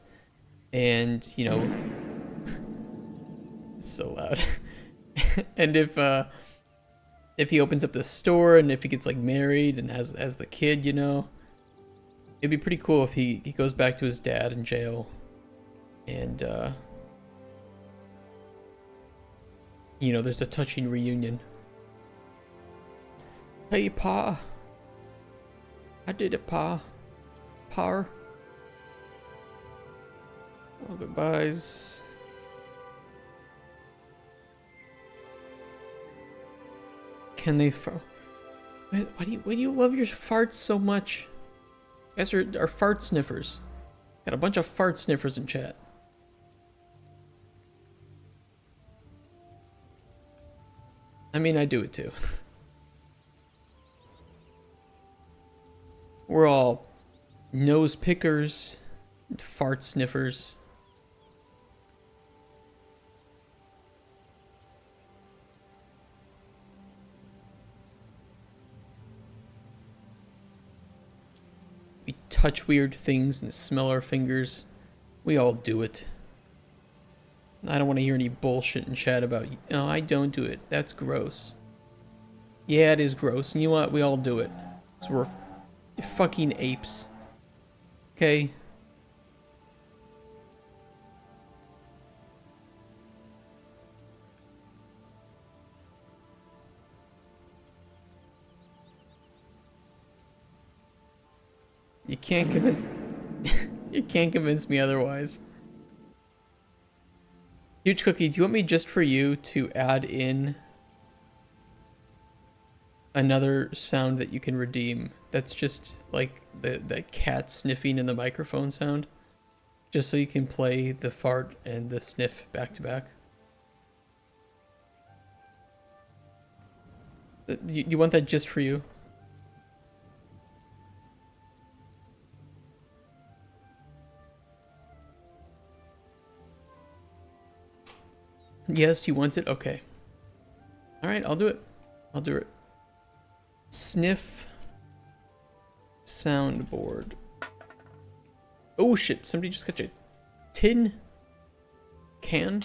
and you know, it's so loud. And if he opens up the store and if he gets like married and has the kid, you know, it'd be pretty cool if he goes back to his dad in jail, and you know, there's a touching reunion. Hey, Pa. I did it, Pa. Par. Oh, goodbyes. Can they why do you love your farts so much? You guys are fart sniffers. Got a bunch of fart sniffers in chat. I mean, I do it too. We're all nose pickers, fart sniffers. We touch weird things and smell our fingers. We all do it. I don't want to hear any bullshit in chat about, no, I don't do it. That's gross. Yeah, it is gross. And you know what? We all do it. So we're fucking apes. Okay? You can't convince you can't convince me otherwise. Huge Cookie, do you want me just for you to add in another sound that you can redeem? That's just like the cat sniffing in the microphone sound. Just so you can play the fart and the sniff back to back. Do you want that just for you? Yes, you want it? Okay. Alright, I'll do it. I'll do it. Sniff soundboard. Oh shit, somebody just got a tin can.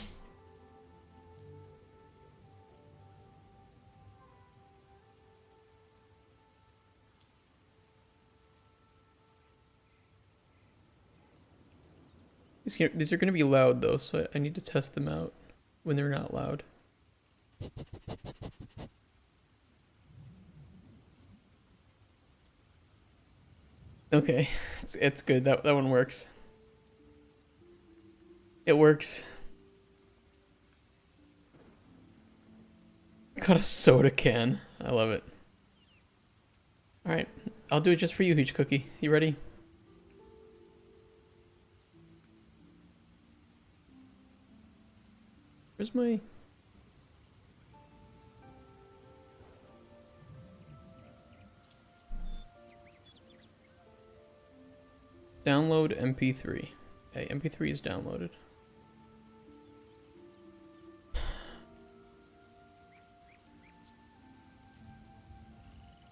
These are going to be loud though, so I need to test them out when they're not loud. Okay, it's good. That one works. It works. Got a soda can. I love it. All right, I'll do it just for you, Huge Cookie. You ready? Where's my... Download MP3. Okay, MP3 is downloaded.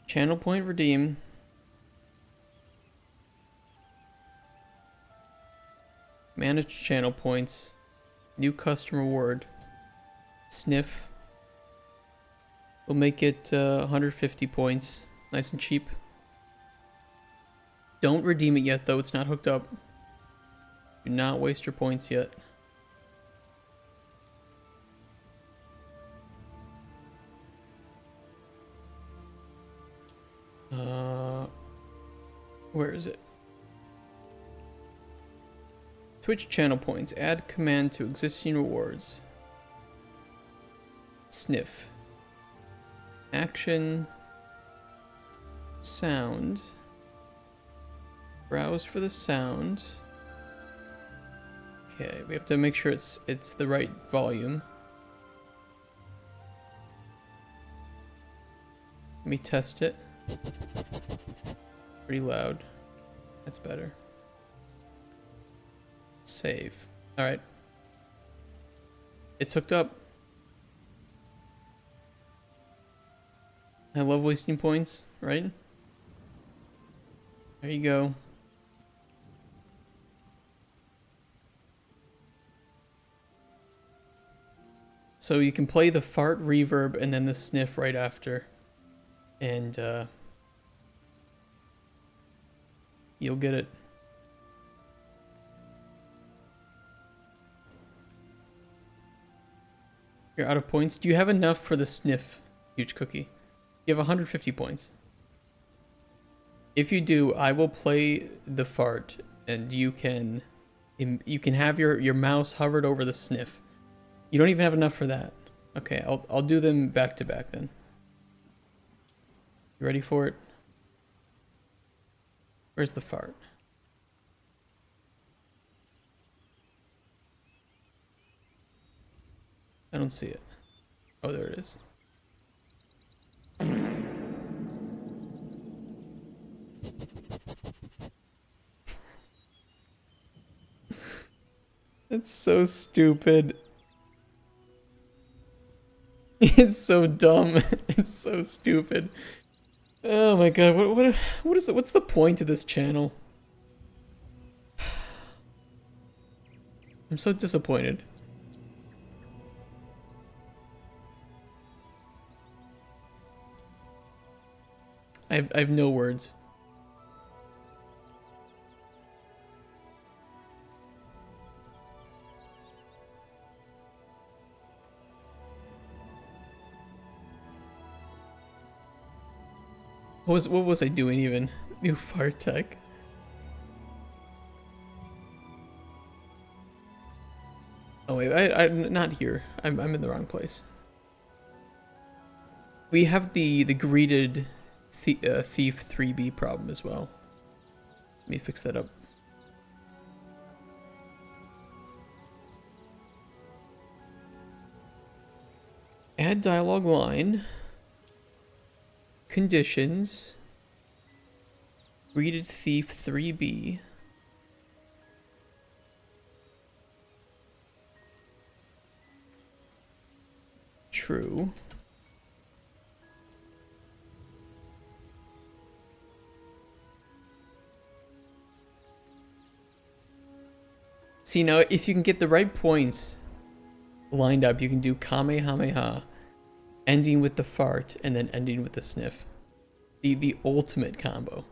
Channel point redeem. Manage channel points. New custom reward. Sniff. We'll make it 150 points. Nice and cheap. Don't redeem it yet, though. It's not hooked up. Do not waste your points yet. Where is it? Twitch channel points. Add command to existing rewards. Sniff. Action. Sound. Browse for the sound. Okay, we have to make sure it's the right volume. Let me test it. Pretty loud. That's better. Save. Alright. It's hooked up. I love wasting points, right? There you go. So you can play the fart reverb and then the sniff right after. And you'll get it. You're out of points. Do you have enough for the sniff, huge cookie? You have 150 points. If you do, I will play the fart, and you can have your mouse hovered over the sniff. You don't even have enough for that. Okay, I'll do them back to back then. You ready for it? Where's the fart? I don't see it. Oh, there it is. That's so stupid. It's so dumb. It's so stupid. Oh my god, what is it? What's the point of this channel? I'm so disappointed. I have no words. What was I doing even? New fart tech. Oh wait, I'm not here. I'm in the wrong place. We have the greeted thief 3B problem as well. Let me fix that up. Add dialogue line. Conditions. Greeted thief 3B. True. See, now if you can get the right points lined up, you can do Kamehameha, ending with the fart and then ending with the sniff. The ultimate combo.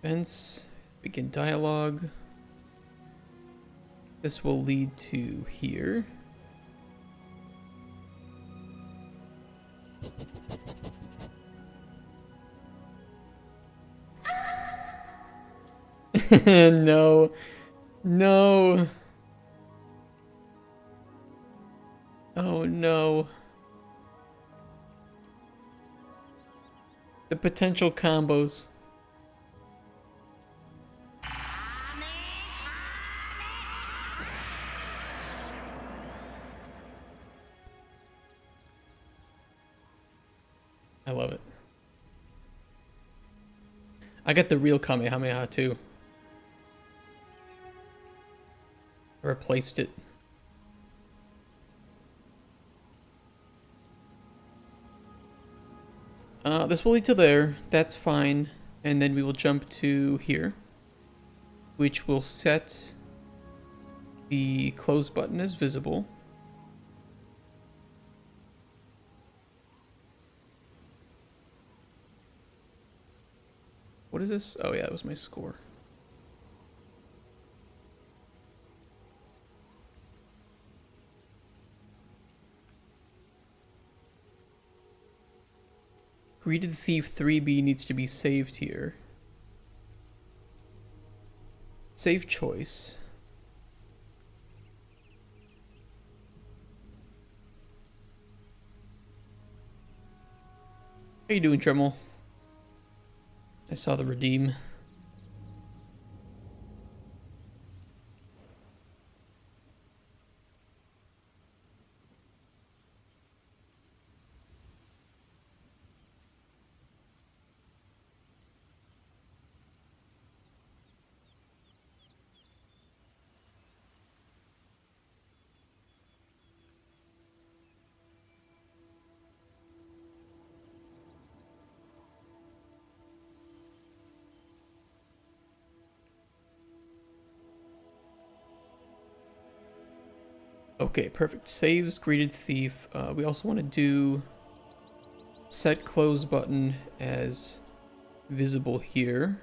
Events, begin dialogue. This will lead to here. No. No. Oh no. The potential combos. I love it. I got the real Kamehameha too. I replaced it. This will lead to there. That's fine. And then we will jump to here, which will set the close button as visible. What is this? Oh yeah, that was my score. Greeted Thief 3B needs to be saved here. Save choice. How you doing, Tremel? I saw the redeem. Okay, perfect. Saves Greeted Thief. We also want to do set close button as visible here.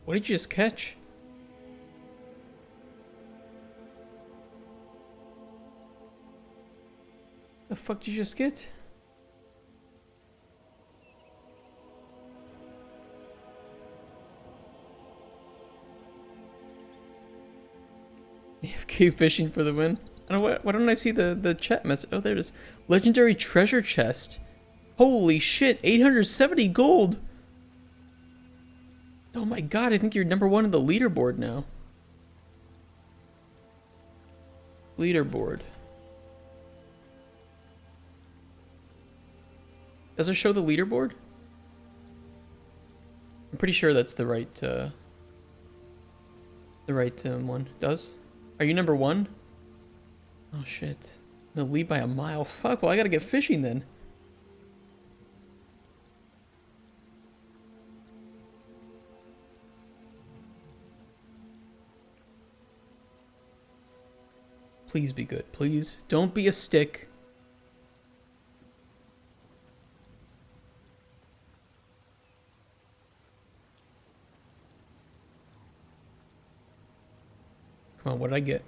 What did you just catch? The fuck did you just get? AFK fishing for the win. I don't know why don't I see the chat message? Oh, there it is. Legendary treasure chest. Holy shit, 870 gold. Oh my god, I think you're number 1 in the leaderboard now. Leaderboard. Does it show the leaderboard? I'm pretty sure that's the right one. Does? Are you number 1? Oh shit. I'm gonna lead by a mile. Fuck, well I gotta get fishing then. Please be good, please. Don't be a stick. Come on, what did I get?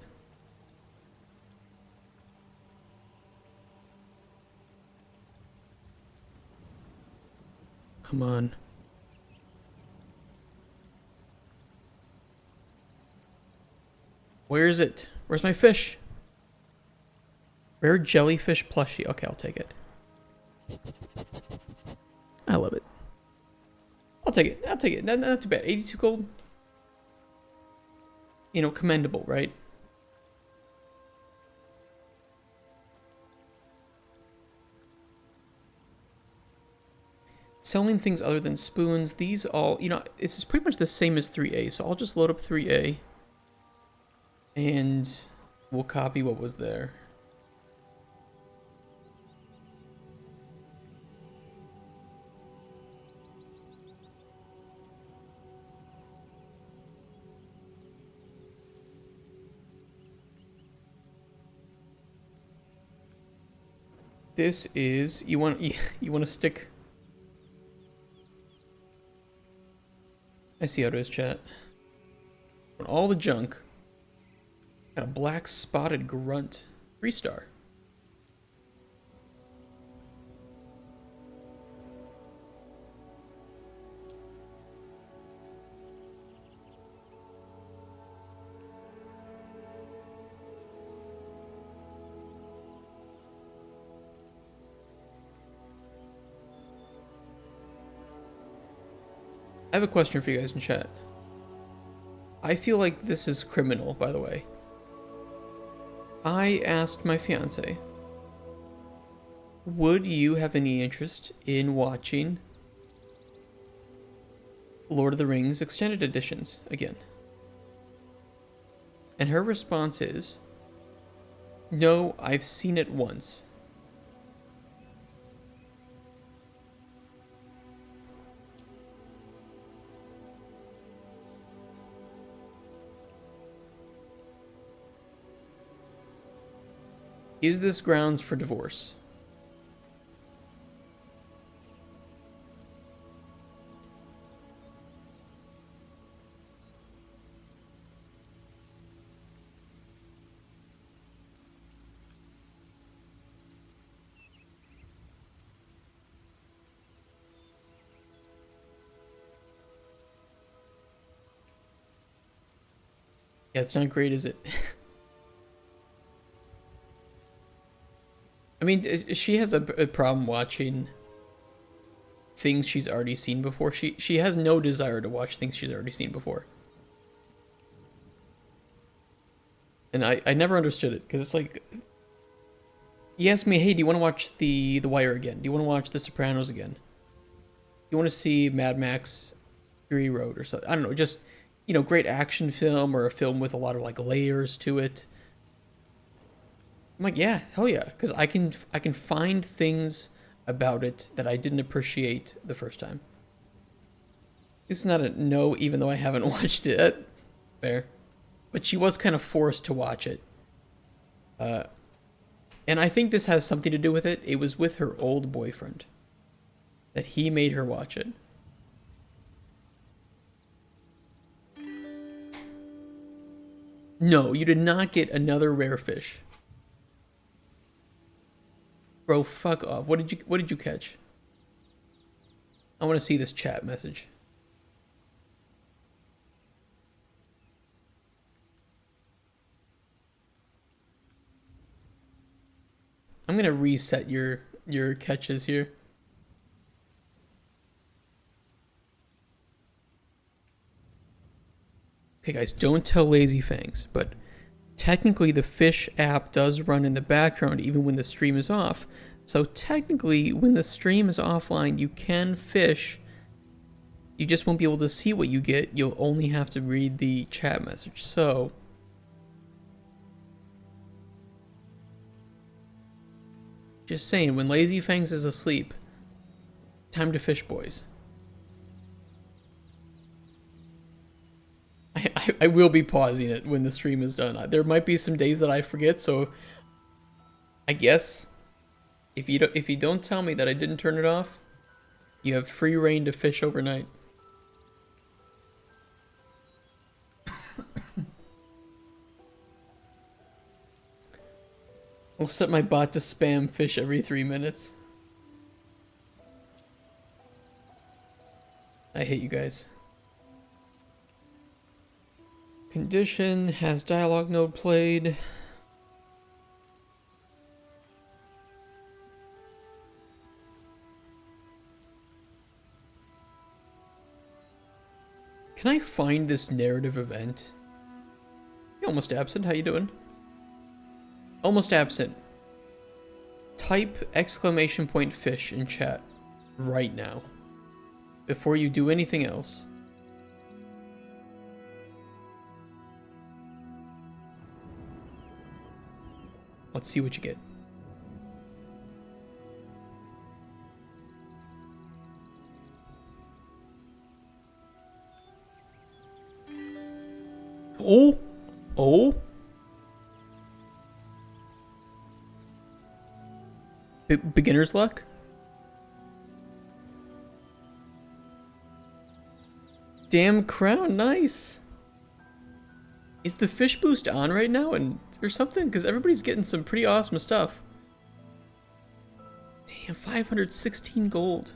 Come on. Where is it? Where's my fish? Rare jellyfish plushie. Okay, I'll take it. I love it. I'll take it. I'll take it. Not too bad. 82 gold. You know, commendable, right? Selling things other than spoons. These all, you know, this is pretty much the same as 3A. So I'll just load up 3A. And we'll copy what was there. This is you want to stick. I see how it is, chat. All the junk. Got a black spotted grunt. 3-star. I have a question for you guys in chat. I feel like this is criminal, by the way. I asked my fiance, would you have any interest in watching Lord of the Rings extended editions again. And her response is, no, I've seen it once. Is this grounds for divorce? Yeah, it's not great, is it? I mean, she has a problem watching things she's already seen before. She has no desire to watch things she's already seen before. And I never understood it, because it's like, you ask me, hey, do you want to watch The Wire again? Do you want to watch The Sopranos again? You want to see Mad Max Fury Road or something? I don't know, just, you know, great action film or a film with a lot of like layers to it. I'm like, yeah, hell yeah, because I can find things about it that I didn't appreciate the first time. It's not a no, even though I haven't watched it. Fair. But she was kind of forced to watch it. And I think this has something to do with it. It was with her old boyfriend that he made her watch it. No, you did not get another rare fish. Bro, fuck off. What did you catch? I want to see this chat message. I'm gonna reset your catches here. Okay, guys, don't tell Lazy Fangs, but technically the fish app does run in the background even when the stream is off. So technically, when the stream is offline, you can fish. You just won't be able to see what you get. You'll only have to read the chat message. So just saying, when Lazy Fangs is asleep, time to fish, boys. I will be pausing it when the stream is done. There might be some days that I forget, so I guess if you don't tell me that I didn't turn it off, you have free reign to fish overnight. I'll set my bot to spam fish every 3 minutes. I hate you guys. Condition has dialogue node played. Can I find this narrative event? You're almost absent. How you doing? Almost absent. Type exclamation point fish in chat right now before you do anything else. Let's see what you get. Oh! Oh! Beginner's luck? Damn crown, nice! Is the fish boost on right now or something? Because everybody's getting some pretty awesome stuff. Damn, 516 gold.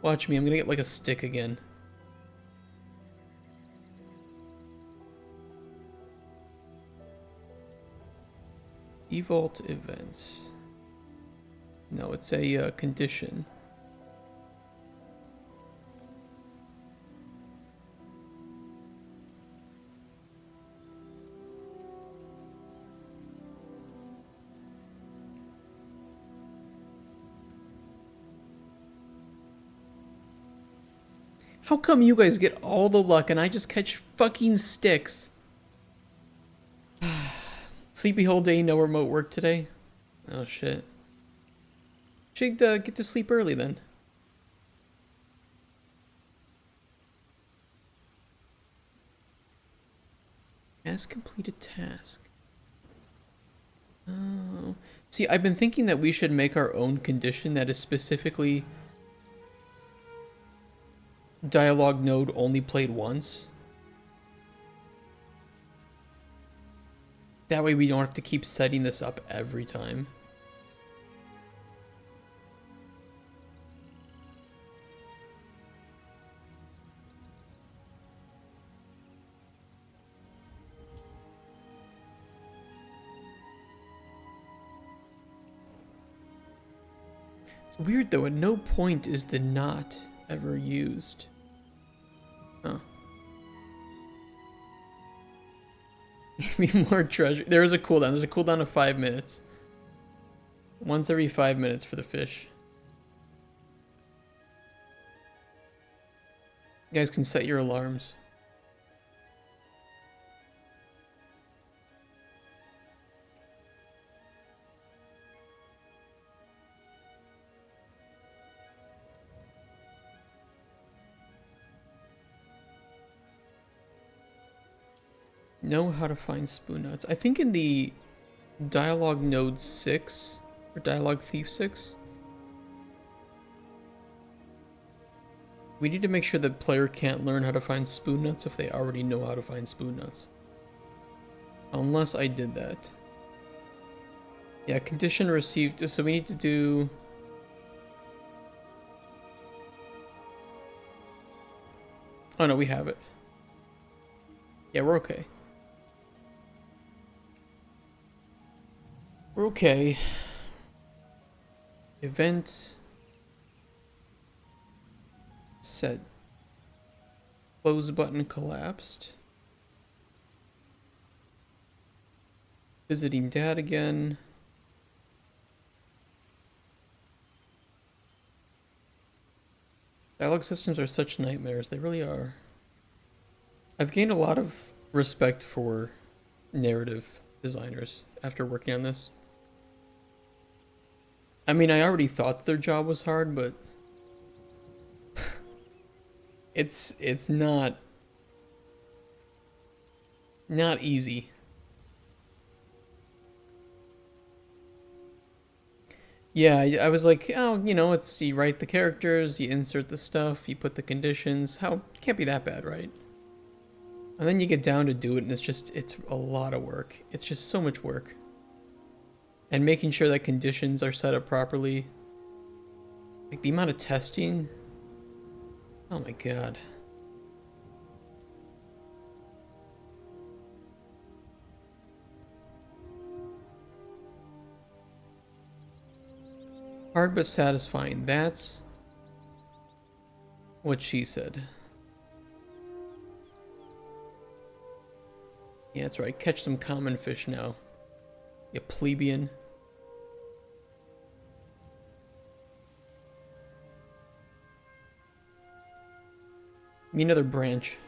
Watch me, I'm gonna get like a stick again. Evault events. No, it's a condition. How come you guys get all the luck and I just catch fucking sticks? Sleepy whole day, no remote work today? Oh shit. Should get to sleep early then. As completed task. Oh. See, I've been thinking that we should make our own condition that is specifically dialogue node only played once. That way we don't have to keep setting this up every time. It's weird though, at no point is the not ever used. Huh. Maybe more treasure. There is a cooldown. There's a cooldown of 5 minutes. Once every 5 minutes for the fish. You guys can set your alarms. Know how to find spoon nuts. I think in the dialogue node 6 or dialogue thief 6, we need to make sure the player can't learn how to find spoon nuts if they already know how to find spoon nuts. Unless I did that. Yeah, condition received. So we need to do... Oh no, we have it. Yeah, we're okay. We're okay. Event set. Close button collapsed. Visiting dad again. Dialogue systems are such nightmares. They really are. I've gained a lot of respect for narrative designers after working on this. I mean, I already thought their job was hard, but it's not easy. Yeah, I was like, oh, you know, it's you write the characters, you insert the stuff, you put the conditions. How it can't be that bad, right? And then you get down to do it, and it's a lot of work. It's just so much work. And making sure that conditions are set up properly. Like the amount of testing. Oh my god. Hard but satisfying. That's what she said. Yeah, that's right. Catch some common fish now. You plebeian. Give me another branch.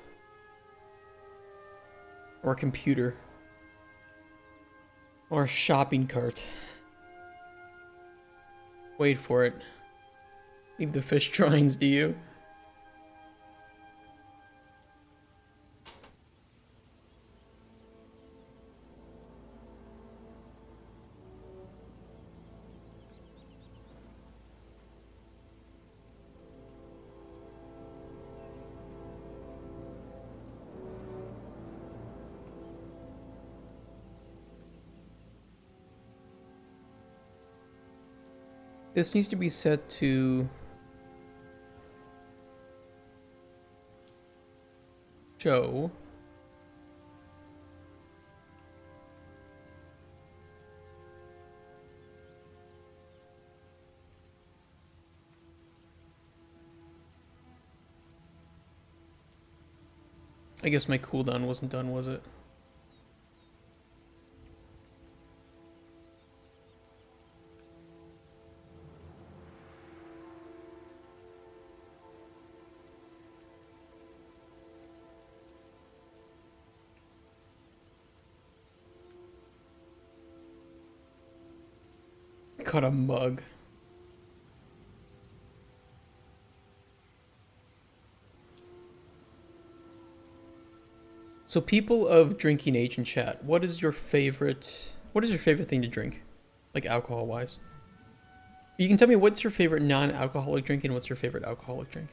Or a computer. Or a shopping cart. Wait for it. Leave the fish drawings to you. This needs to be set to show. I guess my cooldown wasn't done, was it? Caught a mug. So people of drinking age in chat, what is your favorite thing to drink? Like alcohol wise? You can tell me what's your favorite non-alcoholic drink and what's your favorite alcoholic drink.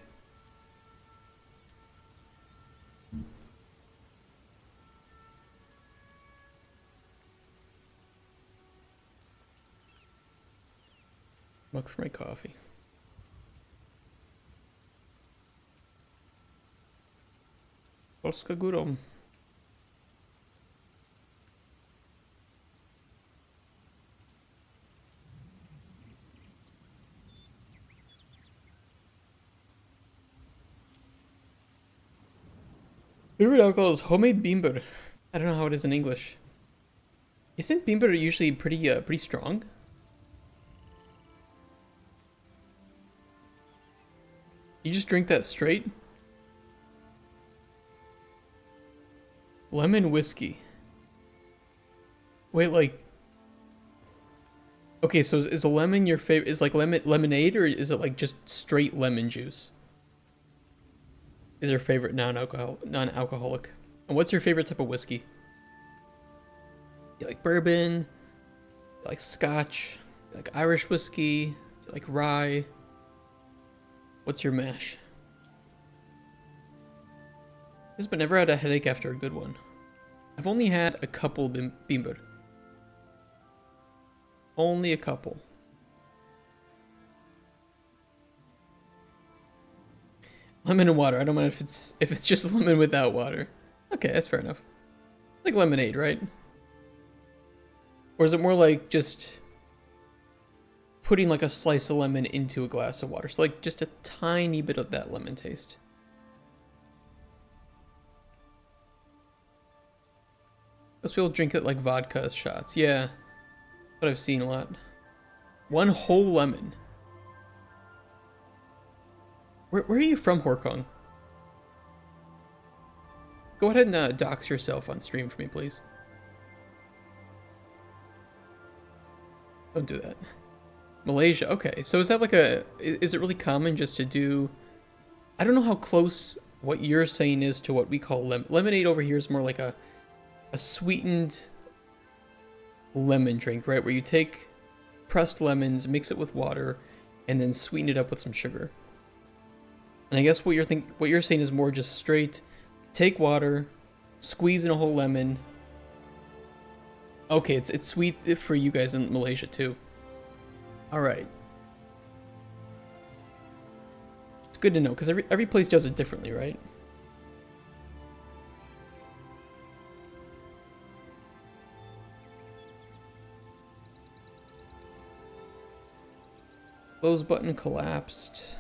Mug for my coffee. Polska górą. Favorite alcohol is homemade beamber. I don't know how it is in English. Isn't beamber usually pretty strong? You just drink that straight? Lemon whiskey. Wait, like... Okay, so is a lemon your favorite? Is like lemonade, or is it like just straight lemon juice? Is your favorite non-alcoholic? And what's your favorite type of whiskey? You like bourbon? You like scotch? You like Irish whiskey? You like rye? What's your mash? But never had a headache after a good one. I've only had a couple beamber. Only a couple. Lemon and water. I don't mind if it's just lemon without water. Okay, that's fair enough. Like lemonade, right? Or is it more like just putting like a slice of lemon into a glass of water? So like just a tiny bit of that lemon taste. Most people drink it like vodka shots. Yeah, but I've seen a lot. One whole lemon. Where are you from, Horkong? Go ahead and dox yourself on stream for me, please. Don't do that. Malaysia. Okay, so is that like is it really common just to do... I don't know how close what you're saying is to what we call lemonade over here is more like a sweetened lemon drink, right? Where you take pressed lemons, mix it with water, and then sweeten it up with some sugar. And I guess what you're saying is more just straight, take water, squeeze in a whole lemon. Okay, it's sweet for you guys in Malaysia too. All right. It's good to know because every place does it differently, right? Close button collapsed.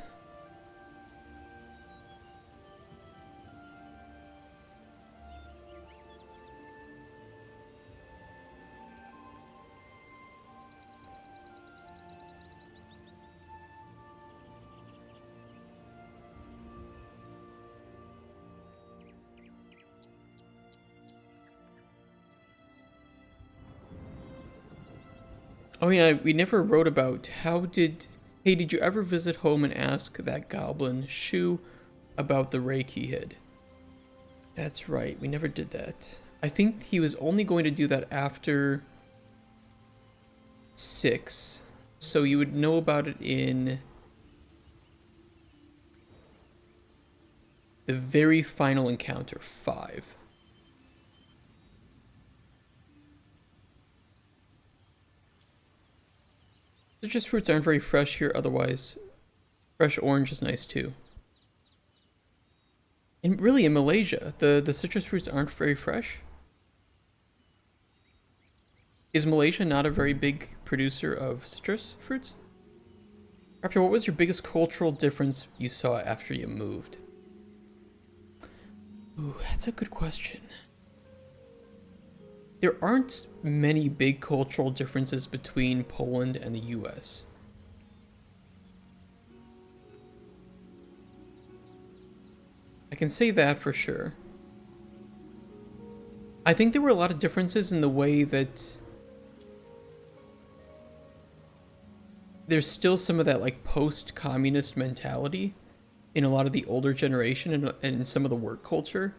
I mean, we never wrote about hey, did you ever visit home and ask that goblin Shu about the rake he hid? That's right, we never did that. I think he was only going to do that after 6, so you would know about it in the very final encounter, 5. Citrus fruits aren't very fresh here, otherwise fresh orange is nice too. And really in Malaysia, the citrus fruits aren't very fresh. Is Malaysia not a very big producer of citrus fruits? Raptor, what was your biggest cultural difference you saw after you moved? Ooh, that's a good question. There aren't many big cultural differences between Poland and the US. I can say that for sure. I think there were a lot of differences in the way that there's still some of that like post-communist mentality in a lot of the older generation and some of the work culture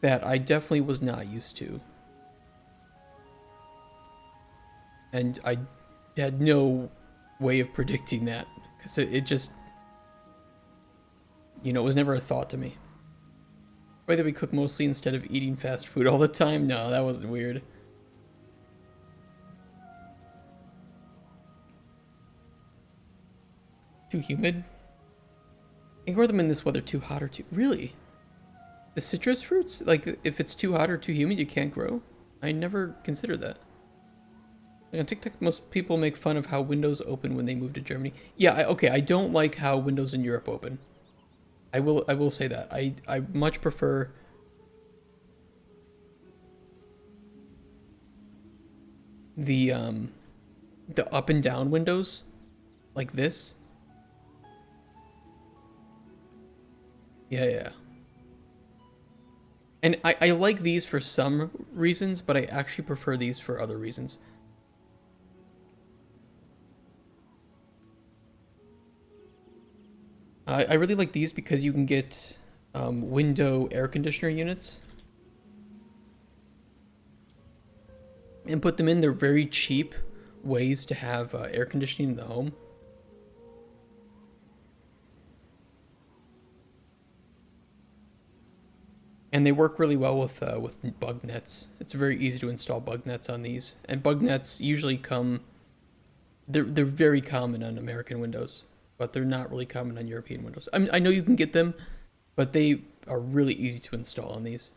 that I definitely was not used to. And I had no way of predicting that because it just, you know, it was never a thought to me. The way that we cook mostly instead of eating fast food all the time, no, that was weird. Too humid? You can grow them in this weather too hot or too... Really? The citrus fruits? Like, if it's too hot or too humid, you can't grow? I never considered that. Like on TikTok, most people make fun of how windows open when they move to Germany. Yeah, okay, I don't like how windows in Europe open. I will say that. I much prefer... the up and down windows. Like this. Yeah. And I like these for some reasons, but I actually prefer these for other reasons. I really like these because you can get window air conditioner units. And put them in. They're very cheap ways to have air conditioning in the home. And they work really well with bug nets. It's very easy to install bug nets on these. And bug nets usually come... They're very common on American windows, but they're not really common on European windows. I know you can get them, but they are really easy to install on these.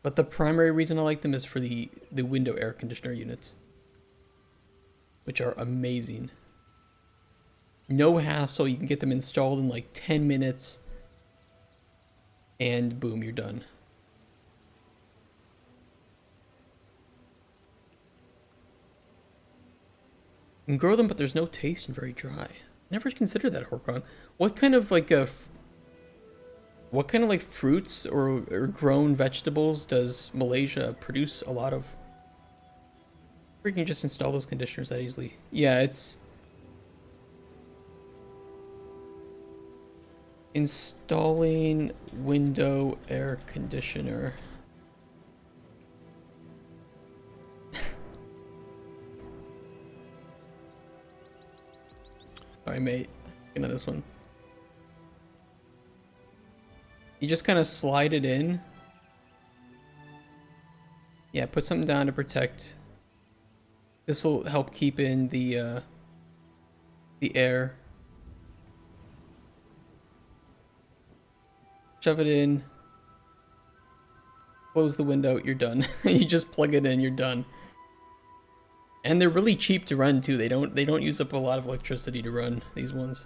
But the primary reason I like them is for the window air conditioner units, which are amazing. No hassle. You can get them installed in like 10 minutes. And boom, you're done. You can grow them, but there's no taste and very dry. Never considered that, Horkron. What kind of like fruits or grown vegetables does Malaysia produce a lot of? Or you can just install those conditioners that easily. Yeah, it's installing window air conditioner. Sorry, mate. Looking at this one. You just kind of slide it in. Yeah, put something down to protect. This will help keep in the air. Shove it in. Close the window, you're done. You just plug it in, you're done. And they're really cheap to run too. They don't use up a lot of electricity to run these ones.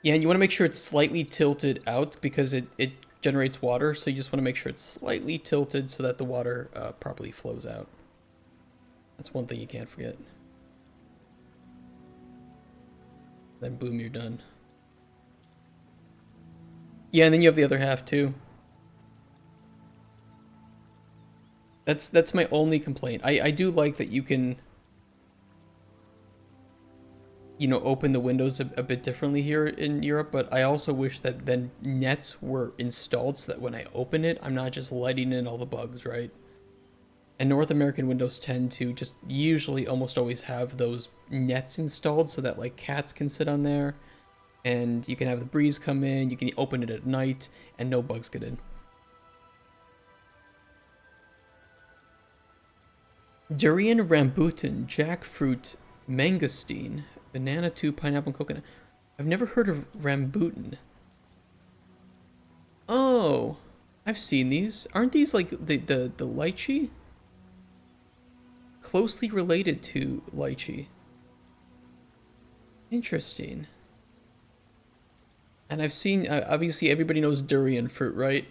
Yeah, and you want to make sure it's slightly tilted out because it generates water, so you just want to make sure it's slightly tilted so that the water properly flows out. That's one thing you can't forget. Then boom, you're done. Yeah, and then you have the other half too. That's my only complaint. I do like that you can, you know, open the windows a bit differently here in Europe, but I also wish that then nets were installed so that when I open it, I'm not just letting in all the bugs, right? And North American windows tend to just usually almost always have those nets installed so that like cats can sit on there and you can have the breeze come in, you can open it at night and no bugs get in. Durian, rambutan, jackfruit, mangosteen, banana, pineapple, and coconut. I've never heard of rambutan. Oh, I've seen these. Aren't these like the lychee? Closely related to lychee. Interesting. And I've seen, obviously everybody knows durian fruit, right?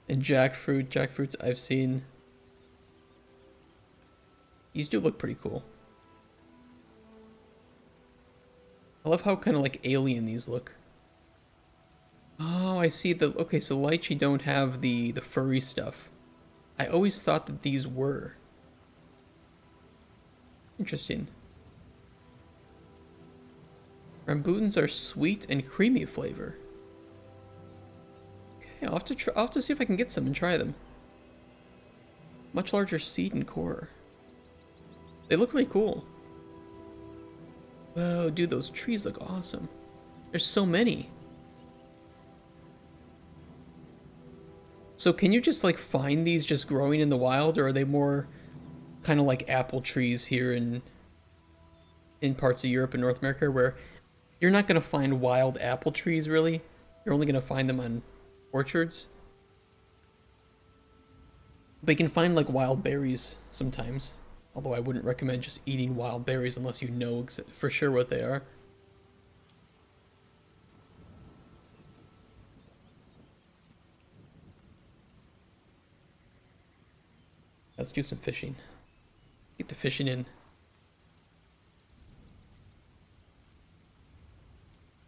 And jackfruits I've seen. These do look pretty cool. I love how kind of like alien these look. Oh, I see okay, so lychee don't have the furry stuff. I always thought that these were. Interesting. Rambutans are sweet and creamy flavor. Okay, I'll have to see if I can get some and try them. Much larger seed and core. They look really cool. Whoa, dude, those trees look awesome. There's so many. So can you just like find these just growing in the wild, or are they more kind of like apple trees here in parts of Europe and North America where you're not going to find wild apple trees really? You're only going to find them on orchards. But you can find like wild berries sometimes. Although I wouldn't recommend just eating wild berries unless you know for sure what they are. Let's do some fishing. Get the fishing in.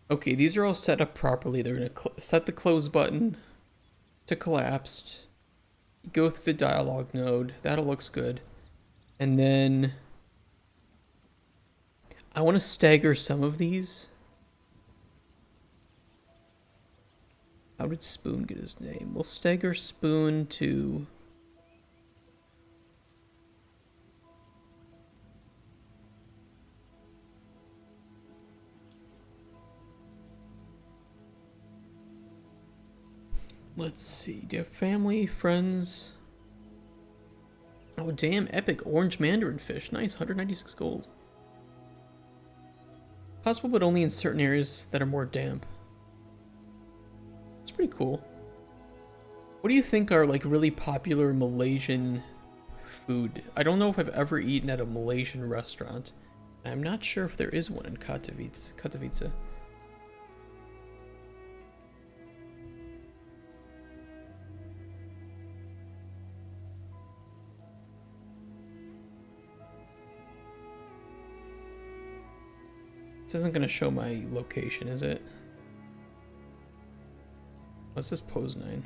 Okay, these are all set up properly. They're going to set the close button to collapsed. Go through the dialogue node. That all looks good. And then I want to stagger some of these. How did Spoon get his name? We'll stagger Spoon to... Let's see. Do you have family, friends? Oh, damn. Epic orange mandarin fish. Nice. 196 gold. Possible, but only in certain areas that are more damp. It's pretty cool. What do you think are, like, really popular Malaysian food? I don't know if I've ever eaten at a Malaysian restaurant. I'm not sure if there is one in Katowice. This isn't going to show my location, is it? What's this pose 9?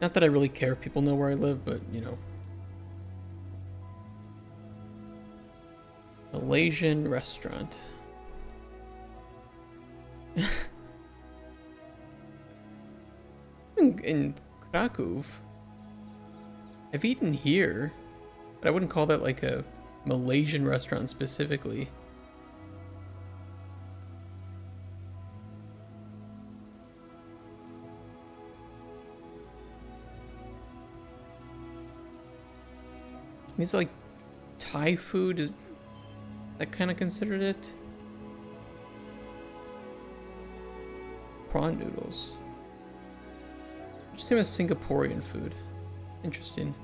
Not that I really care if people know where I live, but, you know. Malaysian restaurant. In Krakow. I've eaten here. But I wouldn't call that like a Malaysian restaurant specifically. It's like Thai food, is that kind of considered it? Prawn noodles. Just same as Singaporean food. Interesting.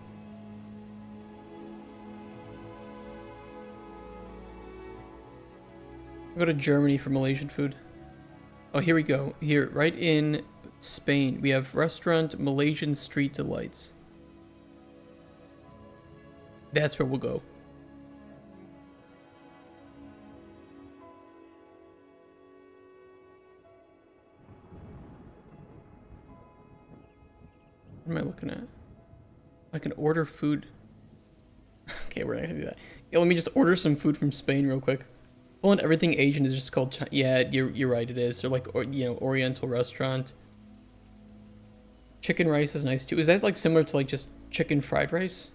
Go to Germany for Malaysian food. Oh, here we go. Here, right in Spain, we have restaurant Malaysian Street Delights. That's where we'll go. What am I looking at? I can order food. Okay, we're not gonna do that. Yeah, let me just order some food from Spain real quick. Well, and everything Asian is just called yeah, you're right, it is. They're like, Oriental restaurant. Chicken rice is nice too. Is that like similar to like just chicken fried rice?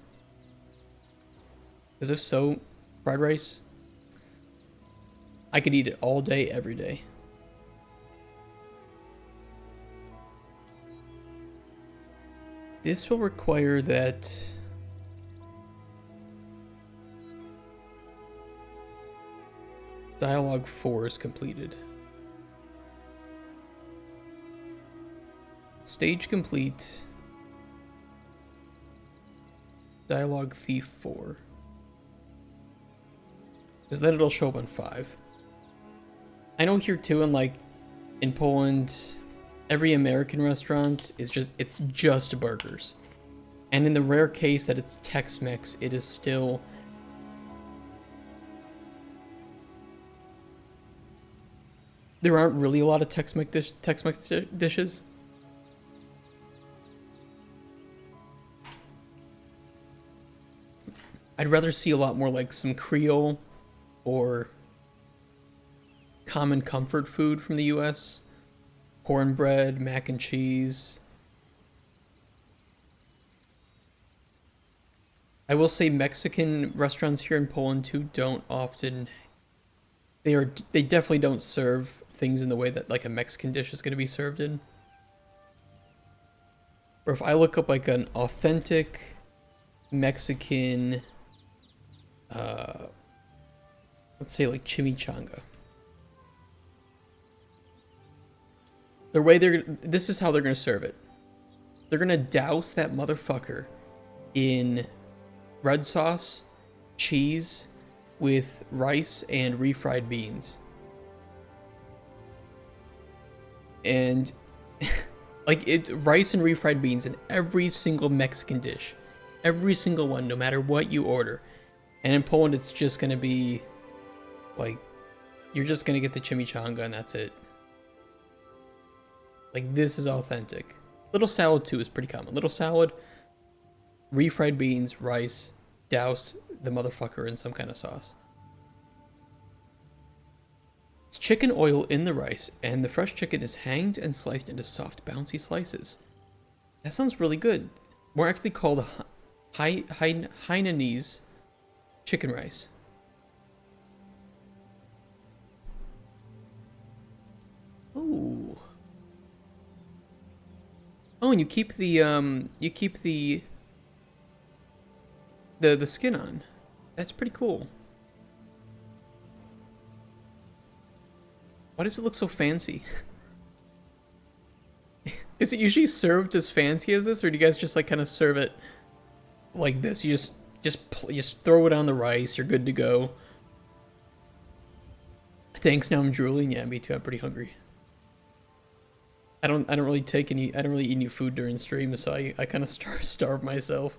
Because if so, fried rice, I could eat it all day, every day. This will require that... Dialogue 4 is completed. Stage complete. Dialogue Thief 4. Because then it'll show up on 5. I know here too, and like in Poland, every American restaurant is just burgers. And in the rare case that it's Tex-Mex, it is still... There aren't really a lot of Tex-Mex dishes. I'd rather see a lot more like some Creole or common comfort food from the US. Cornbread, mac and cheese. I will say Mexican restaurants here in Poland too don't often they definitely don't serve things in the way that like a Mexican dish is going to be served in. Or if I look up like an authentic Mexican let's say like chimichanga. This is how they're going to serve it. They're going to douse that motherfucker in red sauce, cheese, with rice and refried beans. And rice and refried beans in every single Mexican dish. Every single one, no matter what you order. And in Poland, it's just going to be like, you're just going to get the chimichanga and that's it. Like, this is authentic. Little salad, too, is pretty common. Little salad, refried beans, rice, douse the motherfucker in some kind of sauce. It's chicken oil in the rice, and the fresh chicken is hanged and sliced into soft, bouncy slices. That sounds really good. More actually called Hainanese chicken rice. Ooh. Oh, and you keep the the skin on. That's pretty cool. Why does it look so fancy? Is it usually served as fancy as this, or do you guys just like kind of serve it like this? You just throw it on the rice. You're good to go. Thanks. Now I'm drooling. Yeah, me too. I'm pretty hungry. I don't really eat any food during stream, so I kind of starve myself.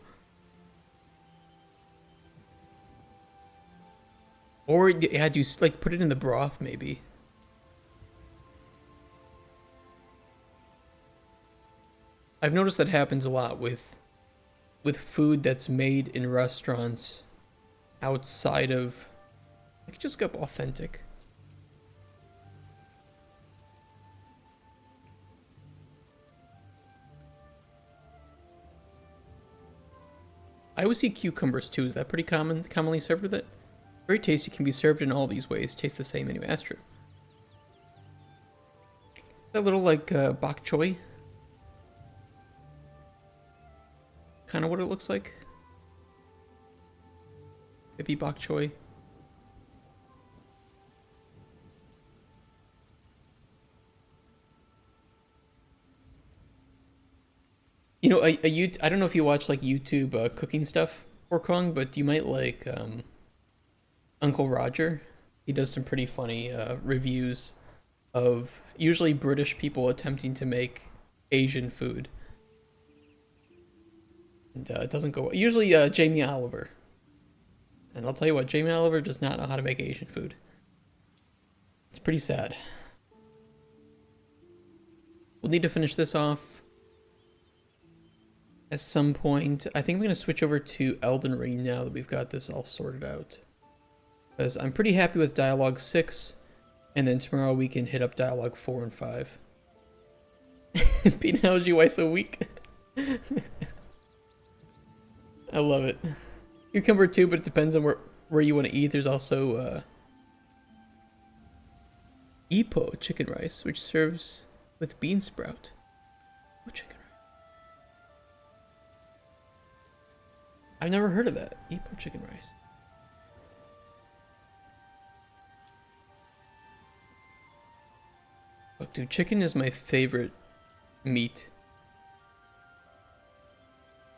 Or yeah, do you like put it in the broth maybe? I've noticed that happens a lot with food that's made in restaurants outside of, like, just go authentic. I always see cucumbers too. Is that pretty commonly served with it? Very tasty, can be served in all these ways. Tastes the same anyway. That's true. Is that little like bok choy? Kind of what it looks like. Maybe bok choy. You know, I don't know if you watch like YouTube cooking stuff or Kong, but you might like Uncle Roger. He does some pretty funny reviews of usually British people attempting to make Asian food. And it doesn't go well. Usually Jamie Oliver. And I'll tell you what, Jamie Oliver does not know how to make Asian food. It's pretty sad. We'll need to finish this off at some point. I think I'm going to switch over to Elden Ring now that we've got this all sorted out. Because I'm pretty happy with Dialogue 6, and then tomorrow we can hit up Dialogue 4 and 5. Peanut analogy, why so weak? I love it. Cucumber too, but it depends on where you want to eat. There's also Ipo chicken rice, which serves with bean sprout. Oh, chicken rice. I've never heard of that. Ipo chicken rice. Oh, dude, chicken is my favorite meat.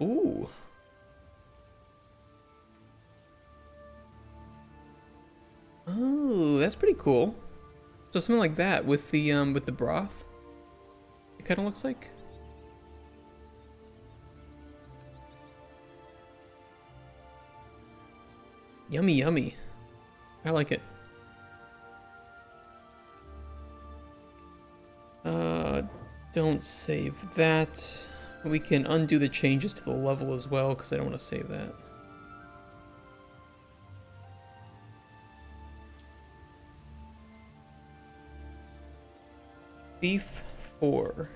Ooh. Oh, that's pretty cool. So something like that with the broth. It kind of looks like. Yummy, yummy. I like it. Don't save that. We can undo the changes to the level as well, because I don't want to save that. Thief 4.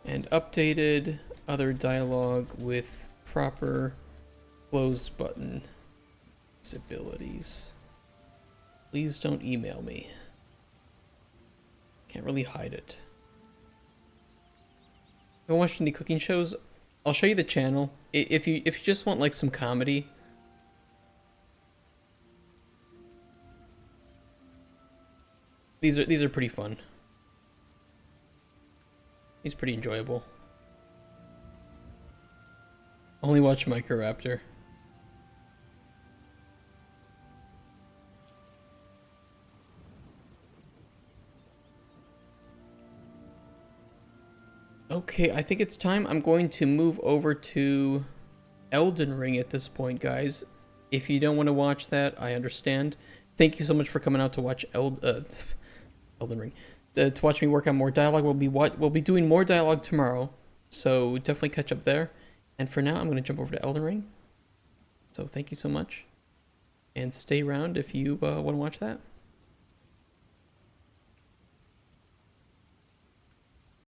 And updated other dialogue with proper close button abilities. Please don't email me. Can't really hide it. If you watch any cooking shows, I'll show you the channel. If you just want like some comedy. These are pretty fun. He's pretty enjoyable. Only watch Microraptor. Okay, I think it's time. I'm going to move over to Elden Ring at this point, guys. If you don't want to watch that, I understand. Thank you so much for coming out to watch Elden Ring. To watch me work on more dialogue. We'll be doing more dialogue tomorrow, so definitely catch up there. And for now, I'm going to jump over to Elden Ring. So thank you so much, and stay around if you want to watch that.